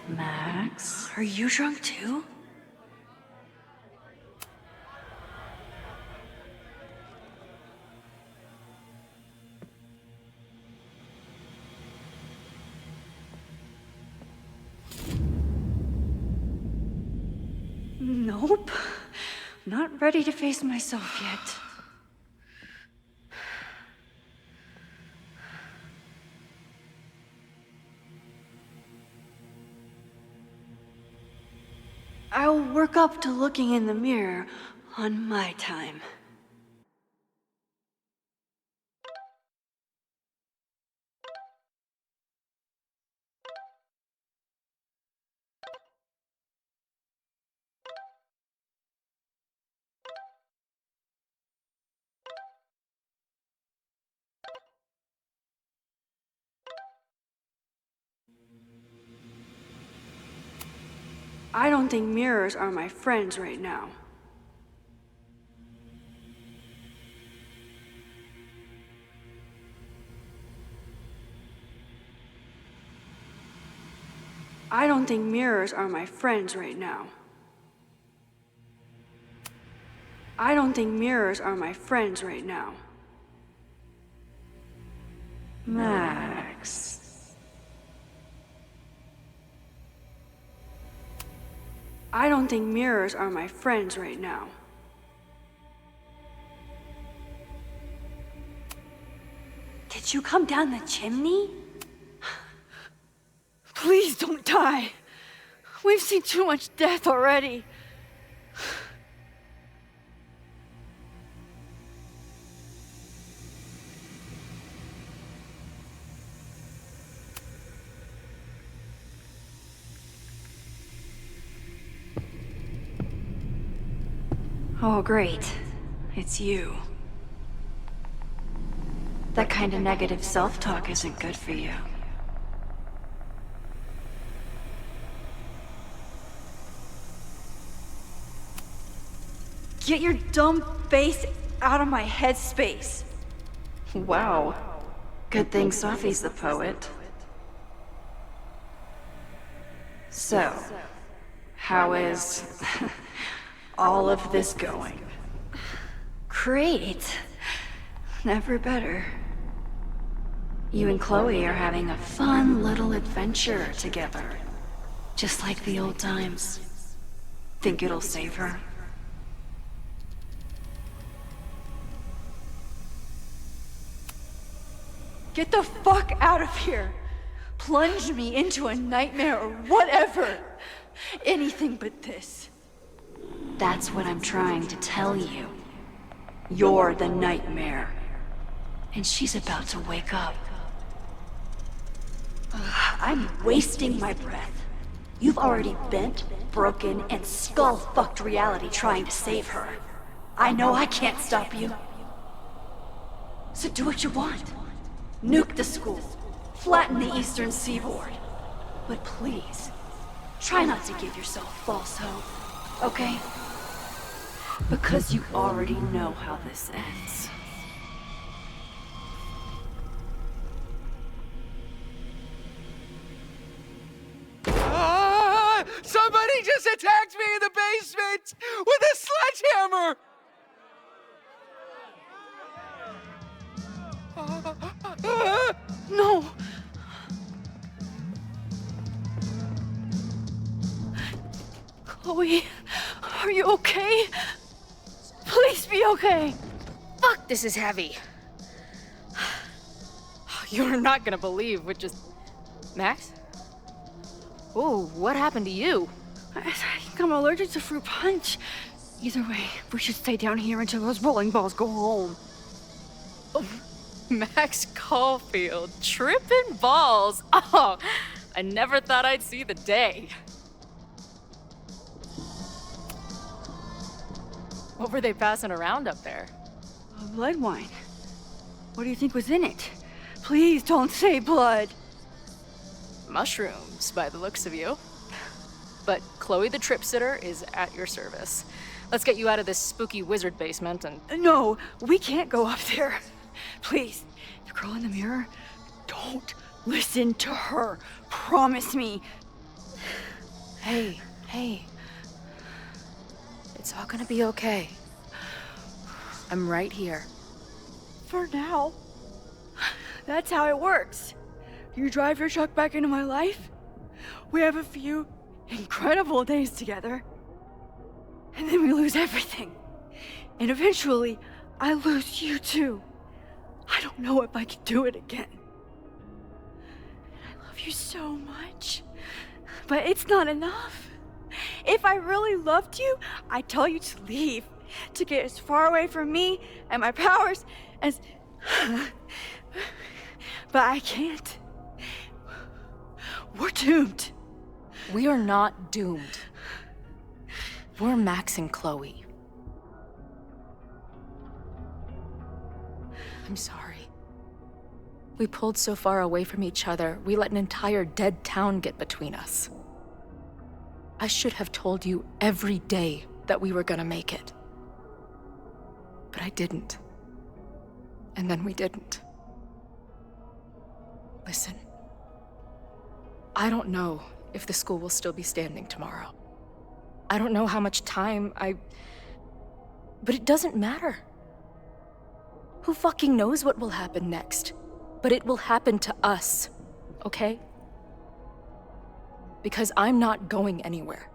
Max, are you drunk too? Nope. Not ready to face myself yet. I'll work up to looking in the mirror on my time. I don't think mirrors are my friends right now. I don't think mirrors are my friends right now. I don't think mirrors are my friends right now. Max. I don't think mirrors are my friends right now. Did you come down the chimney? Please don't die. We've seen too much death already. Oh, great. It's you. That kind of negative self-talk isn't good for you. Get your dumb face out of my headspace. Wow. Good thing Sophie's the poet. So, how is all of this going? Great. Never better. You and Chloe are having a fun little adventure together. Just like the old times. Think it'll save her? Get the fuck out of here! Plunge me into a nightmare or whatever! Anything but this. That's what I'm trying to tell you. You're the nightmare. And she's about to wake up. I'm wasting my breath. You've already bent, broken, and skull-fucked reality trying to save her. I know I can't stop you. So do what you want. Nuke the school. Flatten the eastern seaboard. But please, try not to give yourself false hope, okay? Because you already know how this ends. Somebody just attacked me in the basement with a sledgehammer! No! Chloe, are you okay? Please be okay! Fuck, this is heavy. You're not gonna believe what just... Max? Ooh, what happened to you? I think I'm allergic to fruit punch. Either way, we should stay down here until those bowling balls go home. Oh, Max Caulfield, tripping balls. Oh, I never thought I'd see the day. What were they passing around up there? Blood wine. What do you think was in it? Please don't say blood. Mushrooms, by the looks of you. But Chloe the Trip Sitter is at your service. Let's get you out of this spooky wizard basement and... No, we can't go up there. Please, the girl in the mirror, don't listen to her. Promise me. Hey. It's all gonna be okay. I'm right here. For now. That's how it works. You drive your truck back into my life. We have a few incredible days together. And then we lose everything. And eventually, I lose you too. I don't know if I can do it again. I love you so much. But it's not enough. If I really loved you, I'd tell you to leave. To get as far away from me and my powers as... But I can't. We're doomed. We are not doomed. We're Max and Chloe. I'm sorry. We pulled so far away from each other, we let an entire dead town get between us. I should have told you every day that we were gonna make it. But I didn't. And then we didn't. Listen. I don't know if the school will still be standing tomorrow. I don't know how much time But it doesn't matter. Who fucking knows what will happen next? But it will happen to us, okay? Because I'm not going anywhere.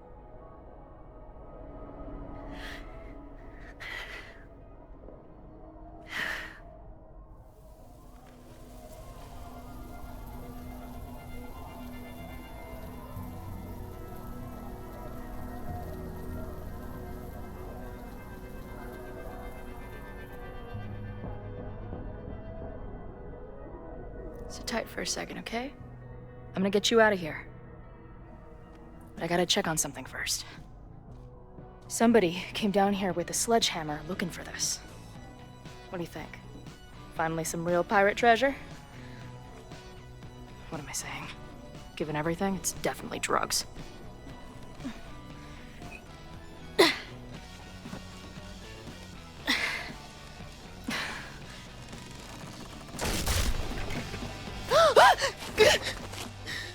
Sit tight for a second, okay? I'm gonna get you out of here. But I gotta check on something first. Somebody came down here with a sledgehammer looking for this. What do you think? Finally some real pirate treasure? What am I saying? Given everything, it's definitely drugs.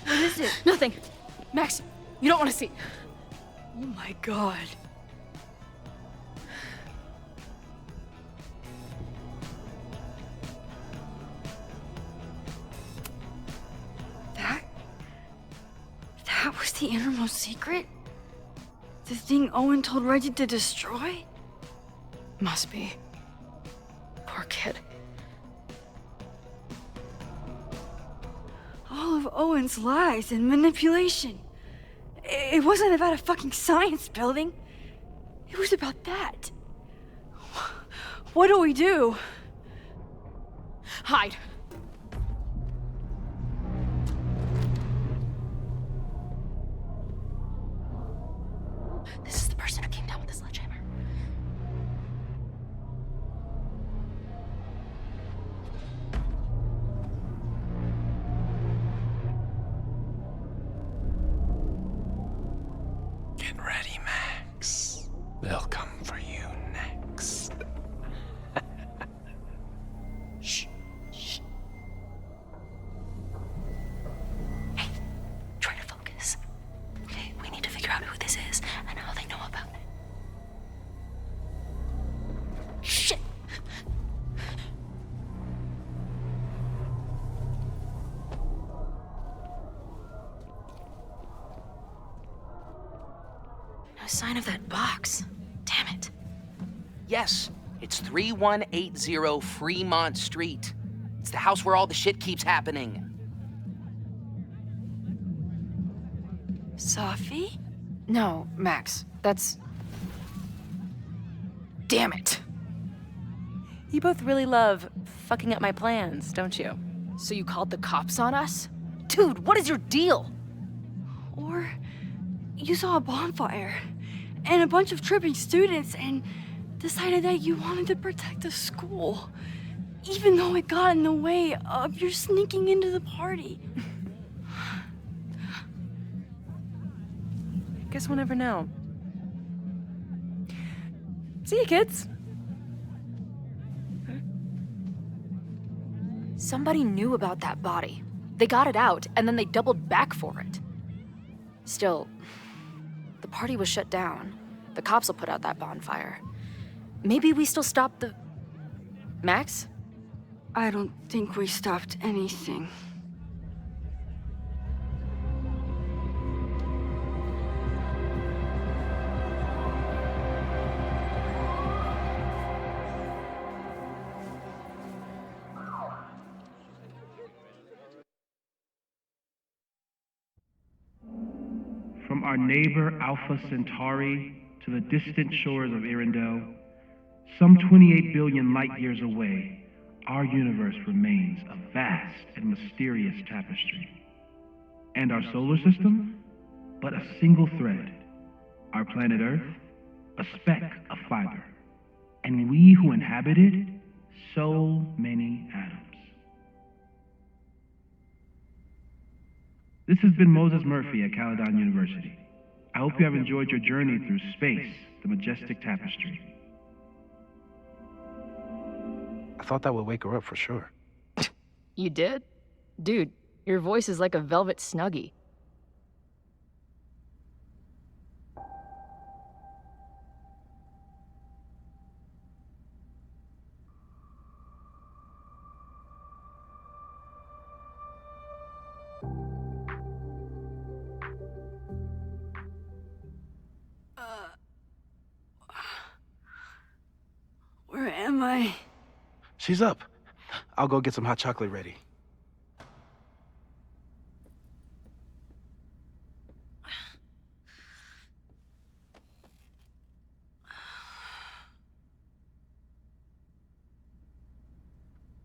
What is it? Nothing. Max, you don't want to see. Oh my god. That was the innermost secret? The thing Owen told Reggie to destroy? Must be. Poor kid. All of Owen's lies and manipulation. It wasn't about a fucking science building. It was about that. What do we do? Hide. This is the person who came down with the sledgehammer. Get ready, Max. They'll come for you next. Shh. Shh. Hey, try to focus. Okay, we need to figure out who this is and how they know about it. Shit! No sign of that box. Damn it. Yes, it's 3180 Fremont Street. It's the house where all the shit keeps happening. Safi? No, Max. That's... Damn it. You both really love fucking up my plans, don't you? So you called the cops on us? Dude, what is your deal? Or you saw a bonfire and a bunch of tripping students and decided that you wanted to protect the school, even though it got in the way of your sneaking into the party. Guess we'll never know. See you, kids. Somebody knew about that body. They got it out, and then they doubled back for it. Still, the party was shut down. The cops will put out that bonfire. Maybe we still stopped the... Max? I don't think we stopped anything. From our neighbor Alpha Centauri to the distant shores of Arendelle, some 28 billion light years away, our universe remains a vast and mysterious tapestry. And our solar system? But a single thread. Our planet Earth? A speck of fiber. And we who inhabit it? So many atoms. This has been Moses Murphy at Caledon University. I hope you have enjoyed your journey through space, the majestic tapestry. I thought that would wake her up for sure. You did? Dude, your voice is like a velvet snuggie. Where am I? She's up. I'll go get some hot chocolate ready.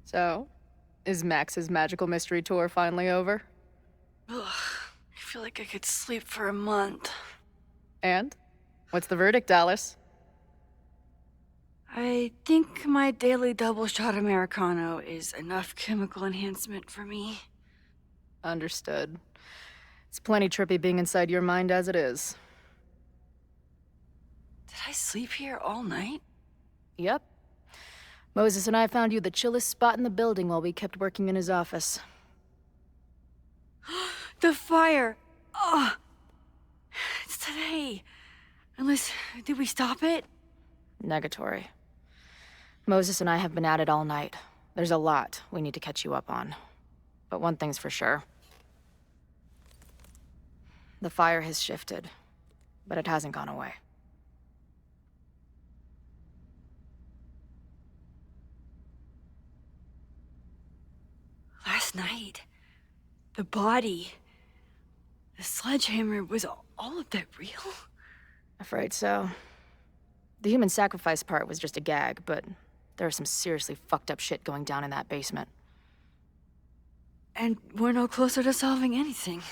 So, is Max's magical mystery tour finally over? Ugh, I feel like I could sleep for a month. And? What's the verdict, Alice? I think my daily double shot Americano is enough chemical enhancement for me. Understood. It's plenty trippy being inside your mind as it is. Did I sleep here all night? Yep. Moses and I found you the chillest spot in the building while we kept working in his office. The fire! Oh! It's today. Unless, did we stop it? Negatory. Moses and I have been at it all night. There's a lot we need to catch you up on. But one thing's for sure. The fire has shifted, but it hasn't gone away. Last night, the body, the sledgehammer, was all of that real? Afraid so. The human sacrifice part was just a gag, but there's some seriously fucked up shit going down in that basement. And we're no closer to solving anything.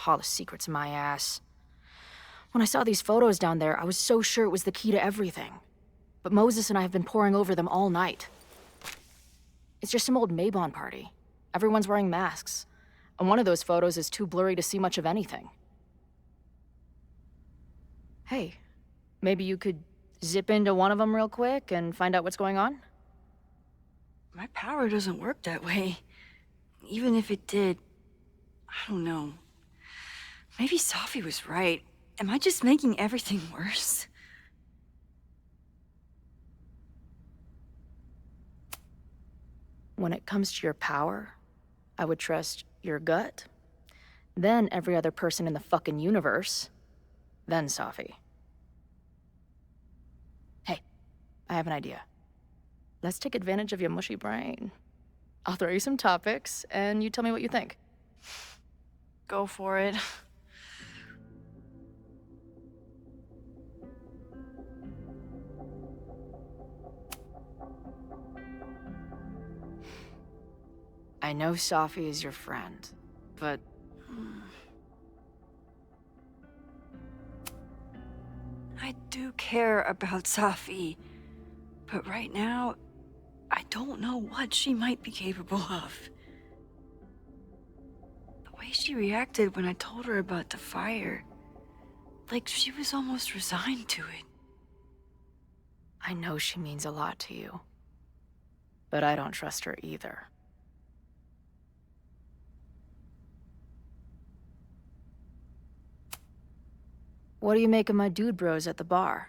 All the secrets, my ass. When I saw these photos down there, I was so sure it was the key to everything. But Moses and I have been poring over them all night. It's just some old Mabon party. Everyone's wearing masks. And one of those photos is too blurry to see much of anything. Hey, maybe you could zip into one of them real quick and find out what's going on? My power doesn't work that way. Even if it did, I don't know. Maybe Safi was right. Am I just making everything worse? When it comes to your power, I would trust your gut, then every other person in the fucking universe, then Safi. Hey, I have an idea. Let's take advantage of your mushy brain. I'll throw you some topics, and you tell me what you think. Go for it. I know Safi is your friend, but... I do care about Safi, but right now, I don't know what she might be capable of. The way she reacted when I told her about the fire, like she was almost resigned to it. I know she means a lot to you, but I don't trust her either. What do you make of my dude bros at the bar?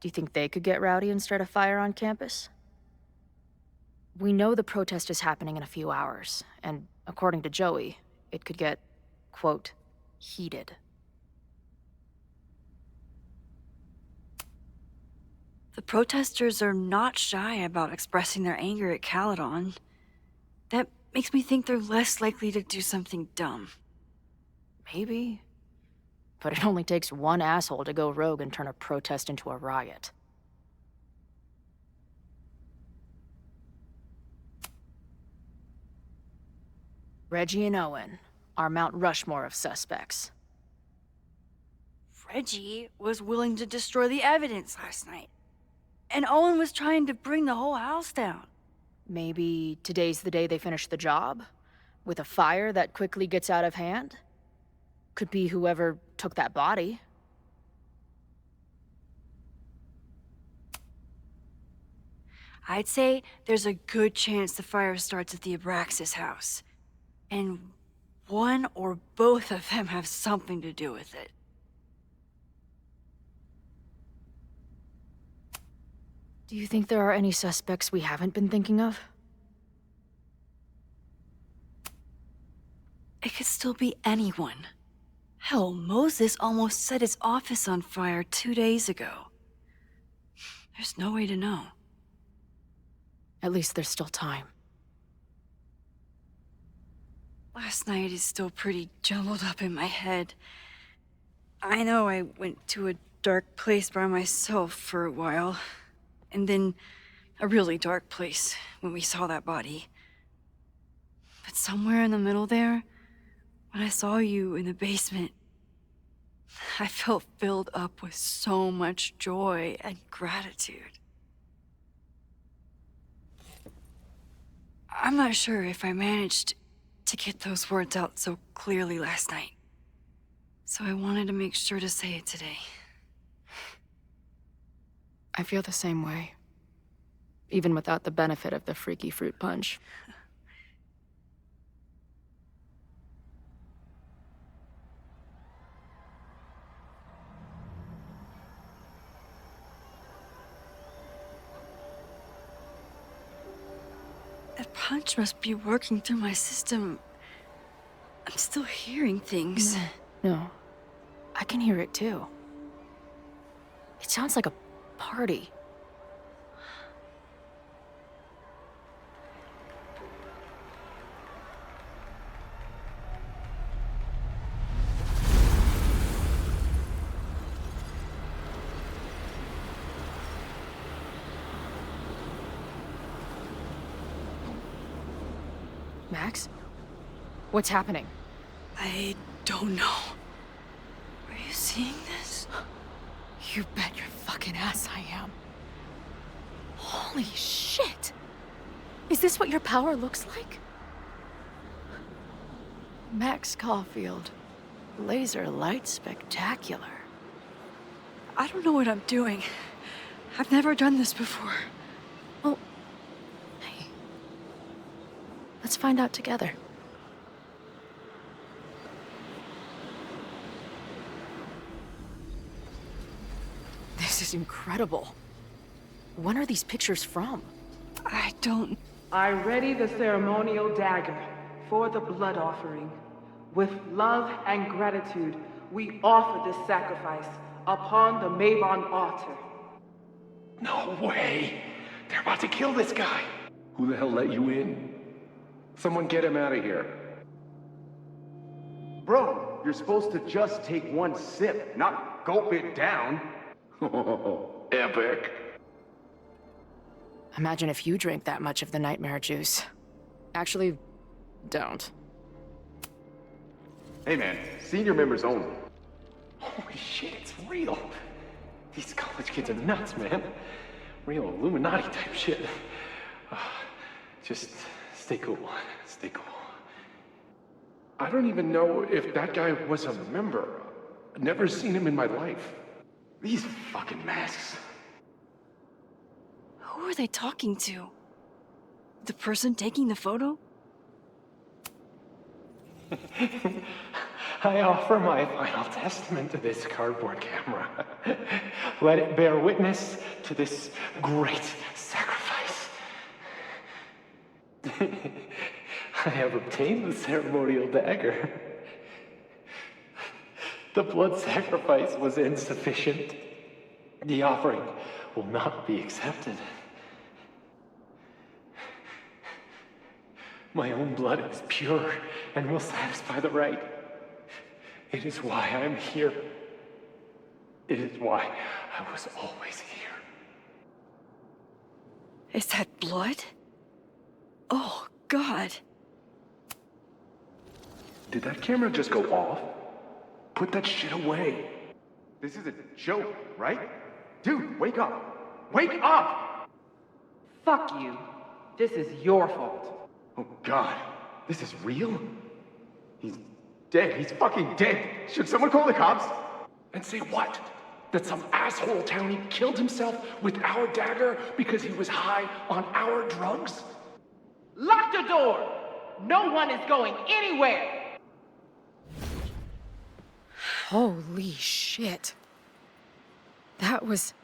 Do you think they could get rowdy and start a fire on campus? We know the protest is happening in a few hours, and according to Joey, it could get, quote, heated. The protesters are not shy about expressing their anger at Caledon. That makes me think they're less likely to do something dumb. Maybe. But it only takes one asshole to go rogue and turn a protest into a riot. Reggie and Owen, our Mount Rushmore of suspects. Reggie was willing to destroy the evidence last night. And Owen was trying to bring the whole house down. Maybe today's the day they finish the job? With a fire that quickly gets out of hand? Could be whoever took that body. I'd say there's a good chance the fire starts at the Abraxas house. And one or both of them have something to do with it. Do you think there are any suspects we haven't been thinking of? It could still be anyone. Hell, Moses almost set his office on fire 2 days ago. There's no way to know. At least there's still time. Last night is still pretty jumbled up in my head. I know I went to a dark place by myself for a while. And then a really dark place when we saw that body. But somewhere in the middle there, when I saw you in the basement, I felt filled up with so much joy and gratitude. I'm not sure if I managed to get those words out so clearly last night. So I wanted to make sure to say it today. I feel the same way. Even without the benefit of the freaky fruit punch. That punch must be working through my system. I'm still hearing things. No. I can hear it too. It sounds like a party. Max? What's happening? I don't know. Are you seeing this? You bet your fucking ass I am. Holy shit! Is this what your power looks like? Max Caulfield. Laser light spectacular. I don't know what I'm doing. I've never done this before. Well, hey. Let's find out together. This is incredible. When are these pictures from? I don't... I ready the ceremonial dagger for the blood offering. With love and gratitude, we offer this sacrifice upon the Mabon altar. No way! They're about to kill this guy! Who the hell let you in? Someone get him out of here. Bro, you're supposed to just take one sip, not gulp it down. Oh, epic. Imagine if you drank that much of the nightmare juice. Actually, don't. Hey man, senior members only. Holy shit, it's real. These college kids are nuts, man. Real Illuminati type shit. Just stay cool. Stay cool. I don't even know if that guy was a member. Never seen him in my life. These fucking masks. Who are they talking to? The person taking the photo? I offer my final testament to this cardboard camera. Let it bear witness to this great sacrifice. I have obtained the ceremonial dagger. The blood sacrifice was insufficient. The offering will not be accepted. My own blood is pure and will satisfy the right. It is why I am here. It is why I was always here. Is that blood? Oh, God. Did that camera just go off? Put that shit away. This is a joke, right? Dude, wake up! Wake up! Fuck you. This is your fault. Oh God, this is real? He's dead. He's fucking dead. Should someone call the cops? And say what? That some asshole townie killed himself with our dagger because he was high on our drugs? Lock the door! No one is going anywhere! Holy shit. That was...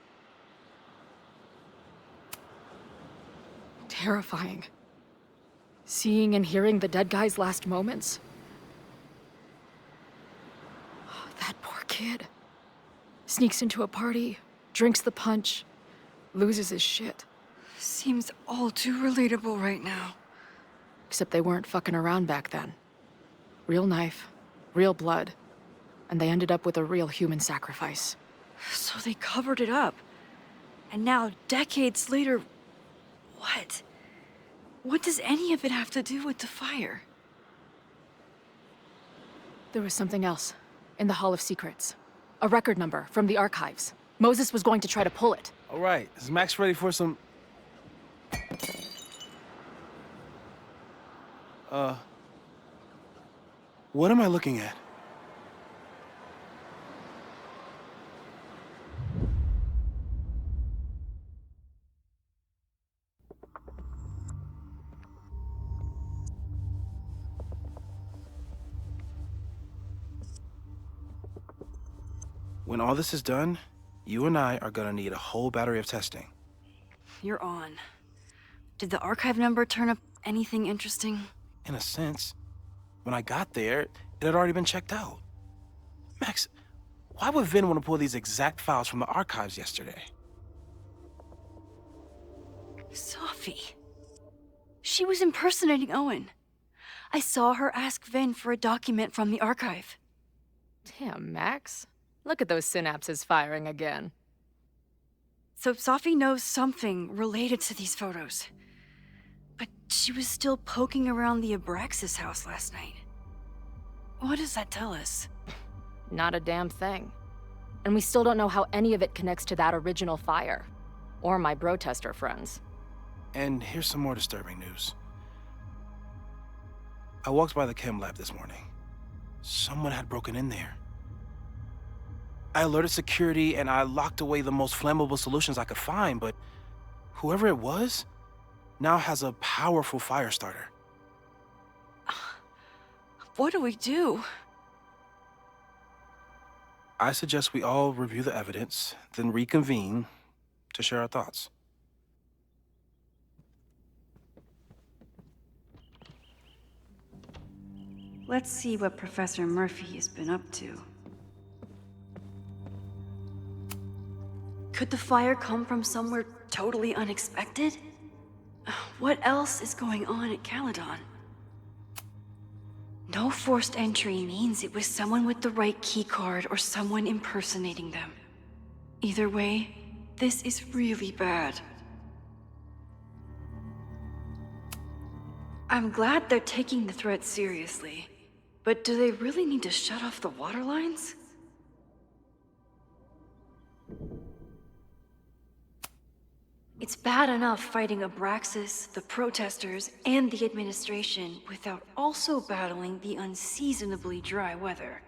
terrifying. Seeing and hearing the dead guy's last moments. Oh, that poor kid. Sneaks into a party, drinks the punch, loses his shit. Seems all too relatable right now. Except they weren't fucking around back then. Real knife, real blood, and they ended up with a real human sacrifice. So they covered it up. And now, decades later, what? What does any of it have to do with the fire? There was something else in the Hall of Secrets. A record number from the archives. Moses was going to try to pull it. All right, is Max ready for some... What am I looking at? When all this is done, you and I are gonna need a whole battery of testing. You're on. Did the archive number turn up anything interesting? In a sense. When I got there, it had already been checked out. Max, why would Vin want to pull these exact files from the archives yesterday? Sophie. She was impersonating Owen. I saw her ask Vin for a document from the archive. Damn, Max. Look at those synapses firing again. So Sophie knows something related to these photos. But she was still poking around the Abraxas house last night. What does that tell us? Not a damn thing. And we still don't know how any of it connects to that original fire. Or my bro-tester friends. And here's some more disturbing news. I walked by the chem lab this morning. Someone had broken in there. I alerted security and I locked away the most flammable solutions I could find, but whoever it was now has a powerful fire starter. What do we do? I suggest we all review the evidence, then reconvene to share our thoughts. Let's see what Professor Murphy has been up to. Could the fire come from somewhere totally unexpected? What else is going on at Caledon? No forced entry means it was someone with the right keycard or someone impersonating them. Either way, this is really bad. I'm glad they're taking the threat seriously, but do they really need to shut off the water lines? It's bad enough fighting Abraxas, the protesters, and the administration without also battling the unseasonably dry weather.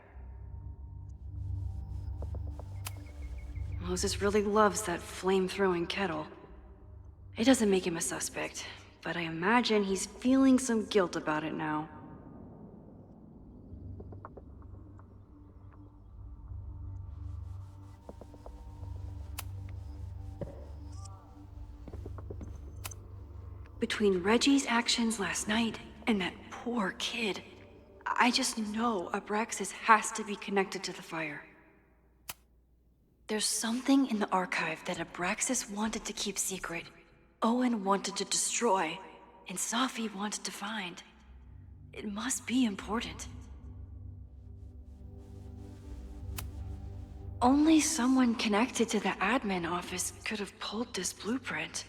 Moses really loves that flame-throwing kettle. It doesn't make him a suspect, but I imagine he's feeling some guilt about it now. Between Reggie's actions last night and that poor kid, I just know Abraxas has to be connected to the fire. There's something in the archive that Abraxas wanted to keep secret, Owen wanted to destroy, and Sophie wanted to find. It must be important. Only someone connected to the admin office could have pulled this blueprint.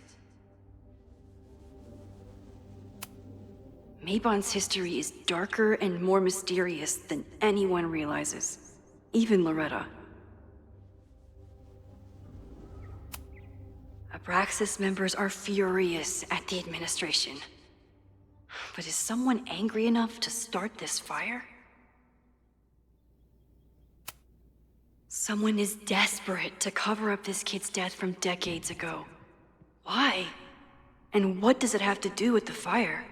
Mabon's history is darker and more mysterious than anyone realizes. Even Loretta. Abraxas members are furious at the administration. But is someone angry enough to start this fire? Someone is desperate to cover up this kid's death from decades ago. Why? And what does it have to do with the fire?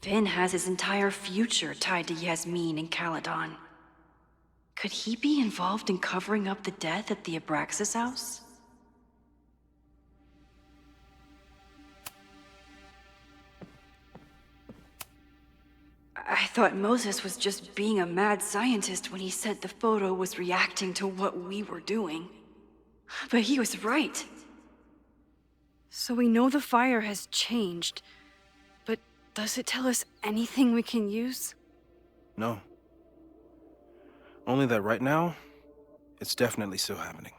Vin has his entire future tied to Yasmin and Caledon. Could he be involved in covering up the death at the Abraxas house? I thought Moses was just being a mad scientist when he said the photo was reacting to what we were doing. But he was right. So we know the fire has changed, but does it tell us anything we can use? No. Only that right now, it's definitely still happening.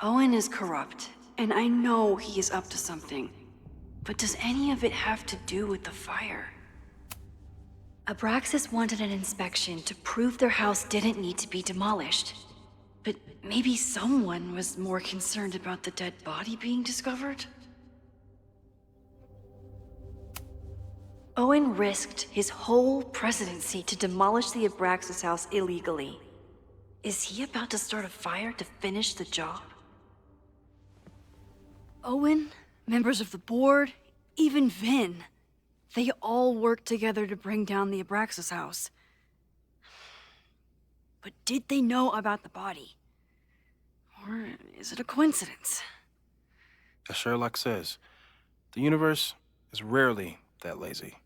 Owen is corrupt, and I know he is up to something. But does any of it have to do with the fire? Abraxas wanted an inspection to prove their house didn't need to be demolished. But maybe someone was more concerned about the dead body being discovered? Owen risked his whole presidency to demolish the Abraxas house illegally. Is he about to start a fire to finish the job? Owen, members of the board, even Vin. They all worked together to bring down the Abraxas house. But did they know about the body? Or is it a coincidence? As Sherlock says, the universe is rarely that lazy.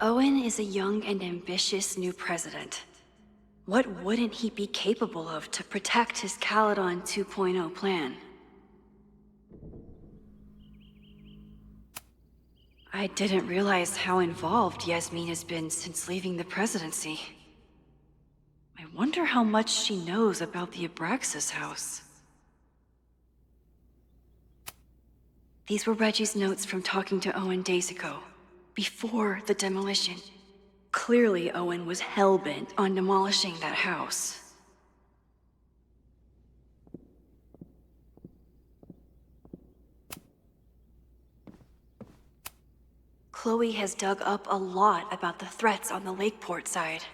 Owen is a young and ambitious new president. What wouldn't he be capable of to protect his Caledon 2.0 plan? I didn't realize how involved Yasmin has been since leaving the presidency. I wonder how much she knows about the Abraxas house. These were Reggie's notes from talking to Owen days ago, before the demolition. Clearly, Owen was hell-bent on demolishing that house. Chloe has dug up a lot about the threats on the Lakeport side.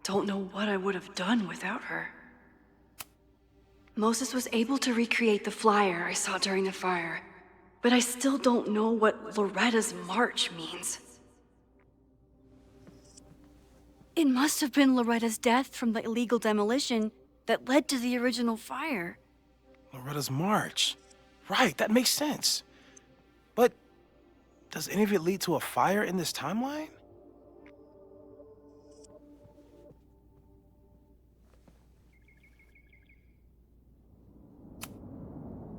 Don't know what I would have done without her. Moses was able to recreate the flyer I saw during the fire, but I still don't know what Loretta's march means. It must have been Loretta's death from the illegal demolition that led to the original fire. Loretta's march. Right, that makes sense. But does any of it lead to a fire in this timeline?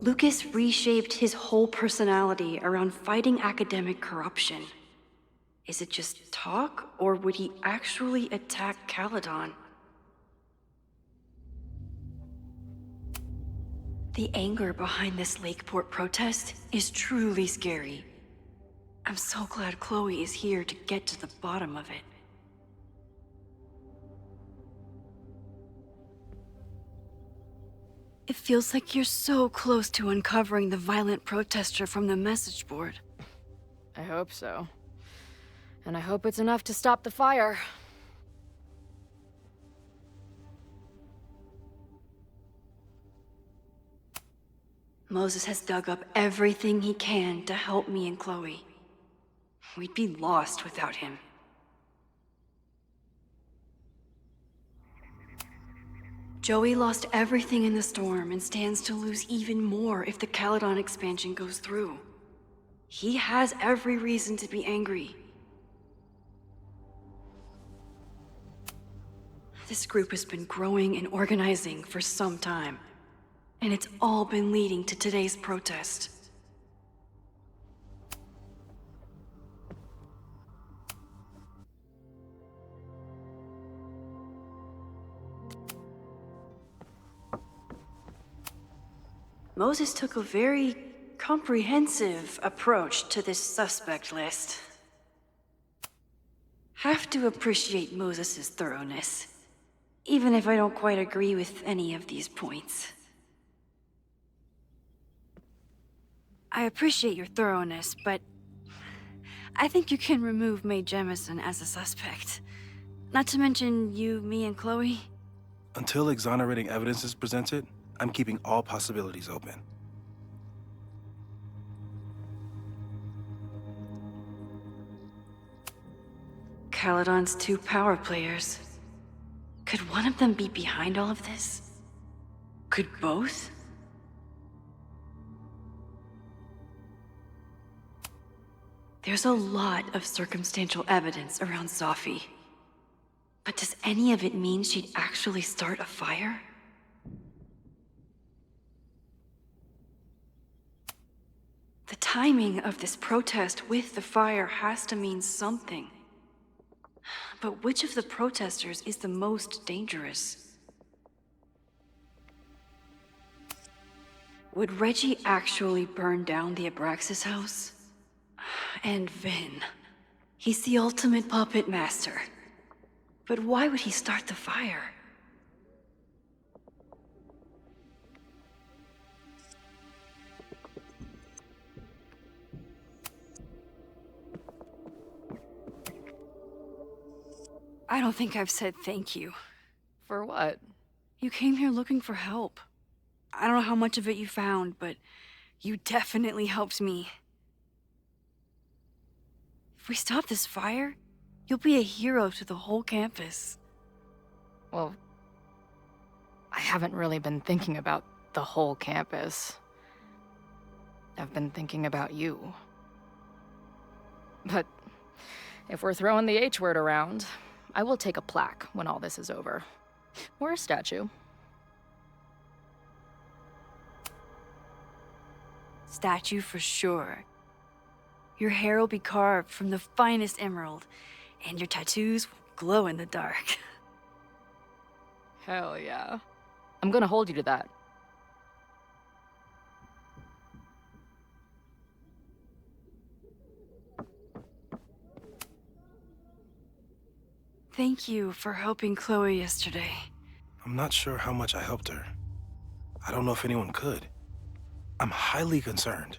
Lucas reshaped his whole personality around fighting academic corruption. Is it just talk, or would he actually attack Caledon? The anger behind this Lakeport protest is truly scary. I'm so glad Chloe is here to get to the bottom of it. It feels like you're so close to uncovering the violent protester from the message board. I hope so. And I hope it's enough to stop the fire. Moses has dug up everything he can to help me and Chloe. We'd be lost without him. Joey lost everything in the storm and stands to lose even more if the Caledon expansion goes through. He has every reason to be angry. This group has been growing and organizing for some time, and it's all been leading to today's protest. Moses took a very comprehensive approach to this suspect list. Have to appreciate Moses's thoroughness, even if I don't quite agree with any of these points. I appreciate your thoroughness, but I think you can remove Mae Jemison as a suspect. Not to mention you, me, and Chloe. Until exonerating evidence is presented, I'm keeping all possibilities open. Caledon's 2 power players. Could one of them be behind all of this? Could both? There's a lot of circumstantial evidence around Sophie. But does any of it mean she'd actually start a fire? The timing of this protest with the fire has to mean something. But which of the protesters is the most dangerous? Would Reggie actually burn down the Abraxas house? And Vin. He's the ultimate puppet master. But why would he start the fire? I don't think I've said thank you. For what? You came here looking for help. I don't know how much of it you found, but you definitely helped me. If we stop this fire, you'll be a hero to the whole campus. Well, I haven't really been thinking about the whole campus. I've been thinking about you. But if we're throwing the H word around, I will take a plaque when all this is over. Or a statue. Statue for sure. Your hair will be carved from the finest emerald, and your tattoos will glow in the dark. Hell yeah. I'm gonna hold you to that. Thank you for helping Chloe yesterday. I'm not sure how much I helped her. I don't know if anyone could. I'm highly concerned.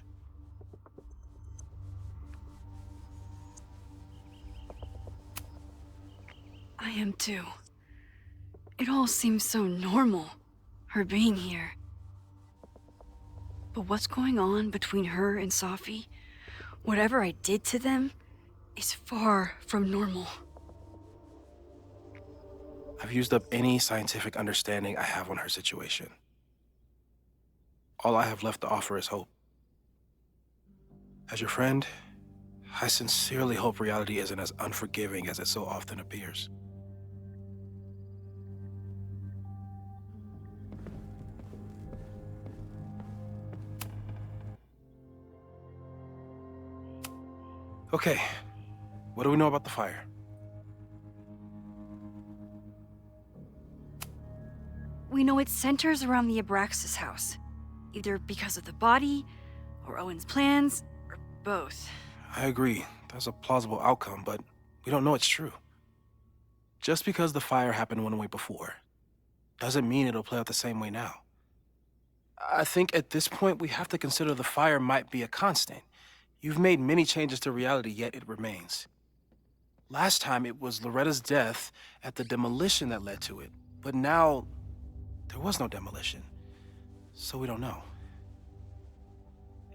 I am too. It all seems so normal, her being here. But what's going on between her and Sophie, whatever I did to them, is far from normal. I've used up any scientific understanding I have on her situation. All I have left to offer is hope. As your friend, I sincerely hope reality isn't as unforgiving as it so often appears. Okay, what do we know about the fire? We know it centers around the Abraxas house, either because of the body, or Owen's plans, or both. I agree. That's a plausible outcome, but we don't know it's true. Just because the fire happened one way before, doesn't mean it'll play out the same way now. I think at this point we have to consider the fire might be a constant. You've made many changes to reality, yet it remains. Last time it was Loretta's death at the demolition that led to it, but now there was no demolition, so we don't know.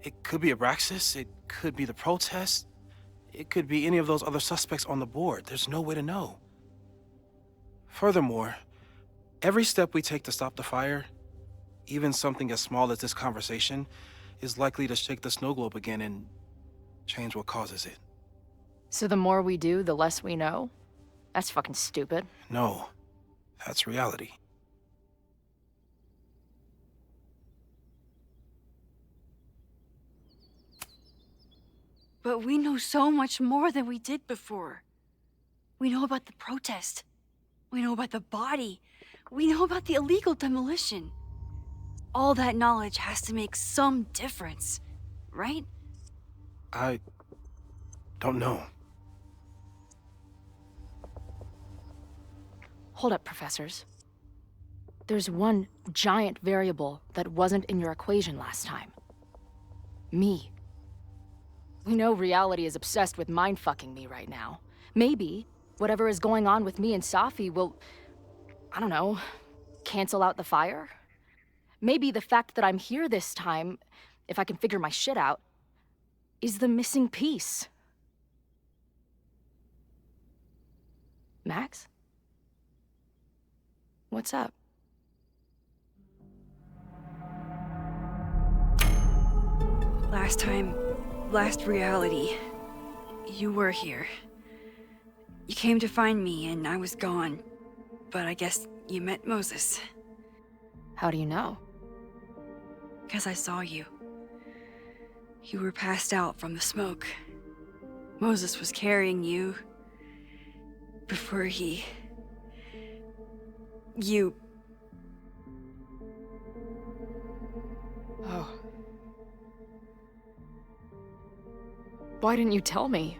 It could be Abraxas, it could be the protest, it could be any of those other suspects on the board. There's no way to know. Furthermore, Every step we take to stop the fire, even something as small as this conversation, is likely to shake the snow globe again and change what causes it. So the more we do, the less we know? That's fucking stupid. No, that's reality. But we know so much more than we did before. We know about the protest. We know about the body. We know about the illegal demolition. All that knowledge has to make some difference, right? I don't know. Hold up, professors. There's one giant variable that wasn't in your equation last time. Me. We know reality is obsessed with mind-fucking me right now. Maybe whatever is going on with me and Safi will, I don't know, cancel out the fire? Maybe the fact that I'm here this time, if I can figure my shit out, is the missing piece. Max? What's up? Last reality, you were here. You came to find me and I was gone, but I guess you met Moses. How do you know? Because I saw you. You were passed out from the smoke. Moses was carrying you before you... Oh. Why didn't you tell me?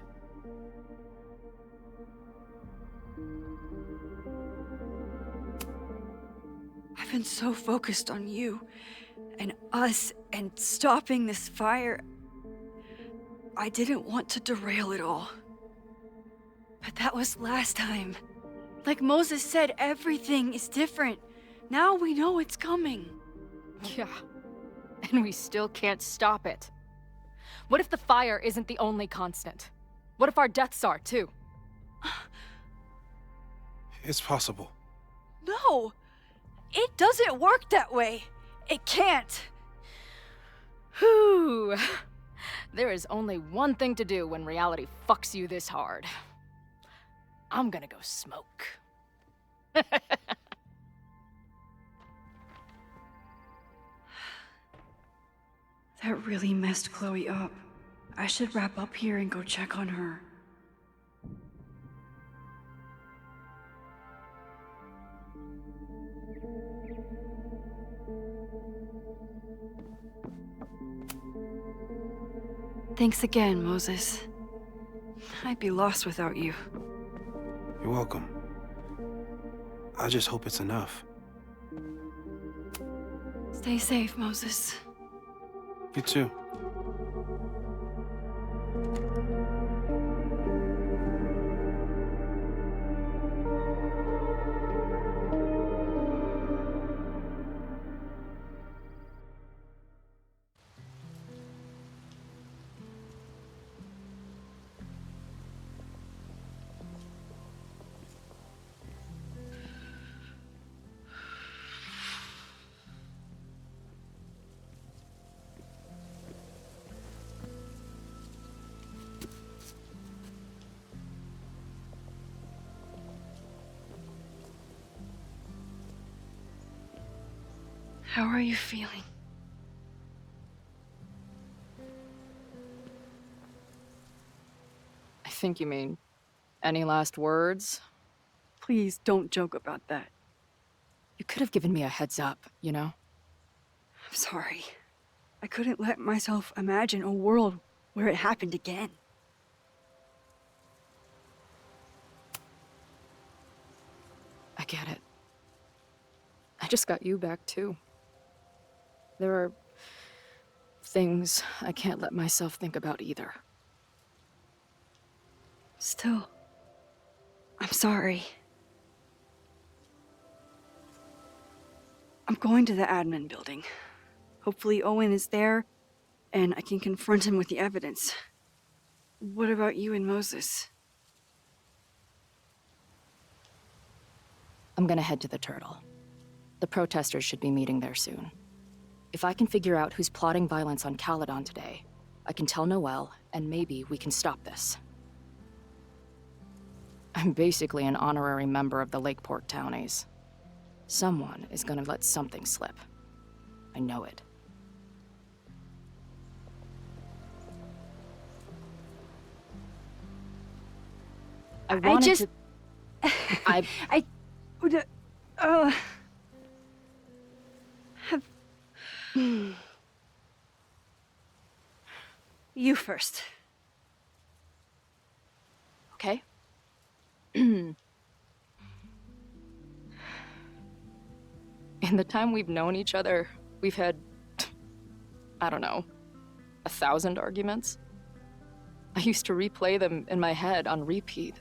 I've been so focused on you and us and stopping this fire. I didn't want to derail it all. But that was last time. Like Moses said, everything is different. Now we know it's coming. Yeah, and we still can't stop it. What if the fire isn't the only constant? What if our deaths are, too? It's possible. No! It doesn't work that way. It can't. Whew. There is only one thing to do when reality fucks you this hard. I'm gonna go smoke. That really messed Chloe up. I should wrap up here and go check on her. Thanks again, Moses. I'd be lost without you. You're welcome. I just hope it's enough. Stay safe, Moses. You too. How are you feeling? I think you mean, any last words? Please don't joke about that. You could have given me a heads up, you know? I'm sorry. I couldn't let myself imagine a world where it happened again. I get it. I just got you back, too. There are things I can't let myself think about either. Still, I'm sorry. I'm going to the admin building. Hopefully Owen is there, and I can confront him with the evidence. What about you and Moses? I'm gonna head to the Turtle. The protesters should be meeting there soon. If I can figure out who's plotting violence on Caledon today, I can tell Noelle, and maybe we can stop this. I'm basically an honorary member of the Lakeport Townies. Someone is gonna let something slip. I know it. You first. Okay? In the time we've known each other, we've had, I don't know, 1,000 arguments. I used to replay them in my head on repeat.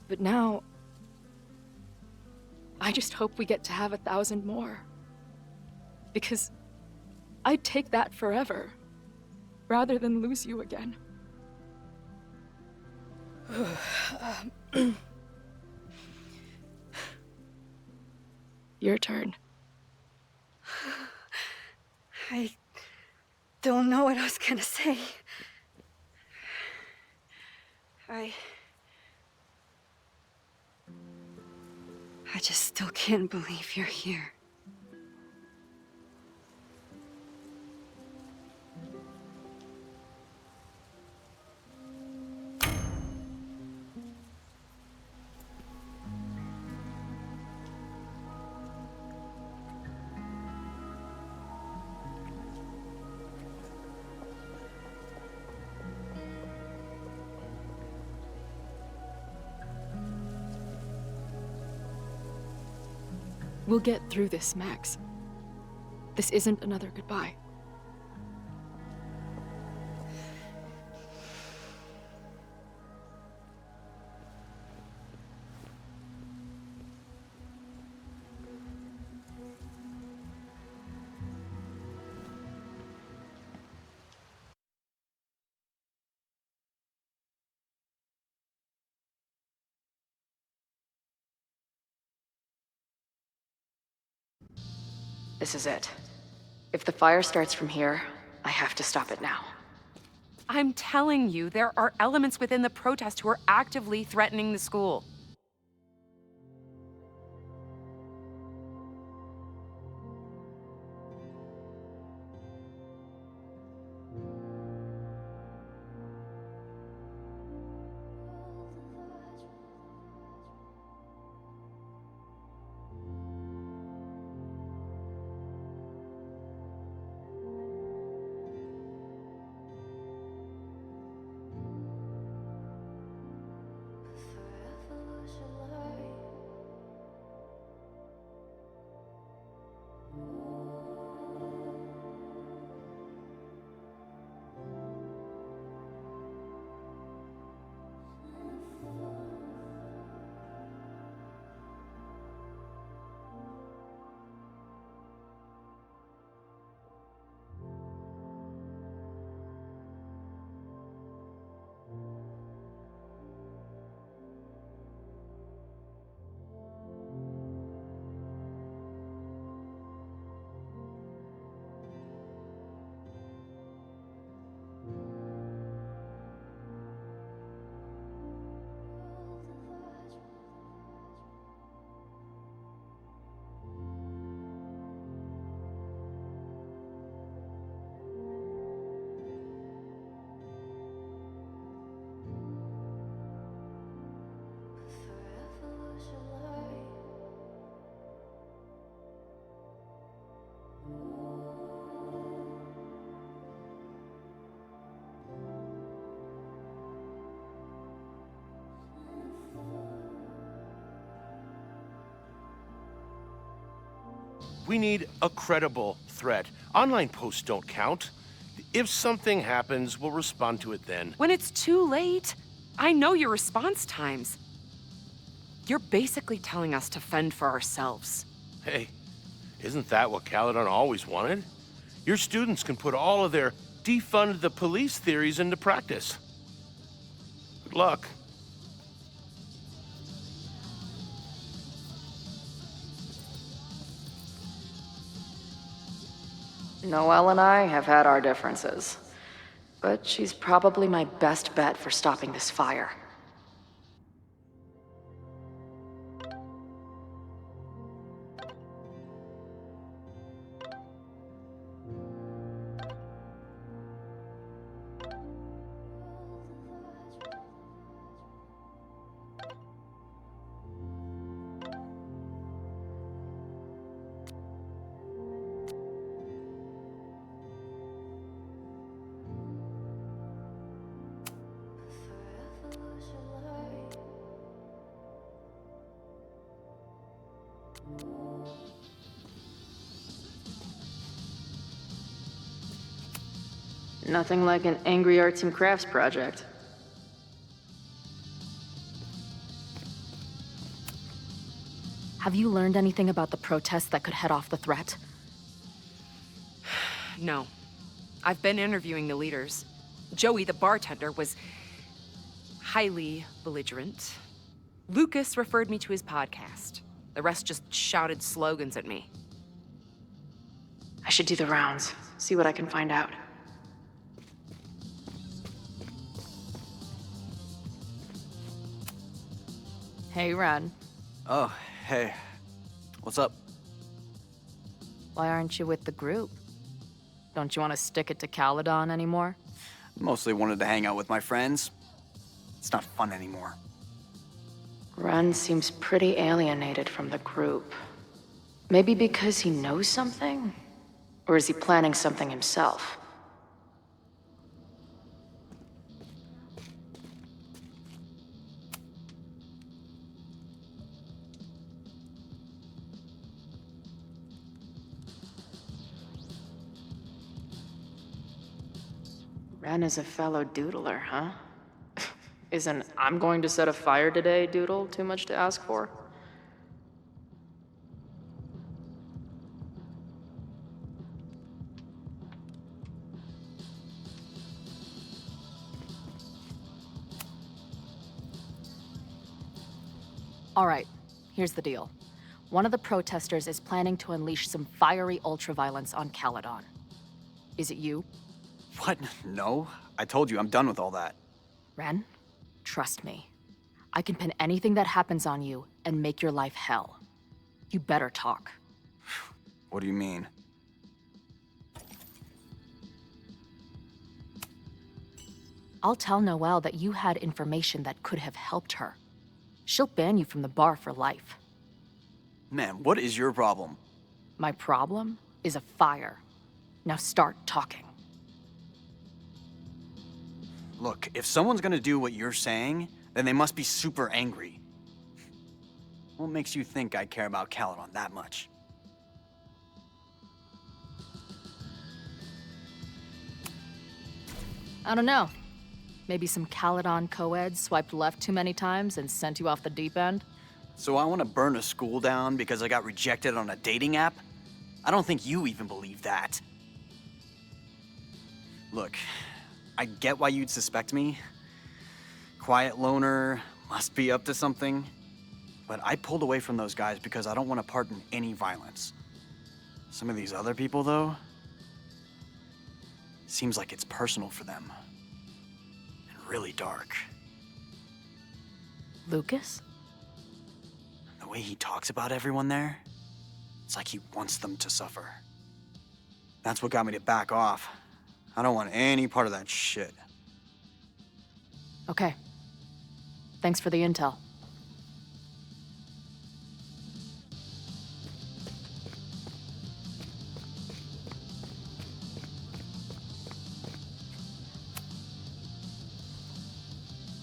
But now, I just hope we get to have 1,000 more. Because I'd take that forever, rather than lose you again. Your turn. I don't know what I was gonna say. I just still can't believe you're here. We'll get through this, Max. This isn't another goodbye. This is it. If the fire starts from here, I have to stop it now. I'm telling you, there are elements within the protest who are actively threatening the school. We need a credible threat. Online posts don't count. If something happens, we'll respond to it then. When it's too late, I know your response times. You're basically telling us to fend for ourselves. Hey, isn't that what Caledon always wanted? Your students can put all of their defund the police theories into practice. Good luck. Noelle and I have had our differences. But she's probably my best bet for stopping this fire. Nothing like an angry arts and crafts project. Have you learned anything about the protests that could head off the threat? No. I've been interviewing the leaders. Joey, the bartender, was highly belligerent. Lucas referred me to his podcast. The rest just shouted slogans at me. I should do the rounds, see what I can find out. Hey, Ren. Oh, hey. What's up? Why aren't you with the group? Don't you want to stick it to Caledon anymore? Mostly wanted to hang out with my friends. It's not fun anymore. Ren seems pretty alienated from the group. Maybe because he knows something? Or is he planning something himself? Ren is a fellow doodler, huh? Isn't "I'm going to set a fire today" doodle too much to ask for? All right, here's the deal. One of the protesters is planning to unleash some fiery ultraviolence on Caledon. Is it you? What? No. I told you, I'm done with all that. Ren, trust me. I can pin anything that happens on you and make your life hell. You better talk. What do you mean? I'll tell Noelle that you had information that could have helped her. She'll ban you from the bar for life. Man, what is your problem? My problem is a fire. Now start talking. Look, if someone's gonna do what you're saying, then they must be super angry. What makes you think I care about Caledon that much? I don't know. Maybe some Caledon co-eds swiped left too many times and sent you off the deep end? So I want to burn a school down because I got rejected on a dating app? I don't think you even believe that. Look, I get why you'd suspect me. Quiet loner, must be up to something. But I pulled away from those guys because I don't want to part in any violence. Some of these other people, though, seems like it's personal for them. And really dark. Lucas? The way he talks about everyone there, it's like he wants them to suffer. That's what got me to back off. I don't want any part of that shit. Okay. Thanks for the intel.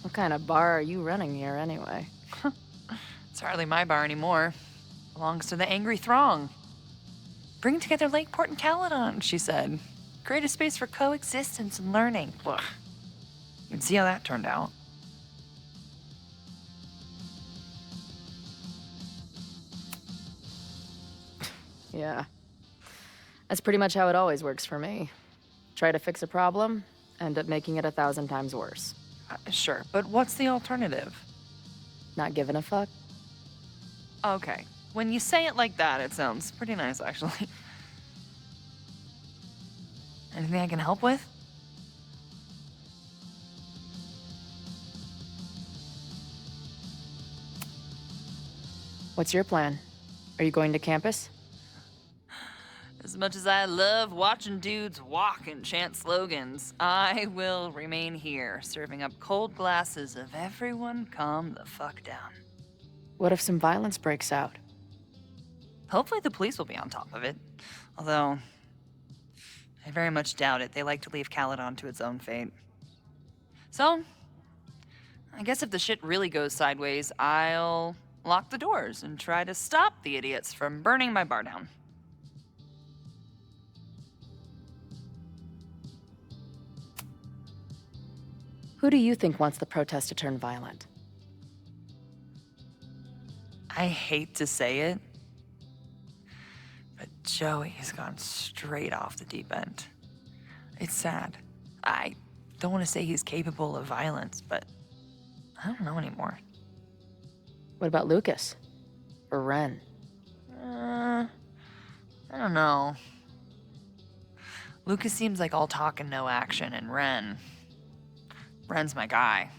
What kind of bar are you running here anyway? It's hardly my bar anymore. Belongs to the angry throng. Bring together Lakeport and Caledon, she said. Create a space for coexistence and learning. Ugh. You can see how that turned out. Yeah. That's pretty much how it always works for me. Try to fix a problem, end up making it 1,000 times worse. Sure, but what's the alternative? Not giving a fuck? Okay. When you say it like that, it sounds pretty nice, actually. Anything I can help with? What's your plan? Are you going to campus? As much as I love watching dudes walk and chant slogans, I will remain here, serving up cold glasses of everyone calm the fuck down. What if some violence breaks out? Hopefully the police will be on top of it. Although, I very much doubt it. They like to leave Caledon to its own fate. So, I guess if the shit really goes sideways, I'll lock the doors and try to stop the idiots from burning my bar down. Who do you think wants the protest to turn violent? I hate to say it, but Joey has gone straight off the deep end. It's sad. I don't want to say he's capable of violence, but I don't know anymore. What about Lucas? Or Ren? I don't know. Lucas seems like all talk and no action, and Ren's my guy.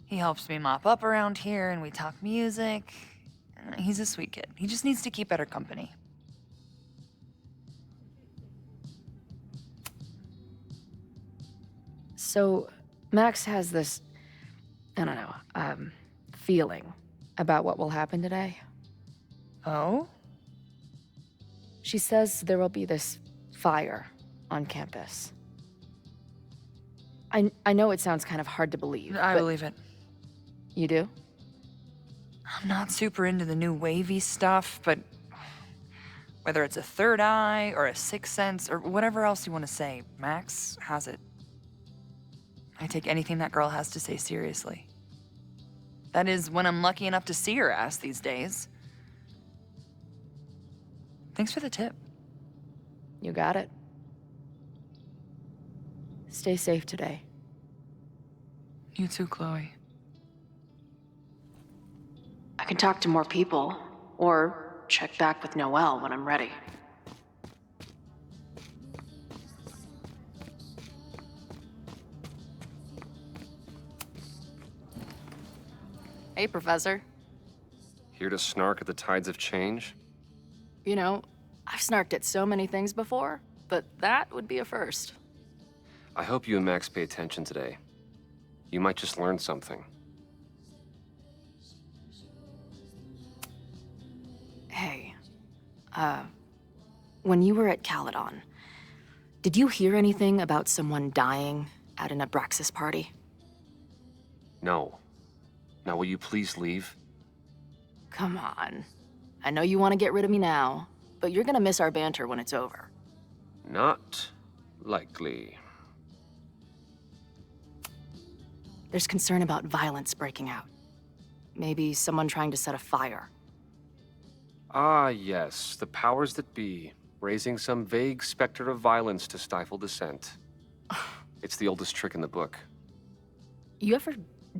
He helps me mop up around here, and we talk music. He's a sweet kid. He just needs to keep better company. So, Max has this, I don't know, feeling about what will happen today. Oh? She says there will be this fire on campus. I know it sounds kind of hard to believe. I believe it. You do? I'm not super into the new wavy stuff, but whether it's a third eye or a sixth sense or whatever else you want to say, Max has it. I take anything that girl has to say seriously. That is when I'm lucky enough to see her ass these days. Thanks for the tip. You got it. Stay safe today. You too, Chloe. I can talk to more people, or check back with Noelle when I'm ready. Hey, Professor. Here to snark at the tides of change? You know, I've snarked at so many things before, but that would be a first. I hope you and Max pay attention today. You might just learn something. Hey, when you were at Caledon, did you hear anything about someone dying at an Abraxas party? No. Now will you please leave? Come on. I know you want to get rid of me now, but you're gonna miss our banter when it's over. Not likely. There's concern about violence breaking out. Maybe someone trying to set a fire. Ah, yes, the powers that be, raising some vague specter of violence to stifle dissent. It's the oldest trick in the book. You ever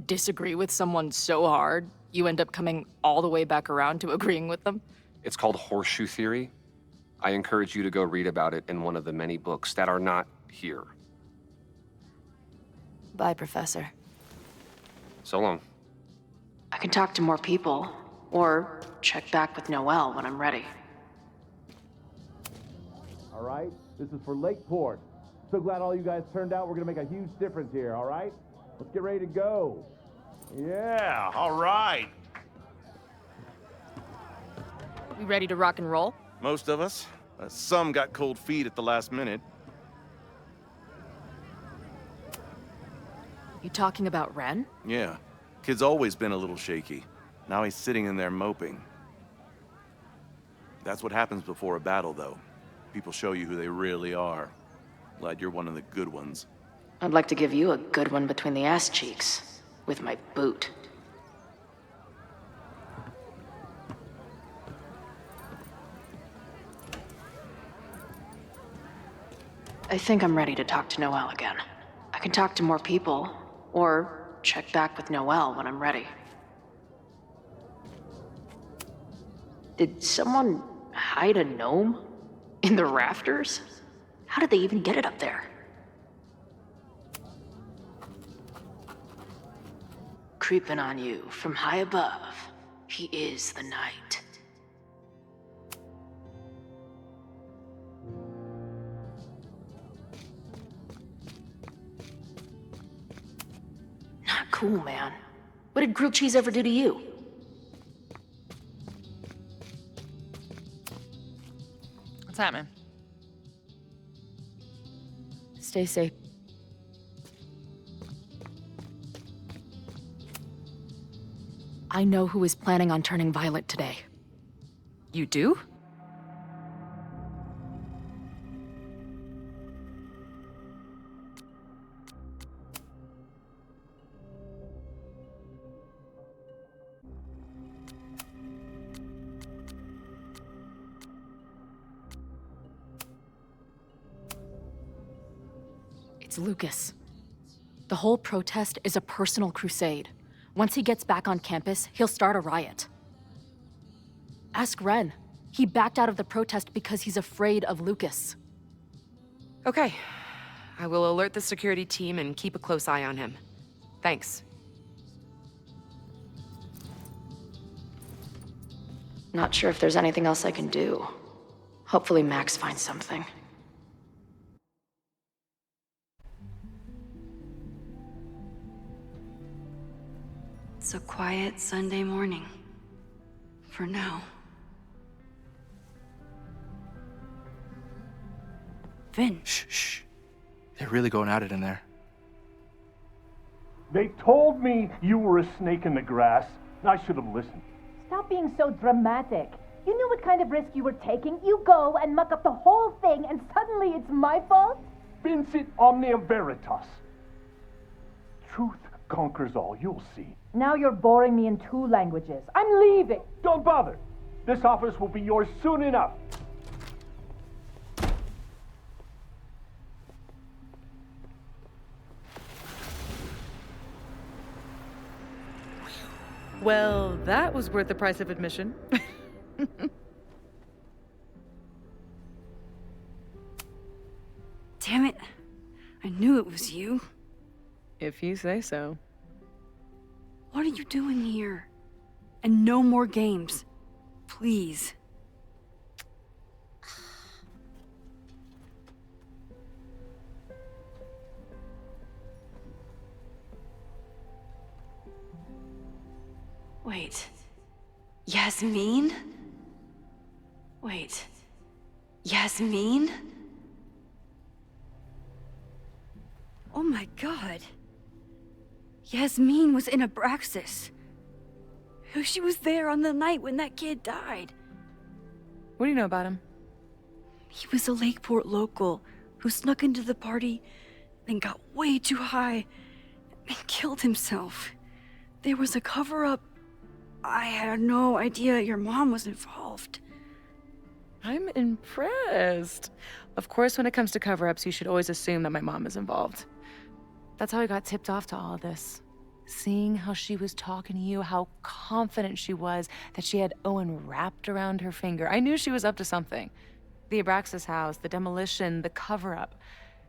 disagree with someone so hard, you end up coming all the way back around to agreeing with them? It's called horseshoe theory. I encourage you to go read about it in one of the many books that are not here. Bye, Professor. So long. I can talk to more people, or check back with Noelle when I'm ready. All right, this is for Lakeport. So glad all you guys turned out. We're gonna make a huge difference here, all right? Let's get ready to go. Yeah, all right. We ready to rock and roll? Most of us. Some got cold feet at the last minute. You talking about Ren? Yeah. Kid's always been a little shaky. Now he's sitting in there moping. That's what happens before a battle, though. People show you who they really are. Glad you're one of the good ones. I'd like to give you a good one between the ass cheeks, with my boot. I think I'm ready to talk to Noelle again. I can talk to more people, or check back with Noelle when I'm ready. Did someone hide a gnome in the rafters? How did they even get it up there? Creeping on you from high above, he is the night. Not cool, man. What did grilled cheese ever do to you? What's happening? Stay safe. I know who is planning on turning violent today. You do? It's Lucas. The whole protest is a personal crusade. Once he gets back on campus, he'll start a riot. Ask Ren. He backed out of the protest because he's afraid of Lucas. Okay. I will alert the security team and keep a close eye on him. Thanks. Not sure if there's anything else I can do. Hopefully Max finds something. It's a quiet Sunday morning. For now. Vin. Shh. They're really going at it in there. They told me you were a snake in the grass. I should have listened. Stop being so dramatic. You knew what kind of risk you were taking. You go and muck up the whole thing, and suddenly it's my fault? Vincit omnia veritas. Truth conquers all, you'll see. Now you're boring me in 2 languages. I'm leaving. Don't bother. This office will be yours soon enough. Well, that was worth the price of admission. Damn it. I knew it was you. If you say so. What are you doing here? And no more games. Please. Wait. Yasmin? Wait. Yasmin? Oh my god. Yasmin was in Abraxas. She was there on the night when that kid died. What do you know about him? He was a Lakeport local who snuck into the party, then got way too high and killed himself. There was a cover-up. I had no idea your mom was involved. I'm impressed. Of course, when it comes to cover-ups, you should always assume that my mom is involved. That's how I got tipped off to all of this. Seeing how she was talking to you, how confident she was that she had Owen wrapped around her finger. I knew she was up to something. The Abraxas house, the demolition, the cover-up.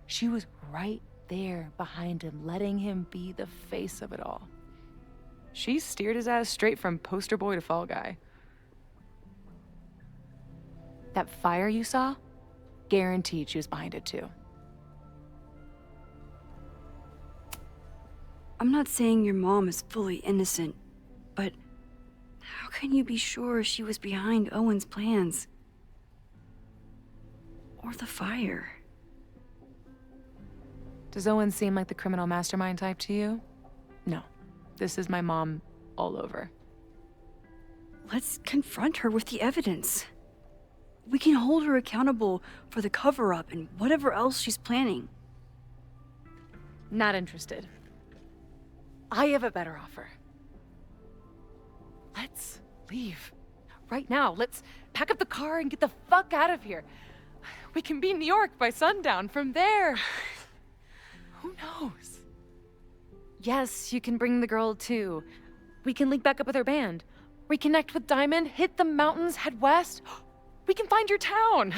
She was right there behind him, letting him be the face of it all. She steered his ass straight from poster boy to fall guy. That fire you saw? Guaranteed she was behind it too. I'm not saying your mom is fully innocent, but how can you be sure she was behind Owen's plans? Or the fire? Does Owen seem like the criminal mastermind type to you? No. This is my mom all over. Let's confront her with the evidence. We can hold her accountable for the cover-up and whatever else she's planning. Not interested. I have a better offer. Let's leave. Right now. Let's pack up the car and get the fuck out of here. We can be in New York by sundown. From there, who knows? Yes, you can bring the girl too. We can link back up with her band. Reconnect with Diamond, hit the mountains, head west. We can find your town.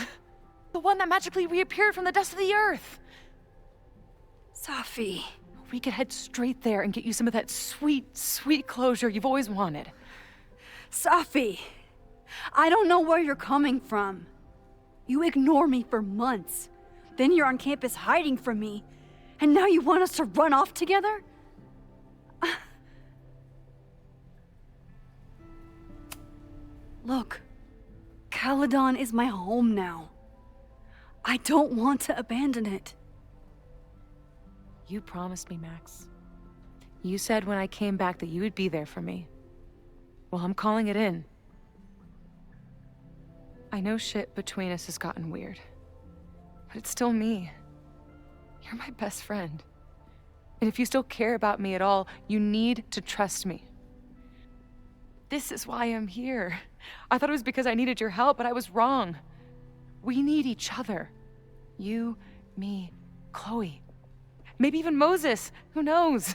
The one that magically reappeared from the dust of the earth. Safi. We could head straight there and get you some of that sweet, sweet closure you've always wanted. Safi, I don't know where you're coming from. You ignore me for months. Then you're on campus hiding from me. And now you want us to run off together? Look, Caledon is my home now. I don't want to abandon it. You promised me, Max. You said when I came back that you would be there for me. Well, I'm calling it in. I know shit between us has gotten weird, but it's still me. You're my best friend. And if you still care about me at all, you need to trust me. This is why I'm here. I thought it was because I needed your help, but I was wrong. We need each other. You, me, Chloe. Maybe even Moses, who knows?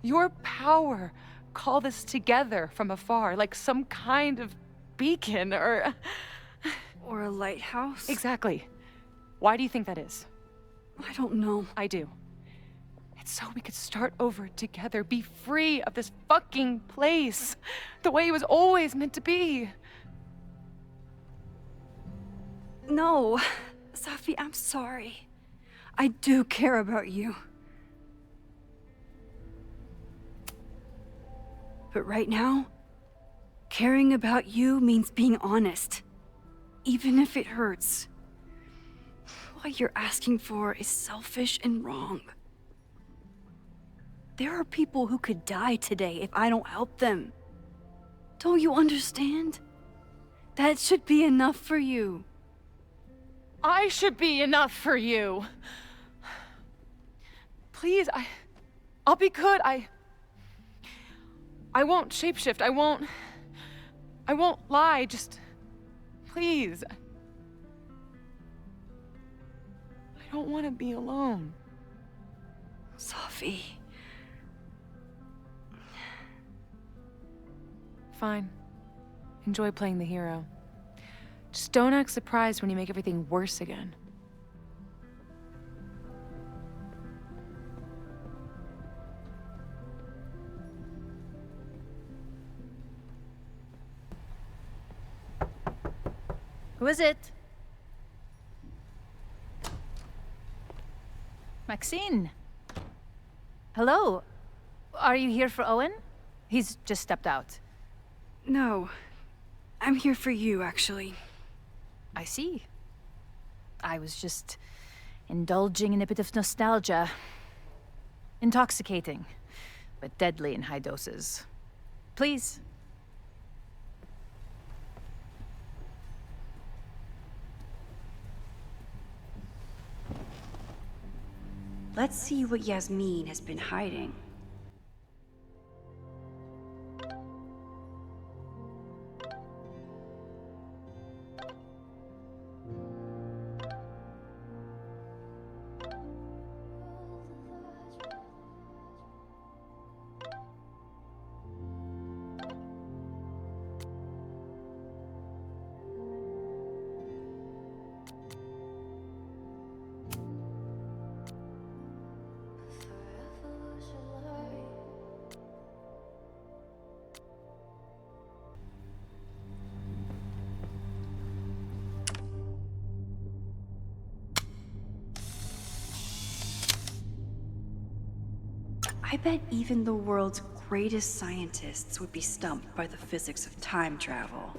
Your power called us together from afar, like some kind of beacon or a lighthouse? Exactly. Why do you think that is? I don't know. I do. It's so we could start over together, be free of this fucking place, the way it was always meant to be. No, Safi, I'm sorry. I do care about you. But right now, caring about you means being honest, even if it hurts. What you're asking for is selfish and wrong. There are people who could die today if I don't help them. Don't you understand? That should be enough for you. I should be enough for you. Please, I'll be good. I won't shapeshift. I won't lie. Just, please. I don't want to be alone. Safi. Fine. Enjoy playing the hero. Just don't act surprised when you make everything worse again. Who is it? Maxine. Hello. Are you here for Owen? He's just stepped out. No. I'm here for you, actually. I see. I was just indulging in a bit of nostalgia. Intoxicating, but deadly in high doses. Please. Let's see what Yasmin has been hiding. I bet even the world's greatest scientists would be stumped by the physics of time travel.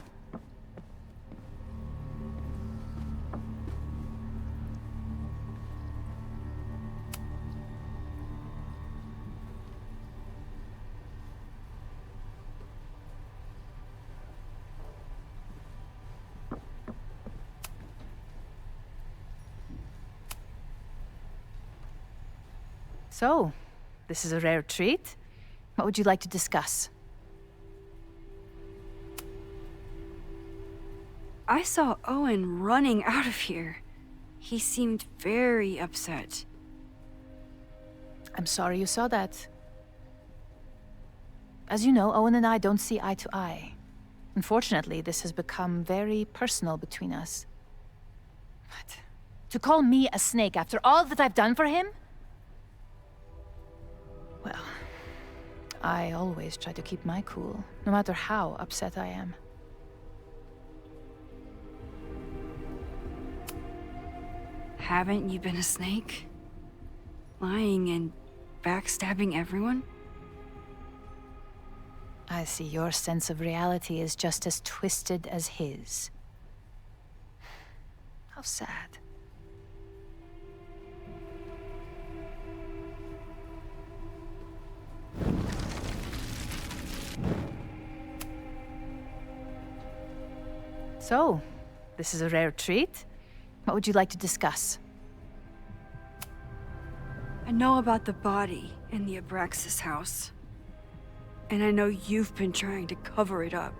So, this is a rare treat. What would you like to discuss? I saw Owen running out of here. He seemed very upset. I'm sorry you saw that. As you know, Owen and I don't see eye to eye. Unfortunately, this has become very personal between us. To call me a snake after all that I've done for him? Well, I always try to keep my cool, no matter how upset I am. Haven't you been a snake? Lying and backstabbing everyone? I see your sense of reality is just as twisted as his. How sad. So, this is a rare treat. What would you like to discuss? I know about the body in the Abraxas house. And I know you've been trying to cover it up.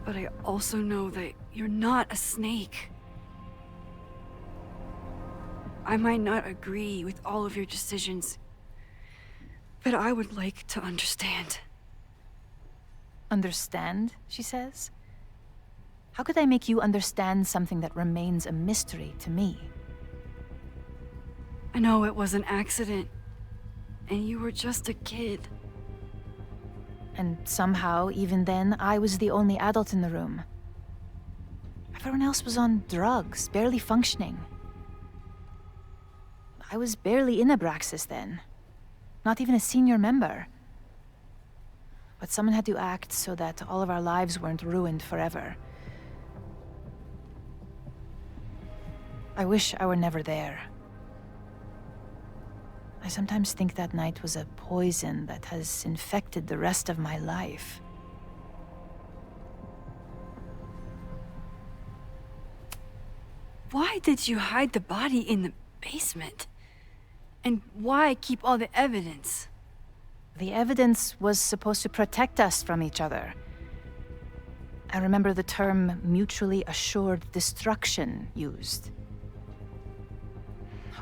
But I also know that you're not a snake. I might not agree with all of your decisions, but I would like to understand. Understand, she says? How could I make you understand something that remains a mystery to me? I know it was an accident, and you were just a kid. And somehow, even then, I was the only adult in the room. Everyone else was on drugs, barely functioning. I was barely in Abraxas then. Not even a senior member. But someone had to act so that all of our lives weren't ruined forever. I wish I were never there. I sometimes think that night was a poison that has infected the rest of my life. Why did you hide the body in the basement? And why keep all the evidence? The evidence was supposed to protect us from each other. I remember the term mutually assured destruction used.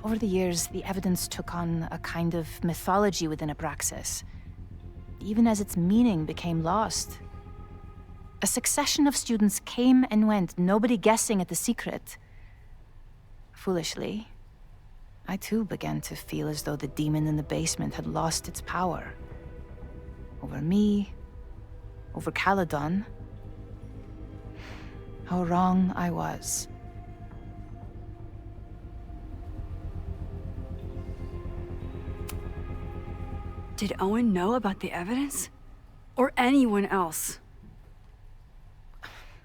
Over the years, the evidence took on a kind of mythology within Abraxas, even as its meaning became lost. A succession of students came and went, nobody guessing at the secret. Foolishly, I too began to feel as though the demon in the basement had lost its power. Over me, over Caledon. How wrong I was. Did Owen know about the evidence? Or anyone else?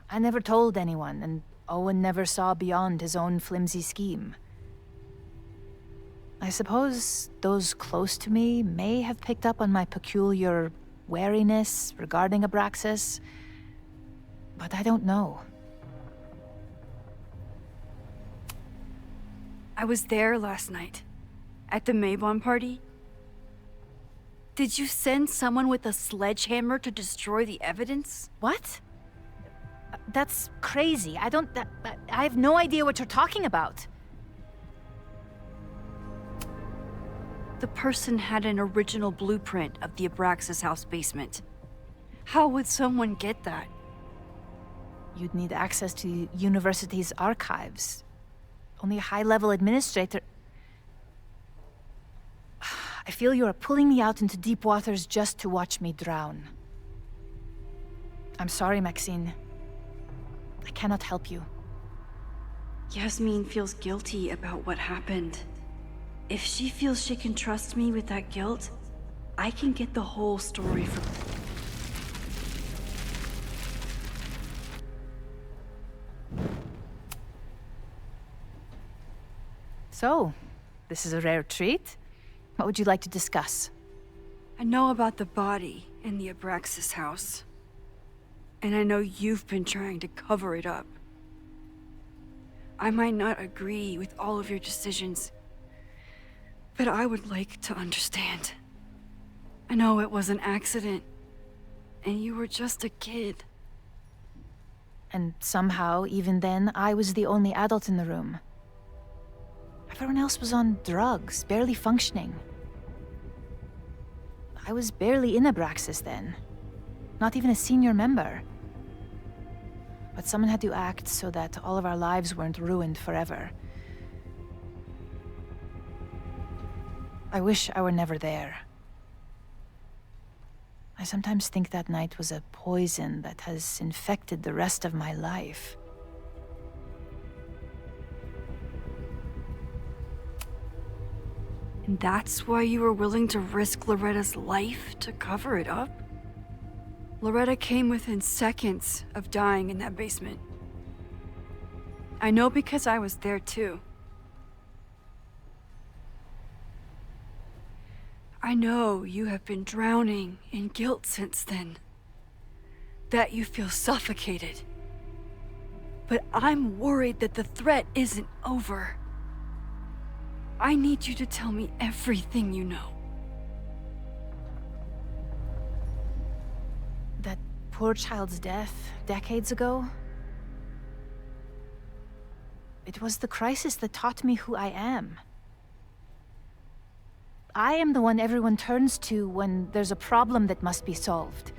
I never told anyone, and Owen never saw beyond his own flimsy scheme. I suppose those close to me may have picked up on my peculiar wariness regarding Abraxas, but I don't know. I was there last night, at the Maybon party. Did you send someone with a sledgehammer to destroy the evidence? What? That's crazy. I have no idea what you're talking about. The person had an original blueprint of the Abraxas house basement. How would someone get that? You'd need access to the university's archives. Only a high-level administrator... I feel you are pulling me out into deep waters just to watch me drown. I'm sorry, Maxine. I cannot help you. Yasmin feels guilty about what happened. If she feels she can trust me with that guilt, I can get the whole story from... So, this is a rare treat. What would you like to discuss? I know about the body in the Abraxas house. And I know you've been trying to cover it up. I might not agree with all of your decisions, but I would like to understand. I know it was an accident, and you were just a kid. And somehow, even then, I was the only adult in the room. Everyone else was on drugs, barely functioning. I was barely in Abraxas then. Not even a senior member. But someone had to act so that all of our lives weren't ruined forever. I wish I were never there. I sometimes think that night was a poison that has infected the rest of my life. And that's why you were willing to risk Loretta's life to cover it up? Loretta came within seconds of dying in that basement. I know because I was there too. I know you have been drowning in guilt since then. That you feel suffocated. But I'm worried that the threat isn't over. I need you to tell me everything you know. That poor child's death decades ago? It was the crisis that taught me who I am. I am the one everyone turns to when there's a problem that must be solved.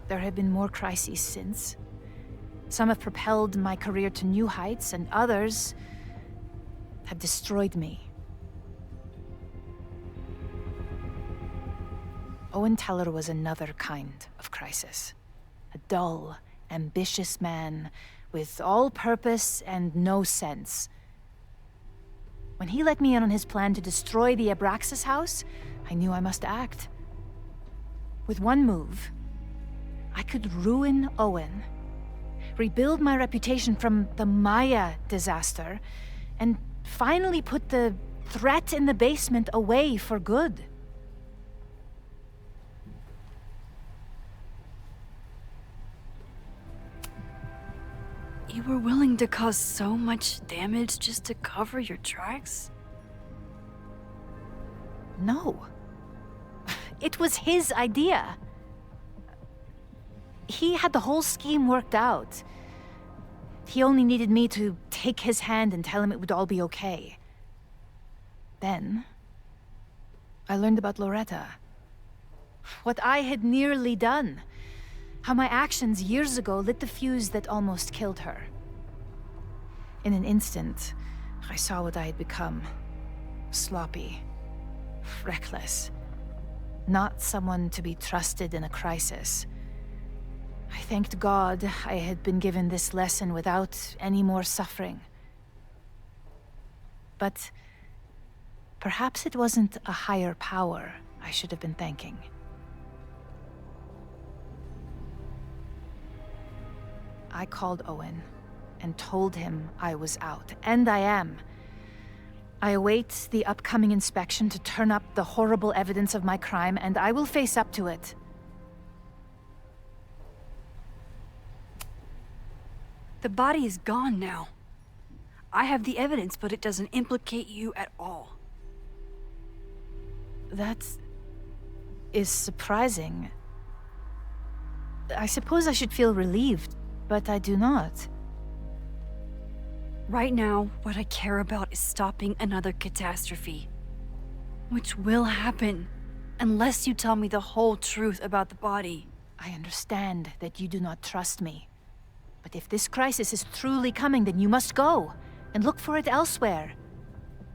There have been more crises since. Some have propelled my career to new heights, and others have destroyed me. Owen Teller was another kind of crisis. A dull, ambitious man with all purpose and no sense. When he let me in on his plan to destroy the Abraxas house, I knew I must act. With one move, I could ruin Owen, rebuild my reputation from the Maya disaster, and finally put the threat in the basement away for good. You were willing to cause so much damage just to cover your tracks? No. It was his idea. He had the whole scheme worked out. He only needed me to take his hand and tell him it would all be okay. Then, I learned about Loretta. What I had nearly done. How my actions years ago lit the fuse that almost killed her. In an instant, I saw what I had become. Sloppy. Reckless. Not someone to be trusted in a crisis. I thanked God I had been given this lesson without any more suffering. But perhaps it wasn't a higher power I should have been thanking. I called Owen and told him I was out, and I am. I await the upcoming inspection to turn up the horrible evidence of my crime, and I will face up to it. The body is gone now. I have the evidence, but it doesn't implicate you at all. That is surprising. I suppose I should feel relieved, but I do not. Right now, what I care about is stopping another catastrophe. Which will happen, unless you tell me the whole truth about the body. I understand that you do not trust me. But if this crisis is truly coming, then you must go, and look for it elsewhere.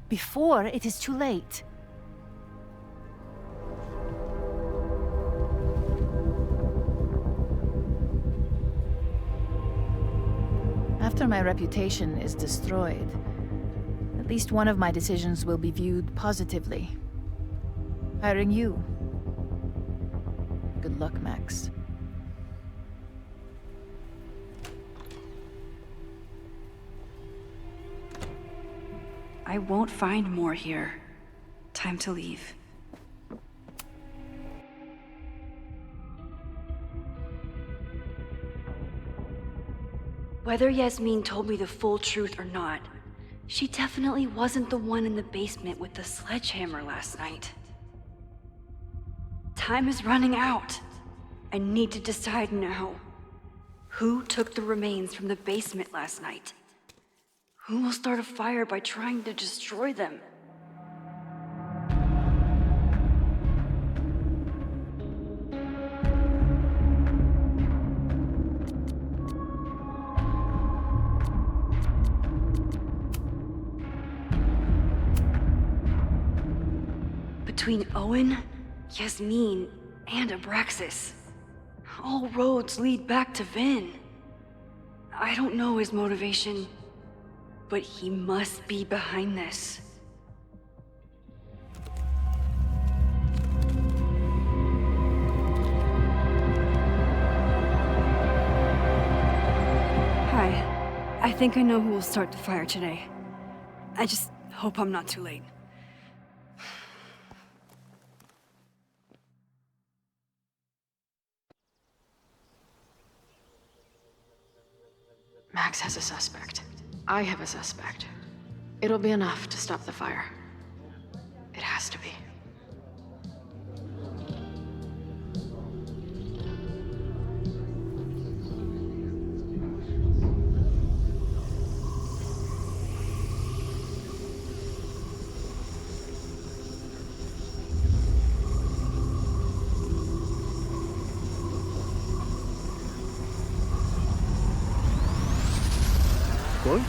Before it is too late. After my reputation is destroyed, at least one of my decisions will be viewed positively. Hiring you. Good luck, Max. I won't find more here. Time to leave. Whether Yasmin told me the full truth or not, she definitely wasn't the one in the basement with the sledgehammer last night. Time is running out. I need to decide now. Who took the remains from the basement last night? Who will start a fire by trying to destroy them? between Owen, Yasmin, and Abraxas. All roads lead back to Vin. I don't know his motivation, but he must be behind this. Hi. I think I know who will start the fire today. I just hope I'm not too late. Max has a suspect. I have a suspect. It'll be enough to stop the fire. It has to be. Chloe?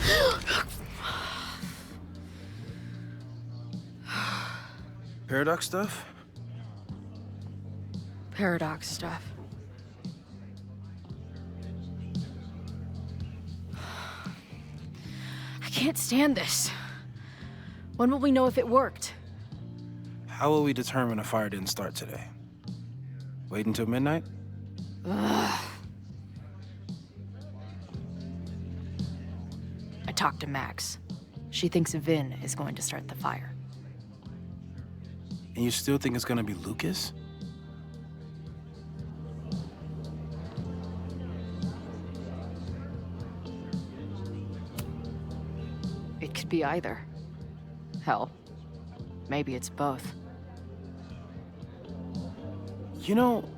Paradox stuff? Paradox stuff. I can't stand this. When will we know if it worked? How will we determine a fire didn't start today? Wait until midnight? Ugh. I talked to Max. She thinks Vin is going to start the fire. And you still think it's gonna be Lucas? It could be either. Hell, maybe it's both. You know,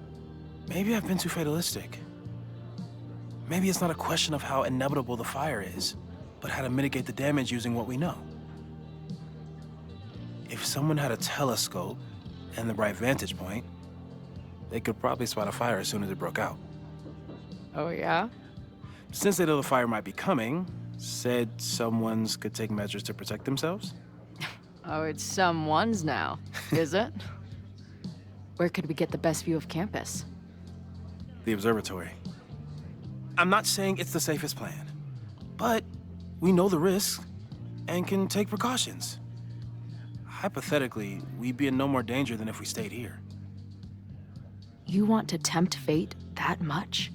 maybe I've been too fatalistic. Maybe it's not a question of how inevitable the fire is, but how to mitigate the damage using what we know. If someone had a telescope and the right vantage point, they could probably spot a fire as soon as it broke out. Oh, yeah? Since they know the fire might be coming, said someone's could take measures to protect themselves? Oh, it's someone's now, is it? Where could we get the best view of campus? The observatory. I'm not saying it's the safest plan, but we know the risks and can take precautions. Hypothetically, we'd be in no more danger than if we stayed here. You want to tempt fate that much?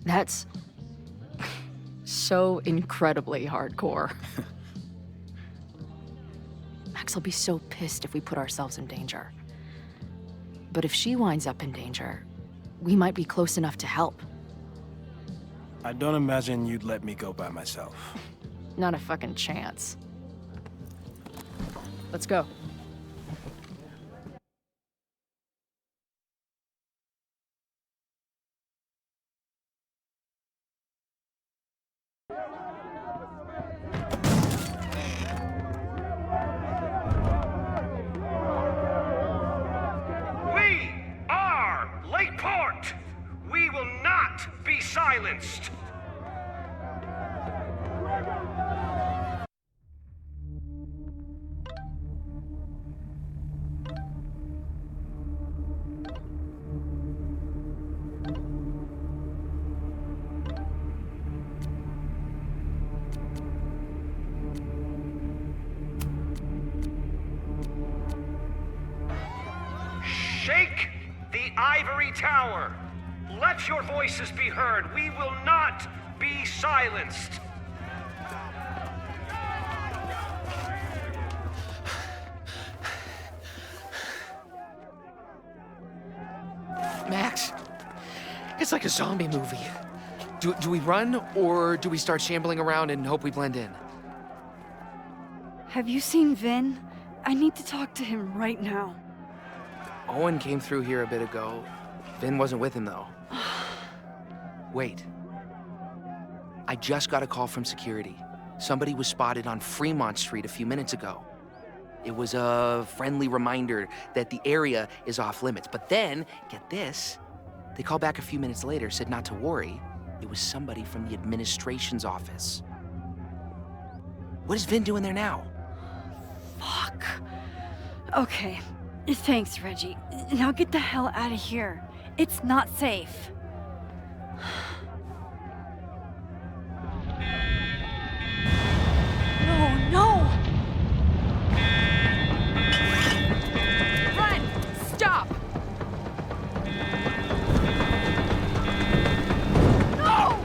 That's so incredibly hardcore. Max will be so pissed if we put ourselves in danger. But if she winds up in danger, we might be close enough to help. I don't imagine you'd let me go by myself. Not a fucking chance. Let's go. We are Lakeport! We will not be silenced! Shake the ivory tower. Let your voices be heard. We will not be silenced. Max, it's like a zombie movie. Do we run, or do we start shambling around and hope we blend in? Have you seen Vin? I need to talk to him right now. Owen came through here a bit ago. Vin wasn't with him, though. Wait. I just got a call from security. Somebody was spotted on Fremont Street a few minutes ago. It was a friendly reminder that the area is off limits. But then, get this, they called back a few minutes later, said not to worry. It was somebody from the administration's office. What is Vin doing there now? Fuck. Okay. Thanks, Reggie. Now get the hell out of here. It's not safe. No, no! Run! Stop! No!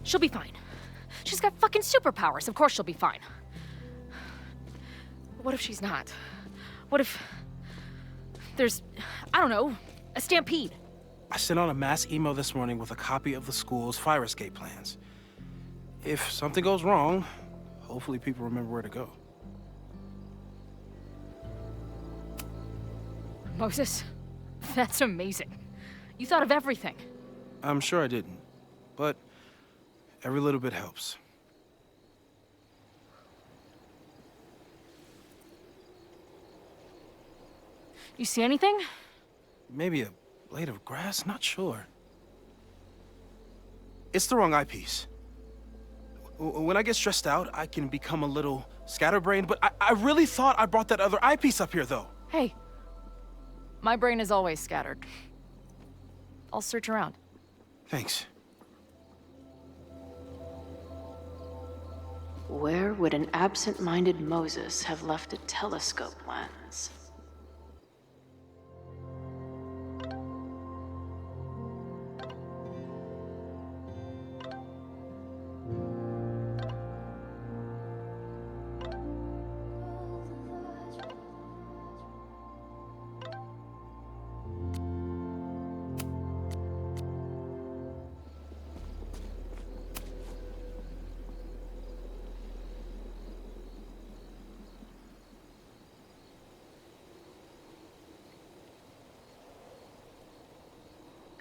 She'll be fine. She's got fucking superpowers. Of course she'll be fine. What if she's not? What if there's, I don't know, a stampede? I sent out a mass email this morning with a copy of the school's fire escape plans. If something goes wrong, hopefully people remember where to go. Moses, that's amazing. You thought of everything. I'm sure I didn't, but every little bit helps. You see anything? Maybe a blade of grass? Not sure. It's the wrong eyepiece. When I get stressed out, I can become a little scatterbrained, but I really thought I brought that other eyepiece up here, though. Hey, my brain is always scattered. I'll search around. Thanks. Where would an absent-minded Moses have left a telescope lens?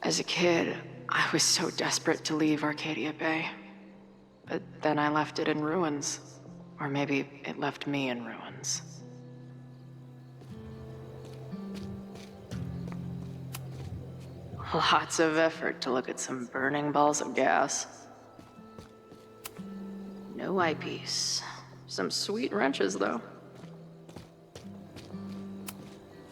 As a kid, I was so desperate to leave Arcadia Bay. But then I left it in ruins. Or maybe it left me in ruins. Lots of effort to look at some burning balls of gas. No eyepiece. Some sweet wrenches, though.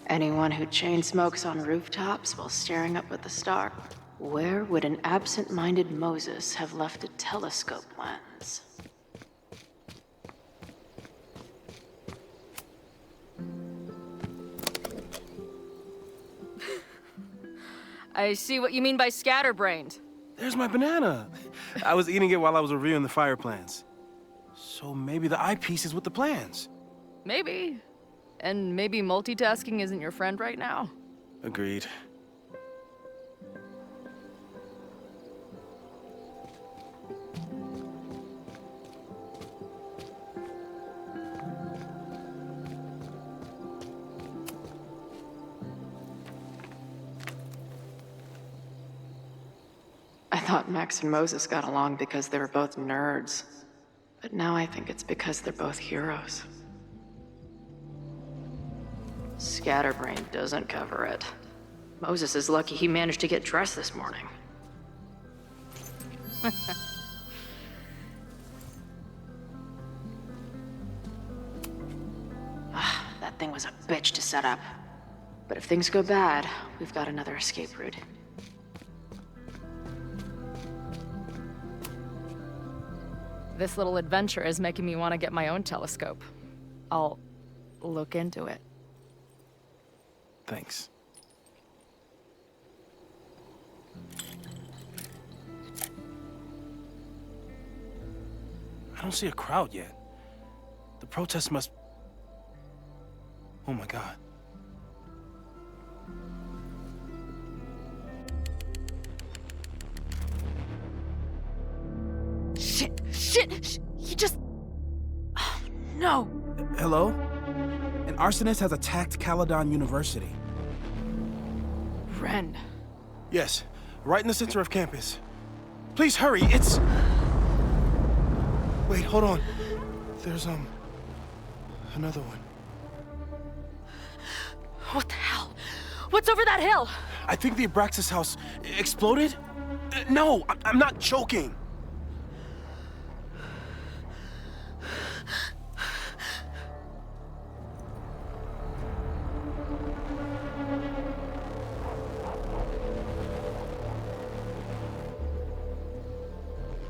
Anyone who chain smokes on rooftops while staring up at the stars. Where would an absent-minded Moses have left a telescope lens? I see what you mean by scatterbrained. There's my banana. I was eating it while I was reviewing the fire plans. So maybe the eyepiece is with the plans. Maybe. And maybe multitasking isn't your friend right now. Agreed. I thought Max and Moses got along because they were both nerds. But now I think it's because they're both heroes. Scatterbrain doesn't cover it. Moses is lucky he managed to get dressed this morning. That thing was a bitch to set up. But if things go bad, we've got another escape route. This little adventure is making me want to get my own telescope. I'll look into it. Thanks. I don't see a crowd yet. The protest must... Oh my God. Shit! He just... Oh, no! Hello? An arsonist has attacked Caledon University. Ren. Yes, right in the center of campus. Please hurry, it's... Wait, hold on. There's, another one. What the hell? What's over that hill? I think the Abraxas house exploded? No, I'm not joking.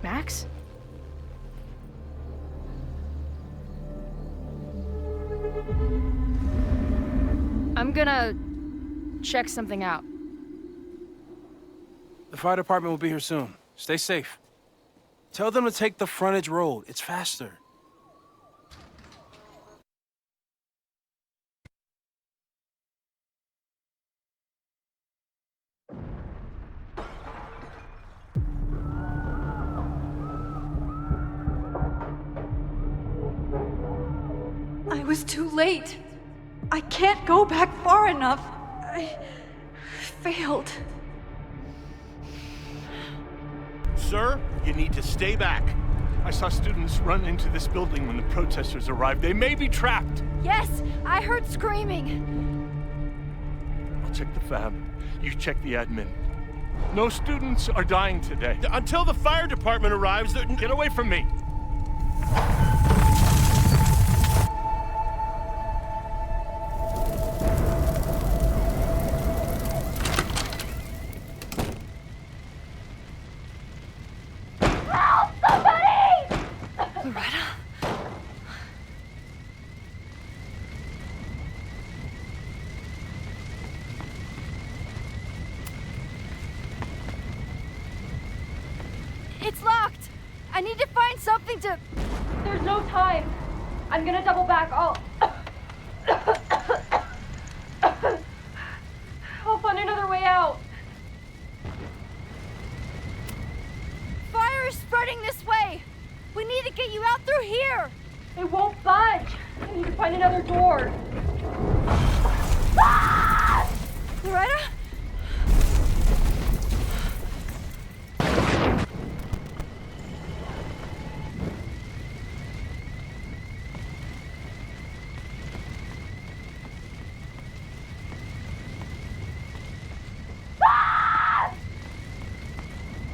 Max? I'm gonna check something out. The fire department will be here soon. Stay safe. Tell them to take the frontage road. It's faster. I was too late. I can't go back far enough. I failed. Sir, you need to stay back. I saw students run into this building when the protesters arrived. They may be trapped. Yes, I heard screaming. I'll check the fab. You check the admin. No students are dying today. Until the fire department arrives, get away from me. It's locked! I need to find something to... There's no time. I'm gonna double back. I'll find another way out. Fire is spreading this way. We need to get you out through here. It won't budge. I need to find another door. Ah! Loretta?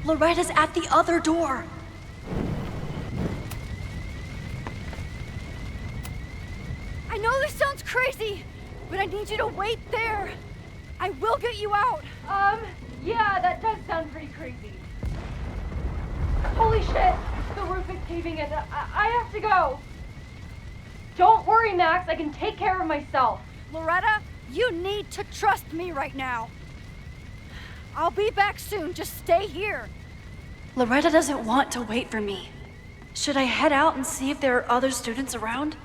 Loretta's at the other door. I know this sounds crazy, but I need you to wait there. I will get you out. Yeah, that does sound pretty crazy. Holy shit! The roof is caving in. I have to go. Don't worry, Max. I can take care of myself. Loretta, you need to trust me right now. I'll be back soon. Just stay here. Loretta doesn't want to wait for me. Should I head out and see if there are other students around?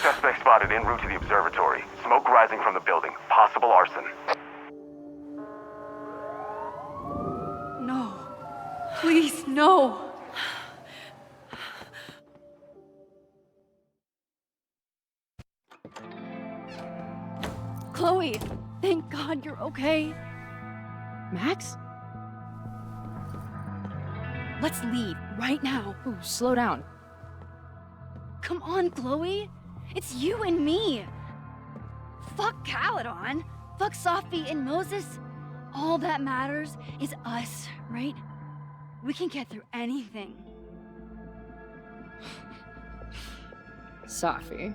Suspect spotted en route to the observatory. Smoke rising from the building. Possible arson. No. Please, no. Chloe, thank God you're okay. Max? Let's leave right now. Ooh, slow down. Come on, Chloe. It's you and me. Fuck Caledon. Fuck Sophie and Moses. All that matters is us, right? We can get through anything. Sophie,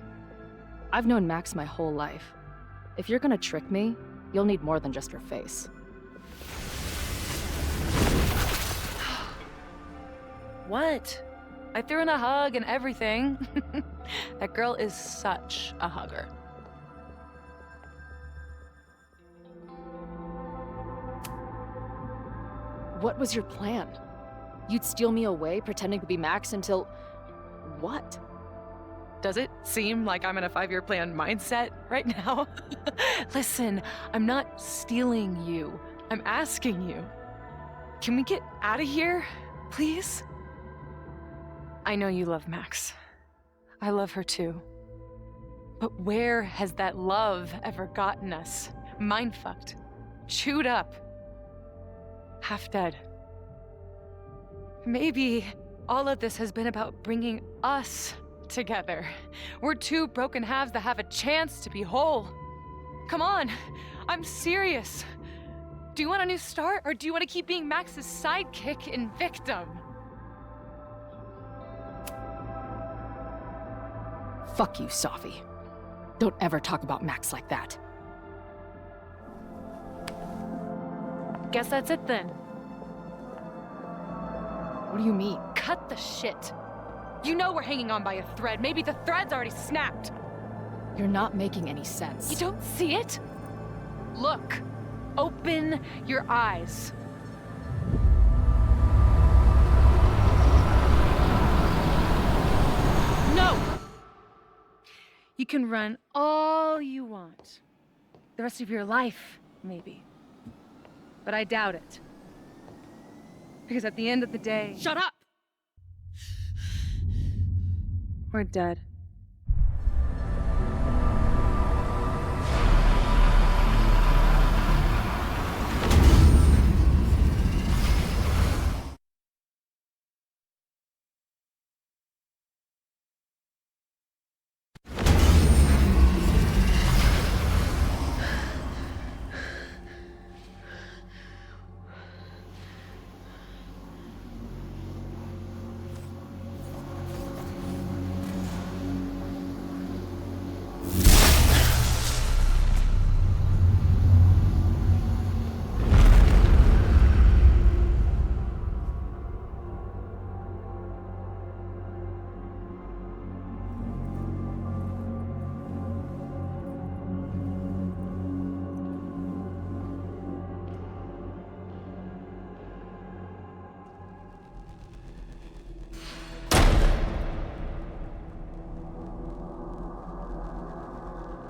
I've known Max my whole life. If you're gonna trick me, you'll need more than just her face. What? I threw in a hug and everything. That girl is such a hugger. What was your plan? You'd steal me away, pretending to be Max until... what? Does it seem like I'm in a 5-year plan mindset right now? Listen, I'm not stealing you. I'm asking you. Can we get out of here, please? I know you love Max. I love her too. But where has that love ever gotten us? Mind-fucked. Chewed up. Half dead. Maybe All of this has been about bringing us together. We're two broken halves that have a chance to be whole. Come on, I'm serious. Do you want a new start, or do you want to keep being Max's sidekick and victim? Fuck you, Safi. Don't ever talk about Max like that. Guess that's it then. What do you mean? Cut the shit. You know we're hanging on by a thread. Maybe the thread's already snapped. You're not making any sense. You don't see it? Look. Open your eyes. No! You can run all you want. The rest of your life, maybe. But I doubt it. Because at the end of the day... Shut up! We're dead.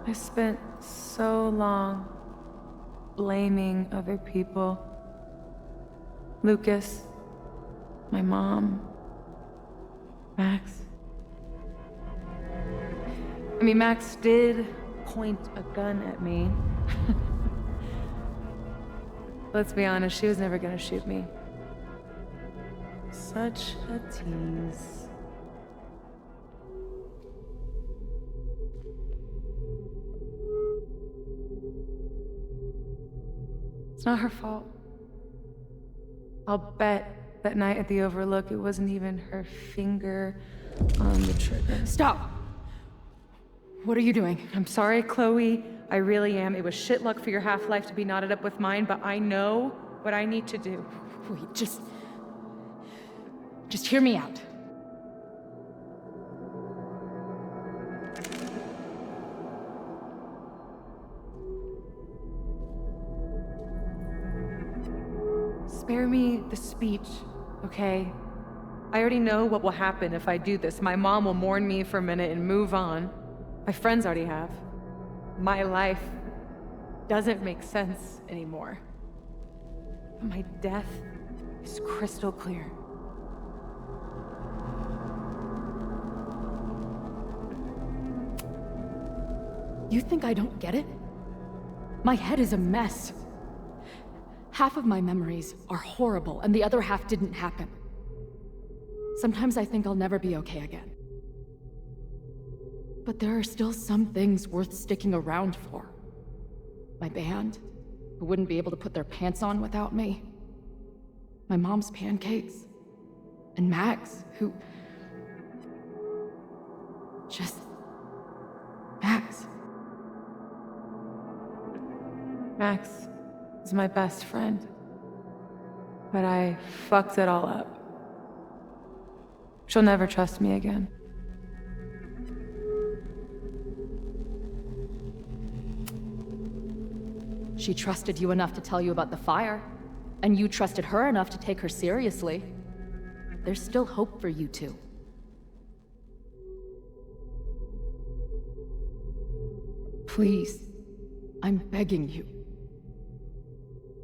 I spent so long blaming other people. Lucas, my mom, Max. I mean, Max did point a gun at me. Let's be honest, she was never gonna shoot me. Such a tease. It's not her fault. I'll bet that night at the Overlook it wasn't even her finger on the trigger. Stop! What are you doing? I'm sorry, Chloe. I really am. It was shit luck for your half-life to be knotted up with mine, but I know what I need to do. Wait, just hear me out. Spare me the speech, okay? I already know what will happen if I do this. My mom will mourn me for a minute and move on. My friends already have. My life doesn't make sense anymore. But my death is crystal clear. You think I don't get it? My head is a mess. Half of my memories are horrible, and the other half didn't happen. Sometimes I think I'll never be okay again. But there are still some things worth sticking around for. My band, who wouldn't be able to put their pants on without me. My mom's pancakes. And Max, who... just... Max. Max is my best friend. But I fucked it all up. She'll never trust me again. She trusted you enough to tell you about the fire, and you trusted her enough to take her seriously. There's still hope for you two. Please, I'm begging you.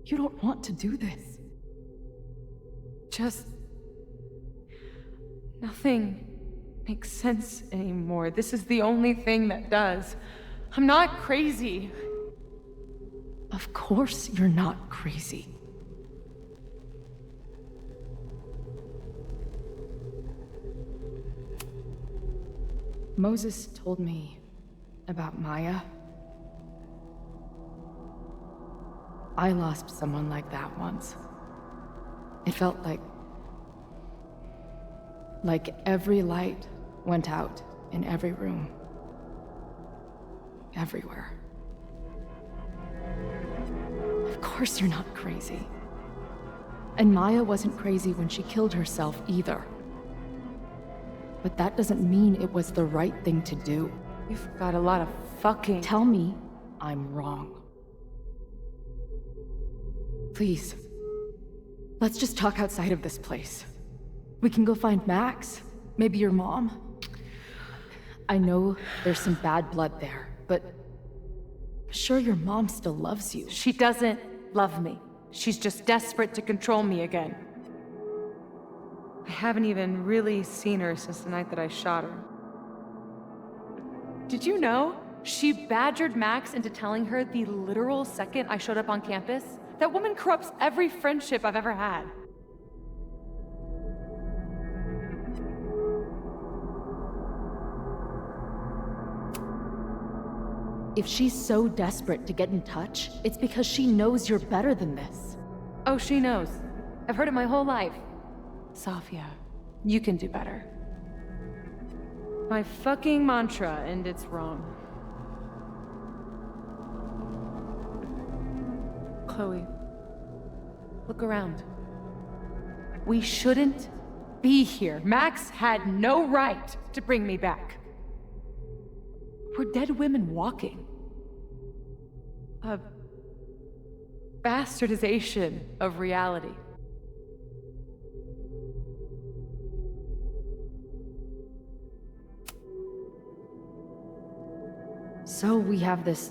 You don't want to do this. Just... nothing makes sense anymore. This is the only thing that does. I'm not crazy. Of course you're not crazy. Moses told me about Maya. I lost someone like that once. It felt like every light went out in every room. Everywhere. Of course you're not crazy. And Maya wasn't crazy when she killed herself either. But that doesn't mean it was the right thing to do. You've got a lot of fucking... Tell me I'm wrong. Please. Let's just talk outside of this place. We can go find Max, maybe your mom. I know there's some bad blood there, but I'm sure your mom still loves you. She doesn't love me. She's just desperate to control me again. I haven't even really seen her since the night that I shot her. Did you know? She badgered Max into telling her the literal second I showed up on campus. That woman corrupts every friendship I've ever had. If she's so desperate to get in touch, it's because she knows you're better than this. Oh, she knows. I've heard it my whole life. Safia, you can do better. My fucking mantra, and it's wrong. Chloe, look around. We shouldn't be here. Max had no right to bring me back. We're dead women walking. A bastardization of reality. So we have this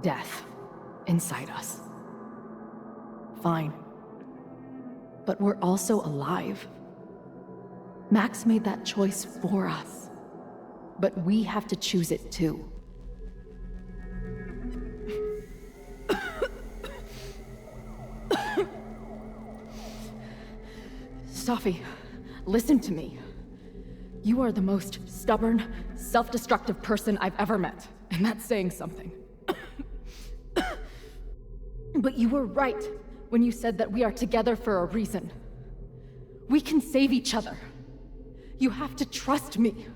death inside us. Fine. But we're also alive. Max made that choice for us. But we have to choose it too. Safi, listen to me. You are the most stubborn, self-destructive person I've ever met, and that's saying something. But you were right when you said that we are together for a reason. We can save each other. You have to trust me.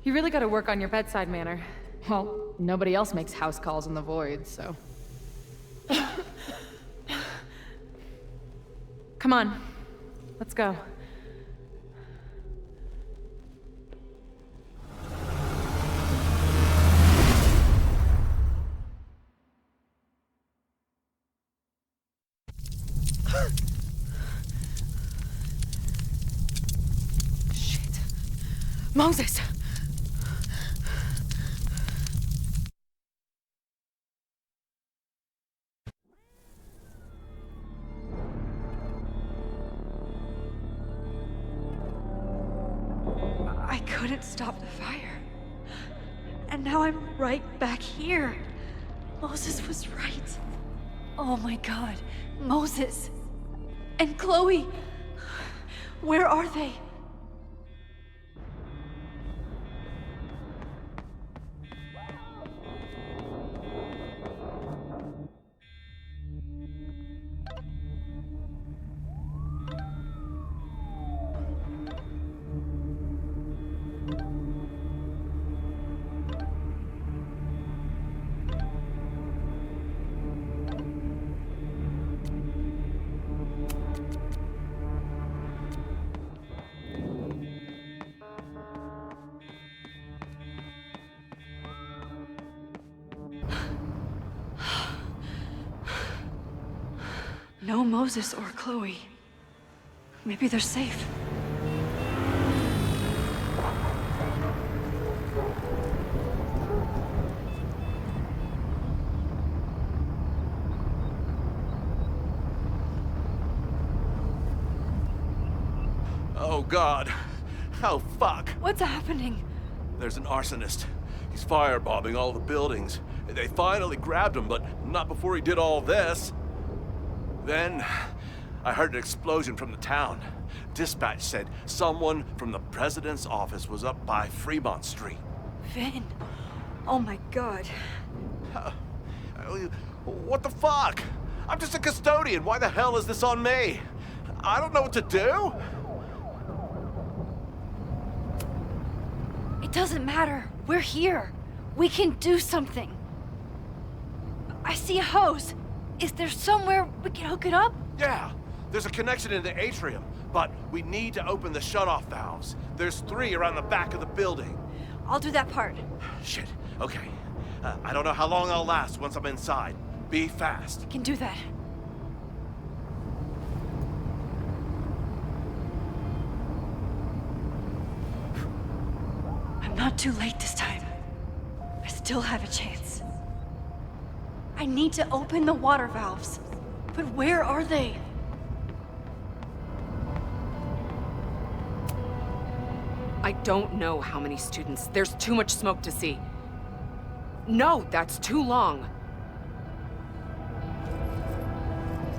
You really gotta work on your bedside manner. Well, nobody else makes house calls in the void, so... Come on, let's go. Shit. Moses! I couldn't stop the fire. And now I'm right back here. Moses was right. Oh my god. Moses. And Chloe. Where are they? No Moses or Chloe. Maybe they're safe. Oh, God. Oh, fuck. What's happening? There's an arsonist. He's firebombing all the buildings. They finally grabbed him, but not before he did all this. Then, I heard an explosion from the town. Dispatch said someone from the president's office was up by Fremont Street. Vin. Oh my god. What the fuck? I'm just a custodian. Why the hell is this on me? I don't know what to do. It doesn't matter. We're here. We can do something. I see a hose. Is there somewhere we can hook it up? Yeah, there's a connection in the atrium, but we need to open the shutoff valves. There's 3 around the back of the building. I'll do that part. Shit, okay. I don't know how long I'll last once I'm inside. Be fast. Can do that. I'm not too late this time. I still have a chance. I need to open the water valves. But where are they? I don't know how many students. There's too much smoke to see. No, that's too long.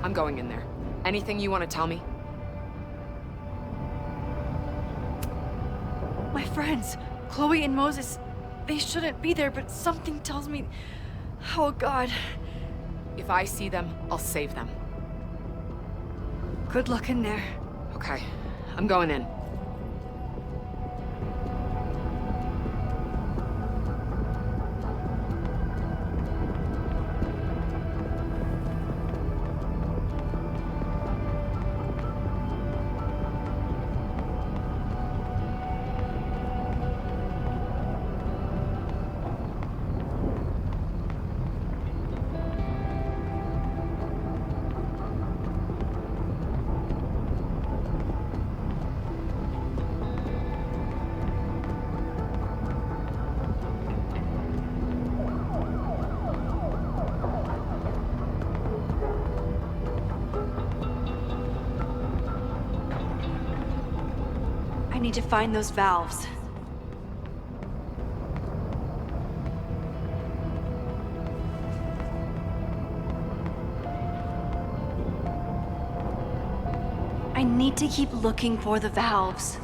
I'm going in there. Anything you want to tell me? My friends, Chloe and Moses, they shouldn't be there, but something tells me... Oh God. If I see them, I'll save them. Good luck in there. Okay, I'm going in. I need to find those valves. I need to keep looking for the valves.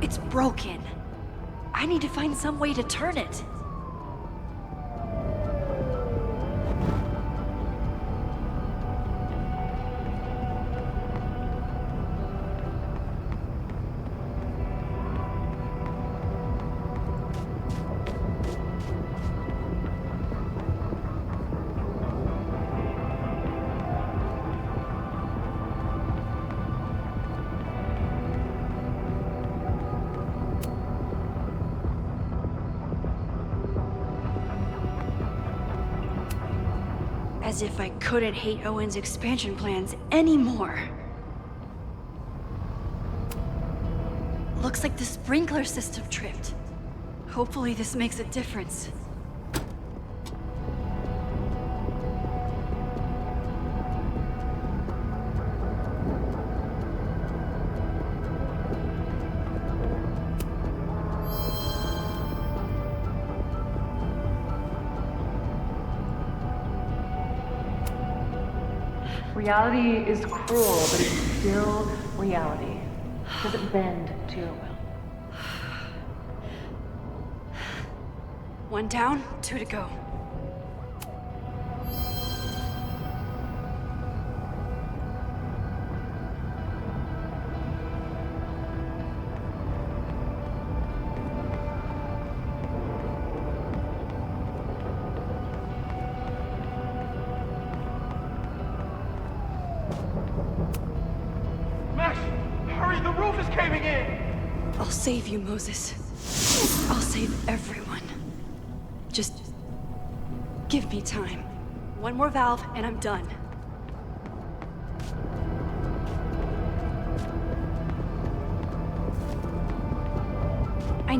It's broken. I need to find some way to turn it. As if I couldn't hate Owen's expansion plans anymore. Looks like the sprinkler system tripped. Hopefully this makes a difference. Reality is cruel, but it's still reality. It doesn't bend to your will. One down, 2 to go. Hurry, the roof is caving in! I'll save you, Moses. I'll save everyone. Just give me time. One more valve and I'm done.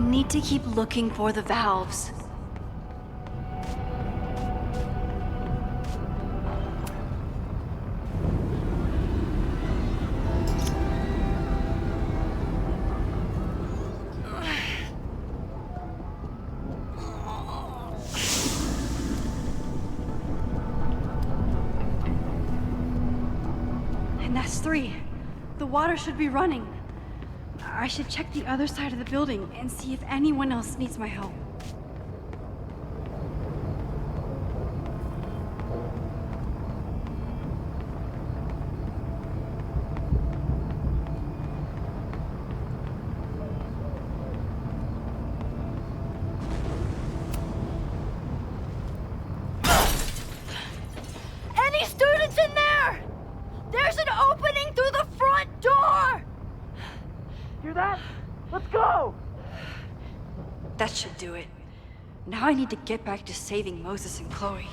need to keep looking for the valves. And that's 3. The water should be running. I should check the other side of the building and see if anyone else needs my help. Any students in there? There's an opening through the front door! Hear that? Let's go! That should do it. Now I need to get back to saving Moses and Chloe.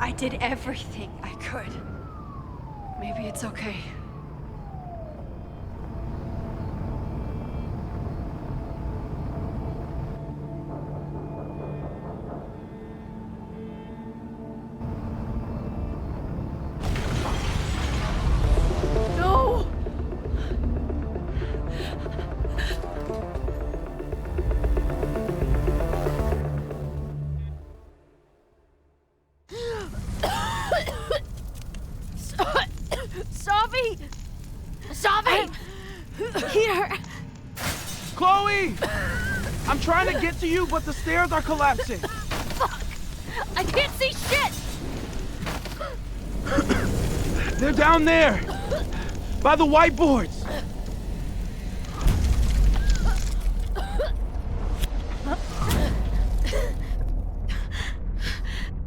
I did everything I could. Maybe it's okay. No! Savi! Savi! Here! Chloe! I'm trying to get to you, but the stairs are collapsing. Fuck! I can't see shit! They're down there! By the whiteboards!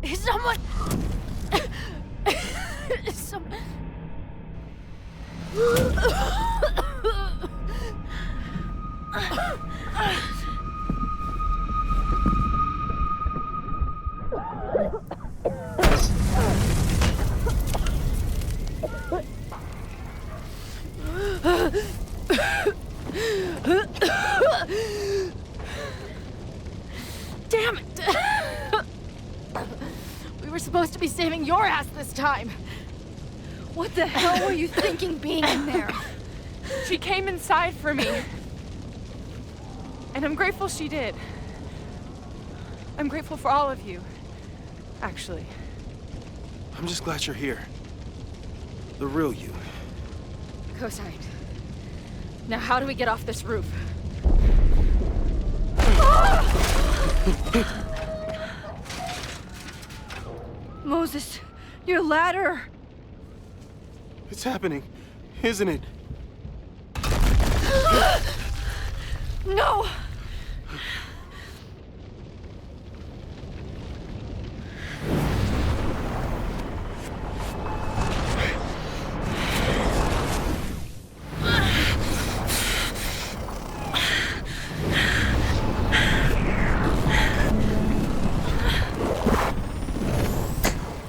Is someone... Someone... Damn it! We were supposed to be saving your ass this time. What the hell were you thinking being in there? She came inside for me. And I'm grateful she did. I'm grateful for all of you, actually. I'm just glad you're here. The real you. Co-signed. Now how do we get off this roof? Moses, your ladder! It's happening, isn't it? No!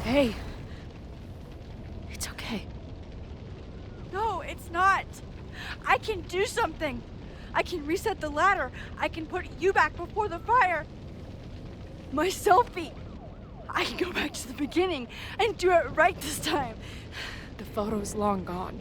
Hey. It's okay. No, it's not. I can do something. I can reset the ladder. I can put you back before the fire. My selfie. I can go back to the beginning and do it right this time. The photo's long gone.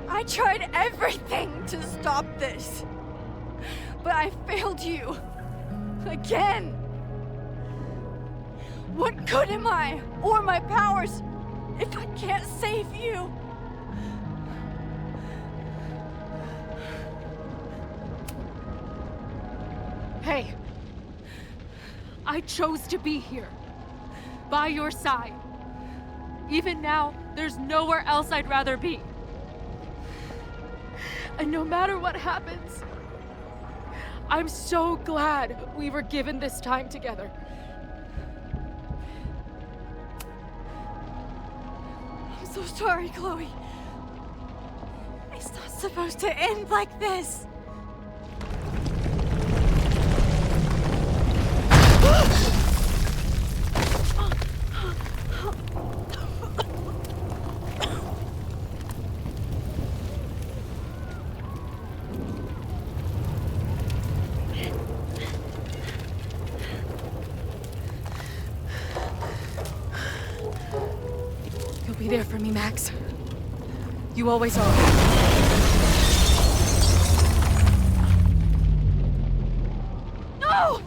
I tried everything to stop this. But I failed you. Again. What good am I, or my powers, if I can't save you? Hey. I chose to be here. By your side. Even now, there's nowhere else I'd rather be. And no matter what happens, I'm so glad we were given this time together. so sorry, Chloe. It's not supposed to end like this. You'll be there for me, Max. You always are. No!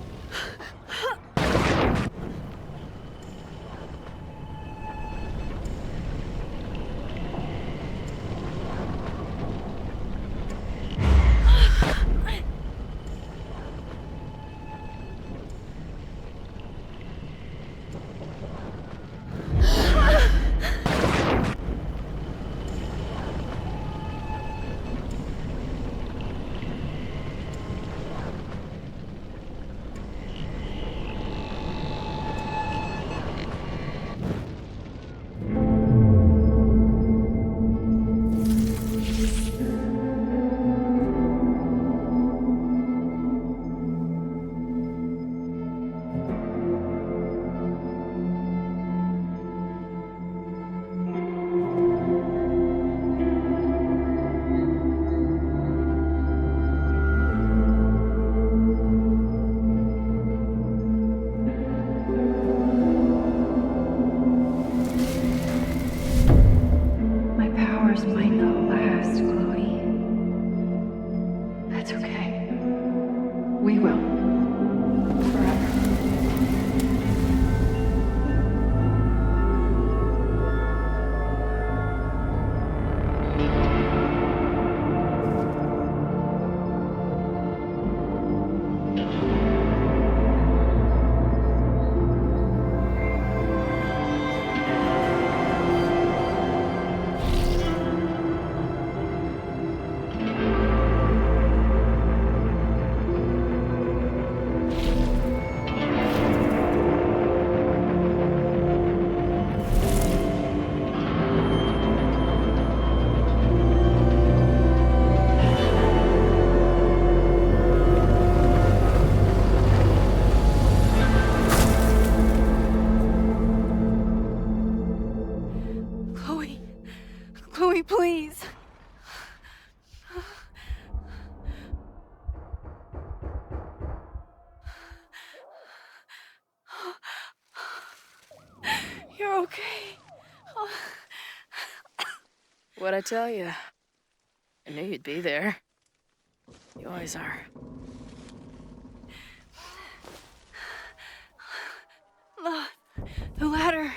Chloe, please. You're okay. What'd I tell you? I knew you'd be there. You always are. The ladder.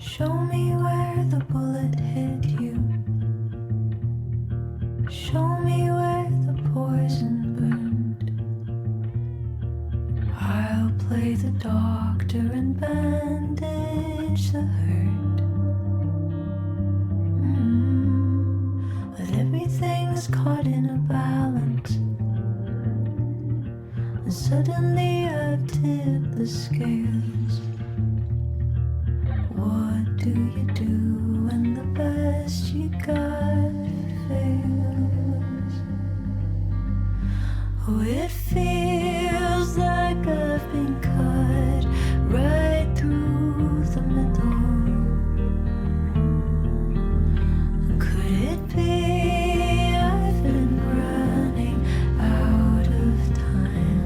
Show me where the bullet hit you. Show me where the poison burned. I'll play the doctor and bandage the hurt. But everything's caught in a balance. And suddenly I've tipped the scales. What do you do when the best you got fails? Oh, it feels like I've been cut right through the middle. Could it be I've been running out of time?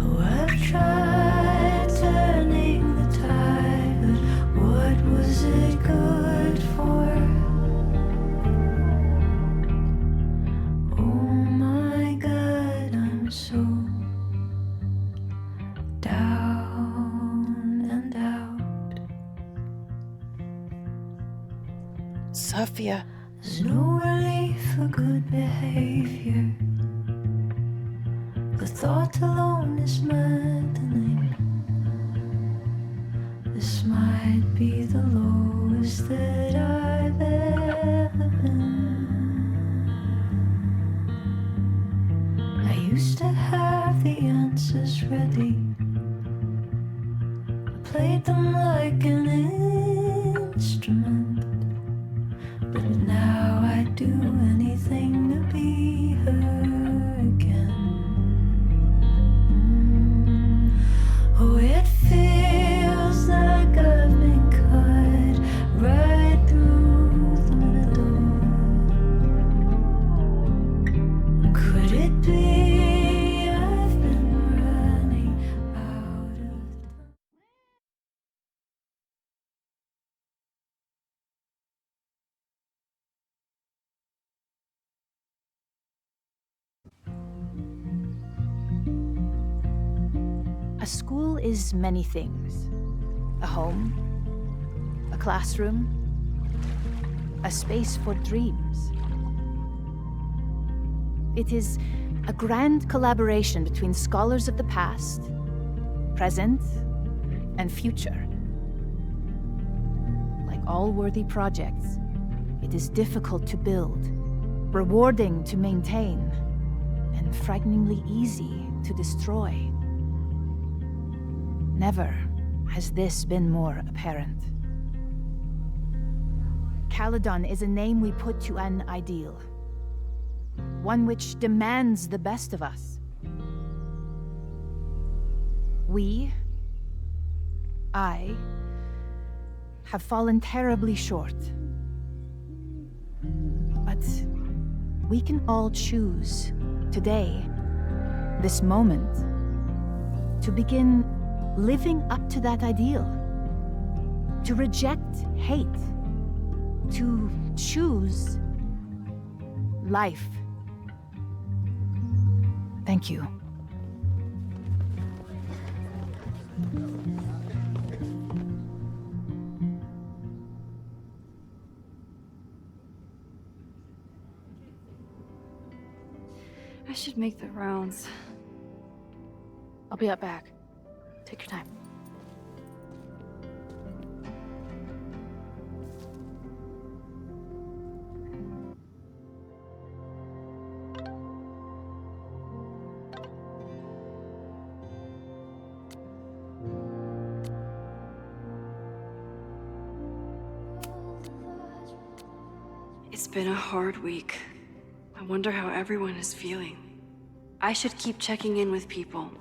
Oh, I've tried turning the tide, but Sophia. There's no relief for good behavior. The thought alone is maddening. This might be the lowest that I've ever been. I used to have the answers ready. I played them like an instrument. But now I do anything to be her again. Oh, it feels like I've been cut right through the middle. Could it be I've been running out of time? A school is many things. A home, a classroom, a space for dreams. It is a grand collaboration between scholars of the past, present, and future. Like all worthy projects, it is difficult to build, rewarding to maintain, and frighteningly easy to destroy. Never has this been more apparent. Caledon is a name we put to an ideal. One which demands the best of us. I, have fallen terribly short. But we can all choose, today, this moment, to begin living up to that ideal. To reject hate. To choose life. Thank you. I should make the rounds. I'll be up back. Take your time. It's been a hard week. I wonder how everyone is feeling. I should keep checking in with people.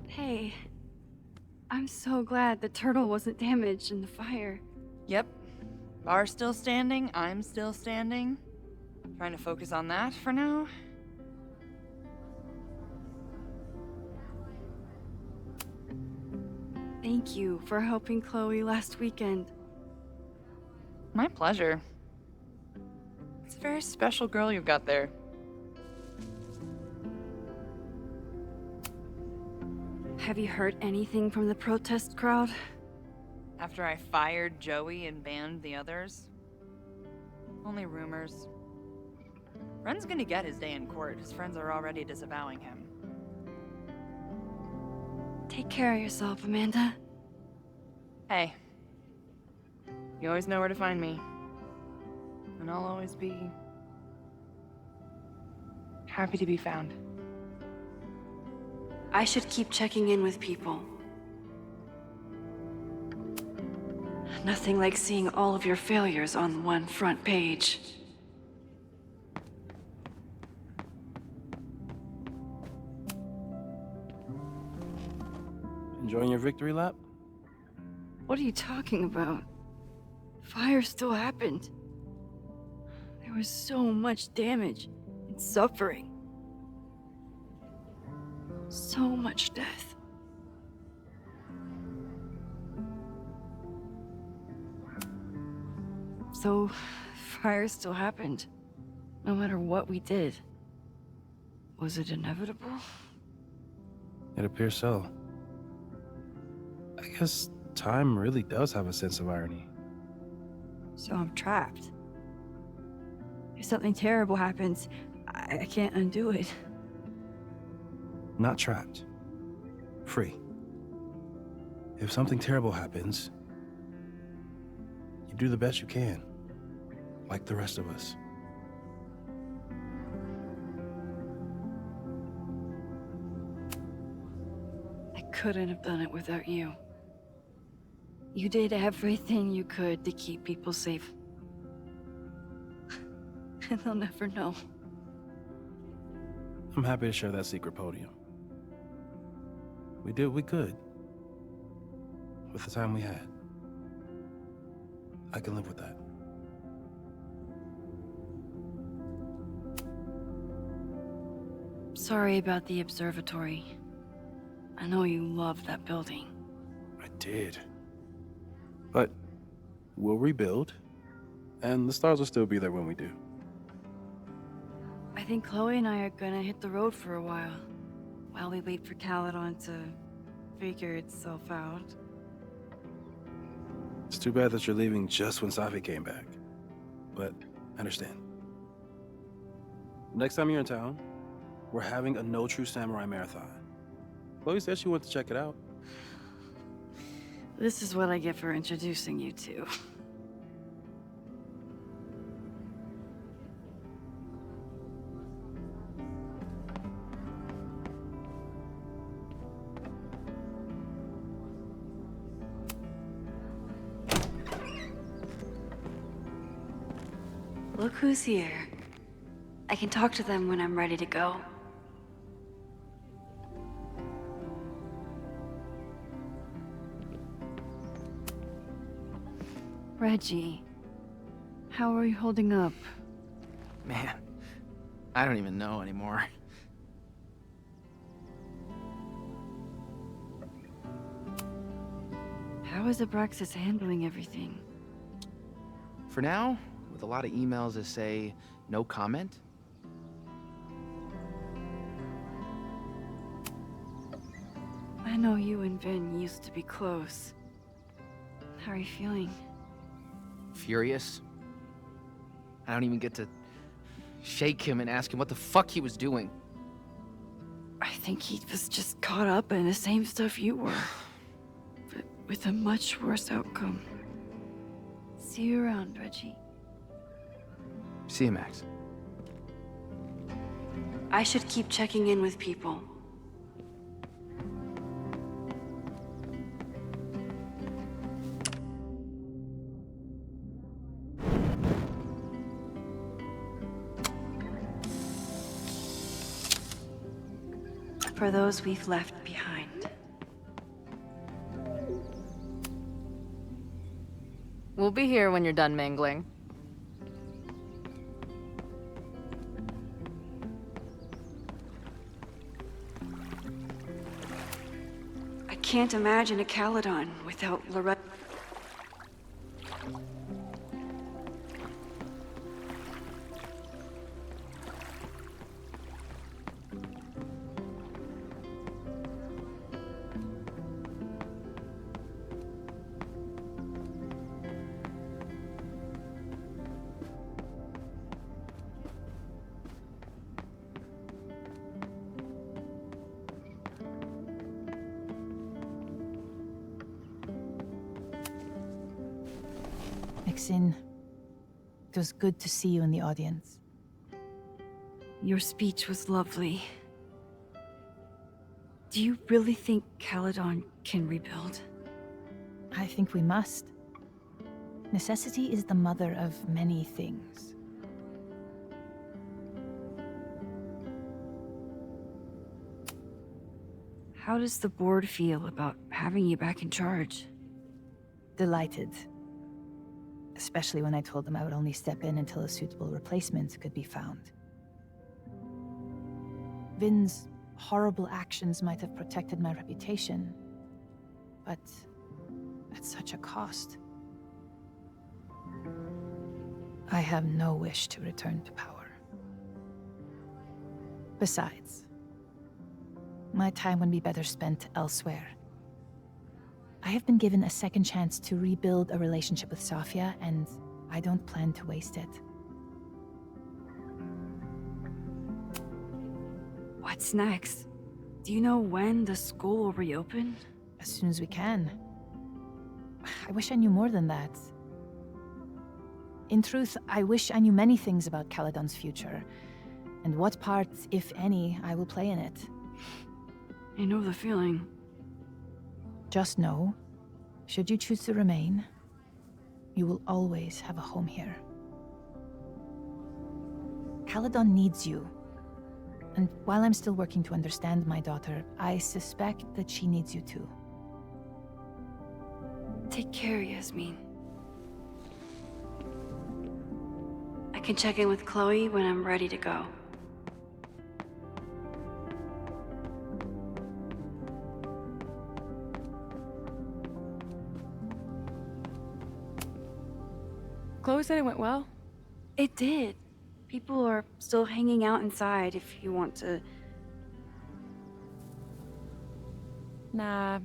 Hey, I'm so glad the turtle wasn't damaged in the fire. Yep. Bar's still standing, I'm still standing. Trying to focus on that for now. Thank you for helping Chloe last weekend. My pleasure. It's a very special girl you've got there. Have you heard anything from the protest crowd? After I fired Joey and banned the others? Only rumors. Ren's gonna get his day in court. His friends are already disavowing him. Take care of yourself, Amanda. Hey. You always know where to find me. And I'll always be happy to be found. I should keep checking in with people. Nothing like seeing all of your failures on one front page. Enjoying your victory lap? What are you talking about? Fire still happened. There was so much damage and suffering. So much death. So, fire still happened, no matter what we did. Was it inevitable? It appears so. I guess time really does have a sense of irony. So I'm trapped. If something terrible happens, I can't undo it. Not trapped. Free. If something terrible happens, you do the best you can. Like the rest of us. I couldn't have done it without you. You did everything you could to keep people safe. And they'll never know. I'm happy to share that secret podium. We did what we could. With the time we had. I can live with that. Sorry about the observatory. I know you love that building. I did. But we'll rebuild, and the stars will still be there when we do. I think Chloe and I are gonna hit the road for a while we wait for Caledon to figure itself out. It's too bad that you're leaving just when Safi came back. But I understand. Next time you're in town, we're having a No True Samurai marathon. Chloe said she wanted to check it out. This is what I get for introducing you to. Look who's here. I can talk to them when I'm ready to go. Reggie, how are you holding up? Man, I don't even know anymore. How is Abraxas handling everything? For now, with a lot of emails that say no comment. I know you and Vin used to be close. How are you feeling? Furious. I don't even get to shake him and ask him what the fuck he was doing. I think he was just caught up in the same stuff you were. But with a much worse outcome. See you around, Reggie. See you, Max. I should keep checking in with people. For those we've left behind. We'll be here when you're done mingling. I can't imagine a Caledon without Lorette. Maxine, it was good to see you in the audience. Your speech was lovely. Do you really think Caledon can rebuild? I think we must. Necessity is the mother of many things. How does the board feel about having you back in charge? Delighted. Especially when I told them I would only step in until a suitable replacement could be found. Vin's horrible actions might have protected my reputation, but at such a cost. I have no wish to return to power. Besides, my time would be better spent elsewhere. I have been given a second chance to rebuild a relationship with Sofia, and I don't plan to waste it. What's next? Do you know when the school will reopen? As soon as we can. I wish I knew more than that. In truth, I wish I knew many things about Caledon's future, and what part, if any, I will play in it. I know the feeling. Just know, should you choose to remain, you will always have a home here. Caledon needs you. And while I'm still working to understand my daughter, I suspect that she needs you too. Take care, Yasmin. I can check in with Chloe when I'm ready to go. Chloe said it went well. It did. People are still hanging out inside if you want to. Nah.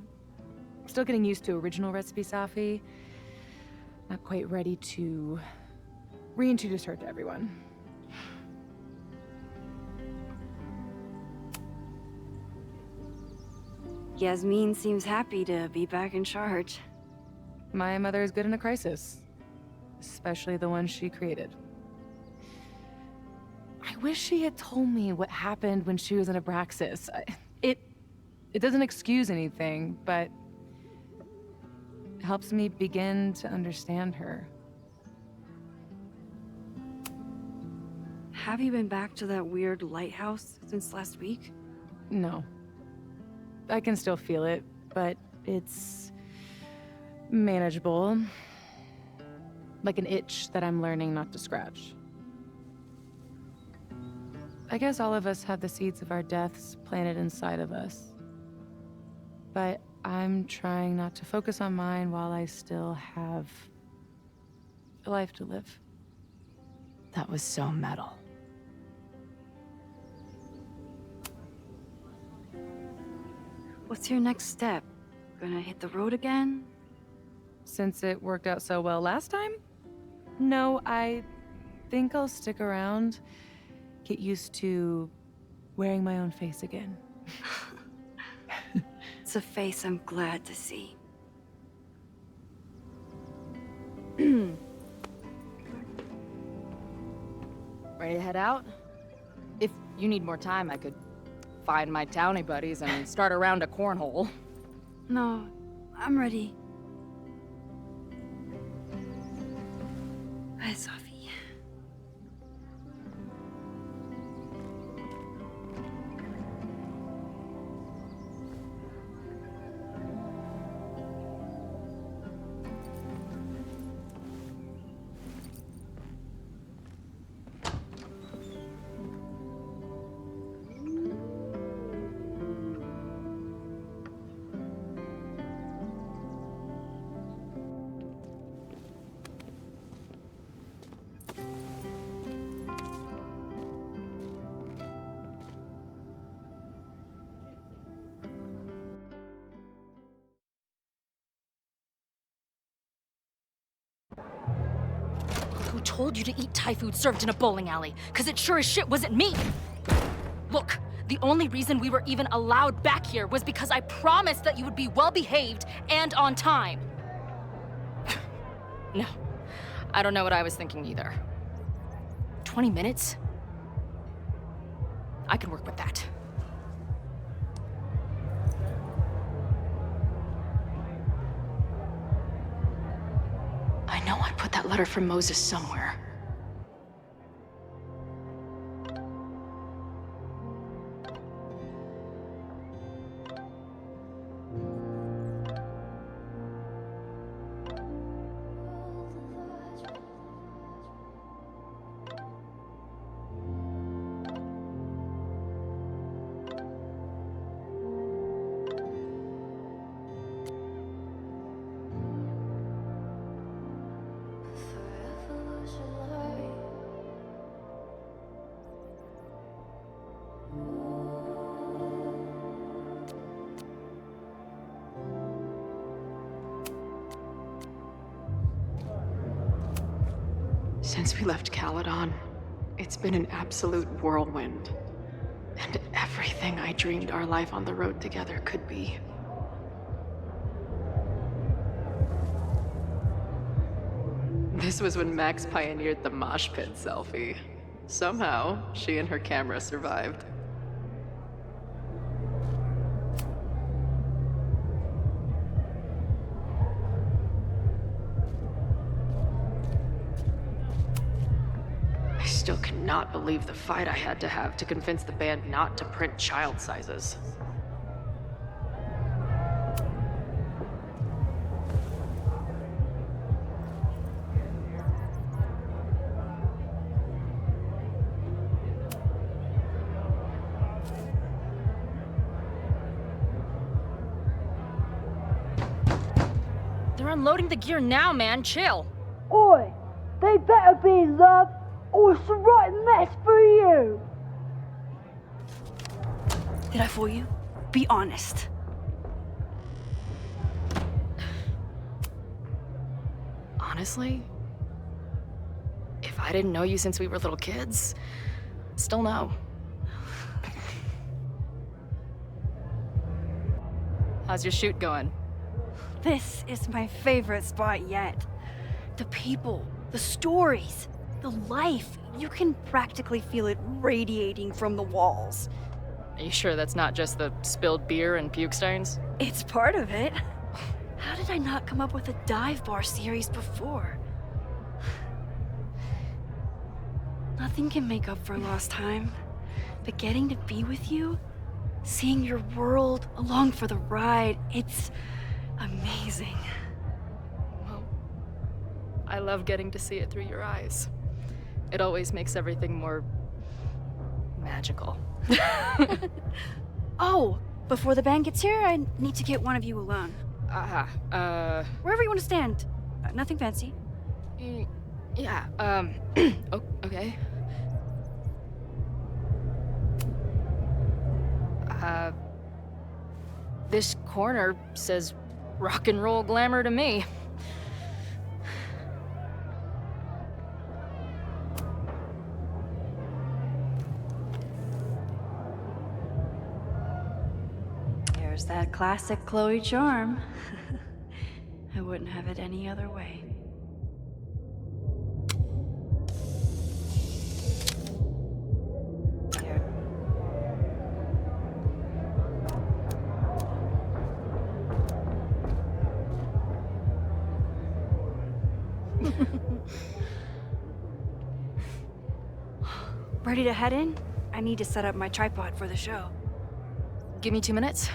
Still getting used to original recipe Safi. Not quite ready to reintroduce her to everyone. Yasmin seems happy to be back in charge. My mother is good in a crisis. Especially the one she created. I wish she had told me what happened when she was in Abraxas. It doesn't excuse anything, but it helps me begin to understand her. Have you been back to that weird lighthouse since last week? No. I can still feel it, but it's manageable. Like an itch that I'm learning not to scratch. I guess all of us have the seeds of our deaths planted inside of us. But I'm trying not to focus on mine while I still have a life to live. That was so metal. What's your next step? Gonna hit the road again? Since it worked out so well last time? No, I think I'll stick around, get used to wearing my own face again. It's a face I'm glad to see. Ready to head out? If you need more time, I could find my townie buddies and start a round of cornhole. No, I'm ready. Bye, Sophie. Who told you to eat Thai food served in a bowling alley? Cause it sure as shit wasn't me! Look, the only reason we were even allowed back here was because I promised that you would be well-behaved and on time. No, I don't know what I was thinking either. 20 minutes? I can work with that. I know I put that letter from Moses somewhere. Since we left Caledon, it's been an absolute whirlwind. And everything I dreamed our life on the road together could be. This was when Max pioneered the mosh pit selfie. Somehow, she and her camera survived. I still cannot believe the fight I had to have to convince the band not to print child sizes. They're unloading the gear now, man. Chill. Oi, they better be in love, or it's the right mess for you. Did I fool you? Be honest. Honestly, if I didn't know you since we were little kids, still no. How's your shoot going? This is my favorite spot yet. The people, the stories, the life. You can practically feel it radiating from the walls. Are you sure that's not just the spilled beer and puke stains? It's part of it. How did I not come up with a dive bar series before? Nothing can make up for lost time, but getting to be with you, seeing your world along for the ride, it's amazing. Well, I love getting to see it through your eyes. It always makes everything more magical. Oh, before the band gets here, I need to get one of you alone. Wherever you want to stand. Nothing fancy. Yeah, oh, okay. This corner says rock and roll glamour to me. There's that classic Chloe charm. I wouldn't have it any other way. Ready to head in? I need to set up my tripod for the show. Give me 2 minutes.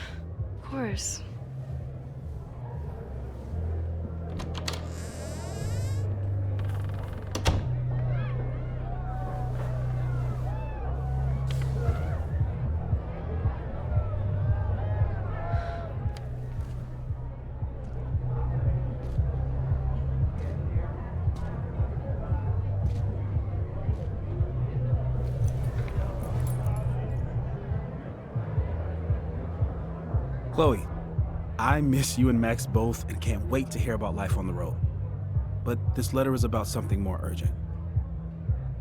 Of course. Chloe, I miss you and Max both and can't wait to hear about life on the road. But this letter is about something more urgent.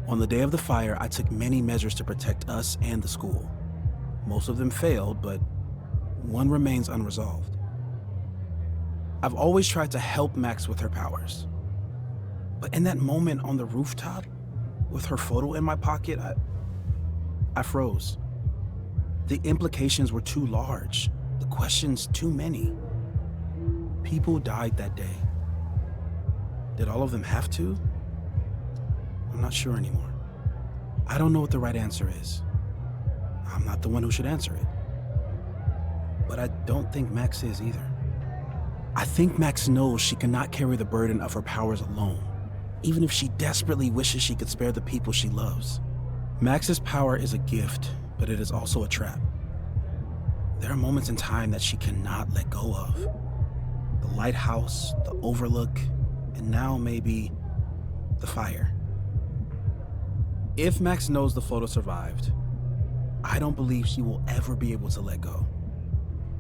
On the day of the fire, I took many measures to protect us and the school. Most of them failed, but one remains unresolved. I've always tried to help Max with her powers. But in that moment on the rooftop, with her photo in my pocket, I froze. The implications were too large. The questions too many. People died that day. Did all of them have to? I'm not sure anymore. I don't know what the right answer is. I'm not the one who should answer it. But I don't think Max is either. I think Max knows she cannot carry the burden of her powers alone, even if she desperately wishes she could spare the people she loves. Max's power is a gift, but it is also a trap. There are moments in time that she cannot let go of. The lighthouse, the overlook, and now maybe the fire. If Max knows the photo survived, I don't believe she will ever be able to let go.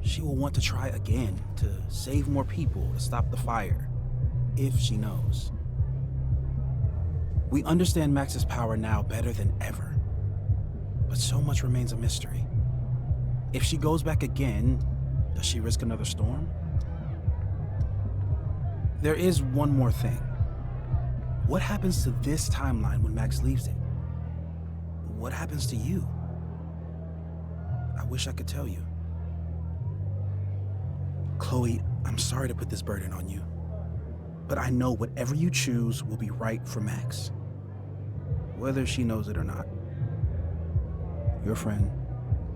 She will want to try again, to save more people, to stop the fire, if she knows. We understand Max's power now better than ever. But so much remains a mystery. If she goes back again, does she risk another storm? There is one more thing. What happens to this timeline when Max leaves it? What happens to you? I wish I could tell you. Chloe, I'm sorry to put this burden on you, but I know whatever you choose will be right for Max, whether she knows it or not. Your friend,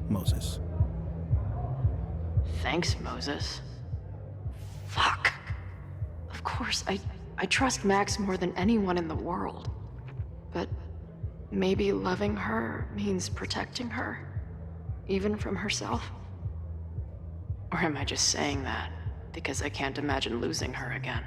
Moses. Thanks, Moses. Fuck. Of course, I trust Max more than anyone in the world. But maybe loving her means protecting her, even from herself? Or am I just saying that because I can't imagine losing her again?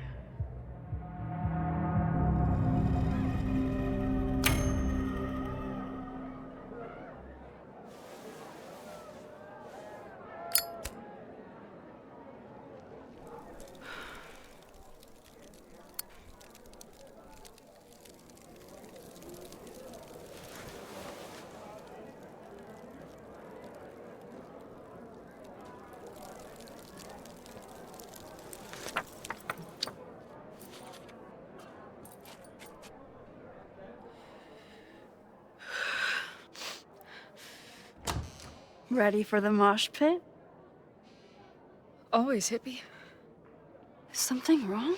Ready for the mosh pit? Always, hippie. Something wrong?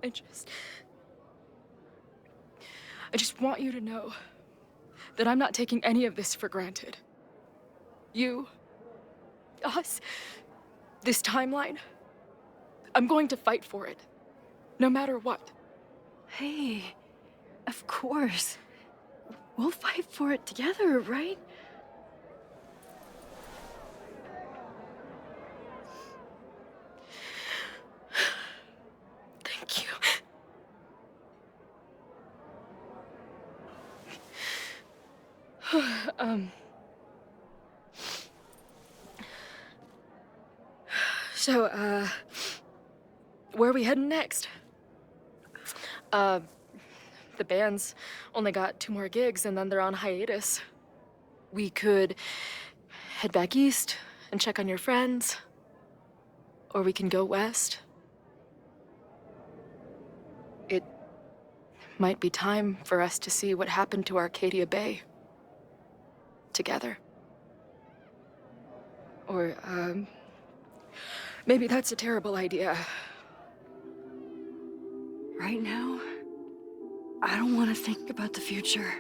I just want you to know that I'm not taking any of this for granted. You, us, this timeline. I'm going to fight for it, no matter what. Hey, of course. We'll fight for it together, right? Thank you. So, where are we heading next? The band's only got 2 more gigs and then they're on hiatus. We could head back east and check on your friends. Or we can go west. It might be time for us to see what happened to Arcadia Bay. Together. Or, maybe that's a terrible idea. Right now, I don't want to think about the future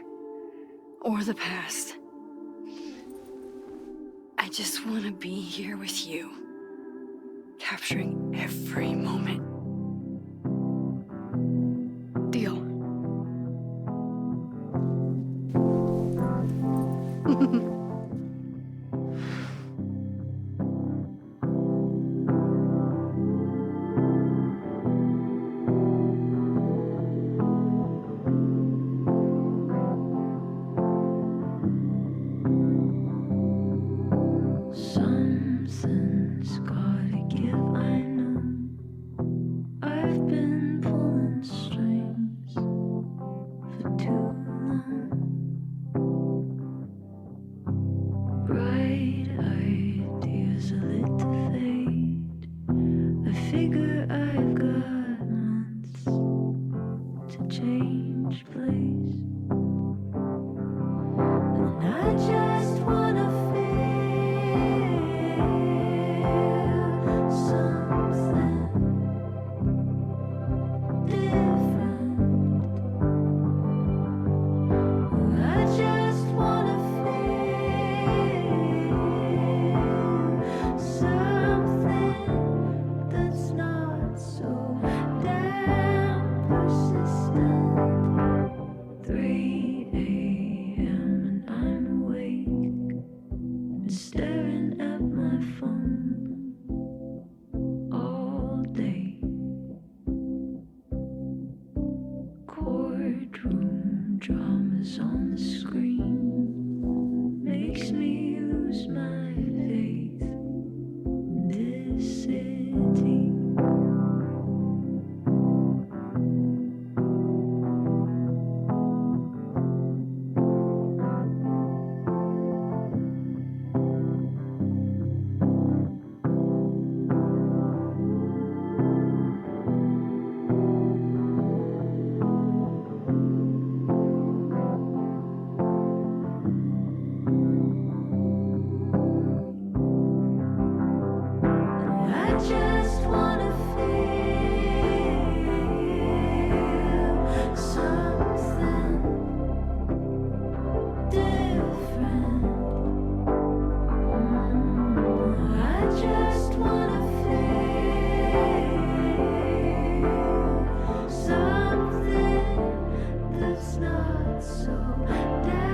or the past. I just want to be here with you, capturing every moment. Deal. Something's gotta give, I know. I've been pulling strings for too long. Bright ideas are lit to fade. I figure I've got months to change place. And I just wanna so